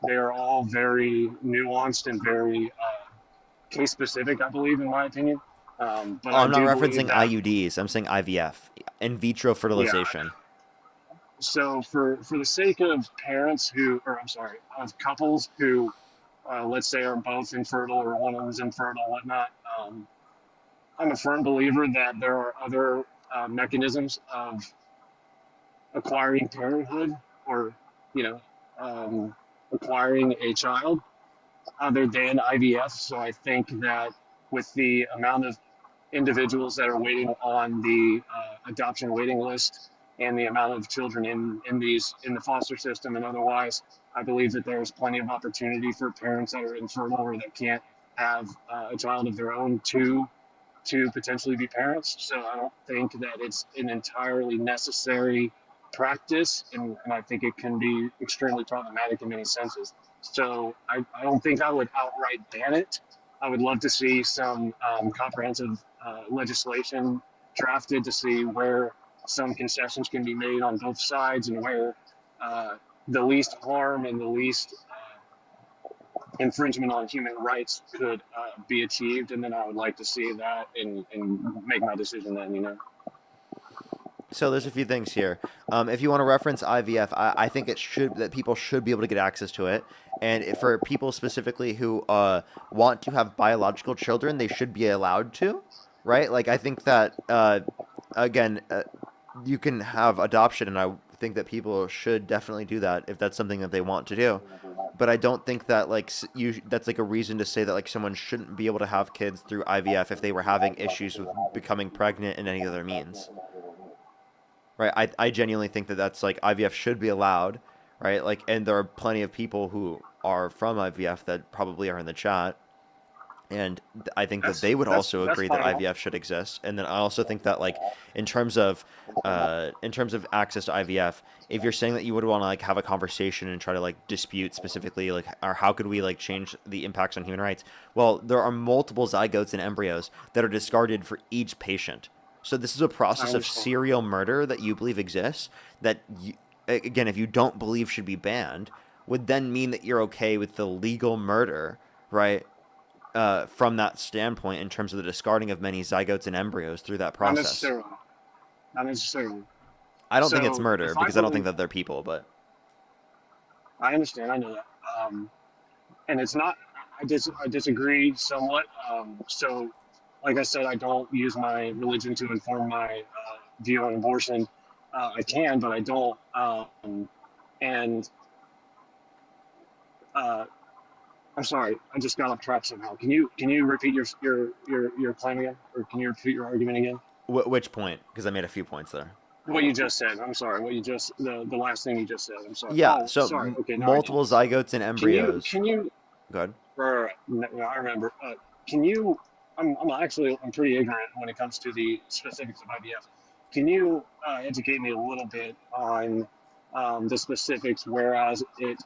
they are all very nuanced and very case specific, I believe, in my opinion. But Oh, I I'm not do believe referencing that, IUDs. I'm saying IVF, in vitro yeah. fertilization. So for the sake of parents who, or I'm sorry, of couples who, let's say, are both infertile or one of them is infertile, whatnot, I'm a firm believer that there are other mechanisms of acquiring parenthood, or you know, acquiring a child other than IVF. So I think that with the amount of individuals that are waiting on the adoption waiting list and the amount of children in the foster system and otherwise, I believe that there's plenty of opportunity for parents that are infertile or that can't have a child of their own to potentially be parents. So I don't think that it's an entirely necessary practice, and I think it can be extremely problematic in many senses. So I don't think I would outright ban it. I would love to see some comprehensive legislation drafted to see where some concessions can be made on both sides and where the least harm and the least infringement on human rights could be achieved, and then I would like to see that and make my decision then, you know. So there's a few things here. If you want to reference IVF, I think that people should be able to get access to it, and for people specifically who want to have biological children, they should be allowed to, right? Like I think that again, you can have adoption, and I think that people should definitely do that if that's something that they want to do. But I don't think that that's like a reason to say that like someone shouldn't be able to have kids through IVF if they were having issues with becoming pregnant in any other means. Right, I genuinely think that that's like IVF should be allowed, right? Like, and there are plenty of people who are from IVF that probably are in the chat, and I think that they would also agree that fine. IVF should exist. And then I also think that like in terms of access to IVF, if you're saying that you would want to like have a conversation and try to like dispute specifically like, or how could we like change the impacts on human rights? Well, there are multiple zygotes and embryos that are discarded for each patient. So this is a process of serial murder that you believe exists that, again, if you don't believe should be banned, would then mean that you're okay with the legal murder, right, from that standpoint in terms of the discarding of many zygotes and embryos through that process. Not necessarily. I don't think it's murder because I don't think that they're people, but... I understand, I know that. And it's not, I disagree somewhat. So, like I said, I don't use my religion to inform my view on abortion. I can, but I don't. And I'm sorry, I just got off track somehow. Can you repeat your claim again, or can you repeat your argument again? Which point? Because I made a few points there. What you just said. I'm sorry. What you just the last thing you just said. I'm sorry. Yeah. Oh, so sorry. Okay, multiple zygotes and embryos. Can you? Go ahead. Right. No, I remember. Can you? I'm pretty ignorant when it comes to the specifics of IVF. Can you educate me a little bit on the specifics, whereas it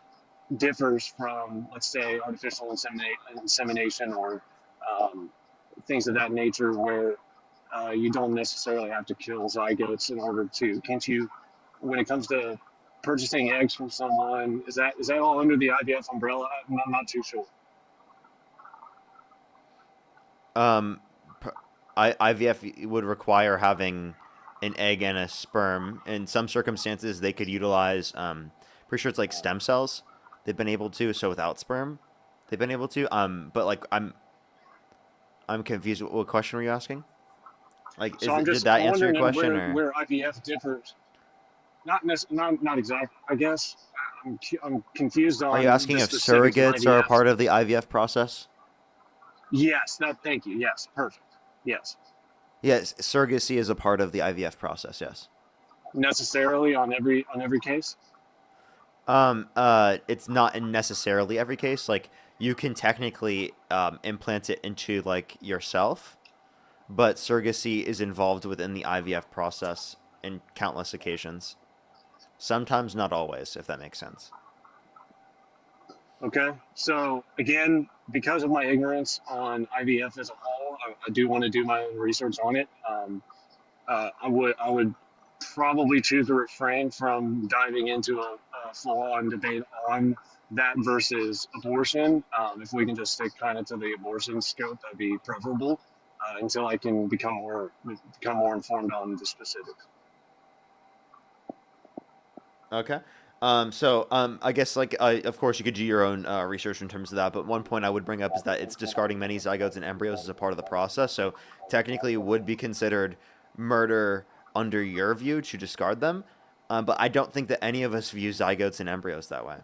differs from, let's say, artificial insemination or things of that nature, where you don't necessarily have to kill zygotes in order to. Can't you? When it comes to purchasing eggs from someone, is that all under the IVF umbrella? I'm not too sure. IVF would require having an egg and a sperm. In some circumstances, they could utilize, pretty sure it's like stem cells. They've been able to, so without sperm. they've been able to. But like I'm confused. What question were you asking? Like, So I'm did just that answer your wondering question or? where IVF differs. Not exactly. I guess I'm confused Are you on asking the if specifics of surrogates are a IVF. part of the IVF process? Yes, thank you. Yes, perfect. Yes. Yes, surrogacy is a part of the IVF process. Yes. Necessarily on every case. It's not in necessarily every case. Like, you can technically implant it into like yourself, but surrogacy is involved within the IVF process in countless occasions. Sometimes, not always, if that makes sense. Okay. So again, because of my ignorance on IVF as a whole, I do want to do my own research on it. I would probably choose to refrain from diving into a full-on debate on that versus abortion. If we can just stick kind of to the abortion scope, that'd be preferable until I can become more informed on the specifics. Okay. I guess like of course you could do your own research in terms of that, but one point I would bring up is that it's discarding many zygotes and embryos as a part of the process. So technically, it would be considered murder under your view to discard them, but I don't think that any of us view zygotes and embryos that way.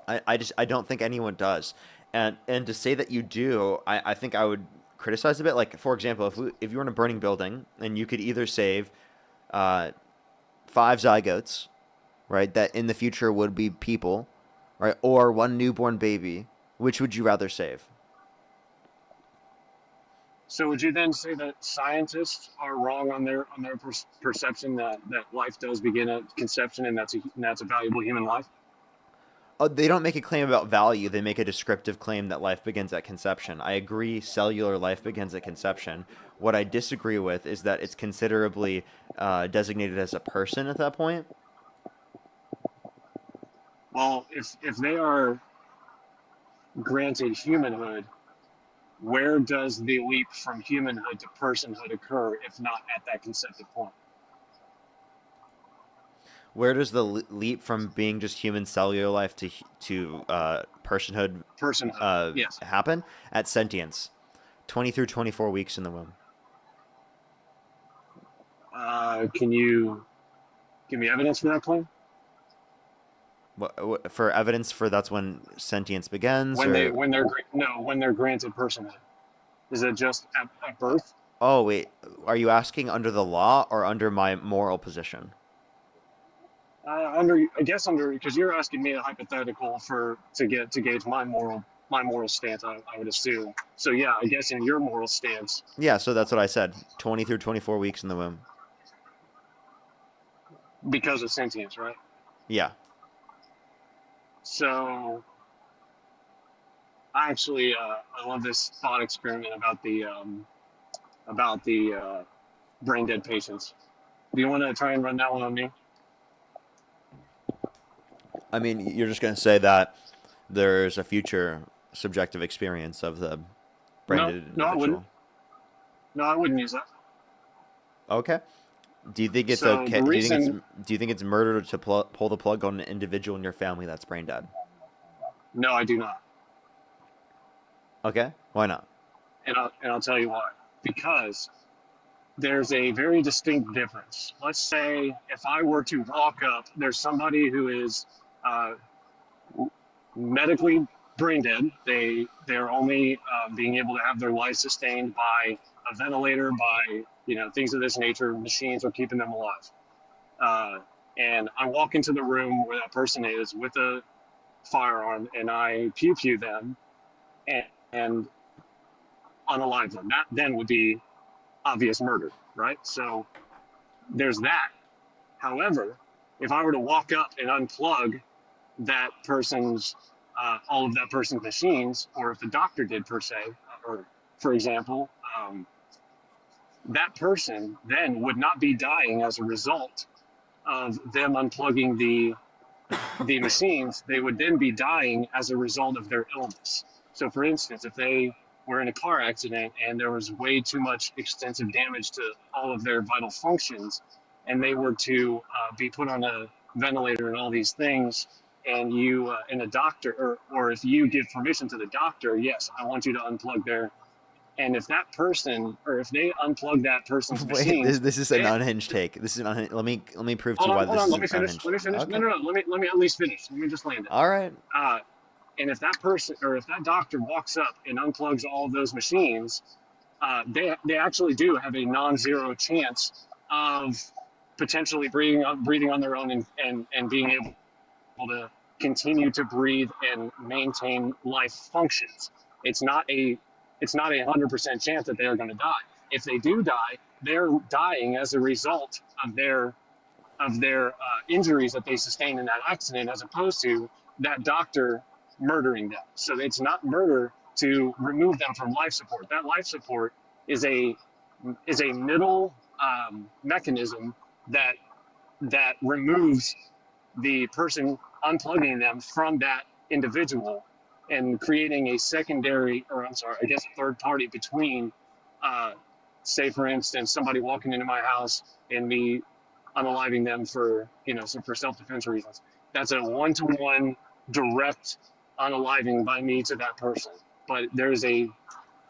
I don't think anyone does, and to say that you do, I think I would criticize a bit. Like, for example, if you were in a burning building and you could either save 5 zygotes, right, that in the future would be people, right, or 1 newborn baby, which would you rather save? So would you then say that scientists are wrong on their perception that life does begin at conception and that's a valuable human life? They don't make a claim about value. They make a descriptive claim that life begins at conception. I agree cellular life begins at conception. What I disagree with is that it's considerably designated as a person at that point. Well, if they are granted humanhood, where does the leap from humanhood to personhood occur if not at that conceptive point? Where does the leap from being just human cellular life to personhood yes. happen? At sentience, 20 through 24 weeks in the womb. Can you give me evidence for that claim? What, for evidence for that's when sentience begins? When or? when they're granted personhood, is it just at birth? Oh wait, are you asking under the law or under my moral position? Because you're asking me a hypothetical to gauge my moral stance. I would assume. So yeah, I guess in your moral stance. Yeah, so that's what I said. 20 through 24 weeks in the womb. Because of sentience, right? Yeah. So, I love this thought experiment about the brain dead patients. Do you want to try and run that one on me? I mean, you're just going to say that there's a future subjective experience of the brain dead individual. No, I wouldn't. No, I wouldn't use that. Okay. Do you think it's okay? Do you think it's murder to pull the plug on an individual in your family that's brain dead? No, I do not. Okay, why not? And I'll tell you why. Because there's a very distinct difference. Let's say if I were to walk up, there's somebody who is medically brain dead. They're only being able to have their life sustained by a ventilator, by things of this nature. Machines are keeping them alive. And I walk into the room where that person is with a firearm, and I pew them, and unalive them. That then would be obvious murder, right? So there's that. However, if I were to walk up and unplug that person's all of that person's machines, or if the doctor did per se, or for example, that person then would not be dying as a result of them unplugging the machines. They would then be dying as a result of their illness. So for instance, if they were in a car accident and there was way too much extensive damage to all of their vital functions, and they were to be put on a ventilator and all these things and you and a doctor, or if you give permission to the doctor, yes, I want you to unplug their. And if that person, or if they unplug that person's Wait, machines, this is an unhinged take. This is an unhinged. Let me prove to you why hold this on, is let me an finish. unhinged. Let me finish. No, Okay. no, no. Let me at least finish. Let me just land it. All right. And if that person, or if that doctor walks up and unplugs all of those machines, they actually do have a non-zero chance of potentially breathing on their own and being able to continue to breathe and maintain life functions. It's not a 100% chance that they are going to die. If they do die, they're dying as a result of their injuries that they sustained in that accident, as opposed to that doctor murdering them. So it's not murder to remove them from life support. That life support is a middle mechanism that removes the person unplugging them from that individual and creating a secondary, or I'm sorry, I guess a third party between, say for instance, somebody walking into my house and me unaliving them for for self-defense reasons. That's a one-to-one direct unaliving by me to that person. But there is a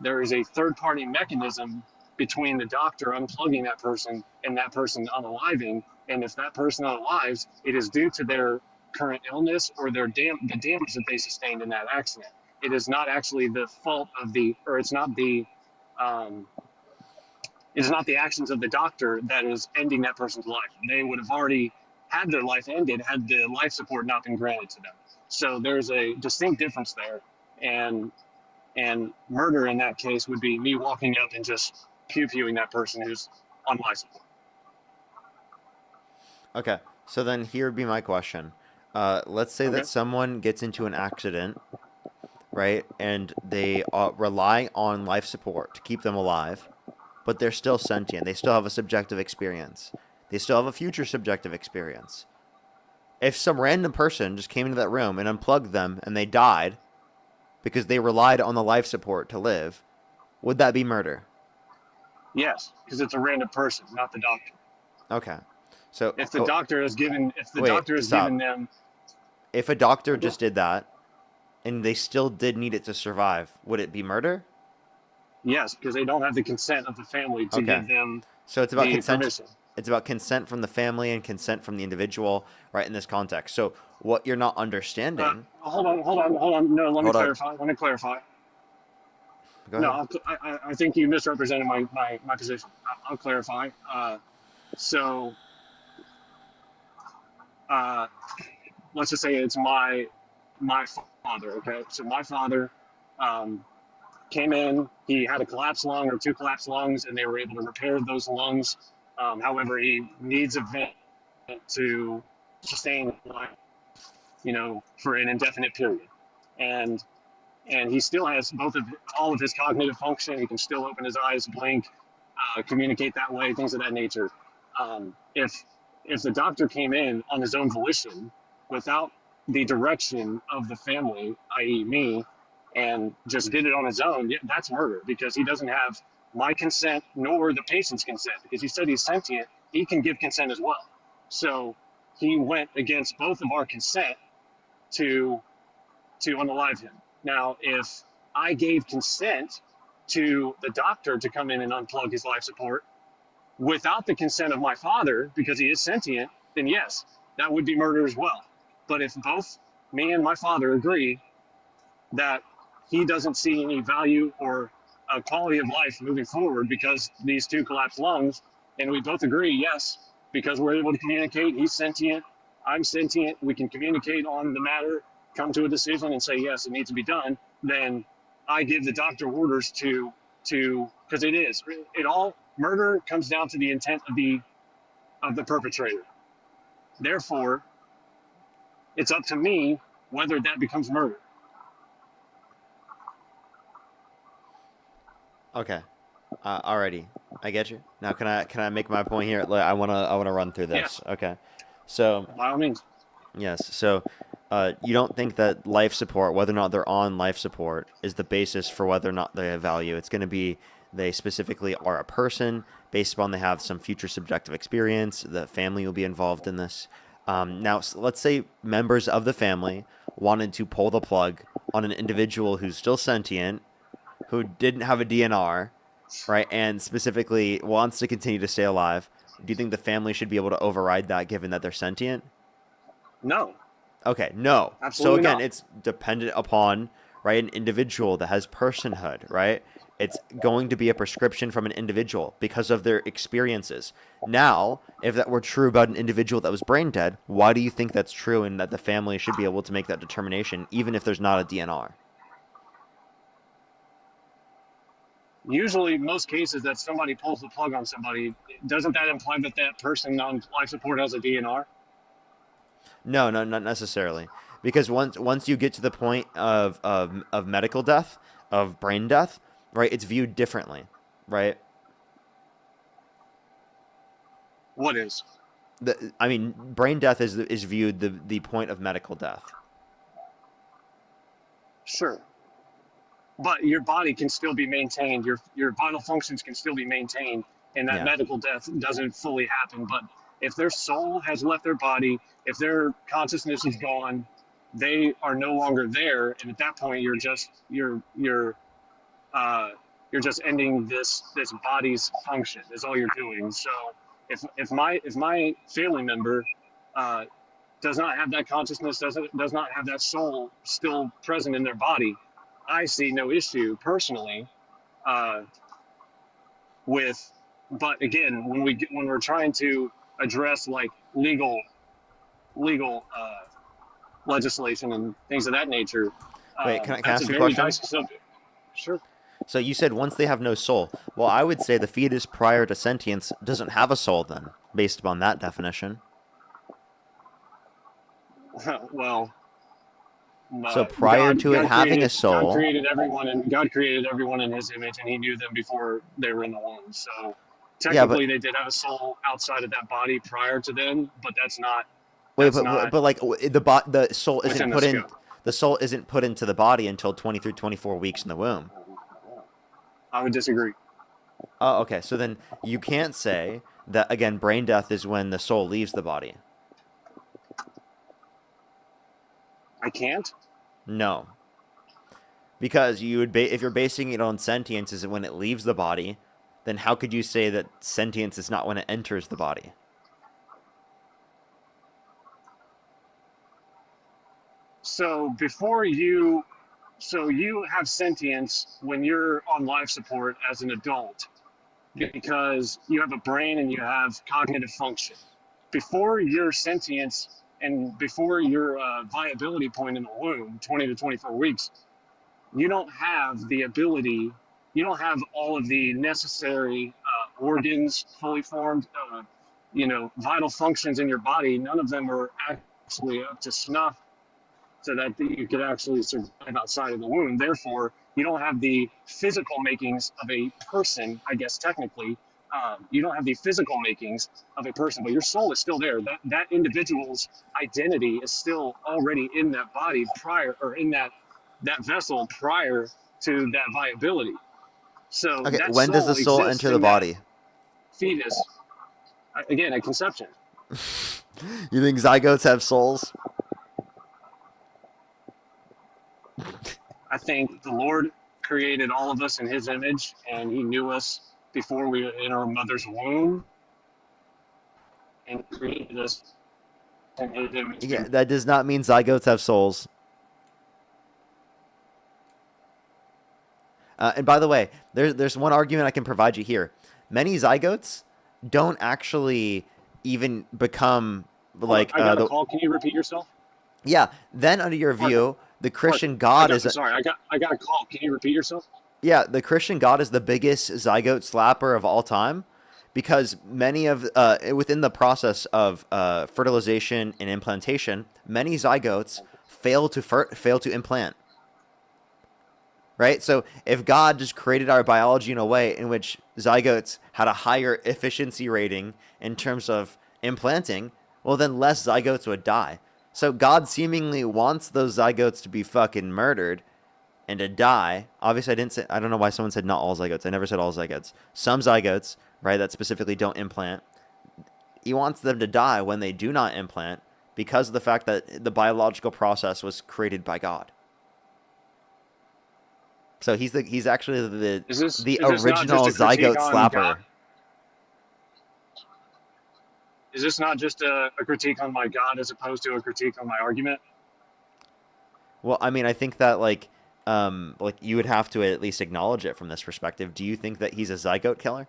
third-party mechanism between the doctor unplugging that person and that person unaliving. And if that person unalives, it is due to their current illness or the damage that they sustained in that accident. It is not actually the fault of it's not the actions of the doctor that is ending that person's life. They would have already had their life ended had the life support not been granted to them. So there's a distinct difference there. And murder in that case would be me walking up and just pew-pewing that person who's on life support. Okay. So then here would be my question. Let's say that someone gets into an accident, right? And they rely on life support to keep them alive, but they're still sentient. They still have a subjective experience. They still have a future subjective experience. If some random person just came into that room and unplugged them and they died because they relied on the life support to live, would that be murder? Yes, because it's a random person, not the doctor. Okay. So if the doctor has given them, if a doctor just did that and they still did need it to survive, would it be murder? Yes, because they don't have the consent of the family to give them. So it's about consent. Permission. It's about consent from the family and consent from the individual, right? In this context. So what you're not understanding. Hold on. No, let me clarify. Go ahead. I think you misrepresented my position. I'll clarify. Let's just say it's my father. Okay, so my father came in. He had a collapsed lung or two collapsed lungs, and they were able to repair those lungs. However, he needs a vent to sustain life, for an indefinite period, and he still has all of his cognitive function. He can still open his eyes, blink, communicate that way, things of that nature. If the doctor came in on his own volition, without the direction of the family, i.e. me, and just did it on his own, that's murder, because he doesn't have my consent nor the patient's consent. Because he said he's sentient, he can give consent as well. So he went against both of our consent to unalive him. Now, if I gave consent to the doctor to come in and unplug his life support without the consent of my father, because he is sentient, then yes, that would be murder as well. But if both me and my father agree that he doesn't see any value or a quality of life moving forward because these two collapsed lungs, and we both agree, yes, because we're able to communicate, he's sentient, I'm sentient, we can communicate on the matter, come to a decision and say, yes, it needs to be done, then I give the doctor orders to because murder comes down to the intent of the perpetrator. Therefore, it's up to me whether that becomes murder. Okay. Alrighty. I get you. Now can I make my point here? I wanna run through this. Yeah. Okay. So By all means. yes. So you don't think that life support, whether or not they're on life support, is the basis for whether or not they have value. It's going to be they specifically are a person based upon they have some future subjective experience. The family will be involved in this. Now, let's say members of the family wanted to pull the plug on an individual who's still sentient, who didn't have a DNR, right, and specifically wants to continue to stay alive. Do you think the family should be able to override that given that they're sentient? No. Okay, no. So Absolutely again, not. it's dependent upon, right, an individual that has personhood, right? It's going to be a prescription from an individual because of their experiences. Now, if that were true about an individual that was brain dead, why do you think that's true and that the family should be able to make that determination even if there's not a DNR? Usually, most cases that somebody pulls the plug on somebody, doesn't that imply that that person on life support has a DNR? No, not necessarily. Because once you get to the point of medical death, of brain death, right, it's viewed differently, right? What is? I mean, brain death is viewed the point of medical death. Sure. But your body can still be maintained. Your vital functions can still be maintained, and that Yeah. medical death doesn't fully happen. But if their soul has left their body, if their consciousness is gone, they are no longer there. And at that point, you're just ending this body's function. Is all you're doing. So if my family member does not have that consciousness, does not have that soul still present in their body, I see no issue personally with. But again, when we're trying to address like legal legislation and things of that nature, Wait, can I that's ask a you a very question? dicey subject. Sure. So you said once they have no soul. Well, I would say the fetus prior to sentience doesn't have a soul then, based upon that definition. Well, So prior to it having a soul, God created everyone in His image, and He knew them before they were in the womb. So technically, they did have a soul outside of that body prior to then, but that's not. wait, That's not but like the soul within isn't the put in. scope. The soul isn't put into the body until 20 through 24 weeks in the womb. I would disagree. Oh, okay. So then you can't say that again. Brain death is when the soul leaves the body. I can't. No, because you would if you're basing it on sentience is when it leaves the body, then how could you say that sentience is not when it enters the body? So you have sentience when you're on life support as an adult because you have a brain and you have cognitive function. Before your sentience and before your viability point in the womb, 20 to 24 weeks, you don't have the ability, you don't have all of the necessary organs fully formed, vital functions in your body. None of them are actually up to snuff so that you could actually survive outside of the womb. Therefore, you don't have the physical makings of a person, I guess technically. You don't have the physical makings of a person, but your soul is still there. That individual's identity is still already in that body prior, or in that vessel prior to that viability. So Okay, that when does the soul exists enter the in that body? fetus, again, at conception. You think zygotes have souls? I think the Lord created all of us in His image, and He knew us before we were in our mother's womb, and created us in His image. Yeah, that does not mean zygotes have souls. And by the way, there's one argument I can provide you here. Many zygotes don't actually even become like. I got a call. Can you repeat yourself? Yeah. Then, under your view, the Christian Sorry, I got a call. Can you repeat yourself? Yeah, the Christian God is the biggest zygote slapper of all time, because many of within the process of fertilization and implantation, many zygotes fail to implant. Right? So if God just created our biology in a way in which zygotes had a higher efficiency rating in terms of implanting, well, then less zygotes would die. So God seemingly wants those zygotes to be fucking murdered and to die. Obviously, I don't know why someone said not all zygotes. I never said all zygotes. Some zygotes, right, that specifically don't implant. He wants them to die when they do not implant because of the fact that the biological process was created by God. So he's actually the Is this original not just a critique zygote on God? slapper. Is this not just a critique on my God as opposed to a critique on my argument? Well, I mean, I think that like you would have to at least acknowledge it from this perspective. Do you think that he's a zygote killer?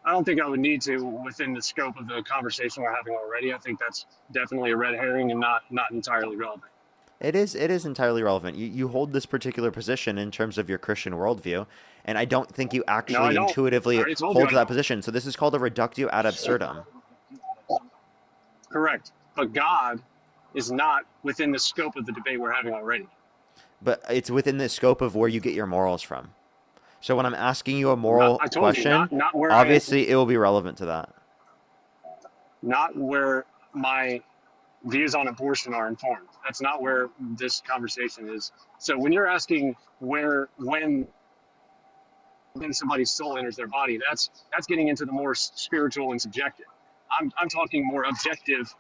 I don't think I would need to within the scope of the conversation we're having already. I think that's definitely a red herring and not entirely relevant. It is entirely relevant. You hold this particular position in terms of your Christian worldview, and I don't think you actually don't. intuitively I already told hold you to I that don't. position. So this is called a reductio ad absurdum. Correct. But God is not within the scope of the debate we're having already. But it's within the scope of where you get your morals from. So when I'm asking you a moral I told you, question, not where obviously it will be relevant to that. Not where my views on abortion are informed. That's not where this conversation is. So when you're asking when somebody's soul enters their body, that's getting into the more spiritual and subjective. I'm talking more objective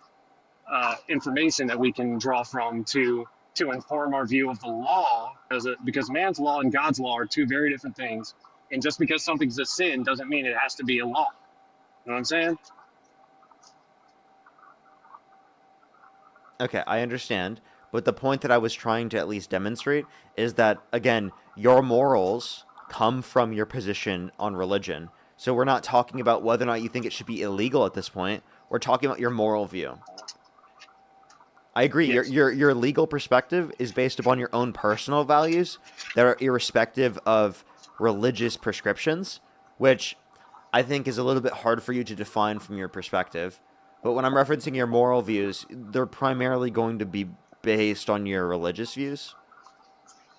information that we can draw from to inform our view of the law, because man's law and God's law are two very different things. And just because something's a sin doesn't mean it has to be a law. You know what I'm saying? Okay, I understand. But the point that I was trying to at least demonstrate is that, again, your morals come from your position on religion. So we're not talking about whether or not you think it should be illegal at this point. We're talking about your moral view. I agree. Yes. Your legal perspective is based upon your own personal values that are irrespective of religious prescriptions, which I think is a little bit hard for you to define from your perspective. But when I'm referencing your moral views, they're primarily going to be based on your religious views,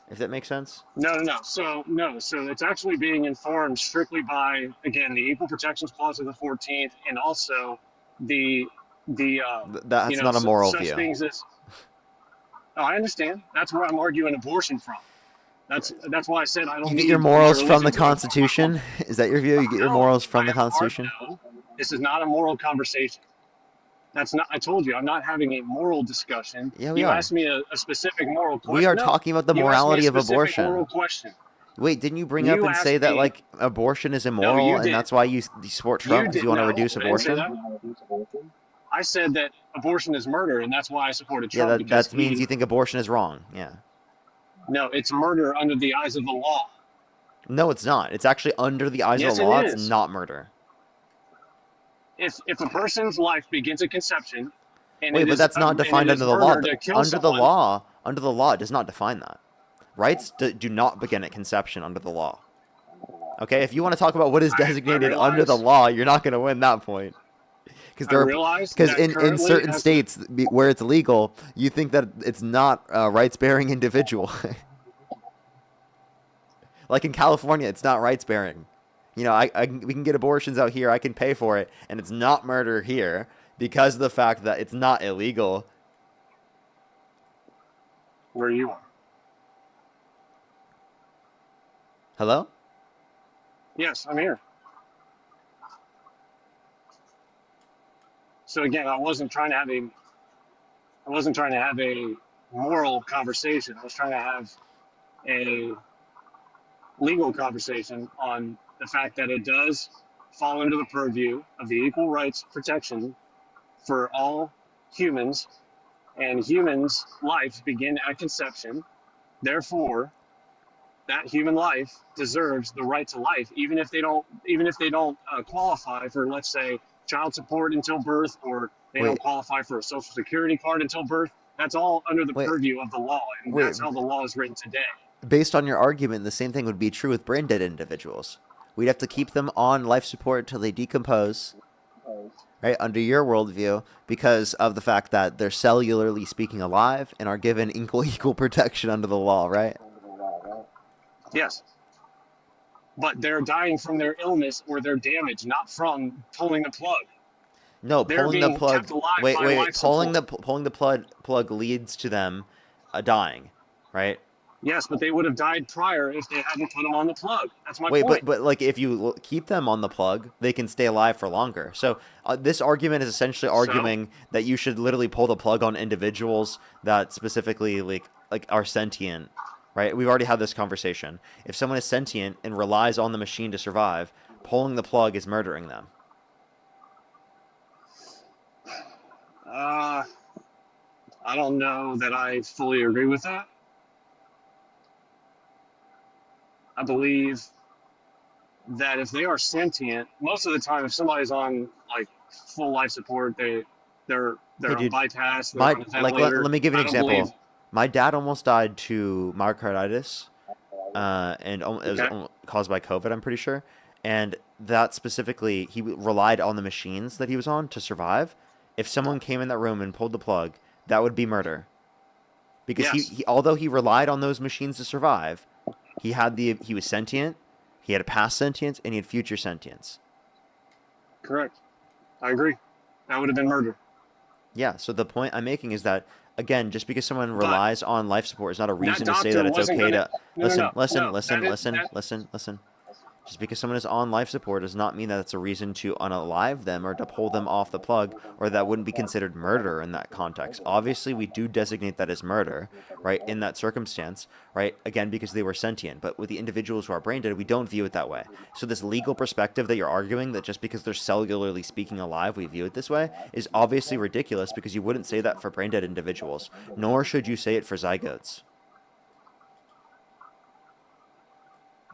if that makes sense. No. So it's actually being informed strictly by, again, the Equal Protections Clause of the 14th, and also That's not a moral view. Things as, I understand. That's where I'm arguing abortion from. That's why I said I don't. You get your morals from the Constitution? Is that your view? You get your morals from the Constitution? No, this is not a moral conversation. That's not. I told you, I'm not having a moral discussion. Yeah, we you are. asked me a specific moral question. We are No, talking about the you asked me morality a of specific abortion. Moral question. Wait, didn't you bring up You and say asked that me- like abortion is immoral you and did. that's why you support Trump because you want to reduce I didn't say abortion? that. I said that abortion is murder, and that's why I supported Yeah, Trump. because that means he- you think abortion is wrong. Yeah. No, it's murder under the eyes of the law. No, it's not. It's actually under the eyes Yes, of the it law. is. It's not murder. If a person's life begins at conception, and Wait, it but is, that's not and it defined is under the law. murder to kill Under the someone- law, it does not define that. Rights do not begin at conception under the law. Okay, if you want to talk about what is designated under the law, you're not going to win that point. Because in certain states where it's legal, you think that it's not a rights-bearing individual. Like in California, it's not rights-bearing. You know, we can get abortions out here. I can pay for it, and it's not murder here because of the fact that it's not illegal. Where you are. Hello? Yes, I'm here. So again, I wasn't trying to have a moral conversation. I was trying to have a legal conversation on the fact that it does fall under the purview of the equal rights protection for all humans, and humans' lives begin at conception. Therefore, that human life deserves the right to life, even if they don't qualify for, let's say, child support until birth, or they don't qualify for a social security card until birth. That's all under the purview of the law, and that's how the law is written today. Based on your argument, the same thing would be true with brain dead individuals. We'd have to keep them on life support until they decompose, right, under your worldview, because of the fact that they're cellularly speaking alive and are given equal protection under the law, right? Yes. But they're dying from their illness or their damage, not from pulling the plug. No, They're pulling the being plug. kept alive Wait. by life Pulling support. the plug leads to them dying, right? Yes, but they would have died prior if they hadn't put them on the plug. That's my Wait, point. but like if you keep them on the plug, they can stay alive for longer. So this argument is essentially arguing that you should literally pull the plug on individuals that specifically like are sentient, right? We've already had this conversation. If someone is sentient and relies on the machine to survive, pulling the plug is murdering them. I don't know that I fully agree with that. I believe that if they are sentient, most of the time, if somebody's on like full life support, they're Hey, on dude, bypass, they're on a let ventilator. me give you an I don't believe. example. My dad almost died to myocarditis, and it was Okay. caused by COVID, I'm pretty sure. And that specifically, he relied on the machines that he was on to survive. If someone came in that room and pulled the plug, that would be murder. Because Yes. he although he relied on those machines to survive, he was sentient, he had a past sentience, and he had future sentience. Correct. I agree. That would have been murder. Yeah, so the point I'm making is that, again, just because someone relies on life support is not a reason to say that it's okay to... Listen. Just because someone is on life support does not mean that it's a reason to unalive them or to pull them off the plug, or that wouldn't be considered murder in that context. Obviously, we do designate that as murder, right, in that circumstance, right, again, because they were sentient. But with the individuals who are brain dead, we don't view it that way. So this legal perspective that you're arguing, that just because they're cellularly speaking alive, we view it this way, is obviously ridiculous, because you wouldn't say that for brain dead individuals, nor should you say it for zygotes.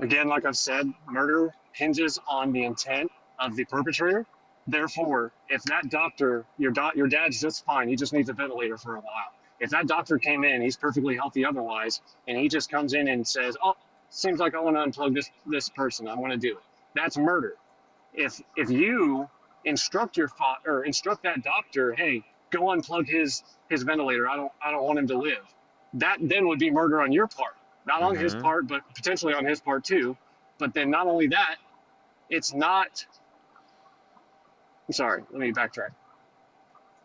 Again, like I've said, murder hinges on the intent of the perpetrator. Therefore, if that doctor, your dad's just fine, he just needs a ventilator for a while. If that doctor came in, he's perfectly healthy otherwise, and he just comes in and says, "Oh, seems like I want to unplug this person. I want to do it." That's murder. If you instruct instruct that doctor, "Hey, go unplug his ventilator. I don't want him to live." That then would be murder on your part. Not on his part, but potentially on his part too. But then not only that, it's not... I'm sorry, let me backtrack.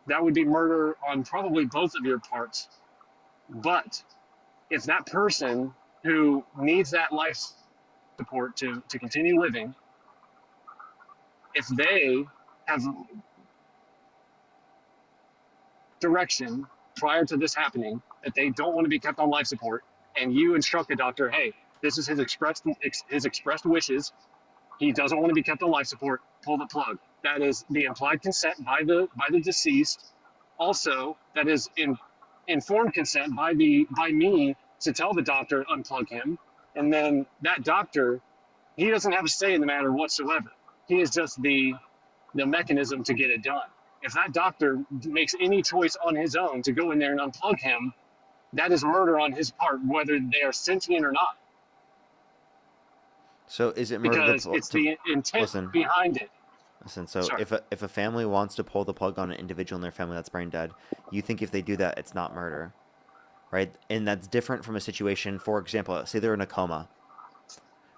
That would be murder on probably both of your parts. But if that person who needs that life support to continue living, if they have direction prior to this happening that they don't want to be kept on life support, and you instruct the doctor, "Hey, this is his expressed wishes. He doesn't want to be kept on life support. Pull the plug." That is the implied consent by the deceased. Also, that is informed consent by me to tell the doctor unplug him, and then that doctor, he doesn't have a say in the matter whatsoever. He is just the mechanism to get it done. If that doctor makes any choice on his own to go in there and unplug him, that is murder on his part, whether they are sentient or not. So is it murder? Because it's the intent behind it. Listen, so if a family wants to pull the plug on an individual in their family that's brain dead, you think if they do that, it's not murder, right? And that's different from a situation, for example, say they're in a coma,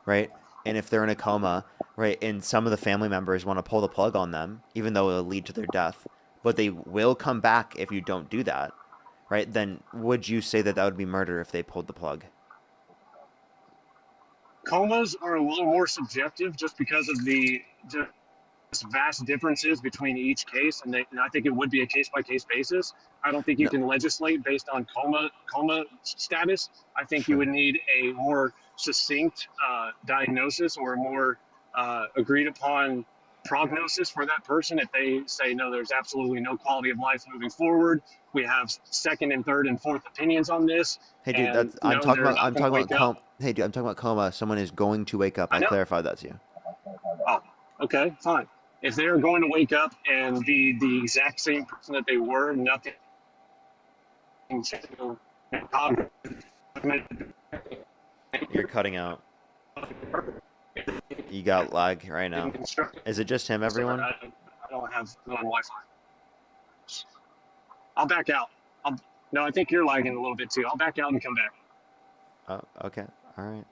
right? And if they're in a coma, right, and some of the family members want to pull the plug on them, even though it'll lead to their death, but they will come back if you don't do that, right? Then would you say that that would be murder if they pulled the plug? Comas are a little more subjective just because of the vast differences between each case, and I think it would be a case-by-case basis. I don't think you can legislate based on coma status. I think you would need a more succinct diagnosis or a more agreed upon prognosis for that person. If they say, "No, there's absolutely no quality of life moving forward, we have second and third and fourth opinions on this." Hey, dude, I'm talking about coma. Someone is going to wake up. I clarified that to you. Oh, okay, fine. If they are going to wake up and be the exact same person that they were, nothing. You're cutting out. You got lag right now. Is it just him, everyone? I don't have Wi-Fi. I'll back out. No, I think you're lagging a little bit too. I'll back out and come back. Oh, okay. All right.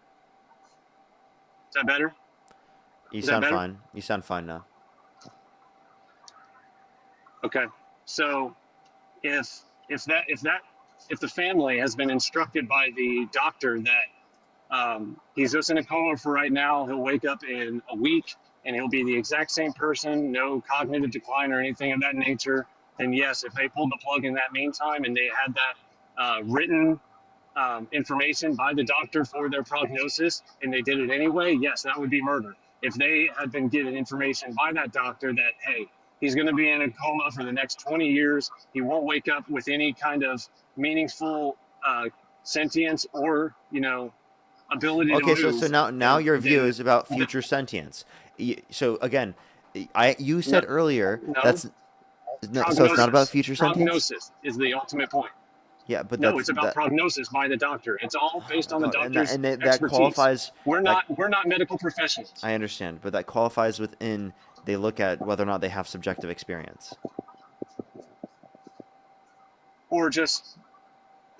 Is that better? You sound fine. You sound fine now. Okay. So if that if the family has been instructed by the doctor that he's just in a coma for right now, he'll wake up in a week and he'll be the exact same person, no cognitive decline or anything of that nature, then yes, if they pulled the plug in that meantime and they had that written information by the doctor for their prognosis and they did it anyway, yes, that would be murder. If they had been given information by that doctor that, hey, he's going to be in a coma for the next 20 years, he won't wake up with any kind of meaningful sentience or, ability Okay, to move. so now your view then is about future sentience. So again, you said earlier no, that's so it's not about prognosis. future sentience. Prognosis is the ultimate point. Yeah, but No, that's it's about that. prognosis by the doctor. It's all based on the And doctor's that expertise. qualifies. We're That, not medical professionals. I understand, but that qualifies within. They look at whether or not they have subjective experience. Or just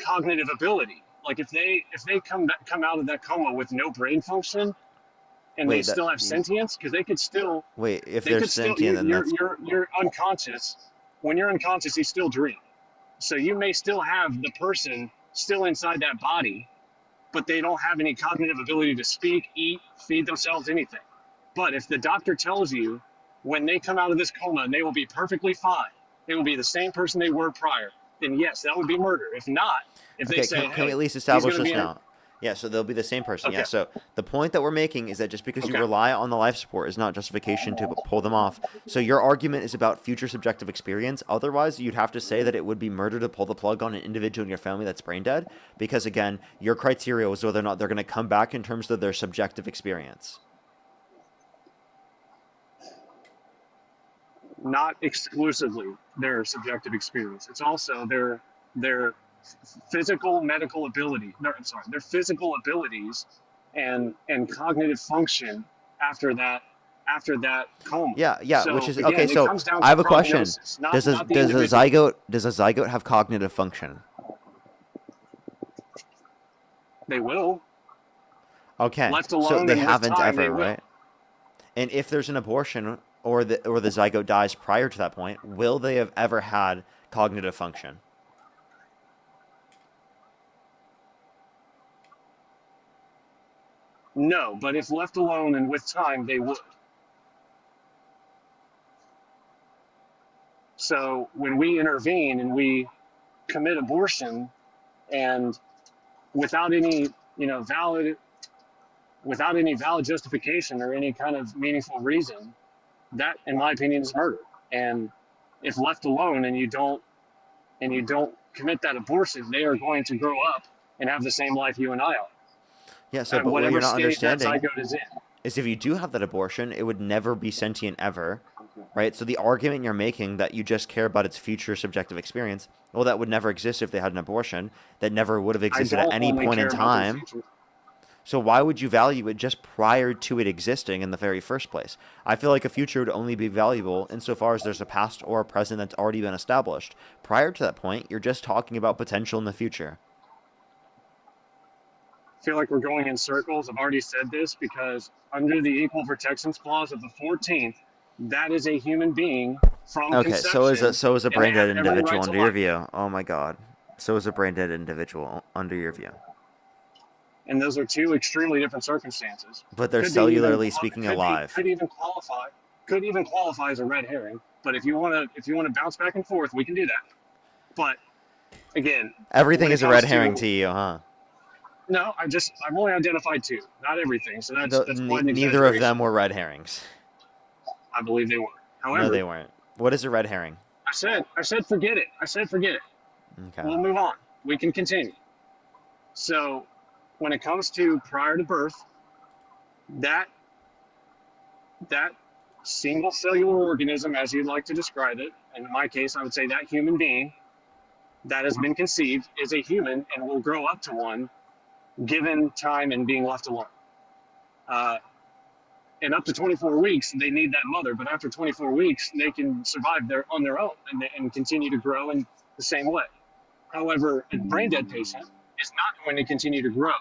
cognitive ability. Like if they come out of that coma with no brain function and they still have sentience, because they could still If they're sentient, then that's you're unconscious. When you're unconscious, you still dream. So you may still have the person still inside that body, but they don't have any cognitive ability to speak, eat, feed themselves, anything. But if the doctor tells you when they come out of this coma, they will be perfectly fine, they will be the same person they were prior, then yes, that would be murder. If not, if they say, can we at least he's establish gonna this be in a- now? Yeah, so they'll be the same person. Okay. Yeah, so the point that we're making is that just because you Okay. rely on the life support is not justification to pull them off. So your argument is about future subjective experience. Otherwise, you'd have to say that it would be murder to pull the plug on an individual in your family that's brain dead. Because again, your criteria was whether or not they're going to come back in terms of their subjective experience. Not exclusively their subjective experience. It's also their physical medical ability. No, I'm sorry, their physical abilities and cognitive function after that coma. Yeah, So, which is again, okay. it So comes down I to have a question. prognosis, not Does the individual. a zygote have cognitive function? They will. Okay, Left so alone they and with haven't time, they ever, will. right? And if there's an abortion or the zygote dies prior to that point, will they have ever had cognitive function? No, but if left alone and with time, they would. So when we intervene and we commit abortion, and without any, without any valid justification or any kind of meaningful reason, that, in my opinion, is murder. And if left alone and you don't commit that abortion, they are going to grow up and have the same life you and I are. Yeah, so At but what whatever you're not stage that understanding zygote is in. is if you do have that abortion, it would never be sentient ever, right? So the argument you're making that you just care about its future subjective experience, well, that would never exist if they had an abortion. That never would have existed at any point in time. So why would you value it just prior to it existing in the very first place? I feel like a future would only be valuable insofar as there's a past or a present that's already been established. Prior to that point, you're just talking about potential in the future. I feel like we're going in circles. I've already said this because under the Equal Protections Clause of the 14th, that is a human being from Okay, conception. so is a and brain they have dead every individual right to under your life. view. Oh my god. So is a brain dead individual under your view. And those are two extremely different circumstances. But they're Could be even- cellularly speaking alive. Could even qualify as a red herring. But if you want to bounce back and forth, we can do that. But again, Everything when it is a red comes herring to you, huh? No, I've only identified two, not everything. So that's quite an Neither of exaggeration. them were red herrings. I believe they were. However, No, they weren't. What is a red herring? I said forget it. I said forget it. Okay. We'll move on. We can continue. So when it comes to prior to birth, that single cellular organism, as you'd like to describe it, and in my case, I would say that human being that has been conceived is a human and will grow up to one given time and being left alone. And up to 24 weeks, they need that mother, but after 24 weeks, they can survive on their own and continue to grow in the same way. However, a brain dead patient is not going to continue to grow.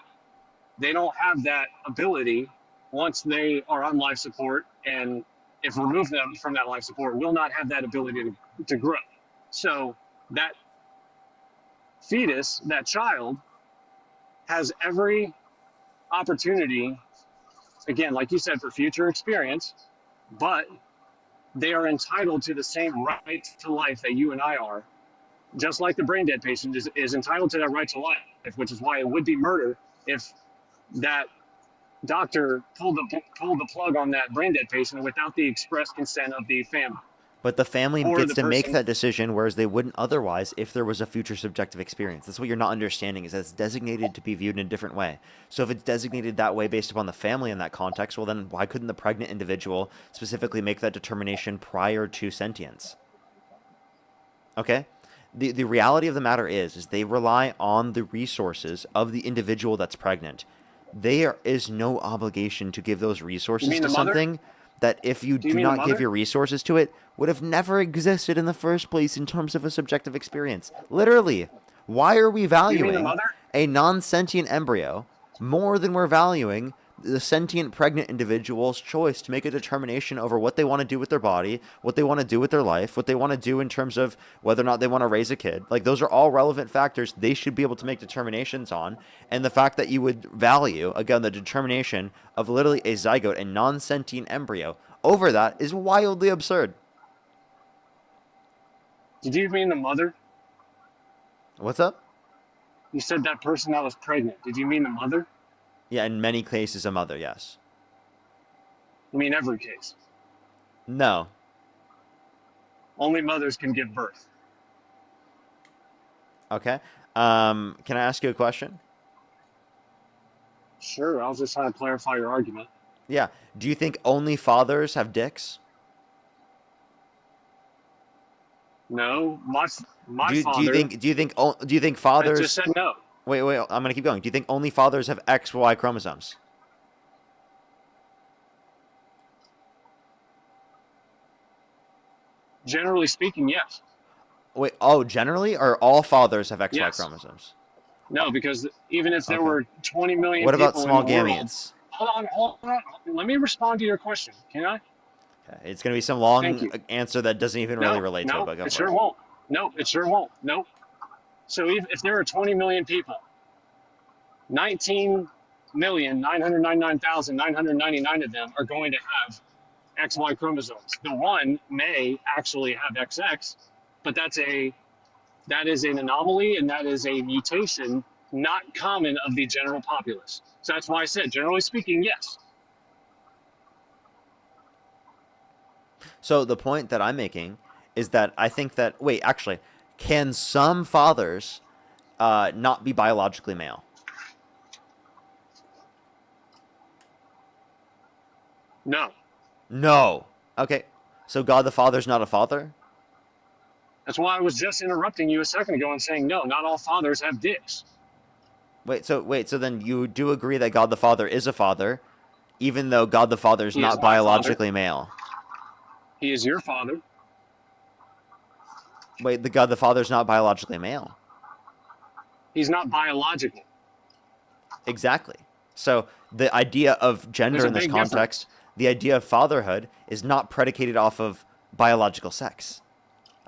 They don't have that ability once they are on life support, and if remove them from that life support, will not have that ability to grow. So that fetus, that child, has every opportunity, again, like you said, for future experience, but they are entitled to the same right to life that you and I are, just like the brain dead patient is entitled to that right to life, which is why it would be murder if that doctor pulled the plug on that brain dead patient without the express consent of the family. But the family Or gets the to make person- that decision, whereas they wouldn't otherwise if there was a future subjective experience. That's what you're not understanding, is that it's designated to be viewed in a different way. So if it's designated that way based upon the family in that context, well then why couldn't the pregnant individual specifically make that determination prior to sentience? Okay? The reality of the matter is they rely on the resources of the individual that's pregnant. There is no obligation to give those resources mean to the mother? something that if you do mean the not give mother? your resources to it, would have never existed in the first place in terms of a subjective experience. Literally, why are we mean the valuing mother? a non-sentient embryo more than we're valuing the sentient pregnant individual's choice to make a determination over what they want to do with their body, what they want to do with their life, what they want to do in terms of whether or not they want to raise a kid? Like, those are all relevant factors they should be able to make determinations on. And the fact that you would value, again, the determination of literally a zygote, a non-sentient embryo, over that is wildly absurd. Did you mean the mother? What's up? You said that person that was pregnant. Did you mean the mother? Yeah, in many cases, a mother, yes. You mean every case? No. Only mothers can give birth. Okay. Can I ask you a question? Sure, I was just trying to clarify your argument. Yeah. Do you think only fathers have dicks? No, my Do father. you think fathers? I just said no. Wait. I'm gonna keep going. Do you think only fathers have XY chromosomes? Generally speaking, yes. Wait. Oh, generally, or all fathers have XY Yes. chromosomes? No, because even if there Okay. were 20 million What about people small in the world, gametes? hold on. Let me respond to your question. Can I? Okay. It's gonna be some Thank long you. answer that doesn't even really relate to it. But go it for sure it. won't. No, it sure won't. No. So if there are 20 million people, 19,999,999 of them are going to have XY chromosomes. The one may actually have XX, but that is an anomaly, and that is a mutation not common of the general populace. So that's why I said, generally speaking, yes. So the point that I'm making is that I think that actually, can some fathers not be biologically male? No. No. Okay. So God the Father's not a father? That's why I was just interrupting you a second ago and saying, no, not all fathers have dicks. So then you do agree that God the Father is a father, even though God the Father is He not is my biologically male? He is your father. Wait, the God the Father is not biologically male. He's not biological. Exactly. So the idea of gender There's a in this big context, the idea of fatherhood, is not predicated off of biological sex.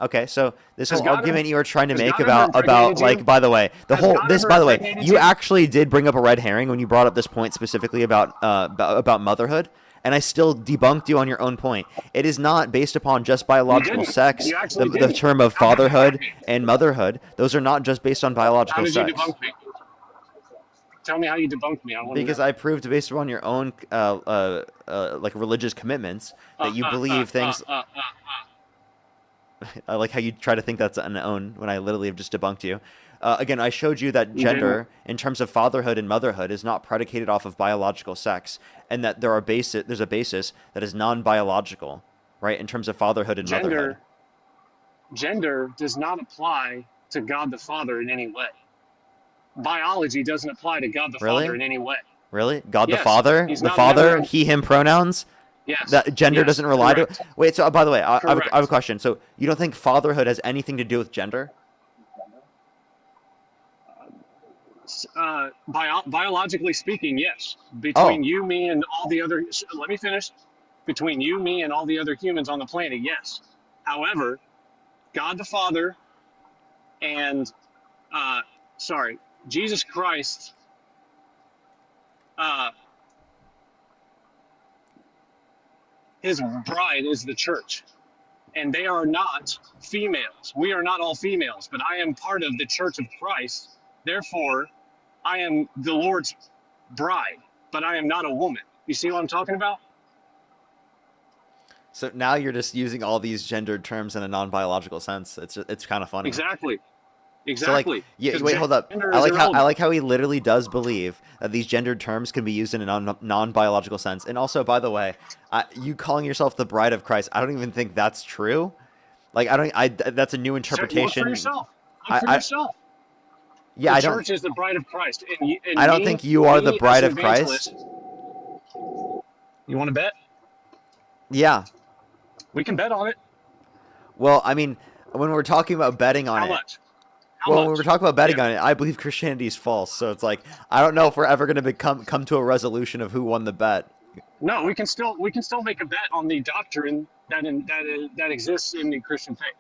Okay, so this Has whole God argument you were trying to has make God ever about impregnated you? like, by the way, Has God ever by the way, impregnated you you? actually did bring up a red herring when you brought up this point specifically about motherhood, and I still debunked you on your own point. It is not based upon just biological didn't. sex. You actually The didn't. term of How did you fatherhood debunk me? and motherhood, those are not just based on How biological did you sex. debunk me? Tell me how you debunked me. I want Because to know. I proved based upon your own like religious commitments that you believe things. I like how you try to think that's an own when I literally have just debunked you. Again, I showed you that You gender, in terms of fatherhood and motherhood, is not predicated off of biological sex, and that there's a basis that is non-biological, right? In terms of fatherhood and motherhood. Gender does not apply to God the Father in any way. Biology doesn't apply to God the Really? Father in any way. Really? God the Yes, Father? he's The not Father? never- He, him pronouns? Yes. That gender Yes, doesn't rely correct. to. Wait, so by the way, I have Correct. a question. So you don't think fatherhood has anything to do with gender? Biologically speaking, yes. Between Oh. you, me, and all the other. Let me finish. Between you, me, and all the other humans on the planet, yes. However, God the Father and sorry, Jesus Christ, his bride is the church, and they are not females. We are not all females, but I am part of the church of Christ. Therefore, I am the Lord's bride, but I am not a woman. You see what I'm talking about? So now you're just using all these gendered terms in a non-biological sense. It's kind of funny. Exactly. So like, yeah, wait, hold up. Gender I is like irrelevant. how he literally does believe that these gendered terms can be used in a non-biological sense. And also, by the way, you calling yourself the bride of Christ, I don't even think that's true. Like, that's a new interpretation. Look for yourself. Look for yourself. Yeah, the I don't. church is the bride of Christ, and I don't think you are the bride of Christ. You want to bet? Yeah. We can bet on it. Well, I mean, when we're talking about betting on How it. much? When we're talking about betting on it, I believe Christianity is false. So it's like, I don't know if we're ever going to come to a resolution of who won the bet. No, we can still make a bet on the doctrine that exists in the Christian faith.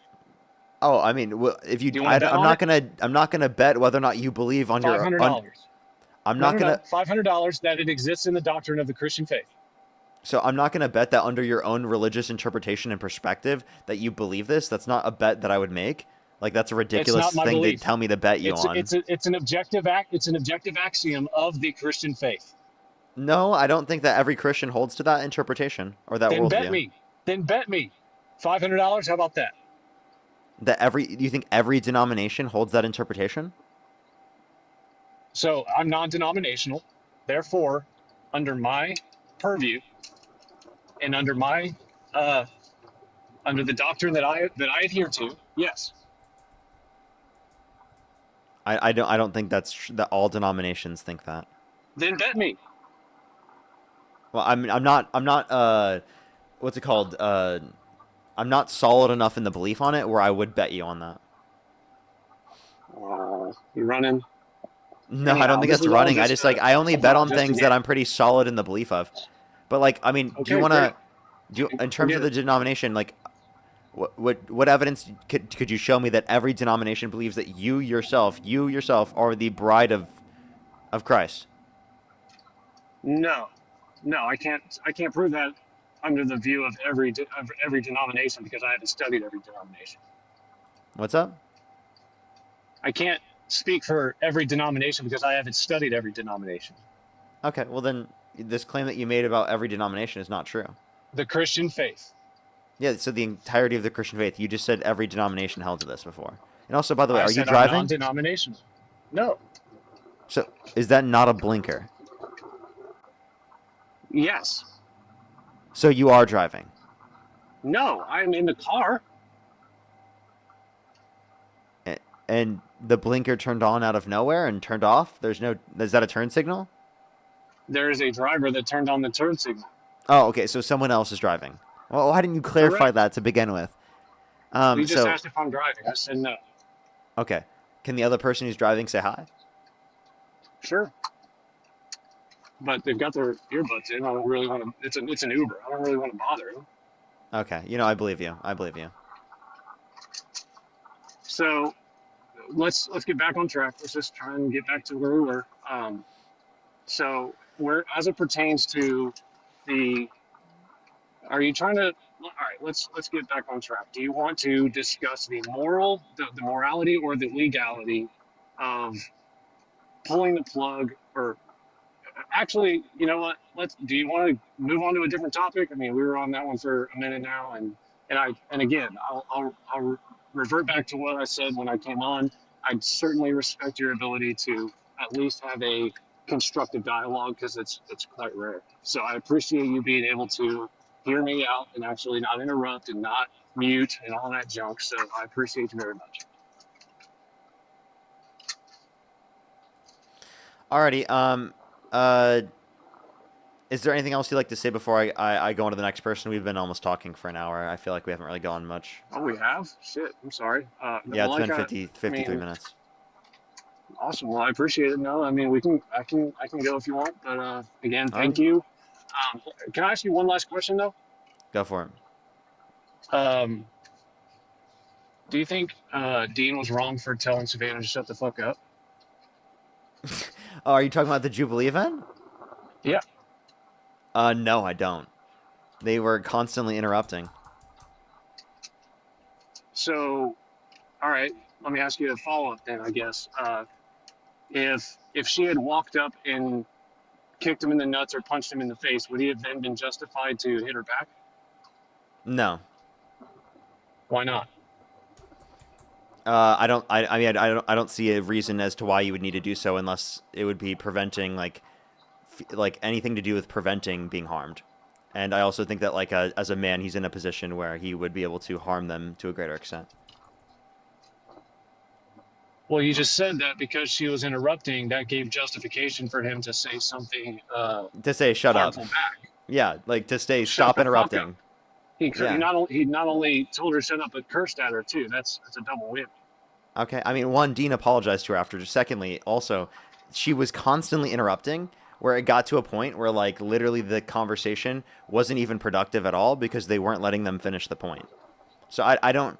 Oh, I mean, well, if you, Do you wanna bet on I'm not gonna bet whether or not you believe on your. $500. I'm not gonna. $500 that it exists in the doctrine of the Christian faith. So I'm not gonna bet that under your own religious interpretation and perspective that you believe this. That's not a bet that I would make. Like, that's a ridiculous thing to tell me to bet you on. It's an objective axiom of the Christian faith. No, I don't think that every Christian holds to that interpretation or that worldview. Then bet me. $500. How about that? You think every denomination holds that interpretation? So I'm non-denominational, therefore, under my purview and under my under the doctrine that I adhere to, yes. I don't think that all denominations think that. Then bet me. Well, I'm not what's it called? I'm not solid enough in the belief on it where I would bet you on that. You're running. No, I don't think that's running. I just I only bet on things that I'm pretty solid in the belief of. But like, I mean, do you want to in terms of the denomination, like what evidence could you show me that every denomination believes that you yourself are the bride of Christ? No, I can't prove that under the view of every denomination because I haven't studied every denomination. What's up? I can't speak for every denomination because I haven't studied every denomination. Okay, well then, this claim that you made about every denomination is not true. The Christian faith. Yeah, so the entirety of the Christian faith. You just said every denomination held to this before. And also, by the way, I are you said driving? Non-denominational. No. So, is that not a blinker? Yes. So you are driving? No, I'm in the car. And the blinker turned on out of nowhere and turned off? Is that a turn signal? There is a driver that turned on the turn signal. Oh, okay, so someone else is driving. Well, why didn't you clarify that to begin with? You just asked if I'm driving. I said no. Okay. Can the other person who's driving say hi? Sure. But they've got their earbuds in. I don't really want to. It's an Uber. I don't really want to bother them. Okay. I believe you. So let's get back on track. Let's just try and get back to where we were. So as it pertains to are you trying to? All right. Let's get back on track. Do you want to discuss the morality, or the legality of pulling the plug, or actually, you know what? Do you want to move on to a different topic? I mean, we were on that one for a minute now, and again, I'll revert back to what I said when I came on. I certainly respect your ability to at least have a constructive dialogue because it's quite rare. So I appreciate you being able to hear me out and actually not interrupt and not mute and all that junk. So I appreciate you very much. Alrighty. Is there anything else you'd like to say before I go on to the next person? We've been almost talking for an hour. I feel like we haven't really gone much. Oh, we have? Shit, I'm sorry. Yeah, it's been 53 minutes. Awesome. Well, I appreciate it. No, I mean, I can go if you want, but again, thank you. Can I ask you one last question though? Go for it. Do you think Dean was wrong for telling Savannah to shut the fuck up? Oh, are you talking about the Jubilee event? Yeah. No, I don't. They were constantly interrupting. So, all right, let me ask you a follow up then. I guess if she had walked up and kicked him in the nuts or punched him in the face, would he have then been justified to hit her back? No. Why not? I don't. I mean, I don't see a reason as to why you would need to do so unless it would be preventing like anything to do with preventing being harmed. And I also think that like as a man, he's in a position where he would be able to harm them to a greater extent. Well, you just said that because she was interrupting, that gave justification for him to say something. To say shut up. Harmful back. Yeah, like to stay Shut stop the fuck interrupting. up. He not only told her to shut up, but cursed at her too. That's a double win. Okay, I mean, one, Dean apologized to her after. Secondly, also, she was constantly interrupting, where it got to a point where, like, literally the conversation wasn't even productive at all because they weren't letting them finish the point. So I don't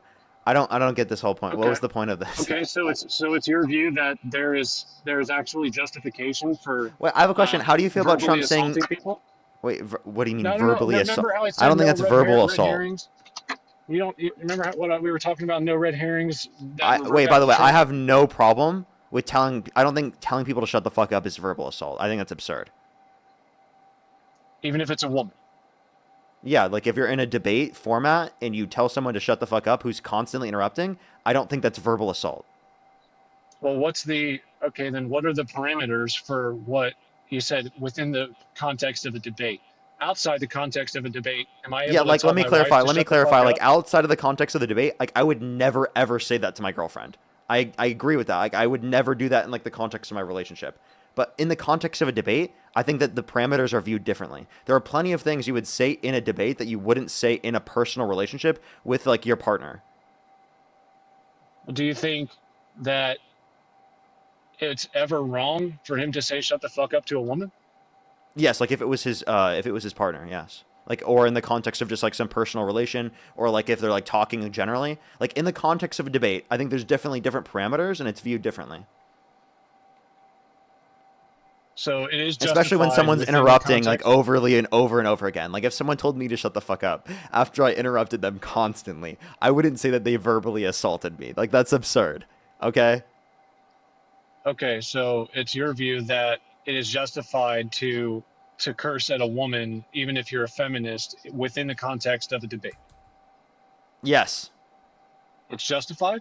get this whole point. Okay. What was the point of this? Okay, so it's your view that there is actually justification for. Wait, I have a question. How do you feel about verbally Trump saying? assaulting people? Wait, what do you mean No, verbally assault? remember how I said I don't think no that's red verbal red assault. herrings? You remember what we were talking about? No red herrings. that were Wait, by the way, Trump? I have no problem with telling. I don't think telling people to shut the fuck up is verbal assault. I think that's absurd. Even if it's a woman. Yeah, like if you're in a debate format and you tell someone to shut the fuck up who's constantly interrupting, I don't think that's verbal assault. Well, what are the parameters for what you said within the context of a debate? Outside the context of a debate, am I able to Like tell let me my clarify. wife to Let me shut the fuck clarify. up? Like outside of the context of the debate, like I would never ever say that to my girlfriend. I agree with that. Like I would never do that in like the context of my relationship. But in the context of a debate, I think that the parameters are viewed differently. There are plenty of things you would say in a debate that you wouldn't say in a personal relationship with like your partner. Do you think that it's ever wrong for him to say "shut the fuck up" to a woman? Yes, like if it was his partner, yes. Like or in the context of just like some personal relation or like if they're like talking generally. Like in the context of a debate, I think there's definitely different parameters and it's viewed differently. So it is especially when justified someone's within the interrupting like context- overly and over again. Like if someone told me to shut the fuck up after I interrupted them constantly, I wouldn't say that they verbally assaulted me. Like that's absurd. Okay? Okay, so it's your view that it is justified to curse at a woman, even if you're a feminist, within the context of a debate. Yes. It's justified?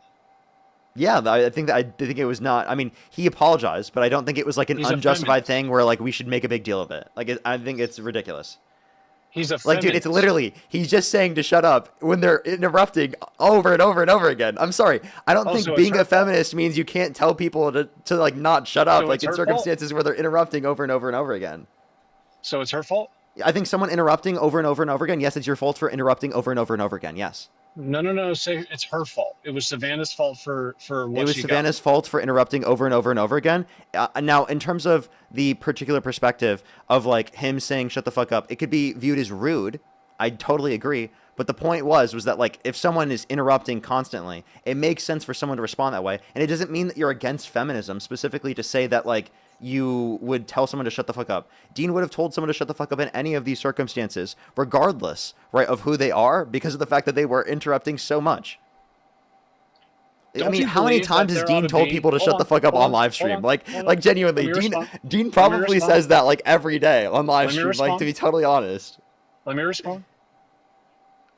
Yeah, I think it was not. I mean, he apologized, but I don't think it was like an He's a unjustified thing where like we should make a big deal of it. Like I think it's ridiculous. He's a like, dude, it's literally he's just saying to shut up when they're interrupting over and over and over again. I'm sorry, I don't think so it's being her a feminist means you can't tell people to like not shut up So like it's in her fault? circumstances where they're interrupting over and over and over again. So it's her fault? I think someone interrupting over and over and over again. Yes, it's your fault for interrupting over and over and over again. Yes. No. Say it's her fault. It was Savannah's fault for what It was she Savannah's fault for interrupting over and over and over again. Now, in terms of the particular perspective of like him saying "shut the fuck up," it could be viewed as rude. I totally agree. But the point was that like if someone is interrupting constantly, it makes sense for someone to respond that way. And it doesn't mean that you're against feminism specifically to say that like you would tell someone to shut the fuck up. Dean would have told someone to shut the fuck up in any of these circumstances, regardless, right, of who they are, because of the fact that they were interrupting so much. I mean, how many times has Dean told people to shut the fuck up on live stream? Like genuinely, Dean probably says that like every day on live stream. Like to be totally honest. Let me respond.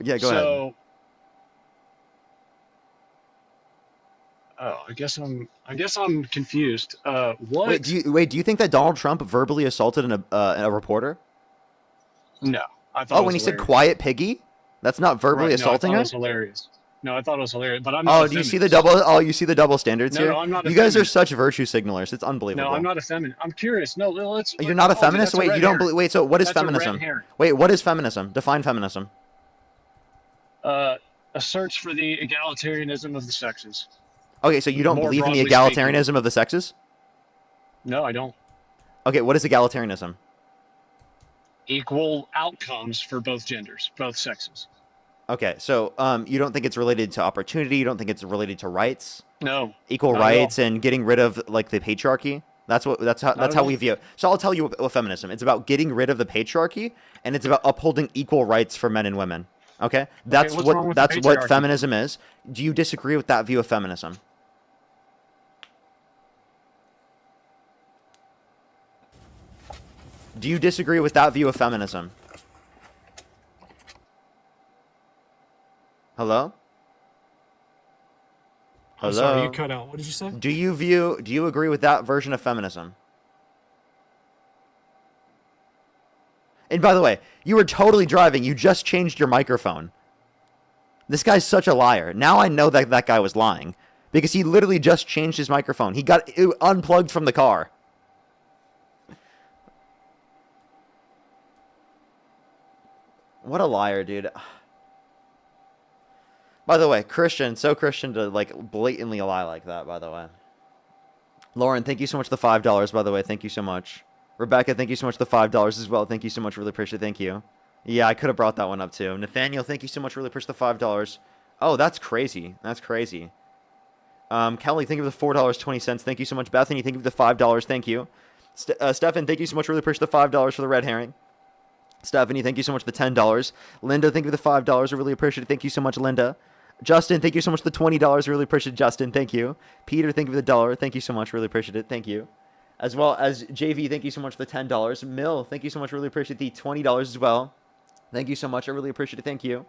Yeah, go ahead. Oh, I guess I'm confused. What? Wait, do you think that Donald Trump verbally assaulted a reporter? No, I thought. When he said "quiet piggy," that's not verbally assaulting her. her. It was hilarious. No, I thought it was hilarious. But I'm not. Oh, do you see the double? Oh, you see the double standards here? No, I'm not. You guys are such virtue signalers. It's unbelievable. No, I'm not a feminist. I'm curious. No, let's. You're not a feminist. Wait, you don't believe? Wait, so what is That's a red feminism? herring. Wait, what is feminism? Define feminism. A search for the egalitarianism of the sexes. Okay, so you don't More believe in the broadly egalitarianism of the sexes? No, I don't. Okay, what is egalitarianism? Equal outcomes for both genders, both sexes. Okay, so you don't think it's related to opportunity? You don't think it's related to rights? No, Equal not at all. rights and getting rid of like the patriarchy? That's Not that's at how all. we view it. So I'll tell you what feminism. It's about getting rid of the patriarchy, and it's about upholding equal rights for men and women. Okay? That's what's wrong with the what patriarchy? feminism is. Do you disagree with that view of feminism? Do you disagree with that view of feminism? Hello? I'm sorry, you Hello? cut out. What did you say? Do you agree with that version of feminism? And by the way, you were totally driving. You just changed your microphone. This guy's such a liar. Now I know that that guy was lying because he literally just changed his microphone. He got it unplugged from the car. What a liar, dude. By the way, Christian, so Christian to like blatantly lie like that, by the way. Lauren, thank you so much for the $5, by the way. Thank you so much. Rebecca, thank you so much for the $5 as well. Thank you so much. Really appreciate it. Thank you. Yeah, I could have brought that one up too. Nathaniel, thank you so much. Really appreciate the $5. Oh, that's crazy. That's crazy. Kelly, thank you for the $4.20. Thank you so much. Bethany, thank you for the $5. Thank you. Stefan, thank you so much. Really appreciate the $5 for the red herring. Stephanie, thank you so much for the $10. Linda, thank you for the $5. I really appreciate it. Thank you so much, Linda. Justin, thank you so much for the $20. I really appreciate it, Justin. Thank you. Peter, thank you for the $1. Thank you so much. Really appreciate it. Thank you. As well as JV, thank you so much for the $10. Mill, thank you so much. Really appreciate the $20 as well. Thank you so much. I really appreciate it. Thank you.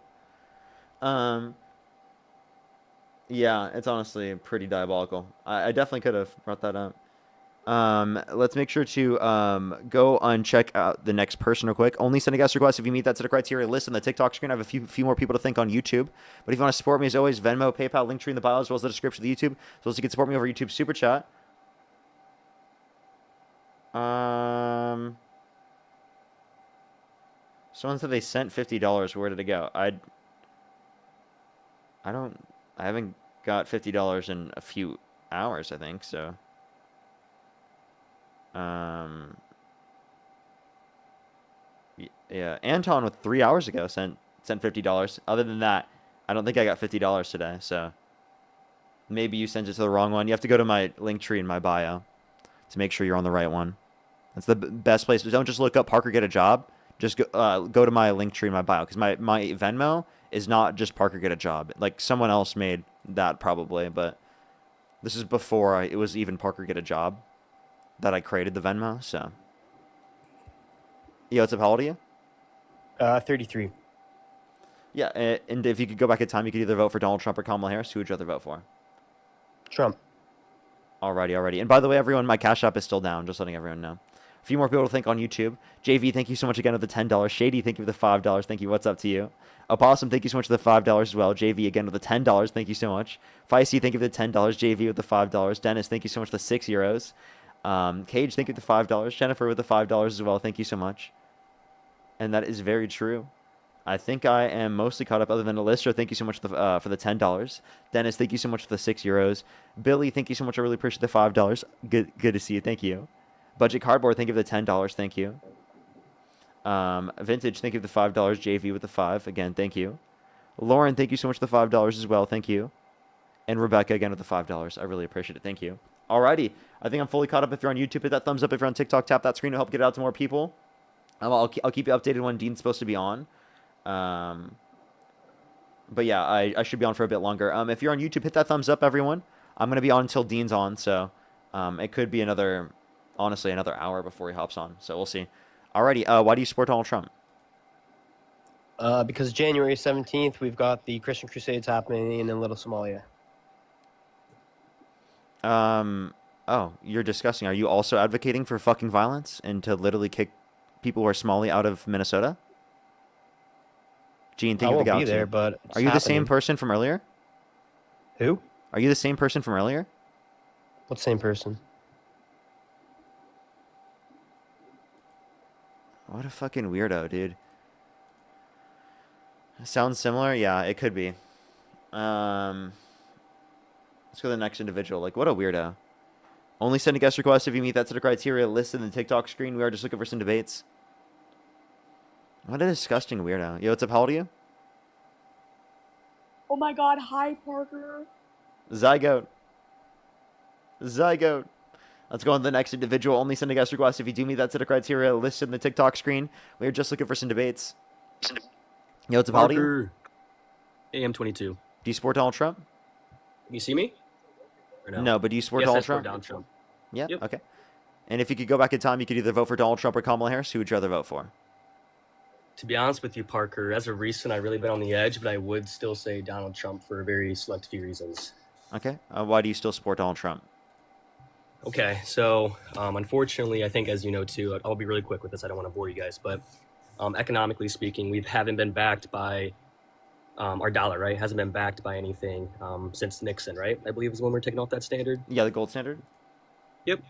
Yeah, it's honestly pretty diabolical. I definitely could have brought that up. Let's make sure to go and check out the next person real quick. Only send a guest request if you meet that set of criteria. List on the TikTok screen. I have a few more people to thank on YouTube. But if you want to support me, as always, Venmo, PayPal, Linktree in the bio, as well as the description of the YouTube. As well as you can support me over YouTube Super Chat. Someone said they sent $50. Where did it go? I haven't got $50 in a few hours, I think, so. Yeah, Anton with 3 hours ago sent $50. Other than that, I don't think I got $50 today, so maybe you sent it to the wrong one. You have to go to my link tree in my bio to make sure you're on the right one. That's the best place. Don't just look up Parker Get a Job. Just go to my link tree in my bio, because my Venmo is not just Parker Get a Job. Like, someone else made that probably, but this is before it was even Parker Get a Job that I created the Venmo, so. Yo, what's up? How old are you? 33. Yeah, and if you could go back in time, you could either vote for Donald Trump or Kamala Harris. Who would you rather vote for? Trump. Alrighty. And by the way, everyone, my Cash App is still down, just letting everyone know. A few more people to thank on YouTube. JV, thank you so much again with the $10. Shady, thank you for the $5. Thank you. What's up to you? Opossum, thank you so much for the $5 as well. JV again with the $10. Thank you so much. Feisty, thank you for the $10. JV with the $5. Dennis, thank you so much for the €6. Cage, thank you for the $5. Jennifer with the $5 as well. Thank you so much. And that is very true. I think I am mostly caught up, other than Alyssa. Thank you so much for the $10. Dennis, thank you so much for the €6. Billy, thank you so much. I really appreciate the $5. Good to see you. Thank you. Budget Cardboard, thank you for the $10. Thank you. Vintage, thank you for the $5. JV with the 5. Again, thank you. Lauren, thank you so much for the $5 as well. Thank you. And Rebecca again with the $5. I really appreciate it. Thank you. Alrighty. I think I'm fully caught up. If you're on YouTube, hit that thumbs up. If you're on TikTok, tap that screen to help get it out to more people. I'll keep you updated when Dean's supposed to be on. But yeah, I should be on for a bit longer. If you're on YouTube, hit that thumbs up, everyone. I'm going to be on until Dean's on, so it could be honestly, another hour before he hops on. So we'll see. Alrighty, why do you support Donald Trump? Because January 17th, we've got the Christian Crusades happening in Little Somalia. Oh, you're disgusting. Are you also advocating for fucking violence and to literally kick people who are Somali out of Minnesota? Gene, thank you for the galaxy. There, but are you the same person from earlier? Who? Are you the same person from earlier? What same person? What a fucking weirdo, dude. Sounds similar? Yeah, it could be. Let's go to the next individual. Like, what a weirdo. Only send a guest request if you meet that set of criteria listed in the TikTok screen. We are just looking for some debates. What a disgusting weirdo. Yo, what's up? How old are you? Oh my god, hi Parker. Zygote. Zygote. Let's go on to the next individual. Only send a guest request if you do meet that set of criteria listed in the TikTok screen. We are just looking for some debates. Yo, what's up, how old are you? Parker, AM22. Do you support Donald Trump? You see me? Or no? No, but do you support Yes, I Donald support Trump? Donald Trump. Yeah? Yep. Okay. And if you could go back in time, you could either vote for Donald Trump or Kamala Harris. Who would you rather vote for? To be honest with you, Parker, as of recent, I've really been on the edge, but I would still say Donald Trump for a very select few reasons. Okay. Why do you still support Donald Trump? Okay, so unfortunately, I think as you know too, I'll be really quick with this. I don't want to bore you guys, but economically speaking, we haven't been backed by our dollar, right? Hasn't been backed by anything since Nixon, right? I believe is when we're taking off that standard. Yeah, the gold standard. Yep.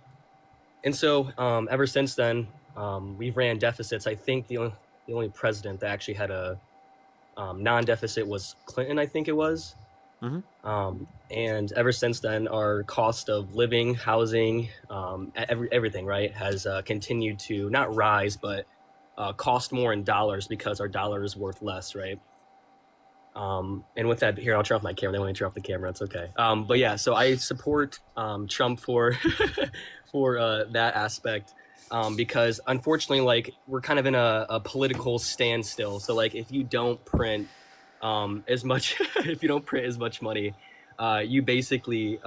And so ever since then, we've ran deficits. I think the only president that actually had a non-deficit was Clinton, I think it was. And ever since then, our cost of living, housing, everything, right, has continued to not rise, but cost more in dollars because our dollar is worth less, right? And with that, here, I'll turn off my camera. They want me to turn off the camera. It's okay. But yeah, so I support Trump for that aspect. Because unfortunately, like, we're kind of in a political standstill. So like, if you don't print as much, if you don't print as much money, you basically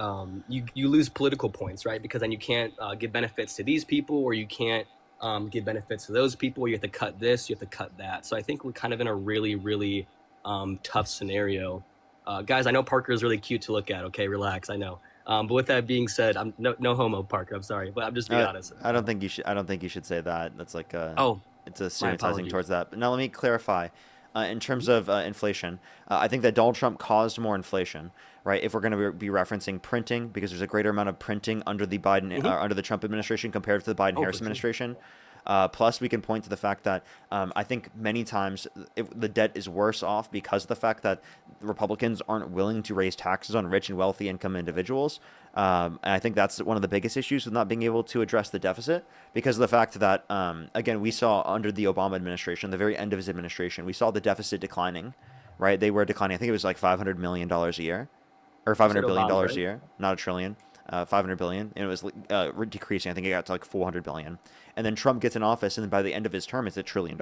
you lose political points, right? Because then you can't give benefits to these people, or you can't give benefits to those people. You have to cut this, you have to cut that. So I think we're kind of in a really, really tough scenario. Guys, I know Parker is really cute to look at. Okay, relax. I know. But with that being said, I'm no homo, Parker. I'm sorry, but I'm just being honest. I don't think you should. I don't think you should say that. That's like it's a stereotyping apologies. towards that. But now let me clarify. In terms of inflation, I think that Donald Trump caused more inflation, right? If we're going to be referencing printing, because there's a greater amount of printing under the under the Trump administration compared to the Biden-Harris administration. Plus, we can point to the fact that I think many times the debt is worse off because of the fact that Republicans aren't willing to raise taxes on rich and wealthy income individuals. And I think that's one of the biggest issues with not being able to address the deficit, because of the fact that, again, we saw under the Obama administration, the very end of his administration, we saw the deficit declining, right? They were declining. I think it was like $500 million a year, or $500 billion a year, not a trillion. 500 billion, and it was decreasing. I think it got to like 400 billion. And then Trump gets in office, and then by the end of his term, it's $1 trillion,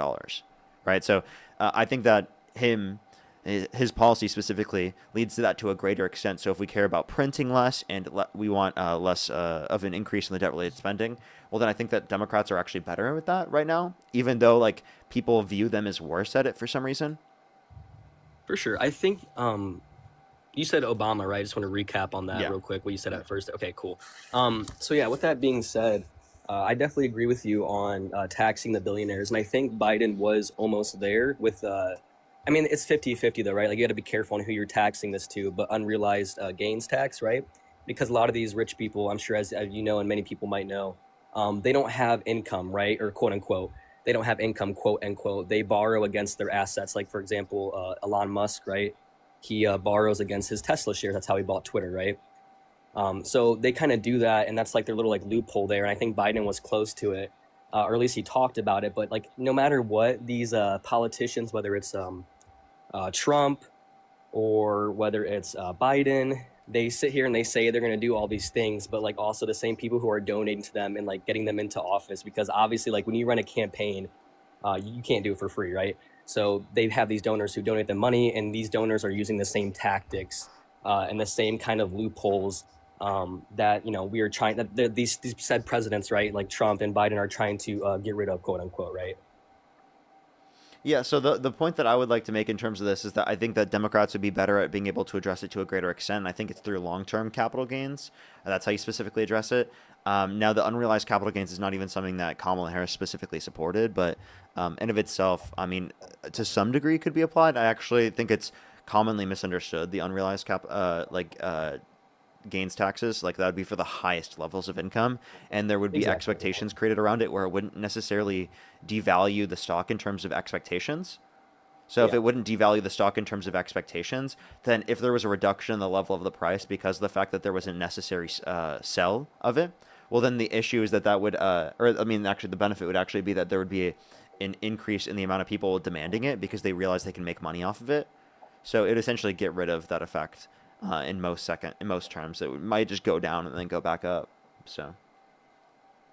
right? So I think that his policy specifically leads to that to a greater extent. So if we care about printing less and we want less of an increase in the debt-related spending, well, then I think that Democrats are actually better with that right now, even though like people view them as worse at it for some reason. For sure. I think you said Obama, right? I just want to recap on that real quick, what you said at first. Okay, cool. So yeah, with that being said, I definitely agree with you on taxing the billionaires. And I think Biden was almost there with, I mean, it's 50-50 though, right? Like you got to be careful on who you're taxing this to, but unrealized gains tax, right? Because a lot of these rich people, I'm sure as you know, and many people might know, they don't have income, right? Or quote unquote, they don't have income, quote unquote. They borrow against their assets. Like for example, Elon Musk, right? He borrows against his Tesla shares. That's how he bought Twitter, right? So they kind of do that, and that's like their little like loophole there. And I think Biden was close to it, or at least he talked about it. But like no matter what, these politicians, whether it's Trump or whether it's Biden, they sit here and they say they're going to do all these things, but like also the same people who are donating to them and like getting them into office, because obviously like when you run a campaign, you can't do it for free, right? So they have these donors who donate them money, and these donors are using the same tactics and the same kind of loopholes that, you know, we are trying, that these said presidents, right, like Trump and Biden are trying to get rid of, quote unquote, right? Yeah, so the point that I would like to make in terms of this is that I think that Democrats would be better at being able to address it to a greater extent. And I think it's through long-term capital gains. That's how you specifically address it. Now, the unrealized capital gains is not even something that Kamala Harris specifically supported, but in of itself, I mean, to some degree could be applied. I actually think it's commonly misunderstood, the unrealized gains taxes. Like that would be for the highest levels of income, and there would be expectations created around it where it wouldn't necessarily devalue the stock in terms of expectations. So if it wouldn't devalue the stock in terms of expectations, then if there was a reduction in the level of the price because of the fact that there was a necessary sell of it, well, then the issue is that would, actually the benefit would actually be that there would be an increase in the amount of people demanding it because they realize they can make money off of it. So it would essentially get rid of that effect in most terms. It might just go down and then go back up. So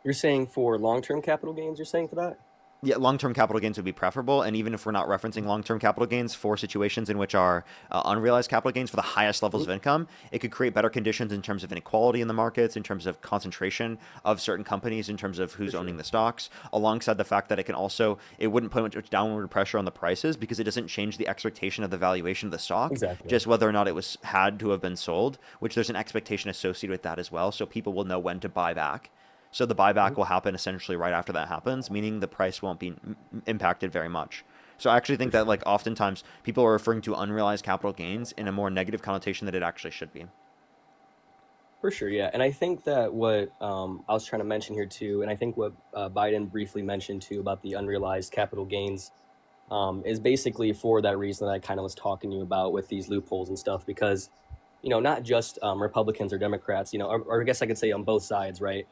You're saying for long-term capital gains, you're saying for that? yeah, long-term capital gains would be preferable, and even if we're not referencing long-term capital gains for situations in which are unrealized capital gains for the highest levels of income, it could create better conditions in terms of inequality in the markets, in terms of concentration of certain companies, in terms of who's owning the stocks, alongside the fact that it wouldn't put much downward pressure on the prices because it doesn't change the expectation of the valuation of the stock, Exactly. just whether or not it had to have been sold, which there's an expectation associated with that as well, so people will know when to buy back. So the buyback will happen essentially right after that happens, meaning the price won't be impacted very much. So I actually think that like oftentimes people are referring to unrealized capital gains in a more negative connotation than it actually should be. For sure, yeah. And I think that what I was trying to mention here too, and I think what Biden briefly mentioned too about the unrealized capital gains is basically for that reason that I kind of was talking to you about with these loopholes and stuff, because, not just Republicans or Democrats, or I guess I could say on both sides, right?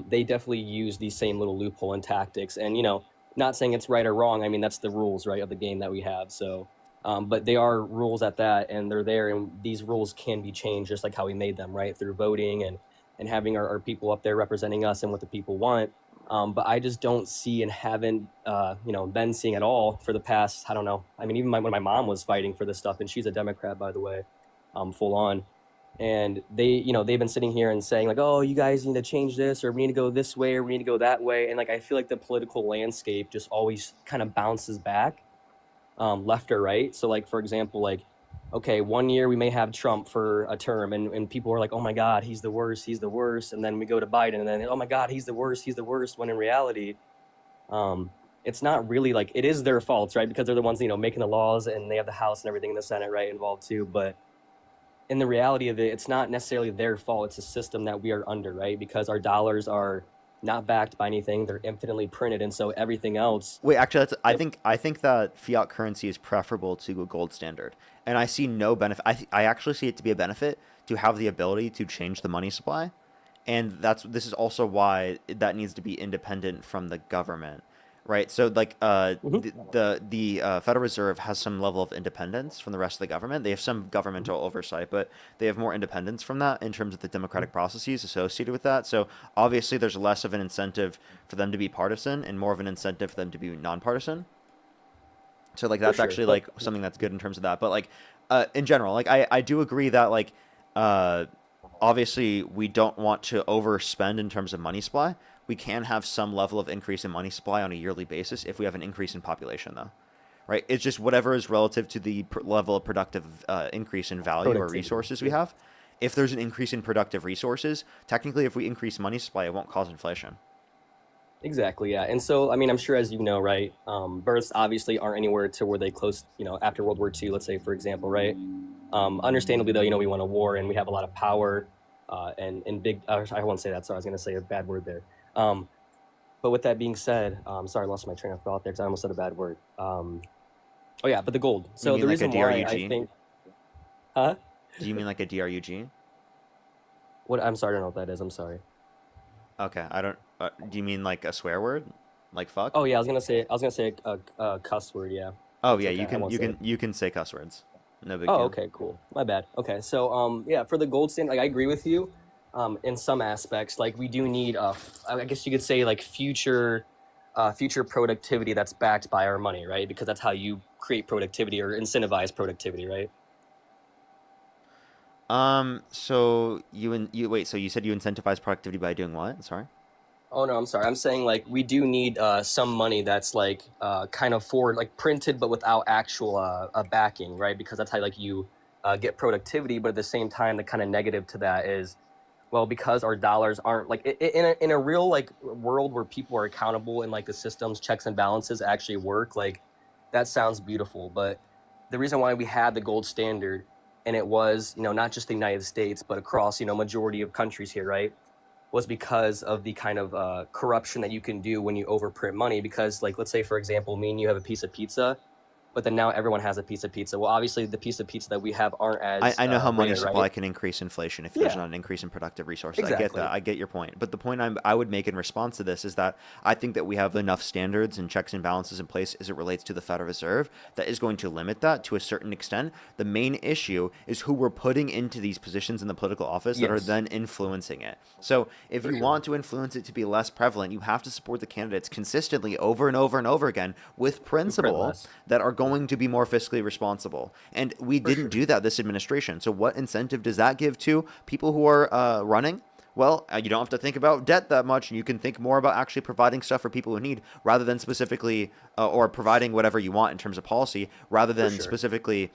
They definitely use these same little loophole and tactics, and not saying it's right or wrong. I mean, that's the rules, right, of the game that we have. So, but they are rules at that, and they're there, and these rules can be changed just like how we made them, right, through voting and having our people up there representing us and what the people want. But I just don't see and haven't, been seeing at all for the past, I don't know. I mean, even when my mom was fighting for this stuff, and she's a Democrat, by the way, full on. And they've been sitting here and saying like, oh, you guys need to change this, or we need to go this way, or we need to go that way. And like, I feel like the political landscape just always kind of bounces back, left or right. So like, for example, like, okay, 1 year we may have Trump for a term, and people are like, oh my God, he's the worst. And then we go to Biden, and then, oh my God, he's the worst. When in reality, it's not really like, it is their faults, right? Because they're the ones, making the laws, and they have the House and everything in the Senate, right, involved too. But in the reality of it, it's not necessarily their fault. It's a system that we are under, right? Because our dollars are not backed by anything. They're infinitely printed. And so everything else. Wait, actually, I think that fiat currency is preferable to a gold standard. And I see no benefit. I actually see it to be a benefit to have the ability to change the money supply. And this is also why that needs to be independent from the government. Right, so like the Federal Reserve has some level of independence from the rest of the government. They have some governmental oversight, but they have more independence from that in terms of the democratic processes associated with that. So obviously, there's less of an incentive for them to be partisan and more of an incentive for them to be nonpartisan. So like that's actually like something that's good in terms of that. But like in general, like I do agree that like obviously we don't want to overspend in terms of money supply. We can have some level of increase in money supply on a yearly basis if we have an increase in population, though, right? It's just whatever is relative to the level of productive increase in value or resources we have. If there's an increase in productive resources, technically, if we increase money supply, it won't cause inflation. Exactly, yeah. And so, I mean, I'm sure, as you know, right, births obviously aren't anywhere to where they close, after World War II, let's say, for example, right? Understandably, though, we won a war and we have a lot of power and big, I won't say that, so I was going to say a bad word there. But with that being said, sorry, I lost my train of thought there because I almost said a bad word. Oh yeah, but the gold. So the reason why I think, do you mean like a DRUG? What? I'm sorry, I don't know what that is. I'm sorry. Okay, I don't. Do you mean like a swear word, like fuck? Oh yeah, I was gonna say a cuss word. Yeah. Oh yeah, you can say cuss words. No big deal. Oh okay, cool. My bad. Okay, so yeah, for the gold standard, like I agree with you. In some aspects, like we do need, I guess you could say, like future productivity that's backed by our money, right? Because that's how you create productivity or incentivize productivity, right? So wait. So you said you incentivize productivity by doing what? Sorry. Oh no, I'm sorry. I'm saying like we do need some money that's like kind of for like printed but without actual backing, right? Because that's how like you get productivity, but at the same time, the kind of negative to that is, well, because our dollars aren't like in a real like world where people are accountable and like the systems, checks and balances actually work, like that sounds beautiful. But the reason why we had the gold standard, and it was, not just the United States, but across, majority of countries here, right, was because of the kind of corruption that you can do when you overprint money. Because like, let's say, for example, me and you have a piece of pizza. but then now everyone has a piece of pizza. Well, obviously the piece of pizza that we have aren't as I know how money rare, supply right? can increase inflation if Yeah. there's not an increase in productive resources. I get Exactly. that. I get your point. But the point I would make in response to this is that I think that we have enough standards and checks and balances in place as it relates to the Federal Reserve that is going to limit that to a certain extent. The main issue is who we're putting into these positions in the political office that are Yes. then influencing it. So if you want to influence it to be less prevalent, you have to support the candidates consistently over and over and over again with principle less. that are going to be more fiscally responsible. And we didn't do that this administration. So what incentive does that give to people who are running? Well, you don't have to think about debt that much, and you can think more about actually providing stuff for people who need, rather than specifically, or providing whatever you want in terms of policy, rather than sure. specifically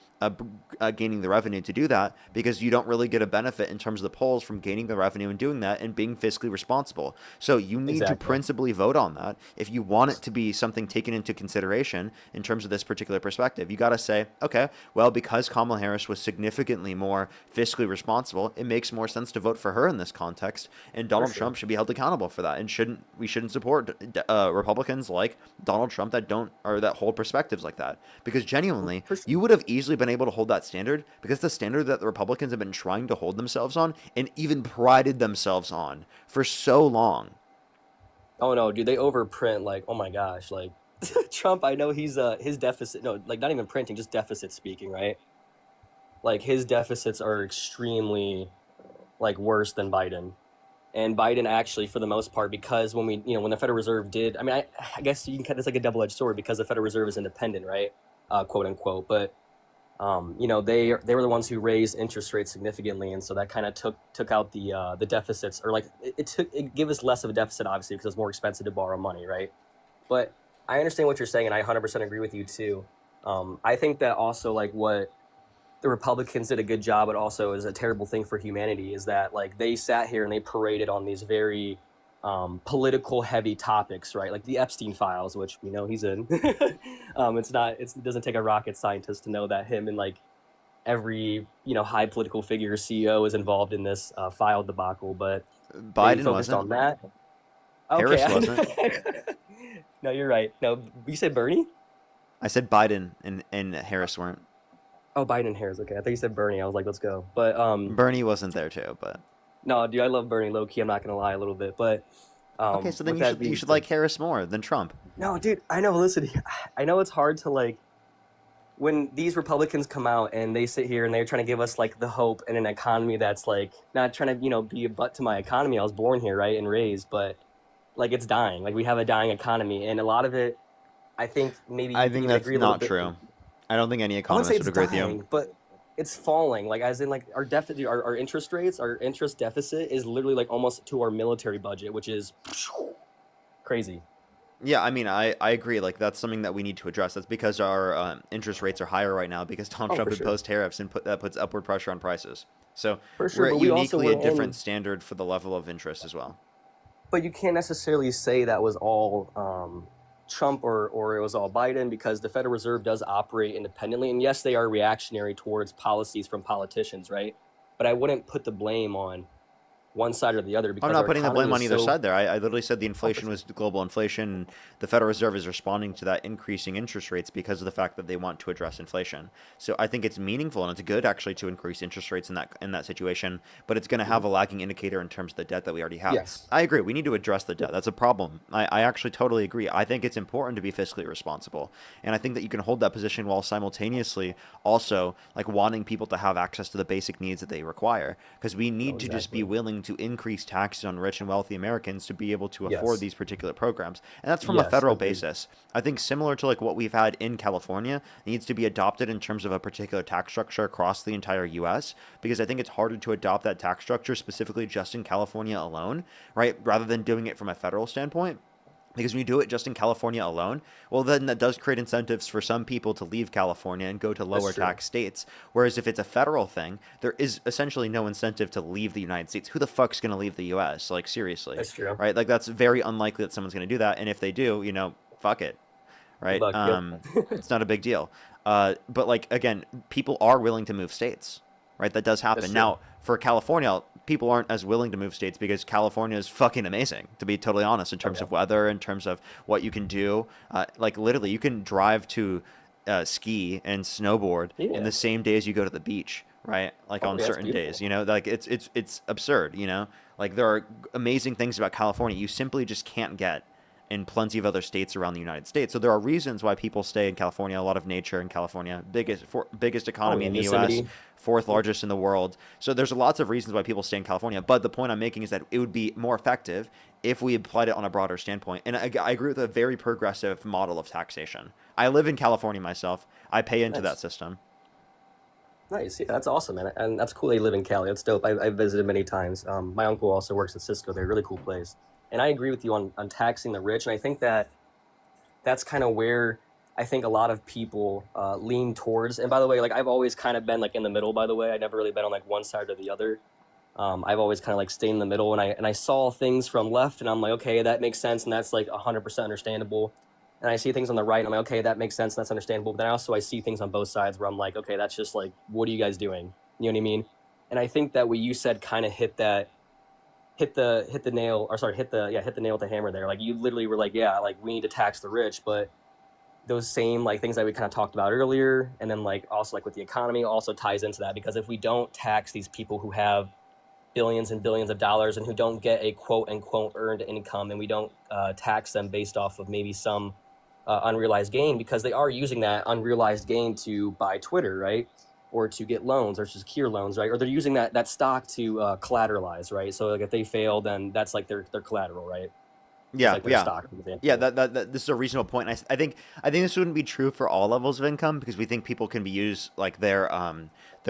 gaining the revenue to do that, because you don't really get a benefit in terms of the polls from gaining the revenue and doing that and being fiscally responsible. So you need to Exactly. principally vote on that if you want it to be something taken into consideration in terms of this particular perspective. You got to say, okay, well, because Kamala Harris was significantly more fiscally responsible, it makes more sense to vote for her in this context, and Donald sure. Trump should be held accountable for that, and we shouldn't support Republicans like Donald Trump that hold perspectives like that, because genuinely you would have easily been able to hold that standard, because the standard that the Republicans have been trying to hold themselves on and even prided themselves on for so long. Oh no, dude, they overprint like, oh my gosh, like Trump, I know he's his deficit, no, like not even printing, just deficit speaking, right? Like his deficits are extremely like worse than Biden. And Biden actually, for the most part, because when when the Federal Reserve did, I mean, I guess you can kind of, it's like a double-edged sword, because the Federal Reserve is independent, right? Quote unquote. But they were the ones who raised interest rates significantly, and so that kind of took out the deficits, or like it gave us less of a deficit, obviously, because it's more expensive to borrow money, right? But I understand what you're saying, and I 100% agree with you too. I think that also, like, what the Republicans did a good job, but also is a terrible thing for humanity, is that like they sat here and they paraded on these very political heavy topics, right? Like the Epstein files, which we know he's in. It doesn't take a rocket scientist to know that him and like every high political figure, CEO, is involved in this file debacle. But Biden they focused wasn't. on that. Harris Okay, wasn't. No, you're right. No, you said Bernie? I said Biden and Harris weren't. Oh, Biden and Harris. Okay, I thought you said Bernie. I was like, let's go. But Bernie wasn't there too, but no, dude, I love Bernie low key. I'm not gonna lie a little bit, but okay, so then with you should like Harris more than Trump. No, dude, I know. Listen, I know it's hard to like when these Republicans come out and they sit here and they're trying to give us like the hope in an economy that's like not trying to be a butt to my economy. I was born here, right, and raised, but like it's dying. Like we have a dying economy, and a lot of it, I think maybe I think that's not true. I don't think any economist would agree with you. But it's falling, like as in like our deficit, our interest rates, our interest deficit is literally like almost to our military budget, which is crazy. Yeah, I mean, I agree. Like that's something that we need to address. That's because our interest rates are higher right now because Donald Trump for sure. imposed tariffs and that puts upward pressure on prices. So For sure, we're but at we also uniquely a were different in- standard for the level of interest as well. But you can't necessarily say that was all Trump or it was all Biden, because the Federal Reserve does operate independently. And yes, they are reactionary towards policies from politicians, right? But I wouldn't put the blame on one side or the other. Because I'm not our putting the blame on economy either is so- side there. I literally said the inflation was global inflation. And the Federal Reserve is responding to that increasing interest rates because of the fact that they want to address inflation. So I think it's meaningful and it's good actually to increase interest rates in that situation, but it's going to have a lagging indicator in terms of the debt that we already have. Yes. I agree. We need to address the debt. That's a problem. I actually totally agree. I think it's important to be fiscally responsible. And I think that you can hold that position while simultaneously also like wanting people to have access to the basic needs that they require, because we need to just be willing to increase taxes on rich and wealthy Americans to be able to afford Yes. these particular programs. And that's from a Yes, federal agreed. basis. I think similar to like what we've had in California needs to be adopted in terms of a particular tax structure across the entire US, because I think it's harder to adopt that tax structure specifically just in California alone, right? Rather than doing it from a federal standpoint. Because when you do it just in California alone, well, then that does create incentives for some people to leave California and go to lower true. tax states. Whereas if it's a federal thing, there is essentially no incentive to leave the United States. Who the fuck's going to leave the U.S.? Like, seriously. That's true. Right? Like, that's very unlikely that someone's going to do that. And if they do, fuck it. Right? Good luck, yep. It's not a big deal. But, like, again, people are willing to move states. Right? That does happen. That's true. Now, for California, people aren't as willing to move states because California is fucking amazing, to be totally honest, in terms of weather, in terms of what you can do. Like literally, you can drive to ski and snowboard in the same day as you go to the beach, right? Like on yeah, that's certain days, beautiful. like it's absurd, like there are amazing things about California you simply just can't get in plenty of other states around the United States. So there are reasons why people stay in California. A lot of nature in California, biggest Oh economy yeah, in the U.S., Yosemite. fourth largest in the world. So there's lots of reasons why people stay in California. But the point I'm making is that it would be more effective if we applied it on a broader standpoint. And I agree with a very progressive model of taxation. I live in California myself. I pay into that system. Nice, yeah, that's awesome, man, and that's cool. They live in Cali. That's dope. I've visited many times. My uncle also works at Cisco. They're a really cool place, and I agree with you on taxing the rich. And I think that's kind of where I think a lot of people lean towards. And by the way, like I've always kind of been like in the middle. By the way, I never really been on like one side or the other. I've always kind of like stayed in the middle, and I saw things from left, and I'm like, okay, that makes sense, and that's like 100% understandable. And I see things on the right, and I'm like, okay, that makes sense, and that's understandable. But then I see things on both sides where I'm like, okay, that's just like, what are you guys doing? You know what I mean? And I think that what you said kind of hit the nail with the hammer there. Like you literally were like, yeah, like we need to tax the rich, but those same like things that we kind of talked about earlier, and then like also like with the economy also ties into that, because if we don't tax these people who have billions and billions of dollars and who don't get a quote unquote earned income, and we don't tax them based off of maybe some unrealized gain, because they are using that unrealized gain to buy Twitter, right? Or to get loans or secure loans, right? Or they're using that stock to collateralize, right? So like if they fail, then that's like their collateral, right? Yeah, like their stock, for example. Yeah. That this is a reasonable point. I think this wouldn't be true for all levels of income, because we think people can be used like their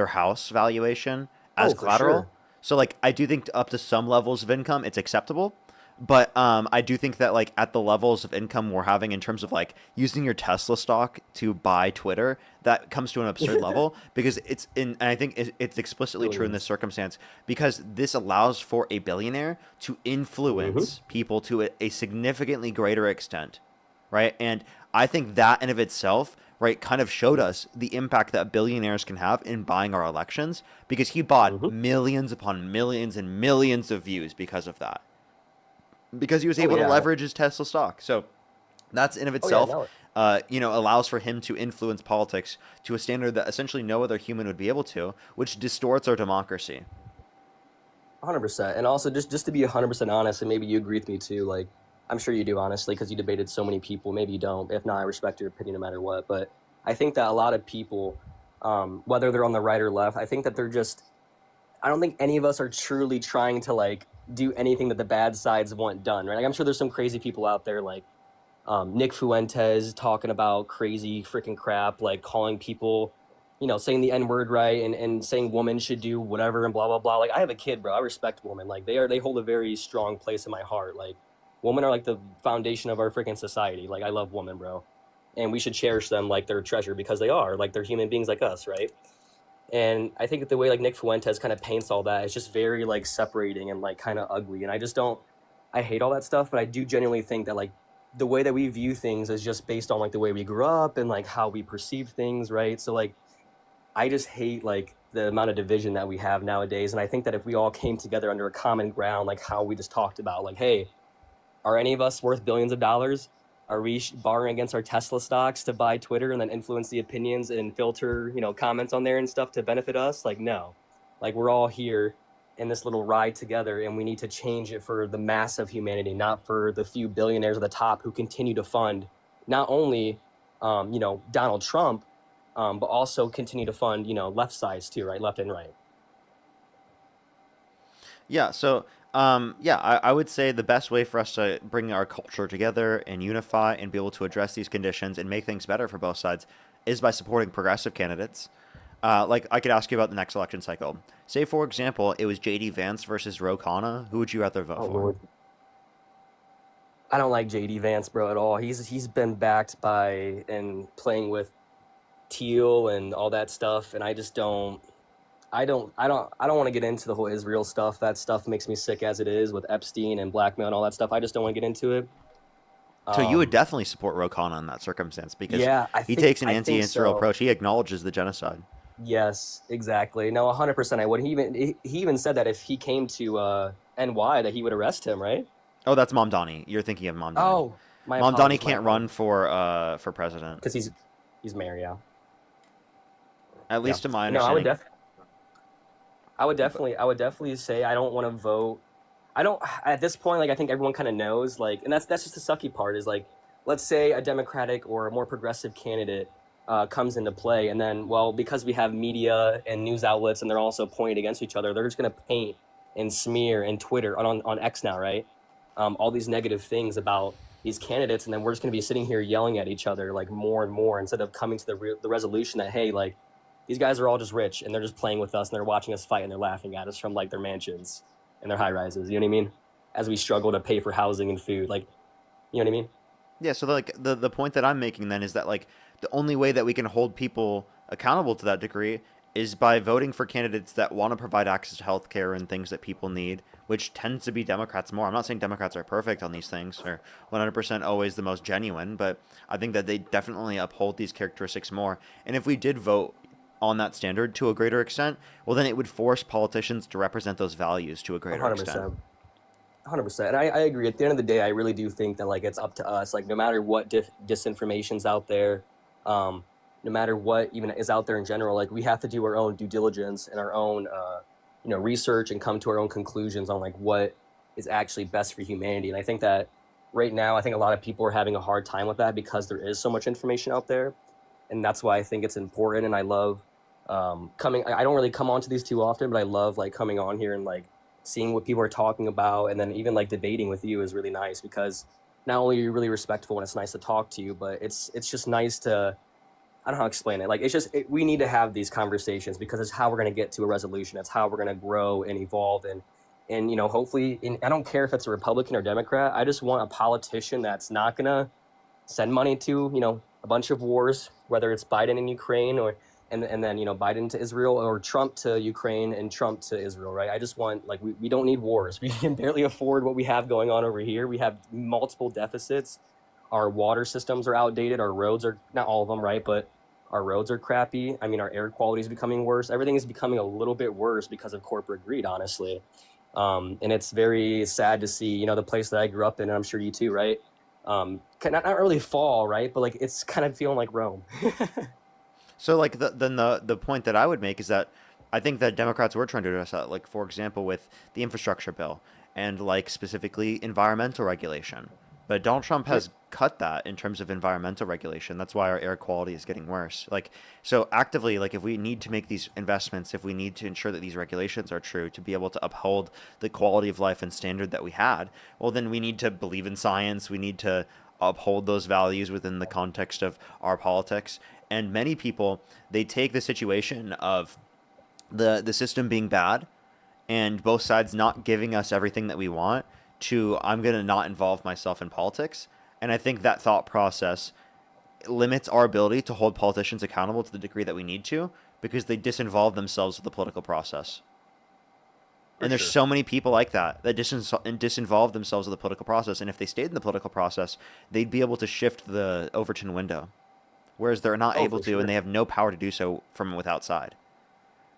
house valuation as collateral. Sure. So like I do think up to some levels of income it's acceptable. But I do think that like at the levels of income we're having in terms of like using your Tesla stock to buy Twitter, that comes to an absurd level, because and I think it's explicitly true in this circumstance, because this allows for a billionaire to influence people to a significantly greater extent, right? And I think that in of itself, right, kind of showed us the impact that billionaires can have in buying our elections, because he bought millions upon millions and millions of views because of that. Because he was able to leverage his Tesla stock. So that's in of itself, allows for him to influence politics to a standard that essentially no other human would be able to, which distorts our democracy. 100%. And also just to be 100% honest, and maybe you agree with me too, like I'm sure you do, honestly, because you debated so many people. Maybe you don't. If not, I respect your opinion no matter what. But I think that a lot of people, whether they're on the right or left, I think that I don't think any of us are truly trying to like do anything that the bad sides want done, right? Like, I'm sure there's some crazy people out there like Nick Fuentes talking about crazy freaking crap, like calling people, saying the N-word, right? And saying women should do whatever and blah, blah, blah. Like I have a kid, bro. I respect women. Like they hold a very strong place in my heart. Like women are like the foundation of our freaking society. Like I love women, bro. And we should cherish them like they're a treasure, because they are. Like they're human beings like us, right? And I think that the way like Nick Fuentes kind of paints all that is just very like separating and like kind of ugly. And I hate all that stuff, but I do genuinely think that like the way that we view things is just based on like the way we grew up and like how we perceive things, right? So like I just hate like the amount of division that we have nowadays. And I think that if we all came together under a common ground, like how we just talked about, like, hey, are any of us worth billions of dollars? Are we borrowing against our Tesla stocks to buy Twitter and then influence the opinions and filter, comments on there and stuff to benefit us? Like, no. Like, we're all here in this little ride together, and we need to change it for the mass of humanity, not for the few billionaires at the top who continue to fund not only, Donald Trump, but also continue to fund, left sides too, right? Left and right. Yeah, so I would say the best way for us to bring our culture together and unify and be able to address these conditions and make things better for both sides is by supporting progressive candidates. Like I could ask you about the next election cycle. Say, for example, it was J.D. Vance versus Ro Khanna. Who would you rather vote for? Lord. I don't like J.D. Vance, bro, at all. He's been backed by and playing with Teal and all that stuff, and I just don't. I don't want to get into the whole Israel stuff. That stuff makes me sick as it is, with Epstein and blackmail and all that stuff. I just don't want to get into it. So you would definitely support Ro Khanna in that circumstance, because he takes an anti-Israel approach. He acknowledges the genocide. Yes, exactly. No, 100% I would. He even said that if he came to NY, that he would arrest him, right? Oh, that's Mamdani. You're thinking of Mamdani. Oh, Mamdani can't run for president because He's mayor, yeah. At least to my No, I would understanding. I would definitely say I don't want to vote. I don't at this point. Like I think everyone kind of knows. Like, and that's just the sucky part. Is like, let's say a Democratic or a more progressive candidate comes into play, and then because we have media and news outlets, and they're also pointed against each other, they're just gonna paint and smear and Twitter on X now, right? All these negative things about these candidates, and then we're just gonna be sitting here yelling at each other like more and more instead of coming to the resolution that hey, like these guys are all just rich and they're just playing with us and they're watching us fight and they're laughing at us from like their mansions and their high rises. You know what I mean? As we struggle to pay for housing and food, like, you know what I mean? Yeah. So like the point that I'm making then is that like the only way that we can hold people accountable to that degree is by voting for candidates that want to provide access to healthcare and things that people need, which tends to be Democrats more. I'm not saying Democrats are perfect on these things or 100% always the most genuine, but I think that they definitely uphold these characteristics more. And if we did vote on that standard to a greater extent, well, then it would force politicians to represent those values to a greater extent. 100%. And I agree. At the end of the day, I really do think that like it's up to us. Like no matter what disinformation's out there, no matter what even is out there in general, like we have to do our own due diligence and our own, research and come to our own conclusions on like what is actually best for humanity. And I think that right now, I think a lot of people are having a hard time with that because there is so much information out there. And that's why I think it's important. And I love coming. I don't really come on to these too often, but I love like coming on here and like seeing what people are talking about, and then even like debating with you is really nice because not only are you really respectful and it's nice to talk to you, but it's just nice to, I don't know how to explain it. Like it's just we need to have these conversations because it's how we're going to get to a resolution. It's how we're going to grow and evolve and hopefully. I don't care if it's a Republican or Democrat. I just want a politician that's not going to send money to a bunch of wars, whether it's Biden in Ukraine or and then Biden to Israel or Trump to Ukraine and Trump to Israel, right? I just want like we don't need wars. We can barely afford what we have going on over here. We have multiple deficits. Our water systems are outdated. Our roads are not all of them, right? But our roads are crappy. I mean, our air quality is becoming worse. Everything is becoming a little bit worse because of corporate greed, honestly. And it's very sad to see, the place that I grew up in, and I'm sure you too, right? Not really fall, right? But like it's kind of feeling like Rome. So like the point that I would make is that I think that Democrats were trying to address that, like for example with the infrastructure bill and like specifically environmental regulation. But Donald Trump has cut that in terms of environmental regulation. That's why our air quality is getting worse. Like so actively, like if we need to make these investments, if we need to ensure that these regulations are true to be able to uphold the quality of life and standard that we had, well then we need to believe in science. We need to uphold those values within the context of our politics. And many people, they take the situation of the system being bad and both sides not giving us everything that we want to I'm going to not involve myself in politics. And I think that thought process limits our ability to hold politicians accountable to the degree that we need to because they disinvolve themselves with the political process. And there's so many people like that disinvolve themselves with the political process. And if they stayed in the political process, they'd be able to shift the Overton window. Whereas they're not able to, and they have no power to do so from outside,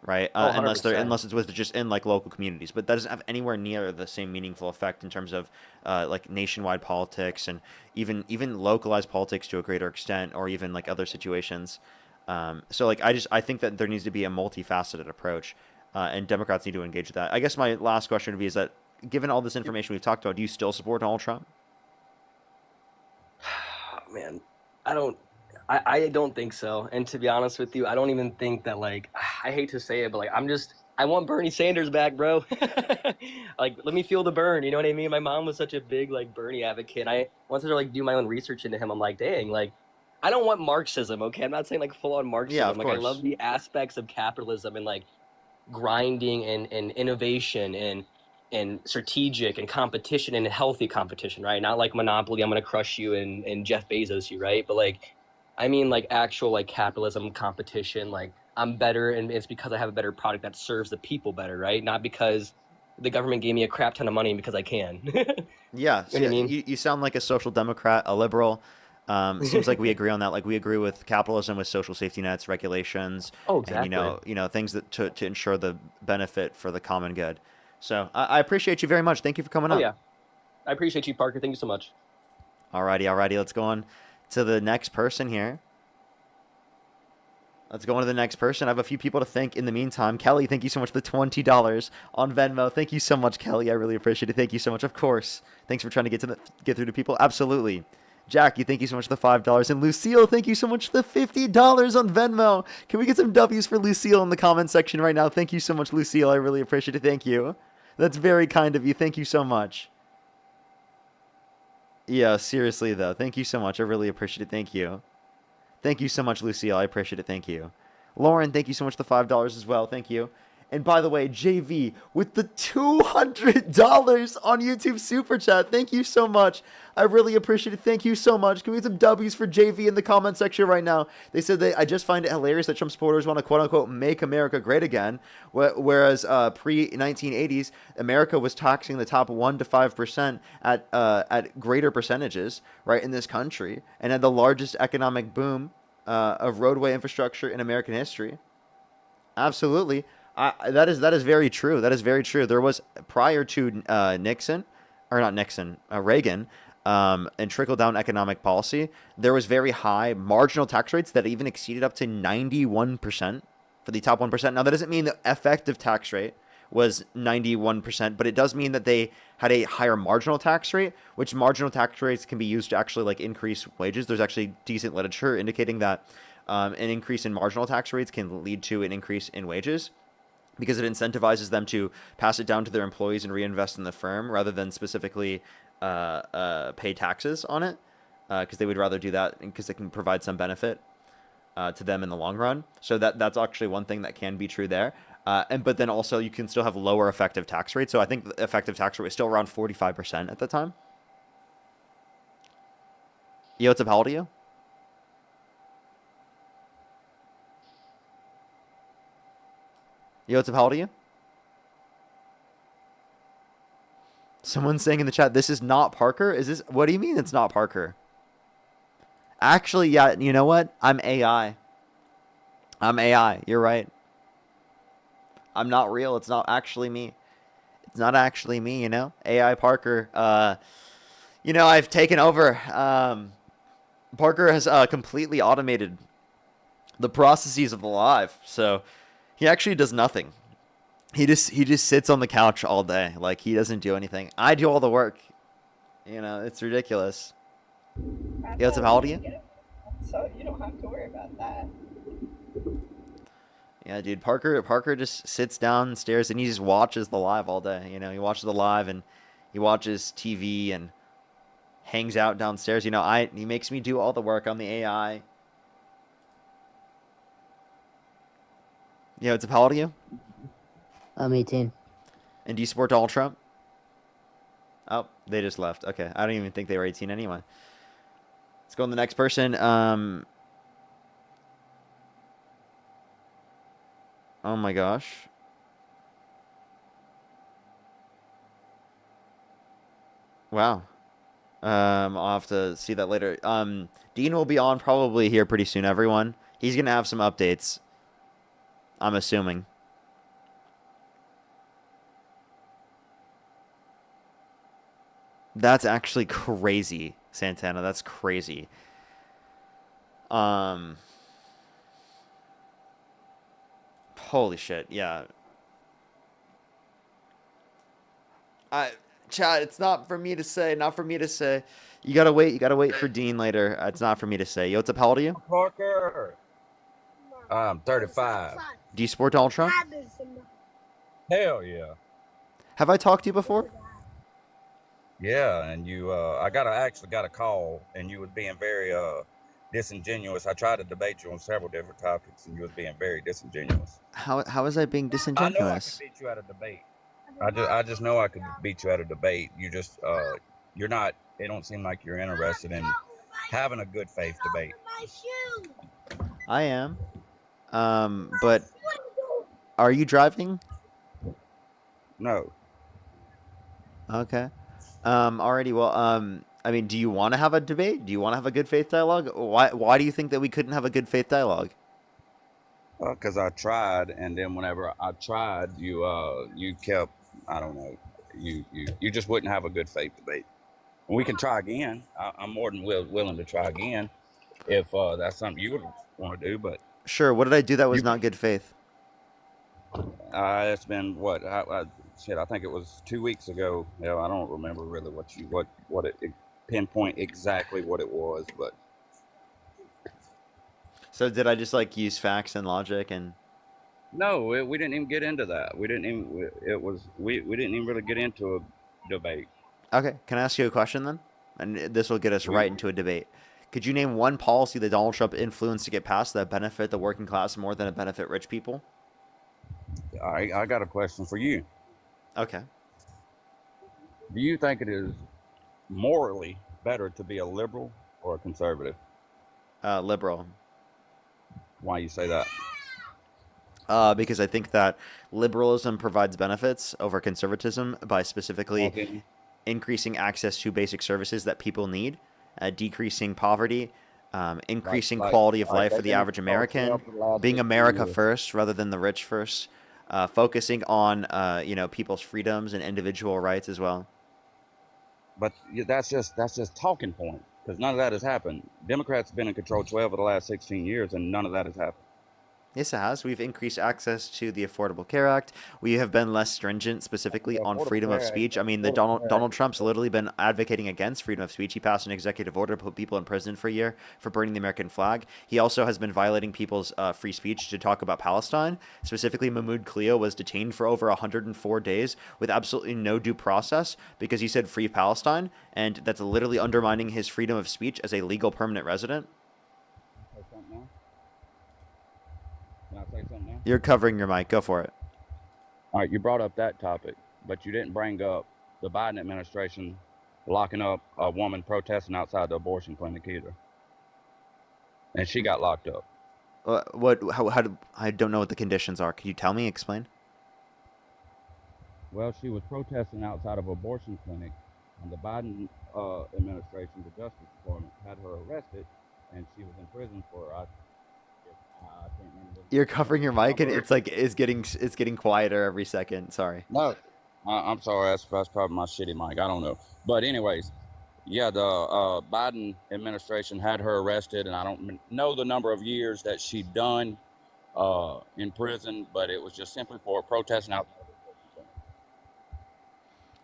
right? Unless it's with just in like local communities. But that doesn't have anywhere near the same meaningful effect in terms of like nationwide politics and even localized politics to a greater extent, or even like other situations. So like I think that there needs to be a multifaceted approach, and Democrats need to engage with that. I guess my last question would be: is that given all this information we've talked about, do you still support Donald Trump? Man, I don't think so. And to be honest with you, I don't even think that like, I hate to say it, but like, I want Bernie Sanders back, bro. Like, let me feel the burn. You know what I mean? My mom was such a big like Bernie advocate. I wanted to like do my own research into him. I'm like, dang, like, I don't want Marxism. Okay. I'm not saying like full on Marxism. Yeah, of like course. I love the aspects of capitalism and like grinding and innovation and strategic and competition and healthy competition, right? Not like monopoly. I'm going to crush you and Jeff Bezos you, right? But like, I mean like actual like capitalism competition, like I'm better and it's because I have a better product that serves the people better, right? Not because the government gave me a crap ton of money because I can. Yeah, You know what I mean? you sound like a social democrat, a liberal. Seems like we agree on that. Like we agree with capitalism, with social safety nets, regulations, Oh, exactly. and things that to ensure the benefit for the common good. So I appreciate you very much. Thank you for coming Oh up. yeah, I appreciate you, Parker. Thank you so much. Alrighty. Let's go on to the next person here. Let's go on to the next person. I have a few people to thank in the meantime. Kelly, thank you so much for the $20 on Venmo. Thank you so much, Kelly. I really appreciate it. Thank you so much. Of course. Thanks for trying to get through to people. Absolutely. Jackie, thank you so much for the $5. And Lucille, thank you so much for the $50 on Venmo. Can we get some W's for Lucille in the comment section right now? Thank you so much, Lucille. I really appreciate it. Thank you. That's very kind of you. Thank you so much. Yeah, seriously, though. Thank you so much. I really appreciate it. Thank you. Thank you so much, Lucille. I appreciate it. Thank you. Lauren, thank you so much for the $5 as well. Thank you. And by the way, JV with the $200 on YouTube Super Chat. Thank you so much. I really appreciate it. Thank you so much. Can we get some W's for JV in the comment section right now? They said I just find it hilarious that Trump supporters want to quote-unquote make America great again, whereas pre-1980s, America was taxing the top 1 to 5% at greater percentages, right, in this country, and had the largest economic boom of roadway infrastructure in American history. Absolutely. That is very true. That is very true. There was, prior to Reagan, and trickle-down economic policy, there was very high marginal tax rates that even exceeded up to 91% for the top 1%. Now, that doesn't mean the effective tax rate was 91%, but it does mean that they had a higher marginal tax rate, which marginal tax rates can be used to actually like increase wages. There's actually decent literature indicating that an increase in marginal tax rates can lead to an increase in wages, because it incentivizes them to pass it down to their employees and reinvest in the firm rather than specifically pay taxes on it, because they would rather do that because it can provide some benefit to them in the long run. So that's actually one thing that can be true there. But then also you can still have lower effective tax rates. So I think the effective tax rate was still around 45% at the time. Yo, what's up? How old are you? Yo, what's up? How old are you? Someone's saying in the chat, this is not Parker? Is this... What do you mean it's not Parker? Actually, yeah, you know what? I'm AI. I'm AI. You're right. I'm not real. It's not actually me. It's not actually me, you know? AI Parker. You know, I've taken over. Parker has completely automated the processes of the live. So he actually does nothing. He just sits on the couch all day. Like, he doesn't do anything. I do all the work. You know, it's ridiculous. Yeah, what's up? How old are you? So you don't have to worry about that. Yeah, dude, Parker just sits downstairs and he just watches the live all day. You know, he watches the live and he watches TV and hangs out downstairs. You know, he makes me do all the work on the AI. Yeah, what's up? How old are you? I'm 18. And do you support Donald Trump? Oh, they just left. Okay, I don't even think they were 18 anyway. Let's go on to the next person. Oh my gosh. Wow. I'll have to see that later. Dean will be on probably here pretty soon, everyone. He's going to have some updates, I'm assuming. That's actually crazy, Santana. That's crazy. Holy shit, yeah. Chad, it's not for me to say, not for me to say. You gotta wait for Dean later. It's not for me to say. Yo, what's up? How old are you? Parker. I'm 35. Do you support Donald Trump? Hell yeah. Have I talked to you before? Yeah, and you, I actually got a call, and you was being very disingenuous. I tried to debate you on several different topics, and you was being very disingenuous. How was I being disingenuous? I know I could beat you at a debate. I just know I could beat you at a debate. You just, you're not. It don't seem like you're interested in having a good faith debate. I am. But are you driving? No. Okay. Alrighty. Well, I mean, do you want to have a debate? Do you want to have a good faith dialogue? Why do you think that we couldn't have a good faith dialogue? Because I tried, and then whenever I tried, you kept, I don't know, you just wouldn't have a good faith debate. We can try again. I'm more than willing to try again if that's something you would want to do. But Sure. What did I do that was not good faith? It's been what? Shit, I think it was 2 weeks ago. Yeah, I don't remember really what it pinpoint exactly what it was, but So did I just like use facts and logic and? no, we didn't even get into that. We didn't even. We didn't even really get into a debate. Okay. Can I ask you a question then? And this will get us right into a debate. Could you name one policy that Donald Trump influenced to get passed that benefit the working class more than it benefit rich people? I got a question for you. Okay. Do you think it is morally better to be a liberal or a conservative? Liberal. Why you say that? Because I think that liberalism provides benefits over conservatism by specifically increasing access to basic services that people need, decreasing poverty, increasing quality of life for the average American, being America first rather than the rich first, focusing on people's freedoms and individual rights as well. But that's just talking points, because none of that has happened. Democrats have been in control 12 of the last 16 years, and none of that has happened. Yes, it has. We've increased access to the Affordable Care Act. We have been less stringent specifically on freedom of speech. I mean, Donald Trump's literally been advocating against freedom of speech. He passed an executive order to put people in prison for a year for burning the American flag. He also has been violating people's free speech to talk about Palestine. Specifically, Mahmoud Cleo was detained for over 104 days with absolutely no due process because he said free Palestine, and that's literally undermining his freedom of speech as a legal permanent resident. Can I say something now? You're covering your mic. Go for it. All right, you brought up that topic, but you didn't bring up the Biden administration locking up a woman protesting outside the abortion clinic either. And she got locked up. I don't know what the conditions are. Can you tell me? Explain. Well, she was protesting outside of an abortion clinic, and the Biden administration, the Justice Department, had her arrested, and she was in prison for I can't remember. You're covering your mic, and it's getting quieter every second. Sorry. No, I'm sorry. That's probably my shitty mic. I don't know. But anyways, yeah, the Biden administration had her arrested, and I don't know the number of years that she'd done in prison, but it was just simply for protesting out.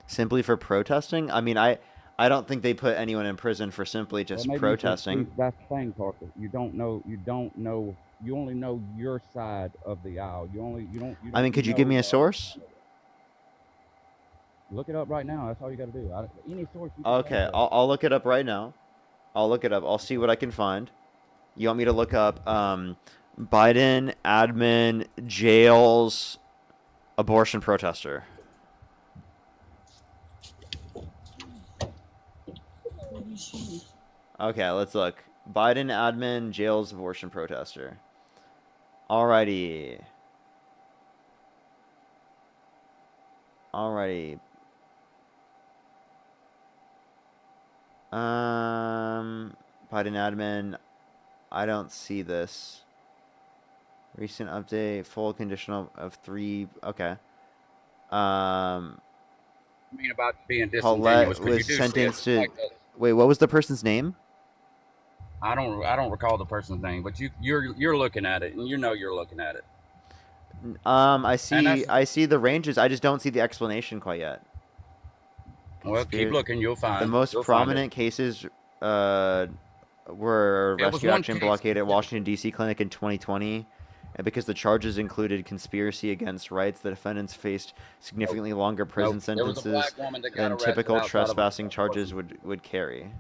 Simply for protesting? I mean, I don't think they put anyone in prison for simply just protesting. That's the thing, Parker. You don't know. You only know your side of the aisle. You don't. I mean, could you give me a source? Look it up right now. That's all you got to do. Any source. Okay, I'll look it up right now. I'll look it up. I'll see what I can find. You want me to look up Biden admin jails abortion protester? Okay, let's look. Biden admin jails abortion protester. Alrighty. Biden admin. I don't see this. Recent update. Full conditional of 3. Okay. I mean about being disingenuous. Paulette was sentenced to. Wait, what was the person's name? I don't recall the person's name, but you're looking at it, and you know you're looking at it. I see the ranges. I just don't see the explanation quite yet. Well, keep looking. You'll find the most prominent cases. Were rescue action blockade at Washington D.C. clinic in 2020, and because the charges included conspiracy against rights, the defendants faced significantly longer prison sentences than typical trespassing charges would carry.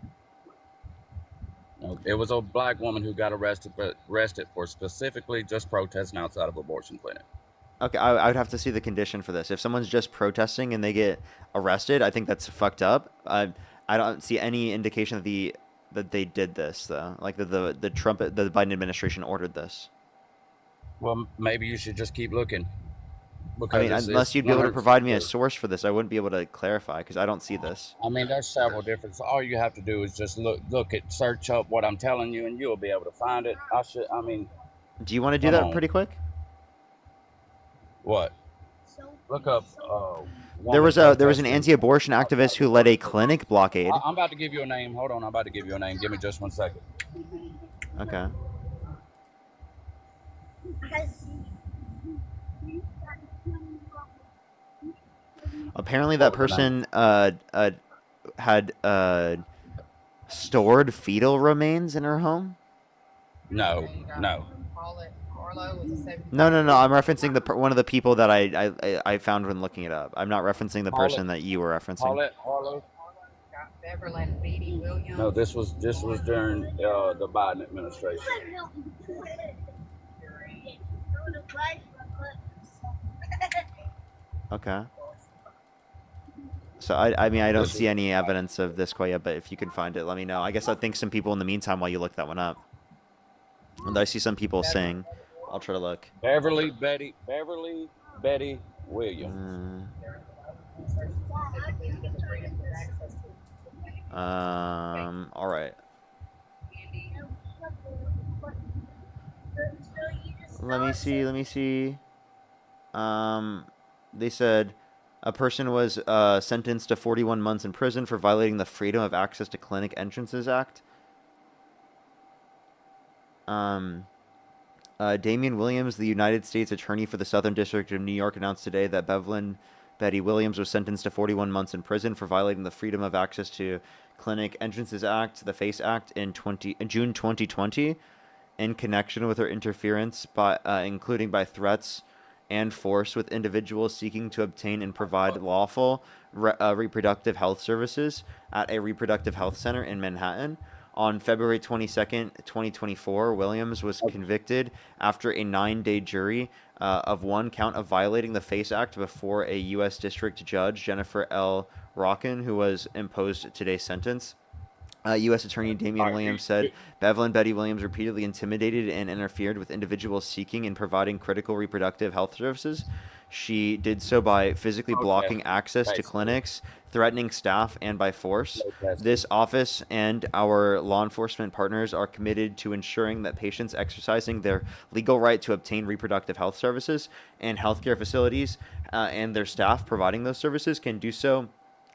It was a black woman who got arrested for specifically just protesting outside of abortion clinic. Okay, I would have to see the condition for this. If someone's just protesting and they get arrested, I think that's fucked up. I don't see any indication that they did this though. Like the Biden administration ordered this. Well, maybe you should just keep looking. I mean, unless you'd be able to provide me a source for this, I wouldn't be able to clarify because I don't see this. I mean, there's several different. All you have to do is just search up what I'm telling you, and you'll be able to find it. Do you want to do that pretty quick? What? Look up. There was an anti-abortion activist who led a clinic blockade. I'm about to give you a name. Hold on, I'm about to give you a name. Give me just 1 second. Okay. Apparently, that person had stored fetal remains in her home. No, no. No. I'm referencing one of the people that I found when looking it up. I'm not referencing the person that you were referencing. Paulette Harlow. No, this was during the Biden administration. Okay. So I mean I don't see any evidence of this quite yet, but if you can find it, let me know. I guess I think some people in the meantime while you look that one up. And I see some people saying, I'll try to look. Beverly Betty Williams. All right. Let me see. They said a person was sentenced to 41 months in prison for violating the Freedom of Access to Clinic Entrances Act. Damian Williams, the United States Attorney for the Southern District of New York, announced today that Bevelyn Betty Williams was sentenced to 41 months in prison for violating the Freedom of Access to Clinic Entrances Act, the FACE Act, in June 2020, in connection with her interference by including by threats and force with individuals seeking to obtain and provide lawful reproductive health services at a reproductive health center in Manhattan. On February 22nd, 2024, Williams was convicted after a 9-day jury of one count of violating the FACE Act before a U.S. District Judge, Jennifer L. Rockin, who was imposed today's sentence. U.S. Attorney Damian Williams said Bevelyn Betty Williams repeatedly intimidated and interfered with individuals seeking and providing critical reproductive health services. She did so by physically blocking access to clinics, threatening staff, and by force. This office and our law enforcement partners are committed to ensuring that patients exercising their legal right to obtain reproductive health services and healthcare facilities and their staff providing those services can do so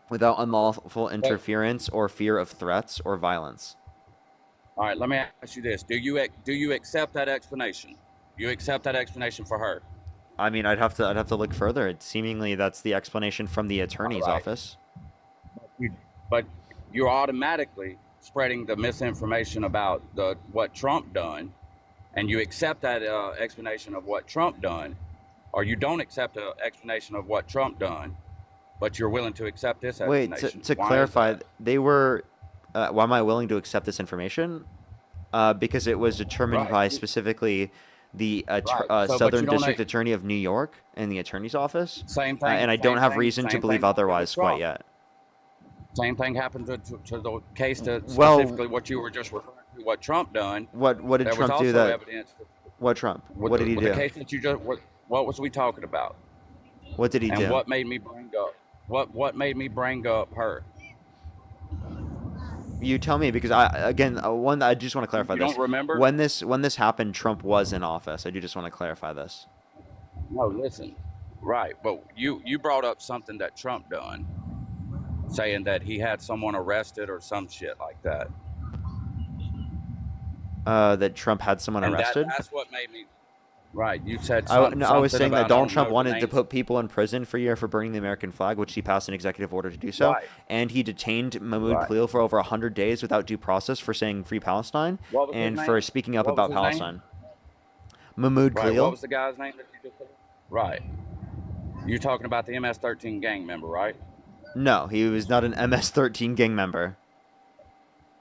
without unlawful interference or fear of threats or violence. All right, let me ask you this: Do you accept that explanation? You accept that explanation for her? I mean, I'd have to look further. Seemingly, that's the explanation from the attorney's office. But you're automatically spreading the misinformation about what Trump done, and you accept that explanation of what Trump done, or you don't accept the explanation of what Trump done, but you're willing to accept this explanation. Wait, to clarify, they were. Why am I willing to accept this information? Because it was determined by specifically the Southern District Attorney of New York and the attorney's office. Same thing. And I don't have reason to believe otherwise quite yet. Same thing happened to the case to specifically what you were just referring to, what Trump done. What did Trump do that? What Trump? What did he do? The case that you just what was we talking about? What did he do? And what made me bring up what made me bring up her? You tell me, because I just want to clarify this. You don't remember? When this happened, Trump was in office. I do just want to clarify this. No, listen. Right, but you brought up something that Trump done, saying that he had someone arrested or some shit like that. That Trump had someone arrested? That's what made me. Right, you said something. I was saying that Donald Trump wanted to put people in prison for a year for burning the American flag, which he passed an executive order to do so. Right. And he detained Mahmoud Khalil for over 100 days without due process for saying Free Palestine and for speaking up about Palestine. Mahmoud Khalil. What was the guy's name that you just said? Right. You're talking about the MS-13 gang member, right? No, he was not an MS-13 gang member.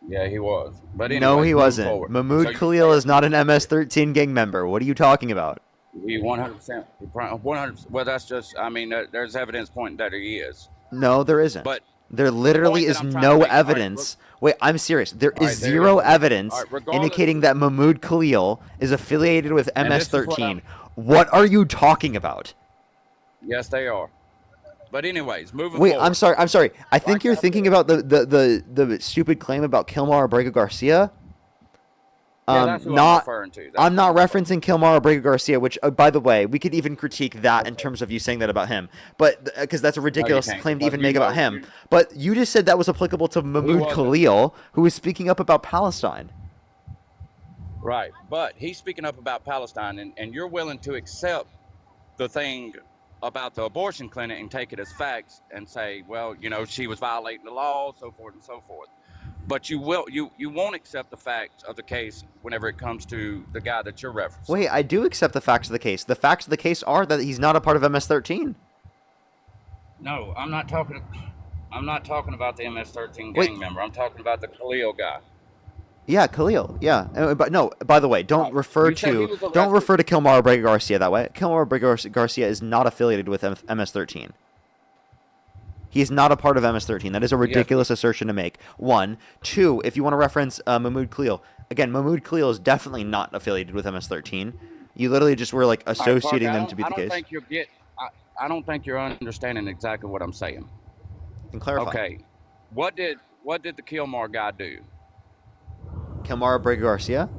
Yeah, he was. But anyway, no, he wasn't. Mahmoud Khalil is not an MS-13 gang member. What are you talking about? He 100%. 100%. Well, that's just. I mean, there's evidence pointing that he is. No, there isn't. But there literally is no evidence. Wait, I'm serious. There is zero evidence indicating that Mahmoud Khalil is affiliated with MS-13. What are you talking about? Yes, they are. But anyways, moving forward. Wait, I'm sorry. I think you're thinking about the stupid claim about Kilmar Abrego Garcia. That's who I'm referring to. I'm not referencing Kilmar Abrego Garcia, which, by the way, we could even critique that in terms of you saying that about him. But because that's a ridiculous claim to even make about him. But you just said that was applicable to Mahmoud Khalil, who was speaking up about Palestine. Right. But he's speaking up about Palestine, and you're willing to accept the thing about the abortion clinic and take it as facts and say, well, you know, she was violating the law, so forth and so forth. But you won't accept the facts of the case whenever it comes to the guy that you're referencing. Wait, I do accept the facts of the case. The facts of the case are that he's not a part of MS-13. No, I'm not talking about the MS-13 Wait. gang member. I'm talking about the Khalil guy. Yeah, Khalil. Yeah, but no. By the way, don't refer You said he to was don't arrested. refer to Kilmar Brega Garcia that way. Kilmar Brega Garcia is not affiliated with MS-13. He is not a part of MS-13. That is a ridiculous assertion to make. 1, 2. If you want to reference Mahmoud Khalil, again, Mahmoud Khalil is definitely not affiliated with MS-13. You literally just were like associating them to be the case. I don't think you're understanding exactly what I'm saying. And clarify. Okay, what did the Kilmar guy do? Kilmar Brega Garcia?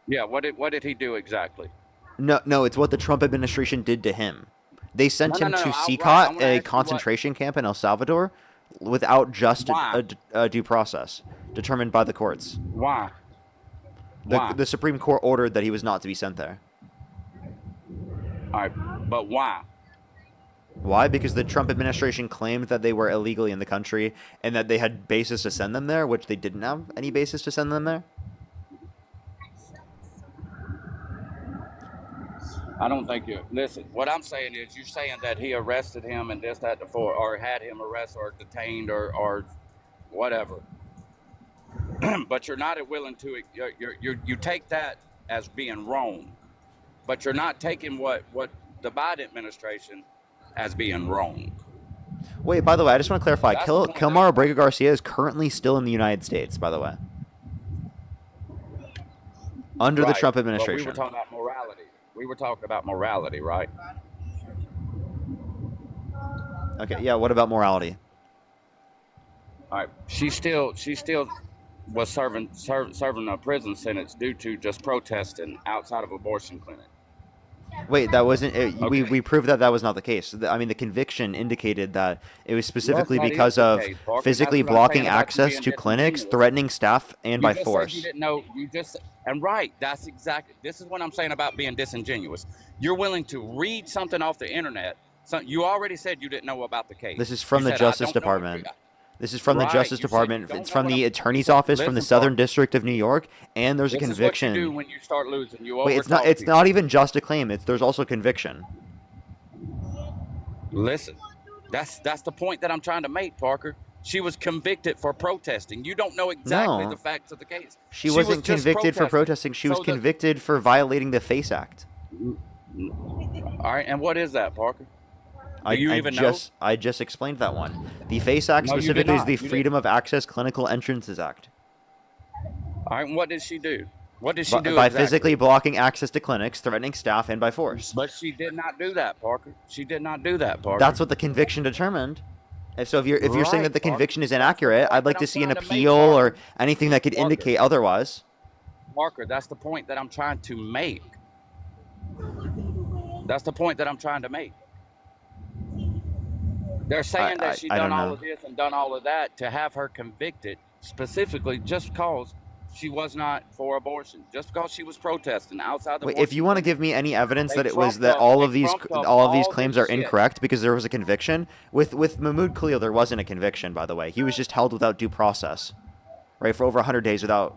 Yeah, what did he do exactly? No, it's what the Trump administration did to him. They sent him to Right, CCOT, a concentration camp in El Salvador, without just a due process determined by the courts. Why? The Supreme Court ordered that he was not to be sent there. All right, but why? Why? Because the Trump administration claimed that they were illegally in the country and that they had basis to send them there, which they didn't have any basis to send them there. I don't think you listen. What I'm saying is, you're saying that he arrested him and this, that, before, or had him arrested or detained or whatever. But you're not willing to. You take that as being wrong, but you're not taking what the Biden administration as being wrong. Wait, by the way, I just want to clarify. Kilmar Brega Garcia is currently still in the United States, by the way. Under the Trump administration. But we were talking about morality. We were talking about morality, right? Okay, yeah, what about morality? All right. She still was serving a prison sentence due to just protesting outside of abortion clinic. Wait, that wasn't. We proved that was not the case. I mean, the conviction indicated that it was specifically because of physically blocking access to clinics, threatening staff, and by force. You didn't know. That's exactly. This is what I'm saying about being disingenuous. You're willing to read something off the internet. You already said you didn't know about the case. This is from the Justice Department. This is from the Justice Department. It's from the Attorney's Office from the Southern District of New York, and there's a conviction. This is what you do when you start losing. You Wait, it's not even just a claim. There's also conviction. Listen, that's the point that I'm trying to make, Parker. She was convicted for protesting. You don't know exactly the facts of the case. She wasn't convicted for protesting. She was convicted for violating the FACE Act. All right, and what is that, Parker? I just explained that one. The FACE Act specifically is the Freedom of Access Clinical Entrances Act. All right, and what did she do? What did she do by physically blocking access to clinics, threatening staff, and by force. But she did not do that, Parker. She did not do that, Parker. That's what the conviction determined. And so if you're saying that the conviction is inaccurate, I'd like to see an appeal or anything that could indicate otherwise. Parker, that's the point that I'm trying to make. That's the point that I'm trying to make. They're saying that she done all of this and done all of that to have her convicted specifically just because she was not for abortion, just because she was protesting outside the. Wait, if you want to give me any evidence that it was that all of these claims are incorrect because there was a conviction with Mahmoud Khalil, there wasn't a conviction, by the way. He was just held without due process, right, for over 100 days without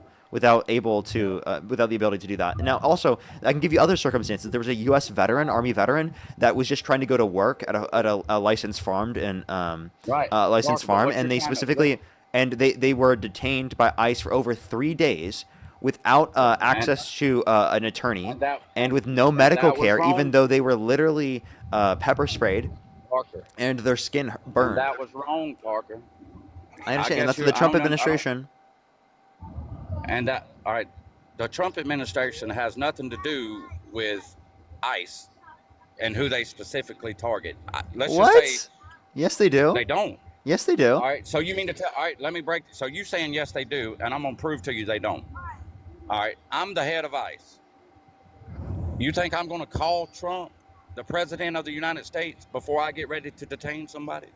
the ability to do that. Now, also, I can give you other circumstances. There was a U.S. veteran, Army veteran, that was just trying to go to work at a licensed farm and they specifically they were detained by ICE for over 3 days without access to an attorney and with no medical care, even though they were literally pepper sprayed, Parker, and their skin burned. And that was wrong, Parker. I understand. And that's the Trump administration. And that, all right, the Trump administration has nothing to do with ICE and who they specifically target. Let's just say, yes, they do. They don't. Yes, they do. All right, so you mean to tell? All right, let me break. So you saying yes, they do, and I'm gonna prove to you they don't. All right, I'm the head of ICE. You think I'm gonna call Trump, the president of the United States, before I get ready to detain somebody?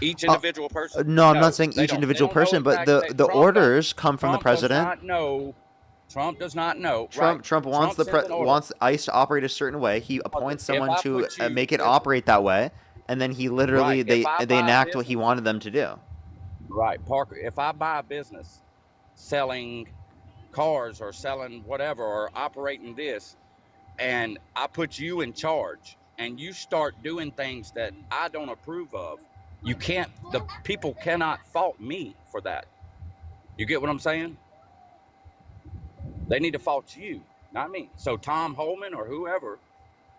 Each individual person? No, I'm not saying each individual person, but the orders come from the president. Trump does not know. Trump wants sends an order. wants ICE to operate a certain way. He appoints If someone I to put you- make it listen. operate that way, and then he literally Right, if I they buy enact what he business- wanted them to do. Right, Parker. If I buy a business selling cars or selling whatever or operating this, and I put you in charge, and you start doing things that I don't approve of, the people cannot fault me for that. You get what I'm saying? They need to fault you, not me. So Tom Holman or whoever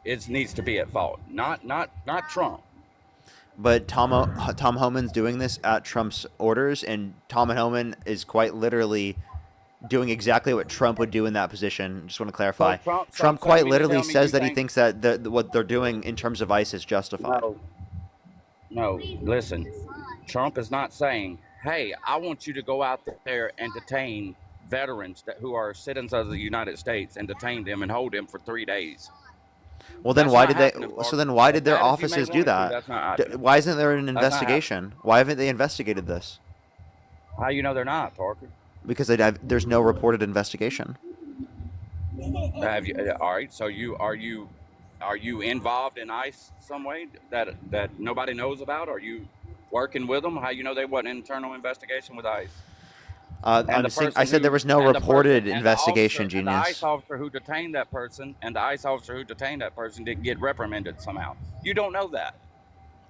needs to be at fault, not Trump. But Tom Homan's doing this at Trump's orders, and Tom Homan is quite literally doing exactly what Trump would do in that position. Just want to clarify. Trump quite literally says that he thinks that what they're doing in terms of ICE is justified. No, listen. Trump is not saying, hey, I want you to go out there and detain veterans who are citizens of the United States and detain them and hold them for 3 days. Well, then That's why not did they? happening, So Parker. then why did their As bad as you offices may do want it to, that? that's not happening. Why isn't there an That's not investigation? Why haven't they investigated this? How you know they're not, Parker? Because there's no reported investigation. Have you? All right. So are you involved in ICE some way that nobody knows about? Are you working with them? How you know they wasn't an internal investigation with ICE? I said there was no reported investigation, The genius. ICE officer who detained that person didn't get reprimanded somehow. You don't know that.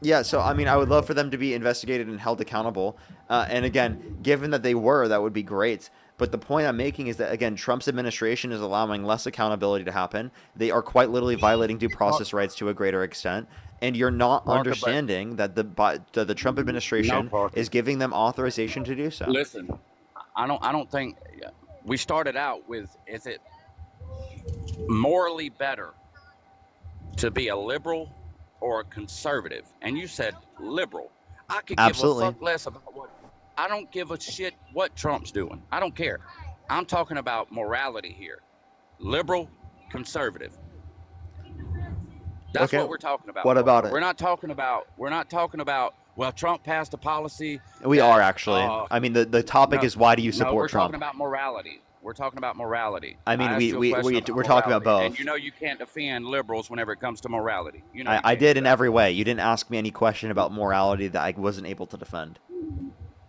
Yeah, so I mean, I would love for them to be investigated and held accountable. And again, given that they were, that would be great. But the point I'm making is that, again, Trump's administration is allowing less accountability to happen. They are quite literally violating due process rights to a greater extent. And you're not understanding that the Trump administration is giving them authorization to do so. Listen, I don't think we started out with, is it morally better to be a liberal or a conservative? And you said liberal. I could give Absolutely. a fuck less about what. I don't give a shit what Trump's doing. I don't care. I'm talking about morality here. Liberal, conservative. That's Okay, what we're talking about. what about it? We're not talking about, well, Trump passed a policy. We are actually. I mean, the topic is, why do you No, support we're Trump? talking about morality. We're talking about morality. I mean, asked you a question we're talking about morality, both. And you know you can't defend liberals whenever it comes to morality. You know you I can't did do in that. every way. You didn't ask me any question about morality that I wasn't able to defend.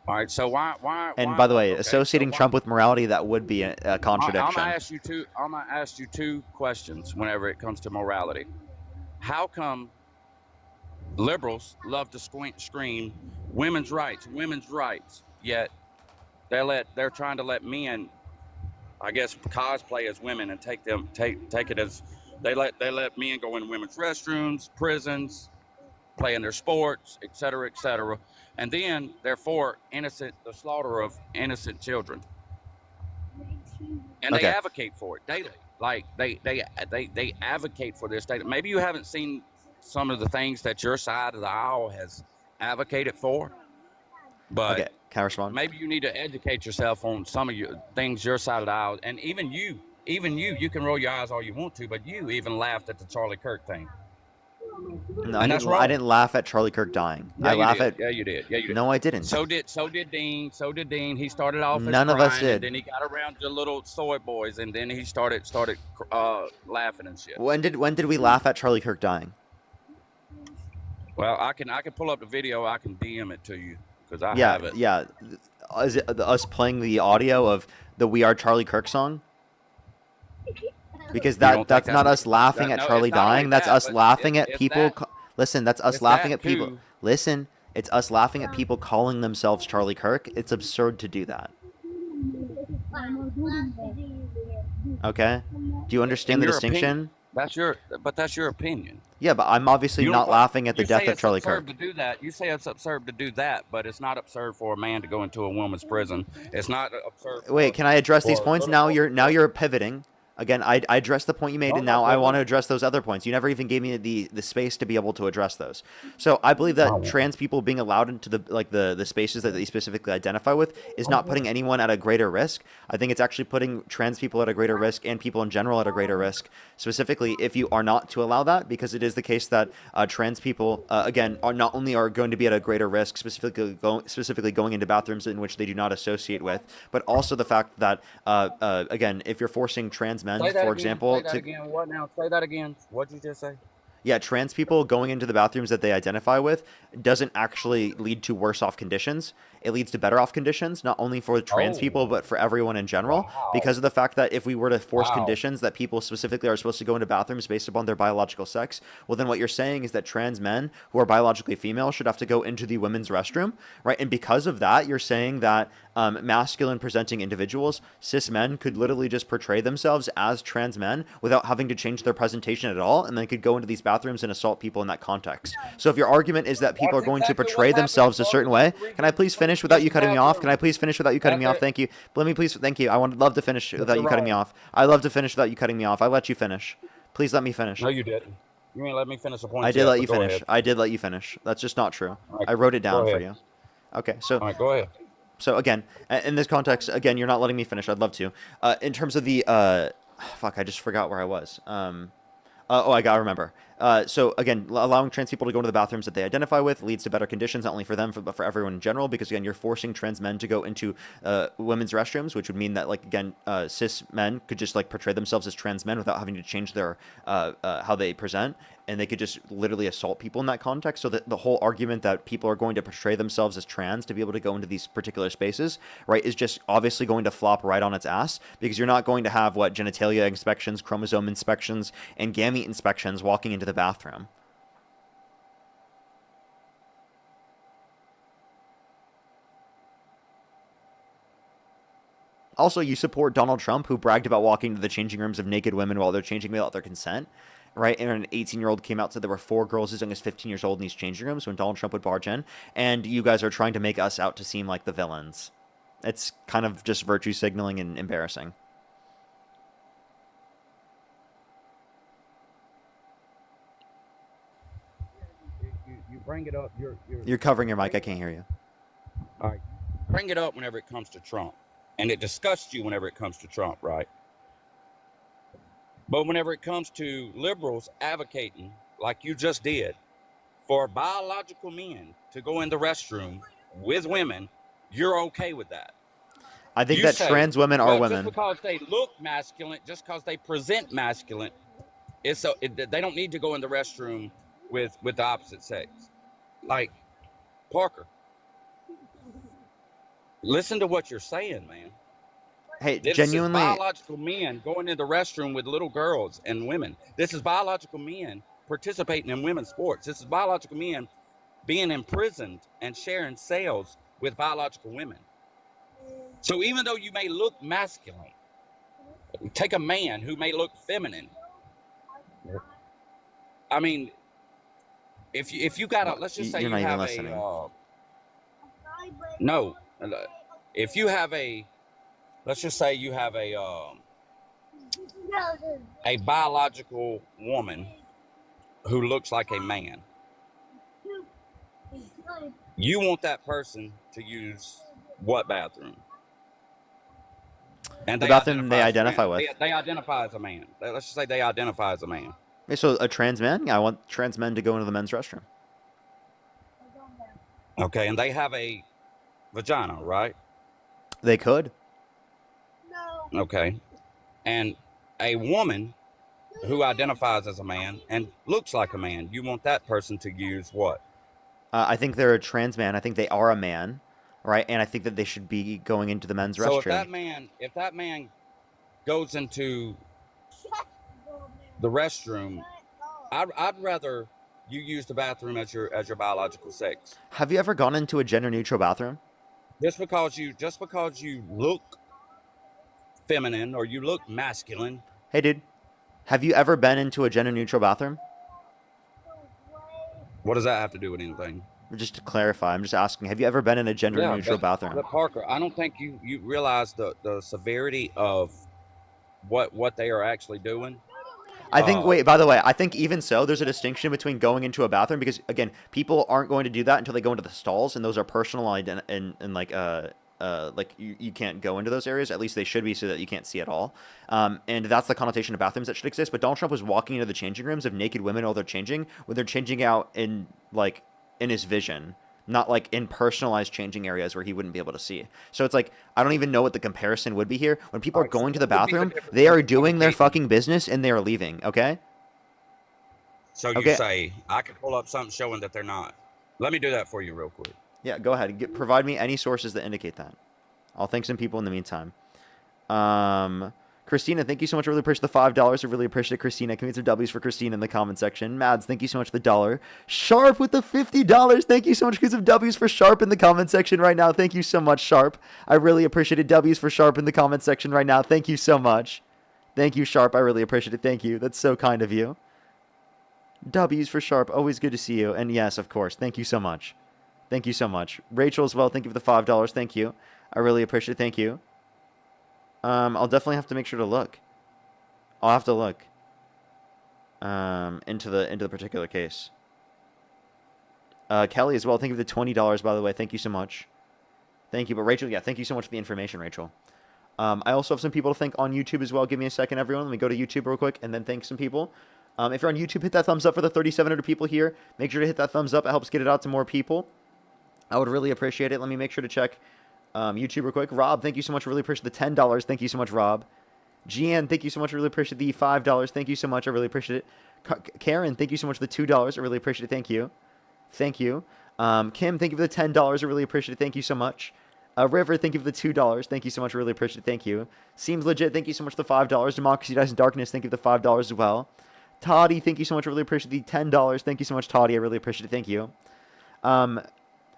All right, so why? And by the way, okay, associating so Trump with morality, that would be a contradiction. I'm gonna ask you two questions whenever it comes to morality. How come liberals love to scream women's rights, yet they're trying to let men, I guess, cosplay as women and take it as they let men go in women's restrooms, prisons, play in their sports, etc., and then they're for the slaughter of innocent children, and they Okay. advocate for it daily. Like they advocate for this daily. Maybe you haven't seen some of the things that your side of the aisle has advocated for, but Okay, can I respond? maybe you need to educate yourself on some of your things your side of the aisle, and even you can roll your eyes all you want to, but you even laughed at the Charlie Kirk thing. No, And that's I wrong. didn't laugh at Charlie Kirk dying. Yeah, I you laugh did. at. Yeah, you did. Yeah, you did. No, I didn't. So did Dean. He started off as None of us crying, did. and then he got around the little soy boys, and then he started laughing and shit. When did we laugh at Charlie Kirk dying? Well, I can pull up the video. I can DM it to you because I Yeah, have it. yeah. Is it us playing the audio of the "We Are Charlie Kirk" song? Because You don't think that's not that's- us laughing that- at no, Charlie it's not only dying. That's that, us but laughing at it's people. that- Listen, that's us it's laughing that at people. too. Listen, it's us laughing at people calling themselves Charlie Kirk. It's absurd to do that. Okay? Do you understand the Your distinction? opinion. That's your opinion. Yeah, but I'm obviously You not don't- laughing at the you death say of it's Charlie absurd Kirk. to do that. You say it's absurd to do that, but it's not absurd for a man to go into a woman's prison. It's not absurd. Wait, can I address these for points? little- Now you're pivoting. Again, I addressed the point you made, No, and not now I really. want to address those other points. You never even gave me the space to be able to address those. So I believe that trans people being allowed into the spaces that they specifically identify with is not putting anyone at a greater risk. I think it's actually putting trans people at a greater risk and people in general at a greater risk. Specifically, if you are not to allow that, because it is the case that trans people, again, are not only are going to be at a greater risk, specifically going into bathrooms in which they do not associate with, but also the fact that, again, if you're forcing trans men, Say that for again. example, Say that again. What now? Say that again. What'd you just say? yeah, trans people going into the bathrooms that they identify with doesn't actually lead to worse off conditions. It leads to better off conditions, not only for trans people, but for everyone in general, because of the fact that if we were to force conditions that people specifically are supposed to go into bathrooms based upon their biological sex, well, then what you're saying is that trans men who are biologically female should have to go into the women's restroom, right? And because of that, you're saying that masculine presenting individuals, cis men, could literally just portray themselves as trans men without having to change their presentation at all, and they could go into these bathrooms and assault people in that context. So if your argument is that people are going to portray themselves a certain way, can I please finish without you cutting me off? Can I please finish without you cutting me off? Thank you. Let me please, thank you. I would love to finish without you cutting me off. I love to finish without you cutting me off. I let you finish. Please let me finish. No, you didn't. You ain't let me finish the point. I did let you finish. I did let you finish. That's just not true. I wrote it down for you. Okay, so. All right, go ahead. So again, in this context, again, you're not letting me finish. I'd love to. In terms of the, fuck, I just forgot where I was. Oh, I gotta remember. So again, allowing trans people to go into the bathrooms that they identify with leads to better conditions, not only for them, but for everyone in general, because again, you're forcing trans men to go into women's restrooms, which would mean that, like, again, cis men could just like portray themselves as trans men without having to change their how they present, and they could just literally assault people in that context. So that the whole argument that people are going to portray themselves as trans to be able to go into these particular spaces, right, is just obviously going to flop right on its ass, because you're not going to have genitalia inspections, chromosome inspections, and gamete inspections walking into the bathroom. Also, you support Donald Trump, who bragged about walking to the changing rooms of naked women while they're changing without their consent, right? And an 18-year-old came out and said there were 4 girls as young as 15 years old in these changing rooms when Donald Trump would barge in. And you guys are trying to make us out to seem like the villains. It's kind of just virtue signaling and embarrassing. You bring it up. You're covering your mic. I can't hear you. All right. Bring it up whenever it comes to Trump. And it disgusts you whenever it comes to Trump, right? But whenever it comes to liberals advocating, like you just did, for biological men to go in the restroom with women, you're okay with that. I think that trans women are women. Just because they look masculine, just because they present masculine, they don't need to go in the restroom with the opposite sex. Like, Parker, listen to what you're saying, man. Hey, this genuinely, is biological men going in the restroom with little girls and women. This is biological men participating in women's sports. This is biological men being imprisoned and sharing cells with biological women. So even though you may look masculine, take a man who may look feminine. I mean, if you got a, let's just say you have a, no, if you have a, let's just say you have a biological woman who looks like a man. You want that person to use what bathroom? And the bathroom they identify with. They identify as a man. Let's just say they identify as a man. Okay, so a trans man? Yeah, I want trans men to go into the men's restroom. Okay, and they have a vagina, right? They could. Okay. And a woman who identifies as a man and looks like a man, you want that person to use what? I think they're a trans man. I think they are a man, right? And I think that they should be going into the men's restroom. So if that man goes into the restroom, I'd rather you use the bathroom as your biological sex. Have you ever gone into a gender neutral bathroom? Just because you look feminine or you look masculine. Hey, dude, have you ever been into a gender neutral bathroom? What does that have to do with anything? Just to clarify, I'm just asking, have you ever been in a gender neutral bathroom? But Parker, I don't think you realize the severity of what they are actually doing. I think, wait, by the way, I think even so, there's a distinction between going into a bathroom because, again, people aren't going to do that until they go into the stalls, and those are personal and like you can't go into those areas. At least they should be so that you can't see at all. And that's the connotation of bathrooms that should exist. But Donald Trump was walking into the changing rooms of naked women while they're changing, when they're changing out in his vision, not like in personalized changing areas where he wouldn't be able to see. So it's like, I don't even know what the comparison would be here. When people are going to the bathroom, they are doing their fucking business and they are leaving, okay? So you say, I can pull up something showing that they're not. Let me do that for you real quick. Yeah, go ahead. Provide me any sources that indicate that. I'll thank some people in the meantime. Christina, thank you so much. I really appreciate the $5. I really appreciate it, Christina. Can we get some W's for Christina in the comment section? Mads, thank you so much for the $1. Sharp with the $50. Thank you so much. Get some W's for Sharp in the comment section right now. Thank you so much, Sharp. I really appreciate it. W's for Sharp in the comment section right now. Thank you so much. Thank you, Sharp. I really appreciate it. Thank you. That's so kind of you. W's for Sharp. Always good to see you. And yes, of course. Thank you so much. Thank you so much. Rachel as well. Thank you for the $5. Thank you. I really appreciate it. Thank you. I'll definitely have to make sure to look. I'll have to look into the particular case. Kelly as well. Thank you for the $20, by the way. Thank you so much. Thank you. But Rachel, yeah, thank you so much for the information, Rachel. I also have some people to thank on YouTube as well. Give me a second, everyone. Let me go to YouTube real quick and then thank some people. If you're on YouTube, hit that thumbs up for the 3,700 people here. Make sure to hit that thumbs up. It helps get it out to more people. I would really appreciate it. Let me make sure to check YouTube real quick. Rob, thank you so much. I really appreciate the $10. Thank you so much, Rob. Gian, thank you so much. I really appreciate the $5. Thank you so much. I really appreciate it. Karen, thank you so much for the $2. I really appreciate it. Thank you. Thank you. Kim, thank you for the $10. I really appreciate it. Thank you so much. River, thank you for the $2. Thank you so much. I really appreciate it. Thank you. Seems legit. Thank you so much for the $5. Democracy Dies in Darkness, thank you for the $5 as well. Toddy, thank you so much. I really appreciate the $10. Thank you so much, Toddy. I really appreciate it. Thank you.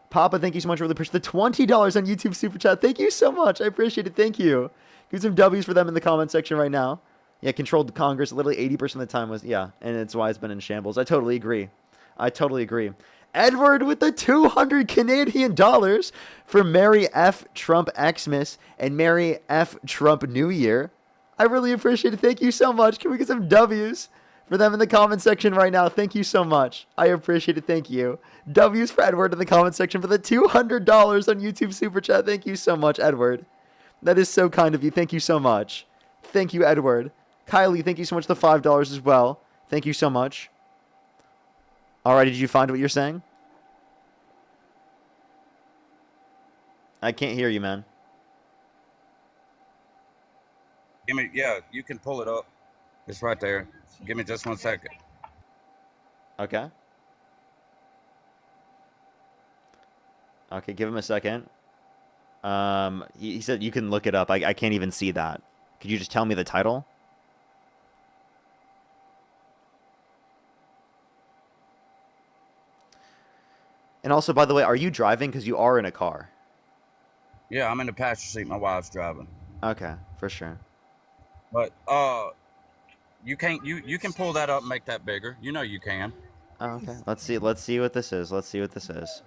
Papa, thank you so much. I really appreciate the $20 on YouTube Super Chat. Thank you so much. I appreciate it. Thank you. Give some W's for them in the comment section right now. Yeah, controlled Congress literally 80% of the time was, yeah, and it's why it's been in shambles. I totally agree. I totally agree. Edward with the 200 Canadian dollars for Merry F. Trump Xmas and Merry F. Trump New Year. I really appreciate it. Thank you so much. Can we get some W's for them in the comment section right now? Thank you so much. I appreciate it. Thank you. W's for Edward in the comment section for the $200 on YouTube Super Chat. Thank you so much, Edward. That is so kind of you. Thank you so much. Thank you, Edward. Kylie, thank you so much for the $5 as well. Thank you so much. All right, did you find what you're saying? I can't hear you, man. Yeah, you can pull it up. It's right there. Give me just 1 second. Okay. Okay, give him a second. He said you can look it up. I can't even see that. Could you just tell me the title? And also, by the way, are you driving? Because you are in a car. Yeah, I'm in the passenger seat. My wife's driving. Okay, for sure. But you can't. You can pull that up and make that bigger. You know you can. Oh, okay. Let's see what this is. Let's see what this is.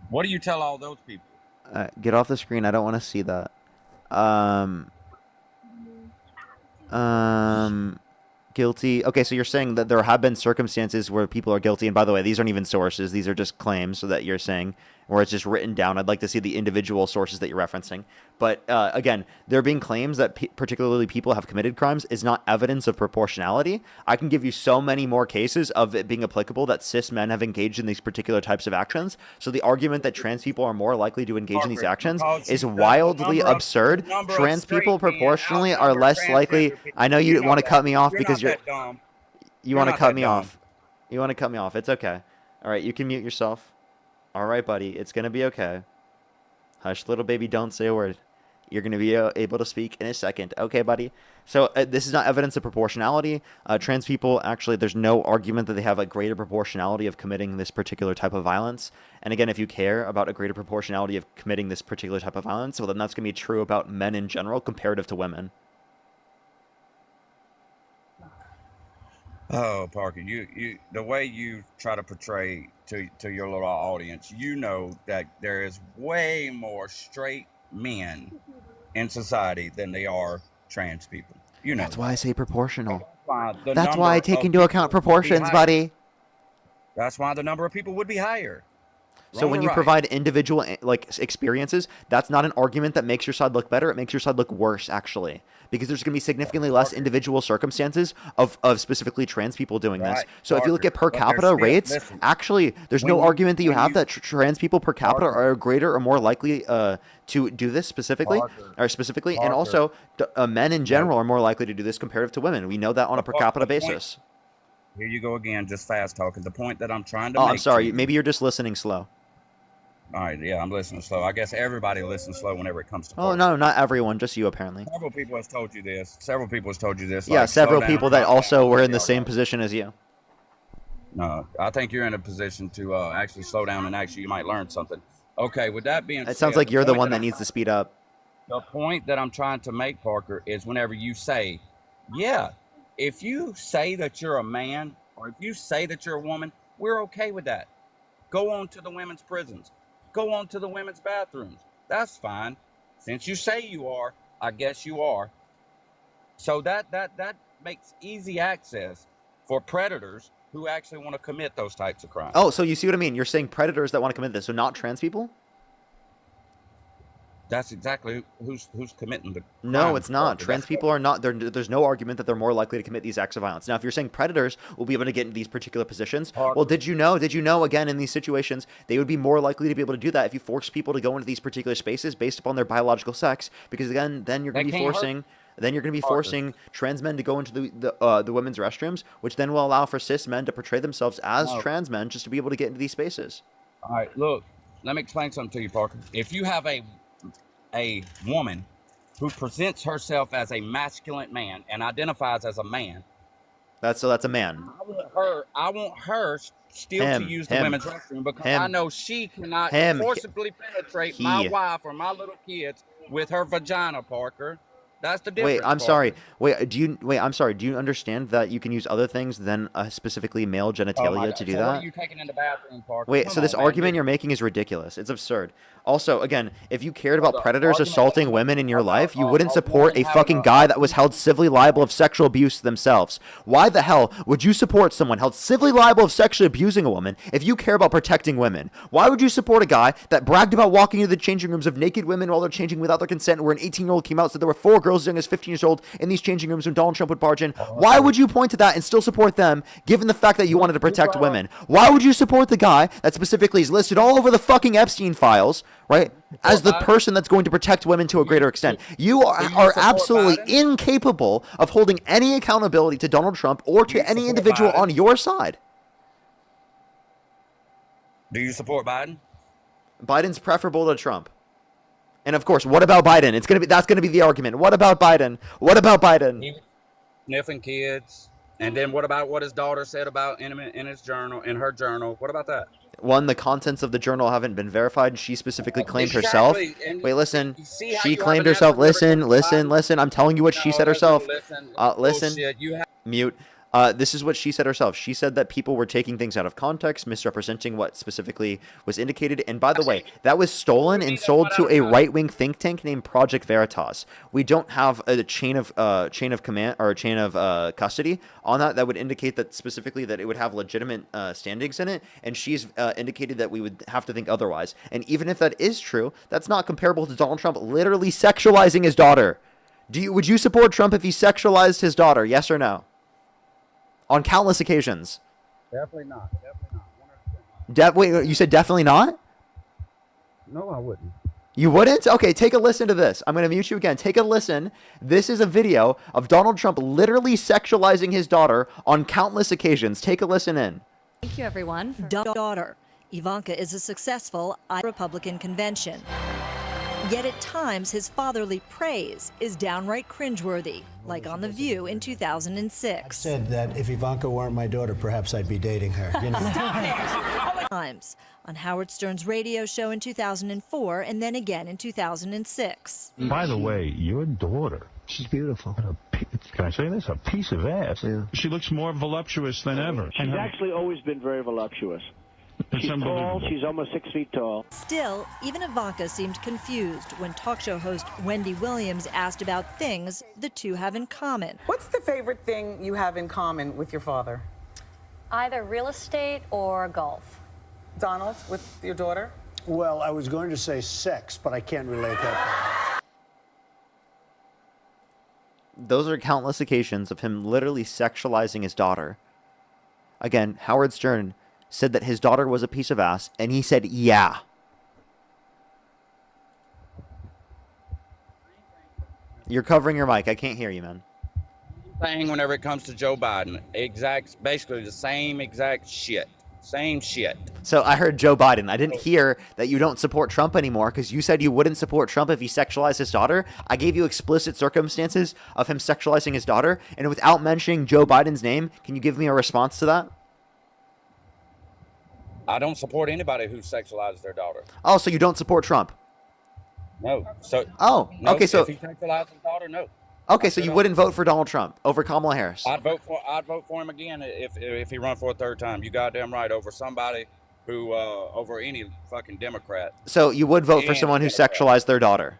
What do you tell all those people? Get off the screen. I don't want to see that. Guilty. Okay, so you're saying that there have been circumstances where people are guilty, and by the way, these aren't even sources. These are just claims, so that you're saying, or it's just written down. I'd like to see the individual sources that you're referencing. But again, there being claims that particularly people have committed crimes is not evidence of proportionality. I can give you so many more cases of it being applicable that cis men have engaged in these particular types of actions. So the argument that trans people are more likely to engage in these actions is wildly absurd. Trans people proportionally are less likely. I know you want to cut me off because you want to cut me off. You want to cut me off. It's okay. All right, you can mute yourself. All right, buddy. It's going to be okay. Hush, little baby, don't say a word. You're going to be able to speak in a second. Okay, buddy? So this is not evidence of proportionality. Trans people, actually, there's no argument that they have a greater proportionality of committing this particular type of violence. And again, if you care about a greater proportionality of committing this particular type of violence, well, then that's going to be true about men in general comparative to women. Oh, Parker, you the way you try to portray to your little audience, you know that there is way more straight men in society than they are trans people. You know. That's why I say proportional. The That's why I number take of into people account would be proportions, higher. buddy. That's why the number of people would be higher. So when you provide individual like experiences, that's not an argument that makes your side look better. It makes your side look worse, actually, because there's going to be significantly less individual circumstances of specifically trans people doing this. Right, So if you look at per Parker, but capita there's still- rates, listen, actually, there's when no you- argument that you when have you- that trans people per capita Parker, are greater or more likely to do this specifically, and Parker. also men in general are more likely to do this comparative to women. We know that on a per capita basis. Here you go again, just fast talking. The point that I'm trying to Oh, make. I'm sorry. Maybe you're just listening slow. All right, yeah, I'm listening slow. I guess everybody listens slow whenever it comes to. Oh no, not everyone, just you apparently. Several people has told you this. Several people has told you this. Yeah, like, several slow down, people that calm also down. were in the same position as you. No, I think you're in a position to actually slow down and actually you might learn something. Okay, with that being said, It sounds like you're the point one that I'm needs to speed up. The point that I'm trying to make, Parker, is whenever you say, yeah, if you say that you're a man or if you say that you're a woman, we're okay with that. Go on to the women's prisons. Go on to the women's bathrooms. That's fine. Since you say you are, I guess you are. So that makes easy access for predators who actually want to commit those types of crimes. Oh, so you see what I mean? You're saying predators that want to commit this, so not trans people? That's exactly who's committing the No, crime, it's not. Parker. Trans That's people are not. There's no argument that they're more likely to commit these acts of violence. Now, if you're saying predators will be able to get into these particular positions, well, did you know? Again, in these situations, they would be more likely to be able to do that if you force people to go into these particular spaces based upon their biological sex. Because again, then you're going to be forcing. Then you're going to be forcing trans men to go into the women's restrooms, which then will allow for cis men to portray themselves as trans men just to be able to get into these spaces. All right, look, let me explain something to you, Parker. If you have a woman who presents herself as a masculine man and identifies as a man, that's a man. I want her still to use the women's restroom because I know she cannot forcibly penetrate my wife or my little kids with her vagina, Parker. That's the difference. Wait, I'm Parker. sorry. I'm sorry. Do you understand that you can use other things than specifically male genitalia to do so that? What are you taking in the bathroom, Parker? Wait, Come so this on, man. argument you're making is ridiculous. It's absurd. Also, again, if you cared about predators assaulting women in your life, you wouldn't support a fucking guy that was held civilly liable of sexual abuse themselves. Why the hell would you support someone held civilly liable of sexually abusing a woman if you care about protecting women? Why would you support a guy that bragged about walking into the changing rooms of naked women while they're changing without their consent, where an 18-year-old came out and said there were 4 girls as young as 15 years old in these changing rooms when Donald Trump would barge in? Why would you point to that and still support them, given the fact that you wanted to protect women? Why would you support the guy that specifically is listed all over the fucking Epstein files, right, as the person that's going to protect women to a greater extent? You are absolutely incapable of holding any accountability to Donald Trump or to any individual on your side. Do you support Biden? Biden's preferable to Trump. And of course, what about Biden? That's gonna be the argument. What about Biden? What about Biden? Sniffing kids. And then what about what his daughter said about in his journal, in her journal? What about that? One, the contents of the journal haven't been verified. She specifically claimed herself. Wait, listen. She claimed herself. Listen. I'm telling you what she said herself. Listen. Mute. This is what she said herself. She said that people were taking things out of context, misrepresenting what specifically was indicated. And by the way, that was stolen and sold to a right-wing think tank named Project Veritas. We don't have a chain of command or a chain of custody on that would indicate that specifically that it would have legitimate standings in it. And she's indicated that we would have to think otherwise. And even if that is true, that's not comparable to Donald Trump literally sexualizing his daughter. Would you support Trump if he sexualized his daughter? Yes or no? On countless occasions. Definitely not. Wait, you said definitely not? No, I wouldn't. You wouldn't? Okay, take a listen to this. I'm going to mute you again. Take a listen. This is a video of Donald Trump literally sexualizing his daughter on countless occasions. Take a listen in. Thank you, everyone. Daughter. Ivanka is a successful Republican convention. Yet at times, his fatherly praise is downright cringeworthy, like on The View in 2006. I said that if Ivanka weren't my daughter, perhaps I'd be dating her. You know. Times on Howard Stern's radio show in 2004 and then again in 2006. By the way, your daughter, she's beautiful. Can I say this? A piece of ass. Yeah. She looks more voluptuous than ever. She's actually always been very voluptuous. It's unbelievable. She's almost 6 feet tall. Still, even Ivanka seemed confused when talk show host Wendy Williams asked about things the two have in common. What's the favorite thing you have in common with your father? Either real estate or golf. Donald, with your daughter? Well, I was going to say sex, but I can't relate that. Those are countless occasions of him literally sexualizing his daughter. Again, Howard Stern said that his daughter was a piece of ass, and he said, yeah. You're covering your mic. I can't hear you, man. Thing whenever it comes to Joe Biden, basically the same exact shit. Same shit. So I heard Joe Biden. I didn't hear that you don't support Trump anymore because you said you wouldn't support Trump if he sexualized his daughter. I gave you explicit circumstances of him sexualizing his daughter, and without mentioning Joe Biden's name, can you give me a response to that? I don't support anybody who sexualizes their daughter. Oh, so you don't support Trump? No. So. Oh, no, okay. So if he sexualizes his daughter, no. okay, so you wouldn't vote for Donald Trump over Kamala Harris? I'd vote for him again if he run for a third time. You goddamn right, over somebody who over any fucking Democrat. So you would vote for someone who sexualized their daughter?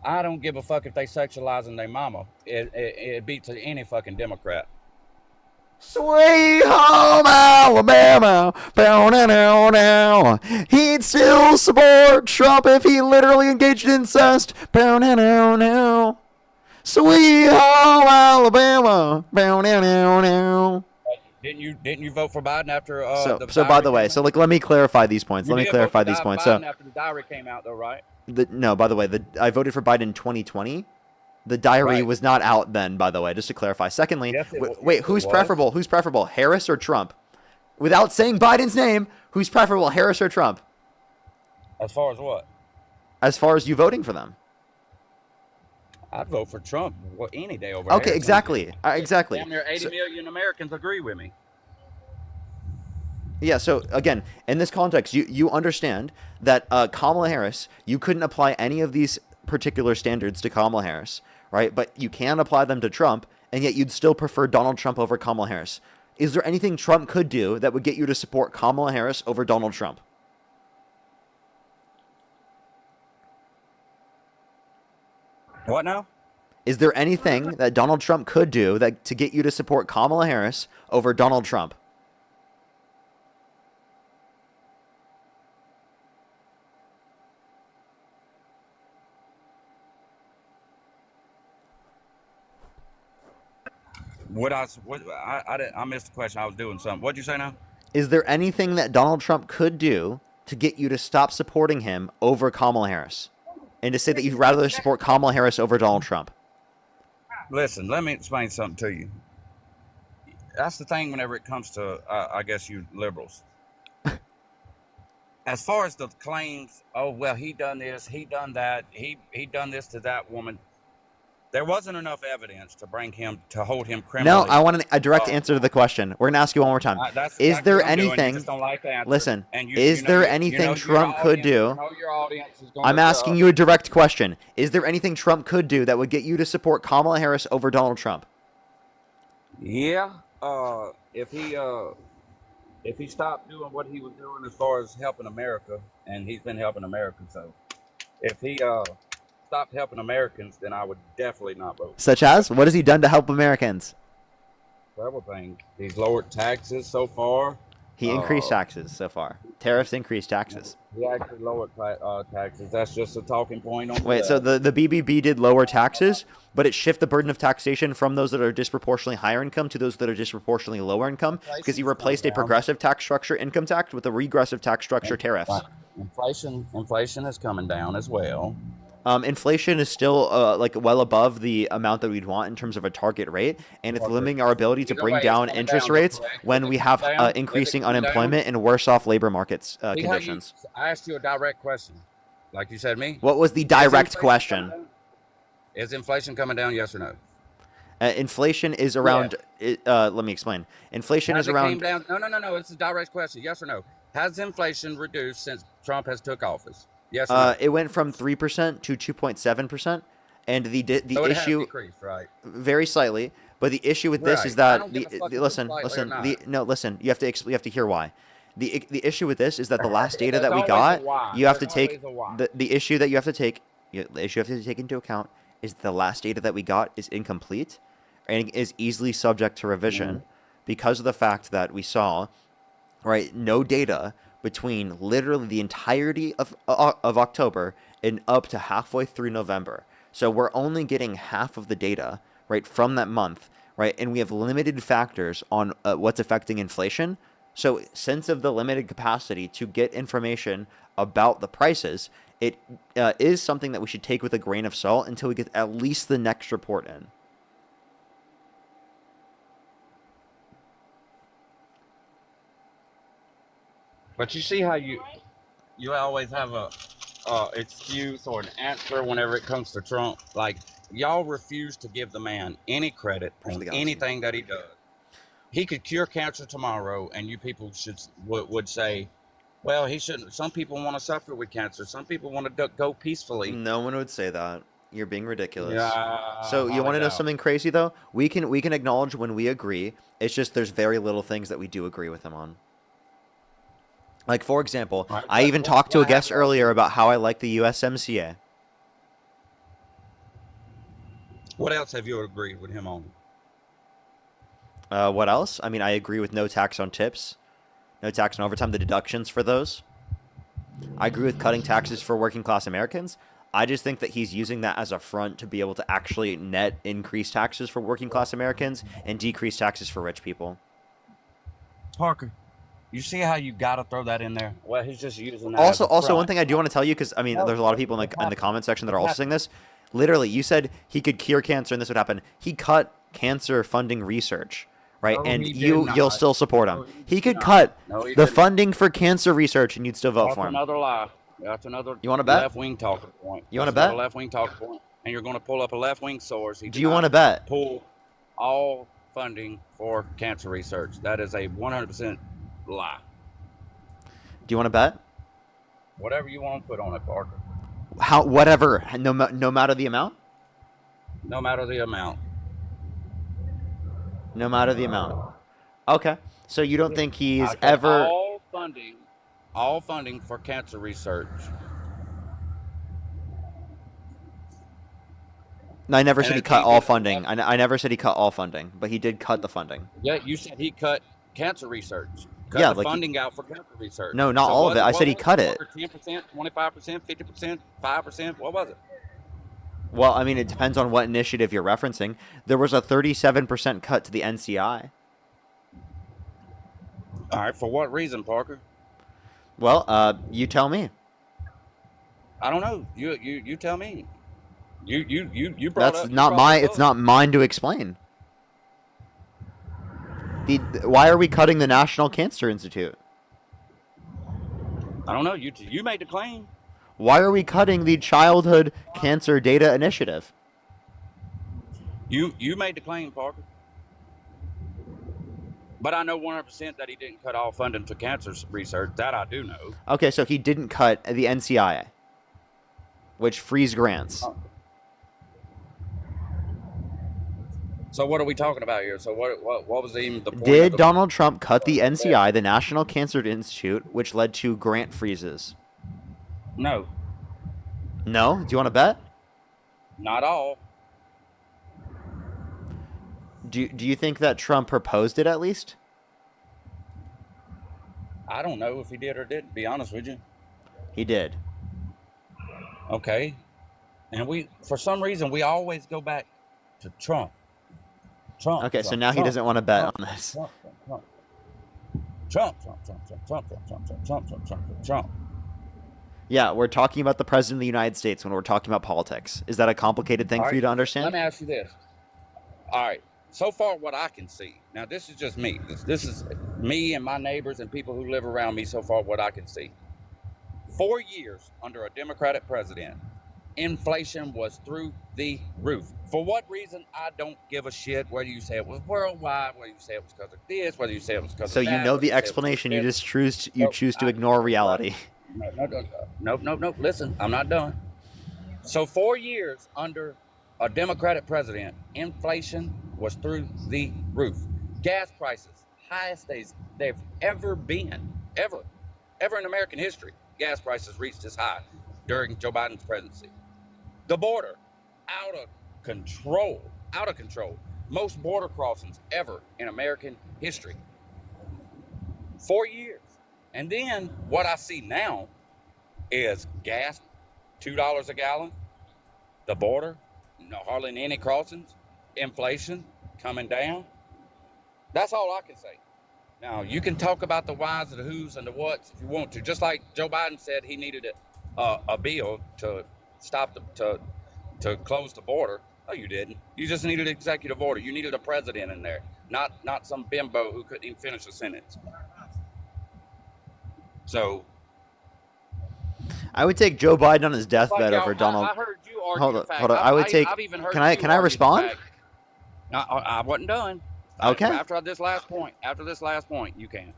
I don't give a fuck if they sexualizing their mama. It beats any fucking Democrat. Sweet home Alabama, pow-now-now-now. He'd still support Trump if he literally engaged in incest, pow-now-now-now. Sweet home Alabama, pow-now-now-now. Didn't you vote for Biden after So by the way, so like let me clarify these points. You Let me did clarify vote for these points. Biden So after the diary came out, though, right? no, by the way, I voted for Biden in 2020. The diary was not out then, by the way, just to clarify. Secondly, Yes, wait, who's preferable? Who's preferable, Harris or Trump? Without saying Biden's name, who's preferable, Harris or Trump? As far as what? As far as you voting for them. I'd vote for Trump any day over. Okay, Harris. exactly. Exactly. Damn near 80 million Americans agree with me. Yeah, so again, in this context, you understand that Kamala Harris, you couldn't apply any of these particular standards to Kamala Harris, right? But you can apply them to Trump, and yet you'd still prefer Donald Trump over Kamala Harris. Is there anything Trump could do that would get you to support Kamala Harris over Donald Trump? What now? Is there anything that Donald Trump could do that to get you to support Kamala Harris over Donald Trump? I missed the question. I was doing something. What'd you say now? Is there anything that Donald Trump could do to get you to stop supporting him over Kamala Harris? And to say that you'd rather support Kamala Harris over Donald Trump? Listen, let me explain something to you. That's the thing whenever it comes to, I guess, you liberals. As far as the claims, oh, well, he done this, he done that, he done this to that woman. There wasn't enough evidence to hold him criminally. No, I want a direct answer to the question. We're going to ask you one more time. That's Is exactly there what I'm doing. You anything, just don't like the answer. listen, And is there anything Trump could do? Your audience is going I'm asking you a direct question. Is there anything Trump could do that would get you to support Kamala Harris over Donald Trump? Yeah, if he stopped doing what he was doing as far as helping America, and he's been helping America, so if he stopped helping Americans, then I would definitely not vote. Such as? What has he done to help Americans? Several things. He's lowered taxes so far. He increased taxes so far. Tariffs increased taxes. He actually lowered taxes. That's just a talking point on Wait, that. so the BBB did lower taxes, but it shifted the burden of taxation from those that are disproportionately higher income to those that are disproportionately lower income because he replaced a progressive tax structure income tax with a regressive tax structure tariffs. Inflation is coming down as well. Inflation is still like well above the amount that we'd want in terms of a target rate, and it's limiting our ability to bring down interest rates when we have increasing unemployment and worse off labor markets conditions. I asked you a direct question, like you said me. What was the direct question? Is inflation coming down, yes or no? Inflation is around. Let me explain. Inflation is around. No. It's a direct question, yes or no. Has inflation reduced since Trump has took office? Yes. Or no? It went from 3% to 2.7%, and the so it issue has decreased, right? Very slightly. But the issue with this is that listen. You have to hear why. The issue with this is that the last data There's that we always got, a why. you have to There's take always a why. the issue that you have to take the issue you have to take into account is the last data that we got is incomplete and is easily subject to revision because of the fact that we saw no data between literally the entirety of October and up to halfway through November. So we're only getting half of the data from that month, and we have limited factors on what's affecting inflation. So since of the limited capacity to get information about the prices, it is something that we should take with a grain of salt until we get at least the next report in. But you see how you always have a excuse or an answer whenever it comes to Trump. Like, y'all refuse to give the man any credit on anything that he does. He could cure cancer tomorrow, and you people would say, well, he shouldn't. Some people want to suffer with cancer. Some people want to go peacefully. No one would say that. You're being ridiculous. Yeah, So you want to know something crazy though? We can acknowledge when we agree. It's just there's very little things that we do agree with him on. Like, for example, I even talked to a guest earlier about how I like the USMCA. What else have you agreed with him on? What else? I mean, I agree with no tax on tips, no tax on overtime, the deductions for those. I agree with cutting taxes for working class Americans. I just think that he's using that as a front to be able to actually net increase taxes for working class Americans and decrease taxes for rich people. Parker, you see how you got to throw that in there? Well, he's just using that as a Also, front. one thing I do want to tell you, because I mean, there's a lot of people in the comment section that are also saying this. Literally, you said he could cure cancer and this would happen. He cut cancer funding research, right? No, and he did you'll not. still support him. No, He could cut No, he the didn't. funding for cancer research, and you'd still vote That's for him. another lie. That's another You wanna bet? left-wing talking point. You wanna That's another bet? left-wing talking point. And you're going to pull up a left-wing source. He Do did you not wanna bet? Pull all funding for cancer research. That is a 100% lie. Do you want to bet? Whatever you want to put on it, Parker. Whatever, no matter the amount? No matter the amount. No matter the amount. Okay. So you don't think he's I said ever... all funding for cancer research. No, I never And said he if cut he all did- funding. I never said he cut all funding, but he did cut the funding. Yeah, you said he cut cancer research. Cut Yeah, the like he- funding out for cancer research. No, not all of it. I said he cut it. 10%, 25%, 50%, 5%. What was it? Well, I mean, it depends on what initiative you're referencing. There was a 37% cut to the NCI. All right, for what reason, Parker? Well, you tell me. I don't know. You tell me. You brought That's up. not my. It's not mine to explain. Why are we cutting the National Cancer Institute? I don't know. You made the claim. Why are we cutting the Childhood Cancer Data Initiative? You made the claim, Parker. But I know 100% that he didn't cut all funding to cancer research. That I do know. Okay, so he didn't cut the NCI, which frees grants. So what are we talking about here? So what was even the point? Did of the, Donald Trump cut the NCI, the National Cancer Institute, which led to grant freezes? No, No? Do you want to bet? not all. Do you think that Trump proposed it at least? I don't know if he did or didn't. Be honest with you. He did. Okay, and for some reason we always go back to Trump. Trump. Okay, so Trump, now he Trump, doesn't want to bet Trump, on this. Trump. Yeah, we're talking about the President of the United States when we're talking about politics. Is that a complicated thing All for you right, to understand? Let me ask you this. All right. So far, what I can see. Now, this is just me. This is me and my neighbors and people who live around me so far, what I can see. 4 years under a Democratic president, inflation was through the roof. For what reason, I don't give a shit. Whether you say it was worldwide, whether you say it was because of this, whether you say it was because So of that. you know whether the say it was explanation. You this. just choose to ignore reality. No. Listen, I'm not done. So 4 years under a Democratic president, inflation was through the roof. Gas prices, highest they've ever been. Ever in American history, gas prices reached this high during Joe Biden's presidency. The border, out of control, out of control. Most border crossings ever in American history. 4 years. And then what I see now is gas, $2 a gallon, the border, hardly any crossings, inflation coming down. That's all I can say. Now, you can talk about the whys and the whos and the whats if you want to. Just like Joe Biden said he needed a bill to stop to close the border. No, you didn't. You just needed an executive order. You needed a president in there, not some bimbo who couldn't even finish a sentence. So I would take Joe Biden on his deathbed over Donald. I heard you argue Hold the on, fact. hold on. I would take. I've even heard Can I you argue respond? the fact. I wasn't done. Okay. After this last point, you can.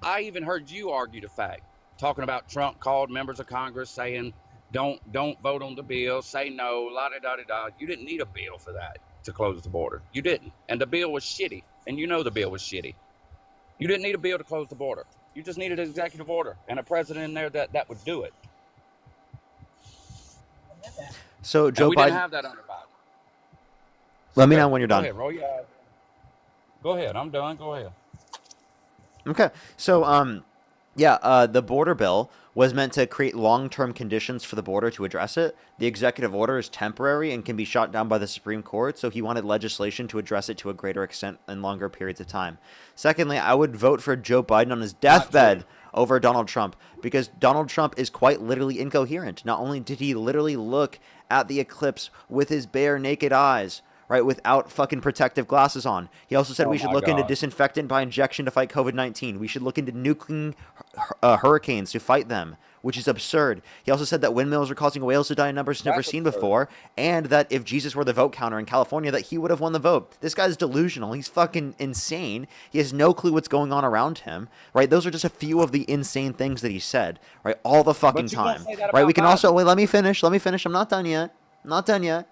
I even heard you argue the fact, talking about Trump called members of Congress saying, don't vote on the bill, say no, la da da da da. You didn't need a bill for that to close the border. You didn't. And the bill was shitty. And you know the bill was shitty. You didn't need a bill to close the border. You just needed an executive order and a president in there that would do it. So Joe we Biden. didn't have that under Biden. Let me know when you're done. Go ahead, roll your eyes. Go ahead. I'm done. Go ahead. Okay. So, the border bill was meant to create long-term conditions for the border to address it. The executive order is temporary and can be shot down by the Supreme Court, so he wanted legislation to address it to a greater extent in longer periods of time. Secondly, I would vote for Joe Biden on his deathbed over Donald Trump because Donald Trump is quite literally incoherent. Not only did he literally look at the eclipse with his bare naked eyes, right, without fucking protective glasses on. He also said we should look into disinfectant by injection to fight COVID-19. We should look into nuking hurricanes to fight them, which is absurd. He also said that windmills are causing whales to die in numbers never seen before, and that if Jesus were the vote counter in California, that he would have won the vote. This guy's delusional. He's fucking insane. He has no clue what's going on around him, right? Those are just a few of the insane things that he said, right, all the fucking time, right? We can also, wait, let me finish. I'm not done yet.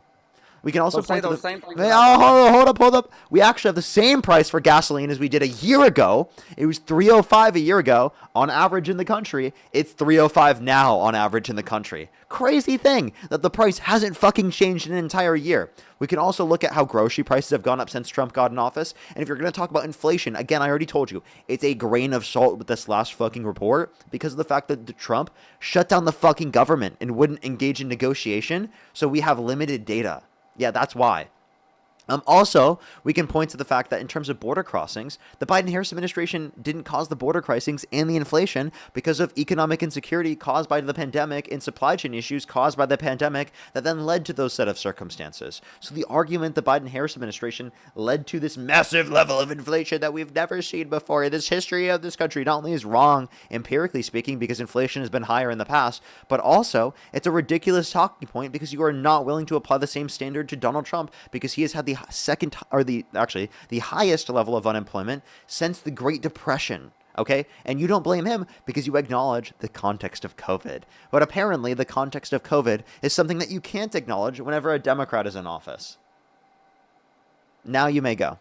We can also point to the same things. Hold up. We actually have the same price for gasoline as we did a year ago. It was $3.05 a year ago on average in the country. It's $3.05 now on average in the country. Crazy thing that the price hasn't fucking changed in an entire year. We can also look at how grocery prices have gone up since Trump got in office. And if you're going to talk about inflation, again, I already told you, it's a grain of salt with this last fucking report because of the fact that Trump shut down the fucking government and wouldn't engage in negotiation. So we have limited data. Yeah, that's why. Also, we can point to the fact that in terms of border crossings, the Biden-Harris administration didn't cause the border crossings and the inflation because of economic insecurity caused by the pandemic and supply chain issues caused by the pandemic that then led to those set of circumstances. So the argument the Biden-Harris administration led to this massive level of inflation that we've never seen before in this history of this country not only is wrong, empirically speaking, because inflation has been higher in the past, but also it's a ridiculous talking point because you are not willing to apply the same standard to Donald Trump because he has had the the highest level of unemployment since the Great Depression. Okay, and you don't blame him because you acknowledge the context of COVID. But apparently the context of COVID is something that you can't acknowledge whenever a Democrat is in office. Now you may go.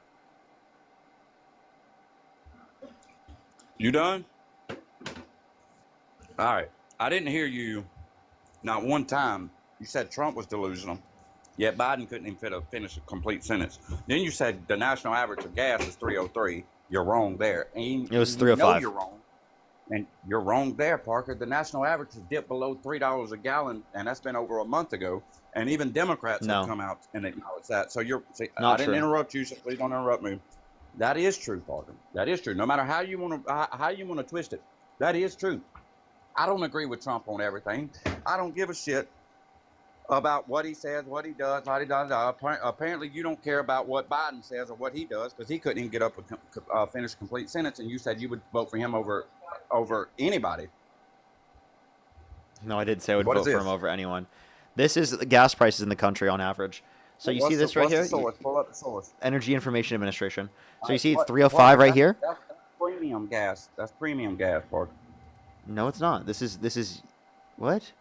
You done? All right. I didn't hear you not one time. You said Trump was delusional. Yet Biden couldn't even finish a complete sentence. Then you said the national average of gas is 303. You're wrong there. And it was 305. You're wrong. And you're wrong there, Parker. The national average has dipped below $3 a gallon, and that's been over a month ago. And even Democrats have come out and acknowledged that. So I didn't interrupt you, so please don't interrupt me. That is true, Parker. That is true. No matter how you want to twist it, that is true. I don't agree with Trump on everything. I don't give a shit about what he says, what he does, Apparently, you don't care about what Biden says or what he does because he couldn't even get up and finish a complete sentence, and you said you would vote for him over anybody. No, I didn't say I would vote for him over anyone. This is the gas prices in the country on average. So you see this right here? Pull up the source. Energy Information Administration. So you see it's 305 right here? That's premium gas. That's premium gas, Parker. No, it's not. This is what?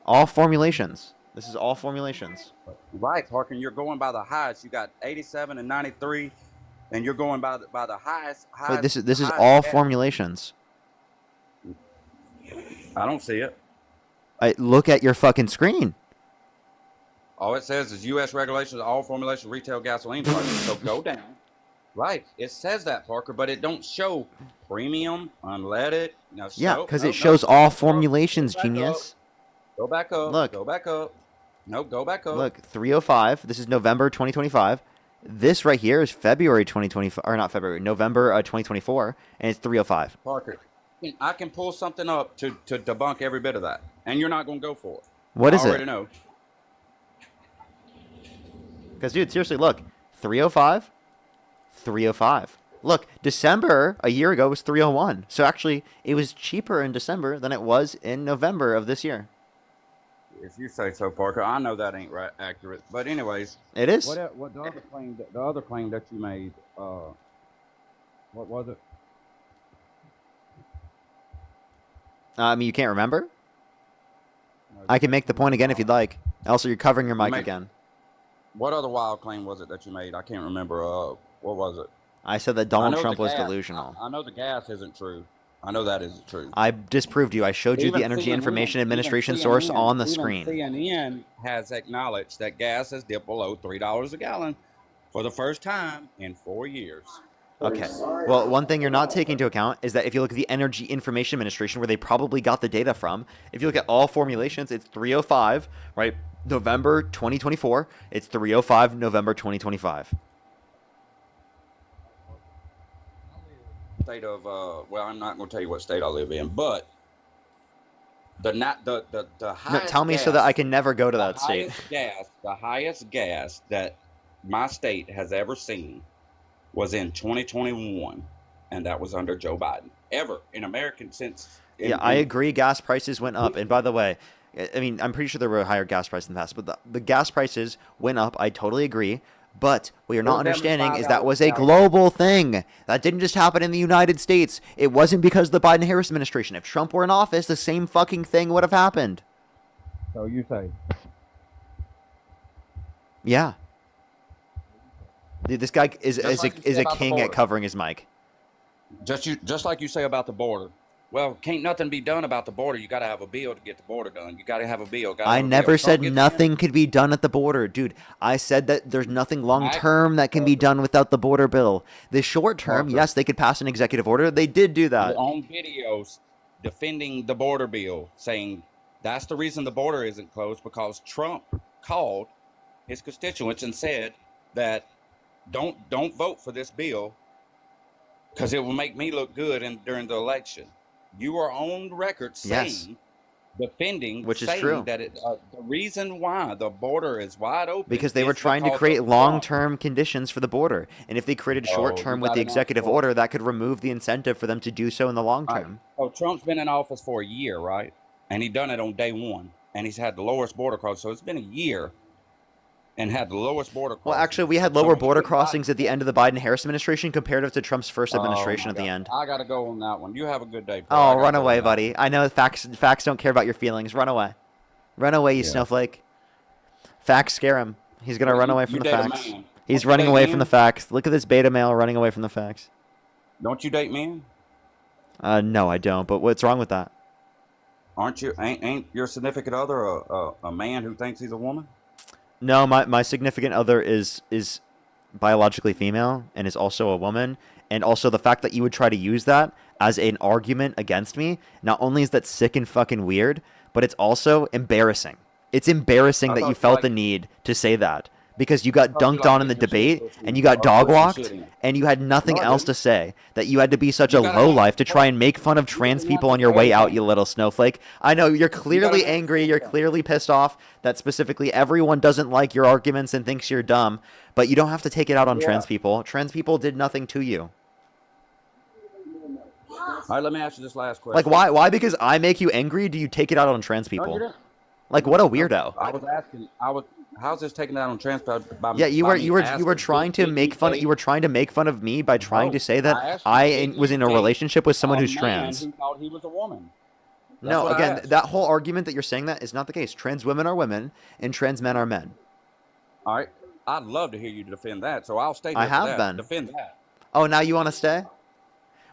All formulations. This is all formulations. Right, Parker. You're going by the highest. You got 87 and 93 and you're going by the highest. Wait, this is highest all gas. formulations. I don't see it. I look at your fucking screen. All it says is U.S. regulations, all formulation retail gasoline prices. So go down. Right. It says that, Parker, but it don't show premium, unleaded. No, Yeah, because it shows all formulations, genius. Go back up. Look. Go back up. No, go back up. Look, 305. This is November 2025. This right here is February 2025, or not February, November 2024, and it's 305. Parker, I can pull something up to debunk every bit of that, and you're not going to go for it. What is I it? already know. Because, dude, seriously, look, 305, 305. Look, December a year ago was 301. So actually, it was cheaper in December than it was in November of this year. If you say so, Parker. I know that ain't right accurate, but anyways, it is. What the other claim? The other claim that you made. What was it? I mean, you can't remember? I can make the point again if you'd like. Also, you're covering your mic again. What other wild claim was it that you made? I can't remember. What was it? I said that Donald Trump was delusional. I know the gas isn't true. I know that isn't true. I disproved you. I showed you the Energy Information Administration source on the screen. CNN has acknowledged that gas has dipped below $3 a gallon for the first time in 4 years. Okay. Well, one thing you're not taking into account is that if you look at the Energy Information Administration, where they probably got the data from, if you look at all formulations, it's 305, right? November 2024. It's 305 November 2025. State of well, I'm not going to tell you what state I live in, but the highest. No, tell me gas, so that I can never go to that state. The highest gas that my state has ever seen was in 2021, and that was under Joe Biden. Ever in American since. Yeah, I agree. Gas prices went up, and by the way, I mean, I'm pretty sure there were higher gas prices in the past, but the gas prices went up. I totally agree. But what you're not understanding is that was a global thing. That didn't just happen in the United States. It wasn't because of the Biden-Harris administration. If Trump were in office, the same fucking thing would have happened. So you say? Yeah. Dude, this guy is a king at covering his mic. Just like you say about the border. Well, can't nothing be done about the border. You got to have a bill to get the border done. You got to have a bill. I never said nothing could be done at the border, dude. I said that there's nothing long term that can be done without the border bill. The short term, yes, they could pass an executive order. They did do that. On videos defending the border bill, saying that's the reason the border isn't closed, because Trump called his constituents and said that don't vote for this bill because it will make me look good during the election. You are on record saying, defending, which is true, that the reason why the border is wide open because they were trying to create long-term conditions for the border, and if they created short-term with the executive order, that could remove the incentive for them to do so in the long term. So Trump's been in office for a year, right? And he done it on day one, and he's had the lowest border crossing. So it's been a year. And had the lowest border crossings. Well, actually, we had lower border crossings at the end of the Biden-Harris administration comparative to Trump's first administration at the end. I got to go on that one. You have a good day. Oh, run away, buddy. I know facts don't care about your feelings. Run away. Run away, you snowflake. Facts scare him. He's going to run away from the facts. He's running away from the facts. Look at this beta male running away from the facts. Don't you date men? No, I don't. But what's wrong with that? Aren't you? Ain't your significant other a man who thinks he's a woman? No, my significant other is biologically female and is also a woman. And also the fact that you would try to use that as an argument against me, not only is that sick and fucking weird, but it's also embarrassing. It's embarrassing that you felt the need to say that. Because you got dunked on in the debate, and you got dog-walked, and you had nothing else to say. That you had to be such a lowlife to try and make fun of trans people on your way out, you little snowflake. I know, you're clearly angry, you're clearly pissed off that specifically everyone doesn't like your arguments and thinks you're dumb, but you don't have to take it out on trans people. Trans people did nothing to you. All right, let me ask you this last question. Like, why because I make you angry, do you take it out on trans people? Like, what a weirdo. I was asking, how's this taking that on trans people? Yeah, you were trying to make fun. You were trying to make fun of me by trying to say that I was in a relationship with someone who's trans. Who thought he was a woman. No, again, that whole argument that you're saying that is not the case. Trans women are women, and trans men are men. All right. I'd love to hear you defend that. So I'll stay here I for have that. been. Defend that. Oh, now you want to stay?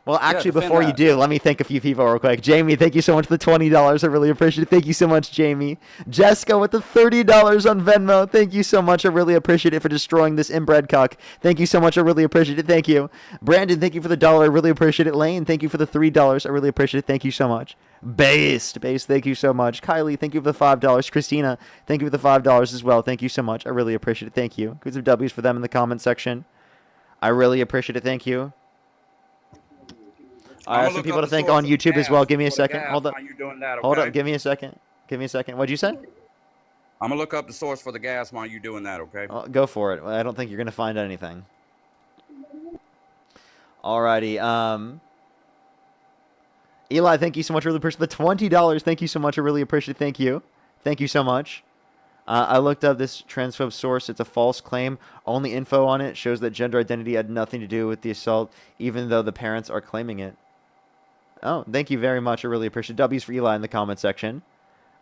Well, actually, defend before you that. do, let me thank a few people real quick. Jamie, thank you so much for the $20. I really appreciate it. Thank you so much, Jamie. Jessica with the $30 on Venmo. Thank you so much. I really appreciate it for destroying this inbred cuck. Thank you so much. I really appreciate it. Thank you. Brandon, thank you for the $1. I really appreciate it. Lane, thank you for the $3. I really appreciate it. Thank you so much. Based, thank you so much. Kylie, thank you for the $5. Christina, thank you for the $5 as well. Thank you so much. I really appreciate it. Thank you. Good some W's for them in the comment section. I really appreciate it. Thank you. I have some people to thank on YouTube as well. Give me a second. Hold up. Hold up. Give me a second. Give me a second. What'd you say? I'm gonna look up the source for the gas while you're doing that, okay? Go for it. I don't think you're gonna find anything. Alrighty. Eli, thank you so much. I really appreciate the $20. Thank you so much. I really appreciate it. Thank you. Thank you so much. I looked up this transphobe source. It's a false claim. Only info on it shows that gender identity had nothing to do with the assault, even though the parents are claiming it. Oh, thank you very much. I really appreciate it. W's for Eli in the comment section.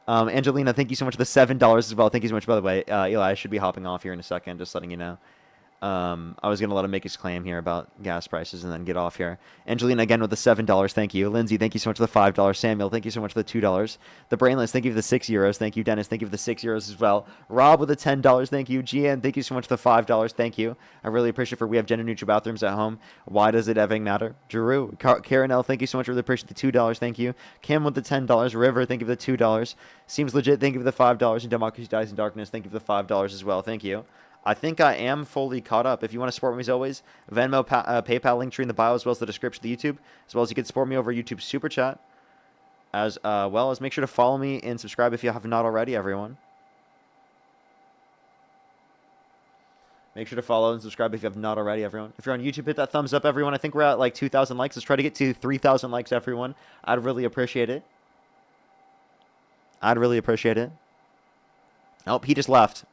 Angelina, thank you so much for the $7 as well. Thank you so much, by the way. Eli, I should be hopping off here in a second, just letting you know. I was going to let him make his claim here about gas prices and then get off here. Angelina, again, with the $7. Thank you. Lindsay, thank you so much for the $5. Samuel, thank you so much for the $2. The Brainless, thank you for the €6. Thank you. Dennis, thank you for the €6 as well. Rob with the $10. Thank you. GN, thank you so much for the $5. Thank you. I really appreciate it. For we have gender neutral bathrooms at home. Why does it effing matter? Drew, Karen L, thank you so much. Really appreciate the $2. Thank you. Kim with the $10. River, thank you for the $2. Seems legit. Thank you for the $5. And Democracy Dies in Darkness, thank you for the $5 as well. Thank you. I think I am fully caught up. If you want to support me as always, Venmo, PayPal link tree in the bio, as well as the description of the YouTube, as well as you can support me over YouTube Super Chat, as well as make sure to follow me and subscribe if you have not already, everyone. Make sure to follow and subscribe if you have not already, everyone. If you're on YouTube, hit that thumbs up, everyone. I think we're at like 2,000 likes. Let's try to get to 3,000 likes, everyone. I'd really appreciate it. I'd really appreciate it. Oh, he just left.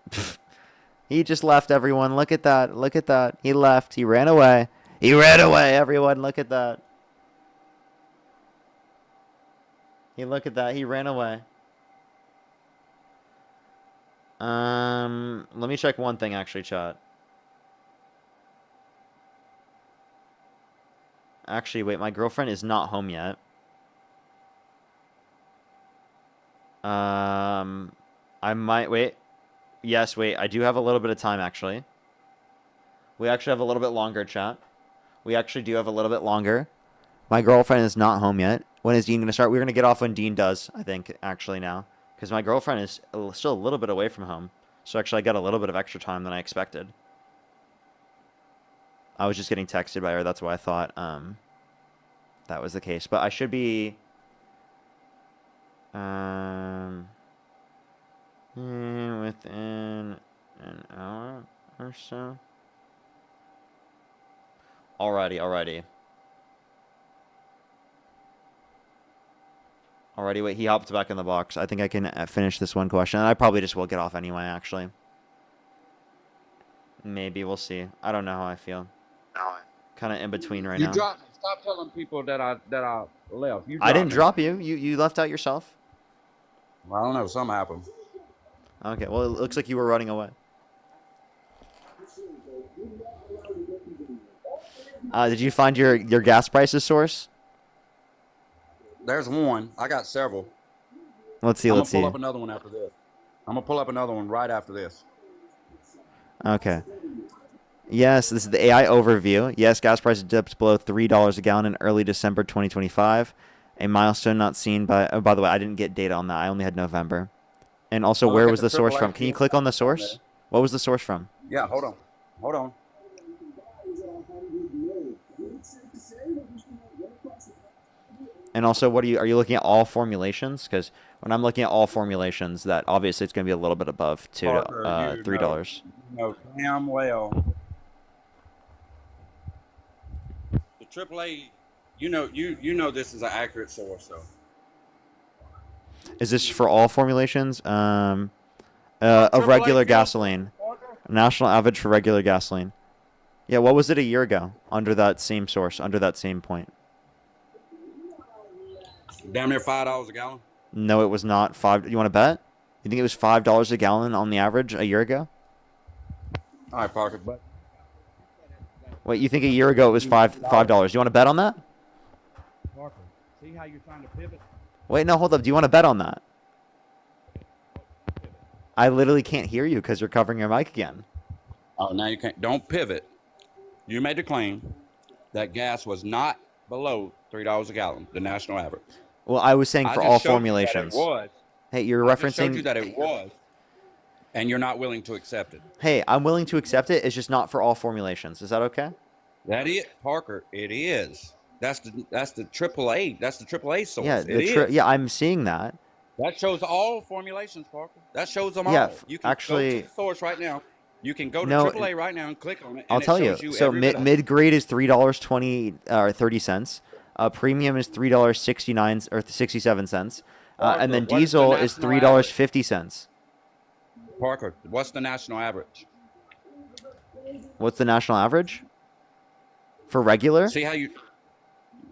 He just left, everyone. Look at that. Look at that. He left. He ran away. He ran away, everyone. Look at that. Look at that. He ran away. Let me check one thing, actually, chat. Actually, wait. My girlfriend is not home yet. I might... Wait. Yes, wait. I do have a little bit of time, actually. We actually have a little bit longer, chat. We actually do have a little bit longer. My girlfriend is not home yet. When is Dean going to start? We're going to get off when Dean does, I think, actually, now. Because my girlfriend is still a little bit away from home. So actually, I got a little bit of extra time than I expected. I was just getting texted by her. That's why I thought that was the case. But I should be... within an hour or so. Alrighty. Wait, he hopped back in the box. I think I can finish this one question. I probably just will get off anyway, actually. Maybe, we'll see. I don't know how I feel. Kind of in between right now. You dropped me. Stop telling people that I left. I didn't drop you. You left out yourself. Well, I don't know. Something happened. Okay, well, it looks like you were running away. Did you find your gas prices source? There's one. I got several. Let's see. I'm gonna pull up another one after this. I'm gonna pull up another one right after this. Okay. Yes, this is the AI overview. Yes, gas prices dipped below $3 a gallon in early December 2025. A milestone not seen by... Oh, by the way, I didn't get data on that. I only had November. And also, where was the source from? Can you click on the source? What was the source from? Yeah, hold on. And also, what are you looking at all formulations? Because when I'm looking at all formulations, that obviously it's going to be a little bit above $3. No, damn well. The AAA, you know this is an accurate source, though. Is this for all formulations? Of regular gasoline. National average for regular gasoline. Yeah, what was it a year ago under that same source, under that same point? Damn near $5 a gallon. No, it was not. You want to bet? You think it was $5 a gallon on the average a year ago? All right, Parker, but Wait, you think a year ago it was $5? You want to bet on that? Parker, see how you're trying to pivot? Wait, no, hold up. Do you want to bet on that? I literally can't hear you because you're covering your mic again. Oh, now you can't. Don't pivot. You made the claim that gas was not below $3 a gallon, the national average. Well, I was saying I for just all showed you that it formulations. was. Hey, you're I just showed referencing. you that it was, and you're not willing to accept it. Hey, I'm willing to accept it. It's just not for all formulations. Is that okay? That is, Parker. It is. That's the AAA. That's the AAA source. Yeah, It is. yeah, I'm seeing that. That shows all formulations, Parker. That shows them Yeah, all. You can actually, go to the source right now. You can go to no, AAA right now and click on it. I'll And tell Oh, it you. shows you So every bit of it. mid grade is $3.30. Premium is $3.69 or 67 cents. And then Parker, what is the diesel is national $3.50. Parker, what's the national average? What's the national average for regular? See how you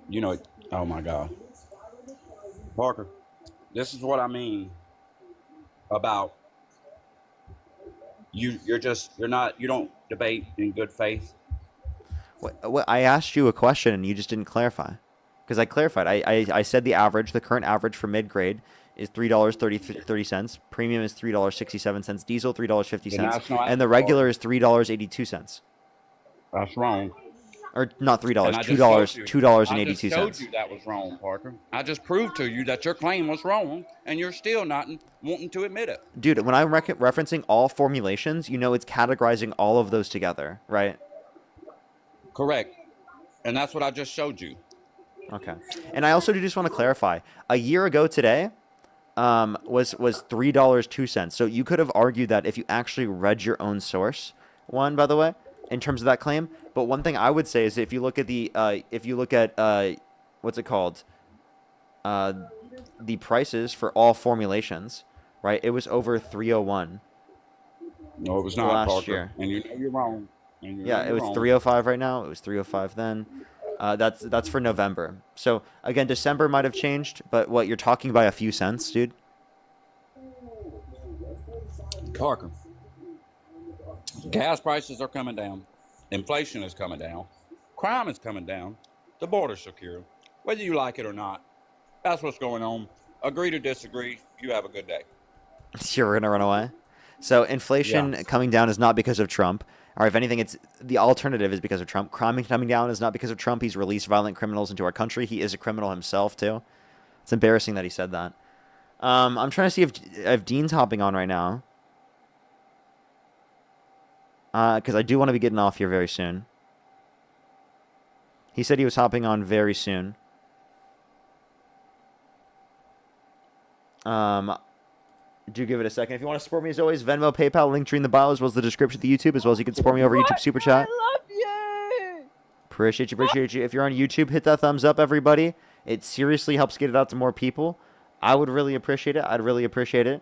know, oh my God. Parker, this is what I mean about you don't debate in good faith. What, I asked you a question and you just didn't clarify. Because I clarified. I said the average, the current average for mid grade is $3.30. Premium is $3.67. Diesel $3.50. And the regular is $3.82. That's wrong. Or not $3, And I just showed you- $2.82. I just showed you that was wrong, Parker. I just proved to you that your claim was wrong, and you're still not wanting to admit it. Dude, when I'm referencing all formulations, you know it's categorizing all of those together, right? Correct. And that's what I just showed you. Okay. And I also do just want to clarify. A year ago today was $3.02. So you could have argued that if you actually read your own source, by the way, in terms of that claim. But one thing I would say is if you look at what's it called? The prices for all formulations, right? It was over 301. No, it was not, last Parker. year. And you know you're wrong. And you know Yeah, it you're was wrong. 305 right now. It was 305 then. That's for November. So again, December might have changed, but what, you're talking by a few cents, dude? Parker, gas prices are coming down. Inflation is coming down. Crime is coming down. The border's secure. Whether you like it or not, that's what's going on. Agree to disagree. You have a good day. You're gonna run away. So inflation coming down is not because of Trump. Or if anything, it's the alternative is because of Trump. Crime coming down is not because of Trump. He's released violent criminals into our country. He is a criminal himself too. It's embarrassing that he said that. I'm trying to see if Dean's hopping on right now. Because I do want to be getting off here very soon. He said he was hopping on very soon. Do give it a second. If you want to support me as always, Venmo, PayPal, link tree in the bio, as well as the description of the YouTube, as well as you can support me over YouTube Super Chat. I love you. Appreciate you. If you're on YouTube, hit that thumbs up, everybody. It seriously helps get it out to more people. I would really appreciate it. I'd really appreciate it.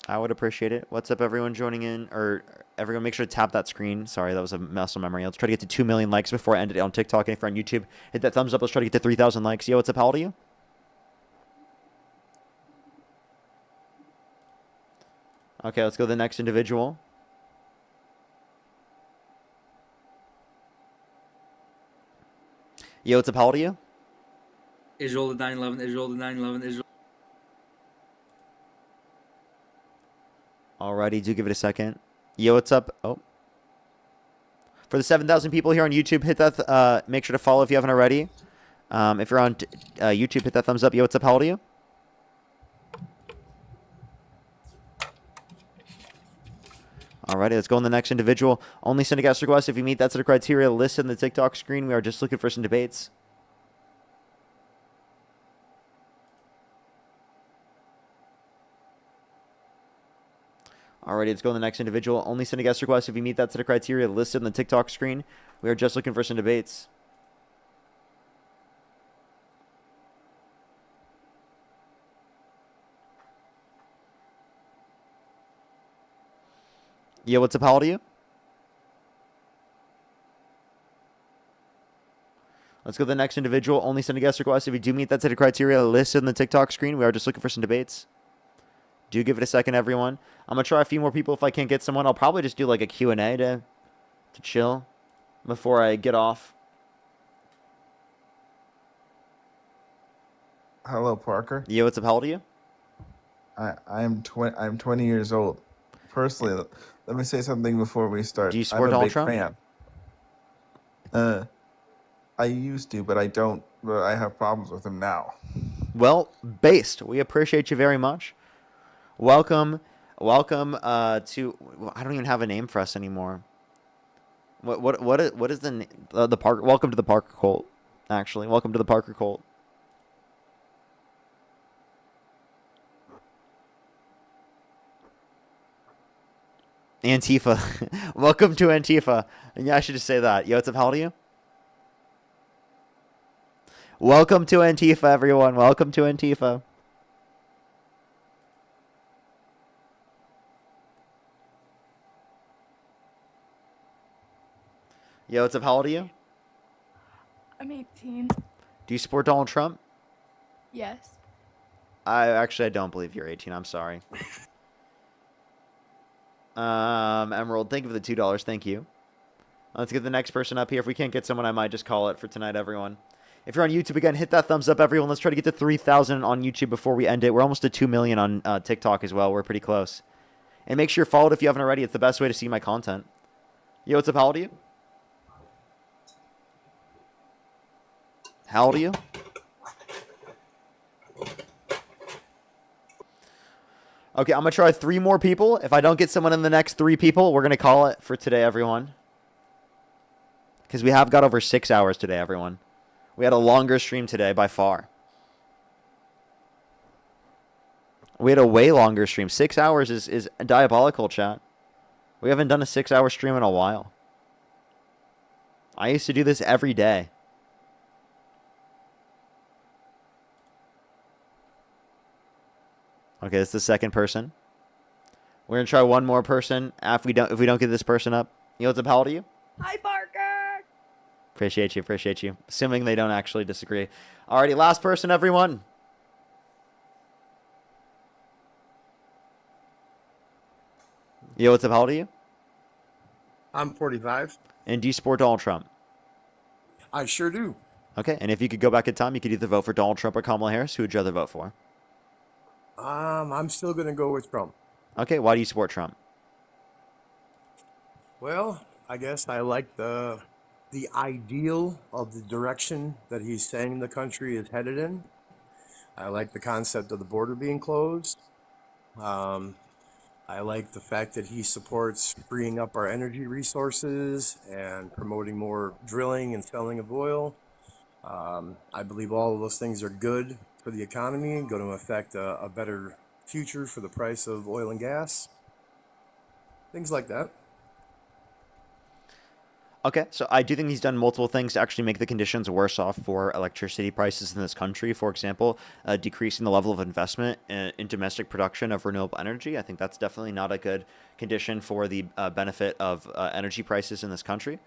I would appreciate it. What's up, everyone joining in? Or everyone, make sure to tap that screen. Sorry, that was a muscle memory. Let's try to get to 2 million likes before I end it on TikTok. And if you're on YouTube, hit that thumbs up. Let's try to get to 3,000 likes. Yo, what's up? How old are you? Okay, let's go to the next individual. Yo, what's up? How old are you? Israel the 9/11, Israel the 9/11, Israel. Alrighty, do give it a second. Yo, what's up? Oh. For the 7,000 people here on YouTube, hit that. Make sure to follow if you haven't already. If you're on YouTube, hit that thumbs up. Yo, what's up? How old are you? Alrighty, let's go on the next individual. Only send a guest request if you meet that set of criteria listed in the TikTok screen. We are just looking for some debates. Alrighty, let's go on the next individual. Only send a guest request if you meet that set of criteria listed in the TikTok screen. We are just looking for some debates. Yo, what's up? How old are you? Let's go to the next individual. Only send a guest request if you do meet that set of criteria listed on the TikTok screen. We are just looking for some debates. Do give it a second, everyone. I'm going to try a few more people. If I can't get someone, I'll probably just do like a Q&A to chill before I get off. Hello, Parker. Yo, what's up? How old are you? I'm 20 years old. Personally, let me say something before we start. Do you support I'm a Donald big Trump? fan. I used to, but I don't. But I have problems with him now. Well, based. We appreciate you very much. Welcome to. I don't even have a name for us anymore. What is the Parker? Welcome to the Parker cult. Actually, welcome to the Parker cult. Antifa. Welcome to Antifa. And yeah, I should just say that. Yo, what's up? How old are you? Welcome to Antifa, everyone. Welcome to Antifa. Yo, what's up? How old are you? I'm 18. Do you support Donald Trump? Yes. I don't believe you're 18. I'm sorry. Emerald, thank you for the $2. Thank you. Let's get the next person up here. If we can't get someone, I might just call it for tonight, everyone. If you're on YouTube, again, hit that thumbs up, everyone. Let's try to get to 3,000 on YouTube before we end it. We're almost to 2 million on TikTok as well. We're pretty close. And make sure you're followed if you haven't already. It's the best way to see my content. Yo, what's up? How old are you? How old are you? Okay, I'm going to try 3 more people. If I don't get someone in the next 3 people, we're going to call it for today, everyone. Because we have got over 6 hours today, everyone. We had a longer stream today by far. We had a way longer stream. 6 hours is diabolical, chat. We haven't done a 6-hour stream in a while. I used to do this every day. Okay, that's the second person. We're gonna try one more person. If we don't get this person up, you know what's up? How old are you? Hi, Parker. Appreciate you. Assuming they don't actually disagree. Alrighty, last person, everyone. Yo, what's up? How old are you? I'm 45. And do you support Donald Trump? I sure do. Okay, and if you could go back in time, you could either vote for Donald Trump or Kamala Harris. Who would you rather vote for? I'm still going to go with Trump. Okay, why do you support Trump? Well, I guess I like the ideal of the direction that he's saying the country is headed in. I like the concept of the border being closed. I like the fact that he supports freeing up our energy resources and promoting more drilling and selling of oil. I believe all of those things are good for the economy and going to affect a better future for the price of oil and gas. Things like that. Okay, so I do think he's done multiple things to actually make the conditions worse off for electricity prices in this country. For example, decreasing the level of investment in domestic production of renewable energy. I think that's definitely not a good condition for the benefit of energy prices in this country.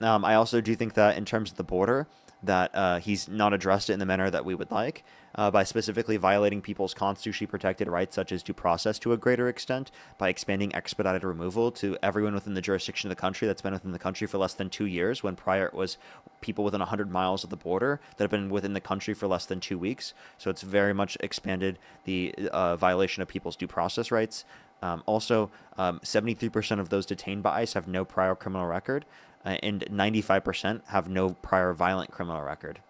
I also do think that in terms of the border, that he's not addressed it in the manner that we would like, by specifically violating people's constitutionally protected rights, such as due process to a greater extent, by expanding expedited removal to everyone within the jurisdiction of the country that's been within the country for less than 2 years, when prior it was people within 100 miles of the border that have been within the country for less than 2 weeks. So it's very much expanded the violation of people's due process rights. Also, 73% of those detained by ICE have no prior criminal record, and 95% have no prior violent criminal record.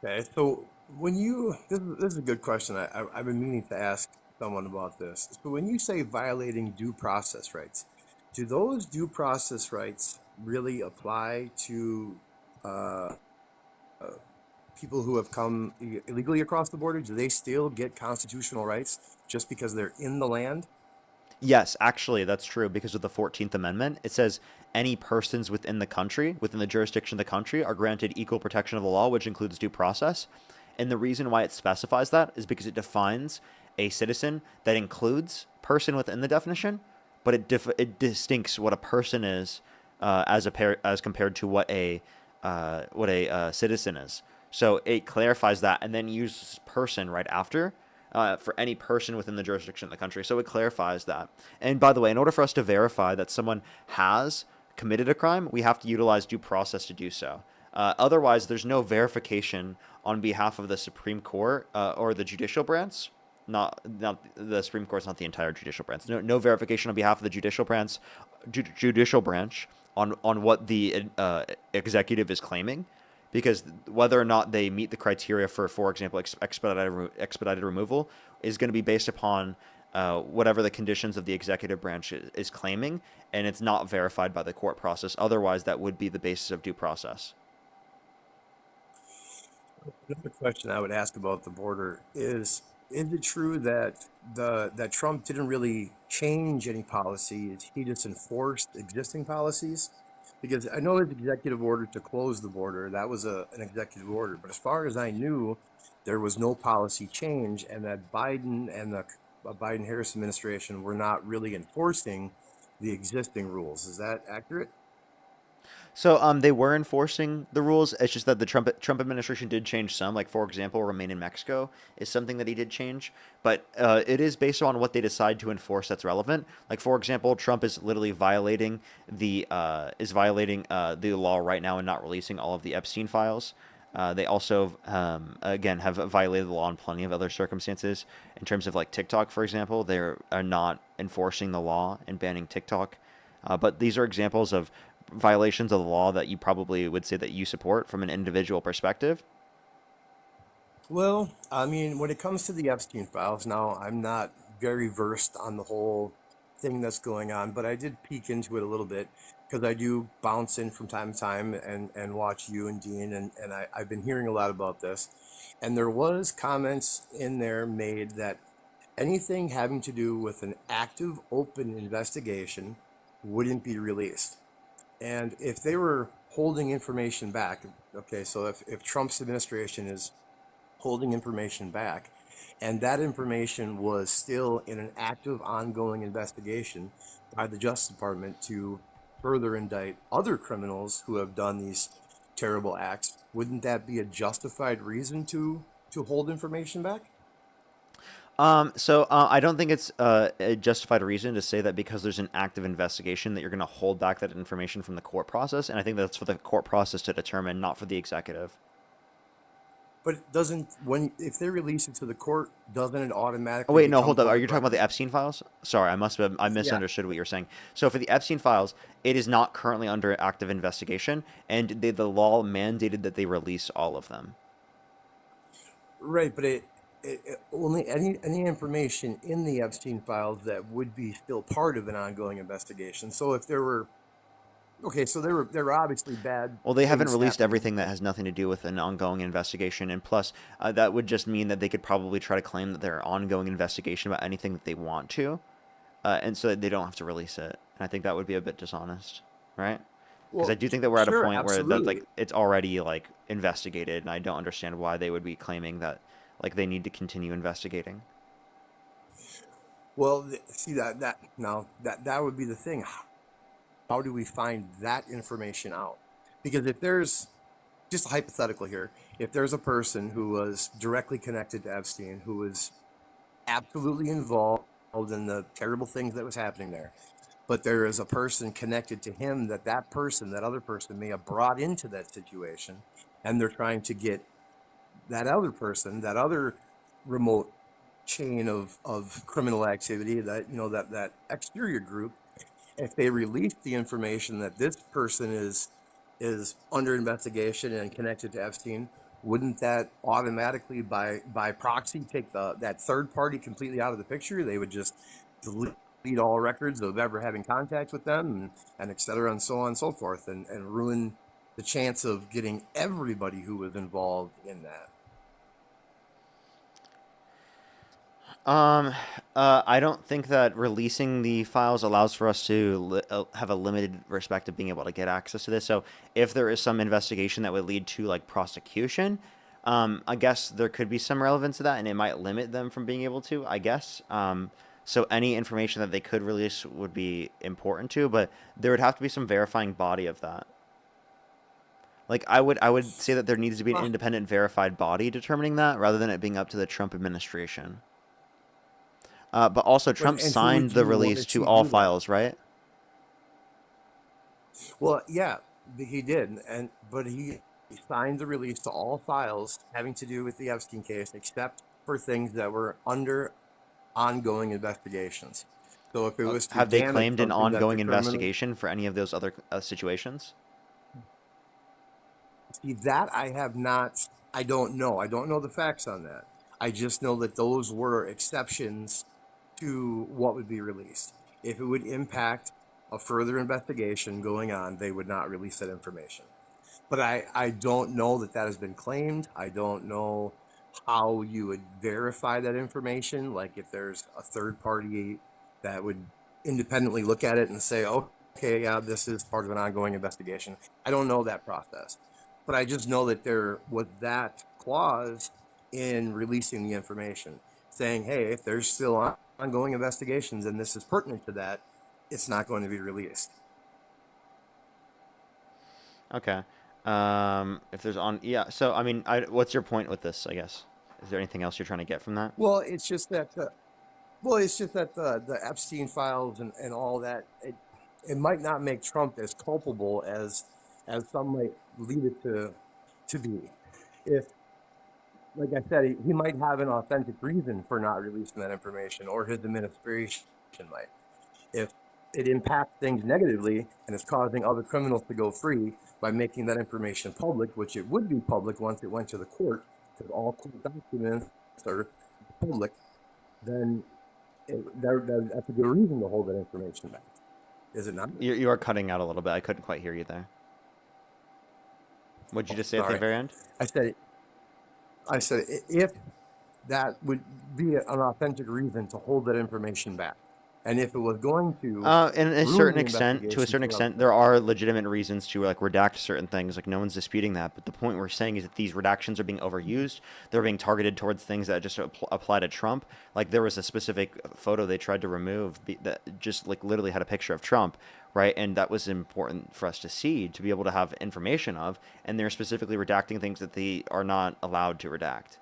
Okay, so when you, this is a good question. I've been meaning to ask someone about this. So when you say violating due process rights, do those due process rights really apply to people who have come illegally across the border? Do they still get constitutional rights just because they're in the land? Yes, actually, that's true because of the 14th Amendment. It says any persons within the country, within the jurisdiction of the country, are granted equal protection of the law, which includes due process. And the reason why it specifies that is because it defines a citizen that includes person within the definition, but it distincts what a person is as compared to what a citizen is. So it clarifies that, and then uses person right after for any person within the jurisdiction of the country. So it clarifies that. And by the way, in order for us to verify that someone has committed a crime, we have to utilize due process to do so. Otherwise, there's no verification on behalf of the Supreme Court or the judicial branch. Not the Supreme Court's not the entire judicial branch. No verification on behalf of the judicial branch on what the executive is claiming, because whether or not they meet the criteria for example, expedited removal is going to be based upon whatever the conditions of the executive branch is claiming, and it's not verified by the court process. Otherwise, that would be the basis of due process. Another question I would ask about the border is it true that that Trump didn't really change any policies? He just enforced existing policies? Because I know his executive order to close the border, that was an executive order. But as far as I knew, there was no policy change, and that Biden and the Biden-Harris administration were not really enforcing the existing rules. Is that accurate? So they were enforcing the rules. It's just that the Trump administration did change some. Like, for example, remain in Mexico is something that he did change. But it is based on what they decide to enforce that's relevant. Like, for example, Trump is literally violating the law right now and not releasing all of the Epstein files. They also, again, have violated the law in plenty of other circumstances. In terms of, like, TikTok, for example, they are not enforcing the law and banning TikTok. But these are examples of violations of the law that you probably would say that you support from an individual perspective. Well, I mean, when it comes to the Epstein files, now I'm not very versed on the whole thing that's going on, but I did peek into it a little bit because I do bounce in from time to time and watch you and Dean, and I've been hearing a lot about this. And there was comments in there made that anything having to do with an active, open investigation wouldn't be released. And if they were holding information back, okay, so if Trump's administration is holding information back, and that information was still in an active, ongoing investigation by the Justice Department to further indict other criminals who have done these terrible acts, wouldn't that be a justified reason to hold information back? So I don't think it's a justified reason to say that because there's an active investigation that you're going to hold back that information from the court process. And I think that's for the court process to determine, not for the executive. But if they release it to the court, doesn't it automatically? Oh wait, no, hold up. Are you talking about the Epstein files? Sorry, I misunderstood what you're saying. So for the Epstein files, it is not currently under active investigation, and the law mandated that they release all of them. Right, but only any information in the Epstein files that would be still part of an ongoing investigation. So if there were, so there were obviously bad. Well, they haven't things released happening. everything that has nothing to do with an ongoing investigation, and plus, that would just mean that they could probably try to claim that they're ongoing investigation about anything that they want to, and so that they don't have to release it. And I think that would be a bit dishonest, right? Because I do think that we're at a point where that's like it's already like investigated, and I don't understand why they would be claiming that like they need to continue investigating. Well, see that would be the thing. How do we find that information out? Because if there's, just a hypothetical here, if there's a person who was directly connected to Epstein, who was absolutely involved in the terrible things that was happening there, but there is a person connected to him that other person may have brought into that situation, and they're trying to get that other person, that other remote chain of criminal activity, that exterior group, if they release the information that this person is under investigation and connected to Epstein, wouldn't that automatically by proxy take that third party completely out of the picture? They would just delete all records of ever having contact with them, and et cetera, and so on and so forth, and ruin the chance of getting everybody who was involved in that. I don't think that releasing the files allows for us to have a limited respect of being able to get access to this. So if there is some investigation that would lead to like prosecution, I guess there could be some relevance to that, and it might limit them from being able to, I guess. So any information that they could release would be important too, but there would have to be some verifying body of that. Like I would say that there needs to be an independent verified body determining that rather than it being up to the Trump administration. But also Trump And who signed would the you want release to to see all do that? files, right? Well, yeah, he did, but he signed the release to all files having to do with the Epstein case, except for things that were under ongoing investigations. So if it was to Have they damage claimed an something that the ongoing criminal, investigation for any of those other situations? see that I have not, I don't know. I don't know the facts on that. I just know that those were exceptions to what would be released. If it would impact a further investigation going on, they would not release that information. But I don't know that that has been claimed. I don't know how you would verify that information. Like if there's a third party that would independently look at it and say, okay, yeah, this is part of an ongoing investigation. I don't know that process. But I just know that there was that clause in releasing the information saying, hey, if there's still ongoing investigations and this is pertinent to that, it's not going to be released. Okay. If there's yeah. So I mean, what's your point with this? I guess. Is there anything else you're trying to get from that? Well, it's just that. The Epstein files and all that. It might not make Trump as culpable as some might lead it to be. If, like I said, he might have an authentic reason for not releasing that information, or his administration might. If it impacts things negatively and is causing other criminals to go free by making that information public, which it would be public once it went to the court, because all court documents are public, then that's a good reason to hold that information back. Is it not? You are cutting out a little bit. I couldn't quite hear you there. What'd you just say at the very end? I said if that would be an authentic reason to hold that information back. And if it was going to, in a certain extent, to a certain extent, there are legitimate reasons to like redact certain things. Like no one's disputing that. But the point we're saying is that these redactions are being overused. They're being targeted towards things that just apply to Trump. Like there was a specific photo they tried to remove that just like literally had a picture of Trump, right? And that was important for us to see, to be able to have information of. And they're specifically redacting things that they are not allowed to redact.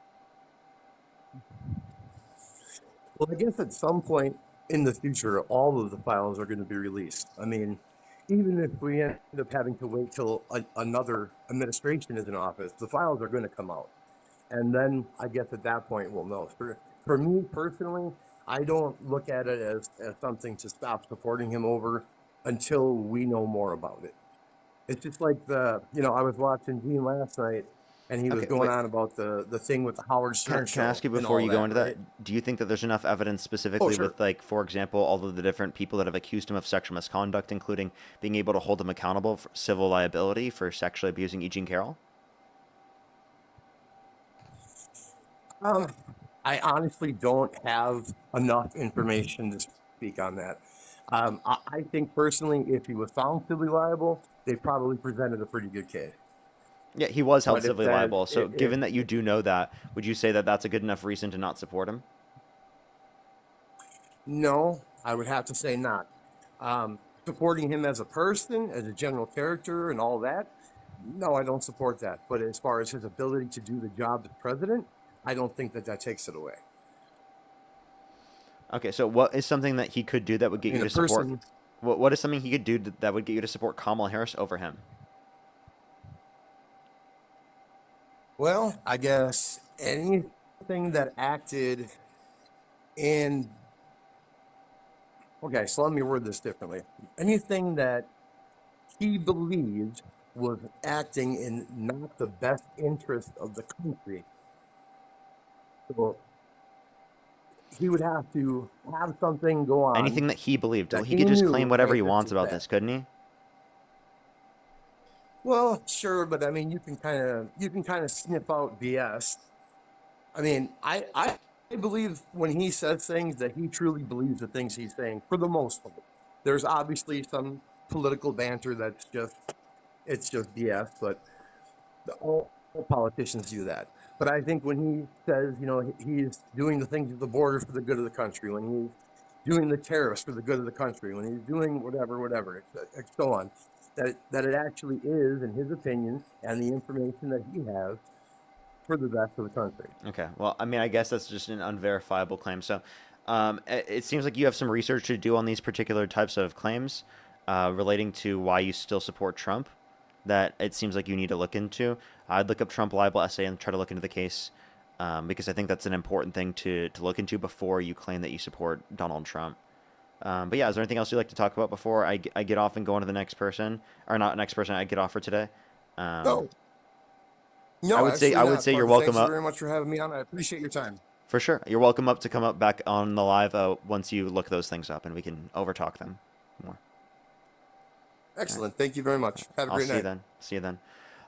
Well, I guess at some point in the future, all of the files are going to be released. I mean, even if we end up having to wait till another administration is in office, the files are going to come out. And then I guess at that point we'll know. For me personally, I don't look at it as something to stop supporting him over until we know more about it. It's just like I was watching Dean last night, and he was going on about the thing with the Howard Stern show. Can I ask you before you go into that? Do you think that there's enough evidence specifically with, like, for example, all of the different people that have accused him of sexual misconduct, including being able to hold him accountable for civil liability for sexually abusing E. Jean Carroll? I honestly don't have enough information to speak on that. I think personally, if he was found civilly liable, they probably presented a pretty good case. Yeah, he was held civilly liable. So given that you do know that, would you say that that's a good enough reason to not support him? No, I would have to say not. Supporting him as a person, as a general character and all that, no, I don't support that. But as far as his ability to do the job as president, I don't think that takes it away. Okay, so what is something that he could do that would get you to support? What is something he could do that would get you to support Kamala Harris over him? Well, I guess anything that acted in... Okay, so let me word this differently. Anything that he believed was acting in not the best interest of the country. So he would have to have something go on. Anything that he believed. Well, he could just claim whatever he wants about this, couldn't he? Well, sure, but I mean, you can kind of sniff out BS. I mean, I believe when he says things that he truly believes the things he's saying for the most part. There's obviously some political banter that's just BS, but all politicians do that. But I think when he says, he's doing the things at the border for the good of the country, when he's doing the tariffs for the good of the country, when he's doing whatever, so on, that it actually is, in his opinion, and the information that he has, for the best of the country. Okay. Well, I mean, I guess that's just an unverifiable claim. So, it seems like you have some research to do on these particular types of claims, relating to why you still support Trump. That it seems like you need to look into. I'd look up Trump libel essay and try to look into the case, because I think that's an important thing to look into before you claim that you support Donald Trump. But yeah, is there anything else you'd like to talk about before I get off and go on to the next person, or not next person? I get off for today. No, I would say you're welcome Thanks up. very much for having me on. I appreciate your time. For sure, you're welcome up to come up back on the live once you look those things up, and we can overtalk them more. Excellent. Thank you very much. Have a great night. See you then.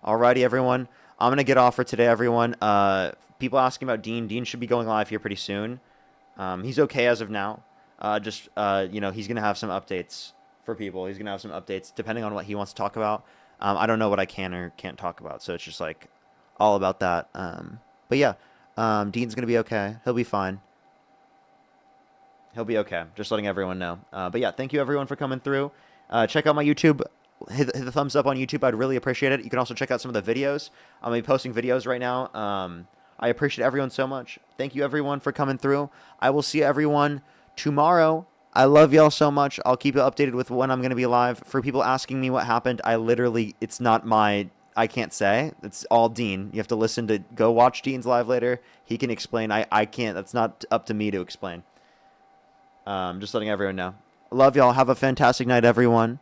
Alrighty, everyone. I'm gonna get off for today, everyone. People asking about Dean. Dean should be going live here pretty soon. He's okay as of now. He's gonna have some updates for people. He's gonna have some updates depending on what he wants to talk about. I don't know what I can or can't talk about, so it's just like all about that. But yeah, Dean's gonna be okay. He'll be fine. He'll be okay. Just letting everyone know. But yeah, thank you everyone for coming through. Check out my YouTube. Hit the thumbs up on YouTube. I'd really appreciate it. You can also check out some of the videos. I'm going to be posting videos right now. I appreciate everyone so much. Thank you, everyone, for coming through. I will see everyone tomorrow. I love y'all so much. I'll keep you updated with when I'm going to be live. For people asking me what happened, it's not I can't say. It's all Dean. You have to go watch Dean's live later. He can explain. I can't. That's not up to me to explain. Just letting everyone know. Love y'all. Have a fantastic night, everyone.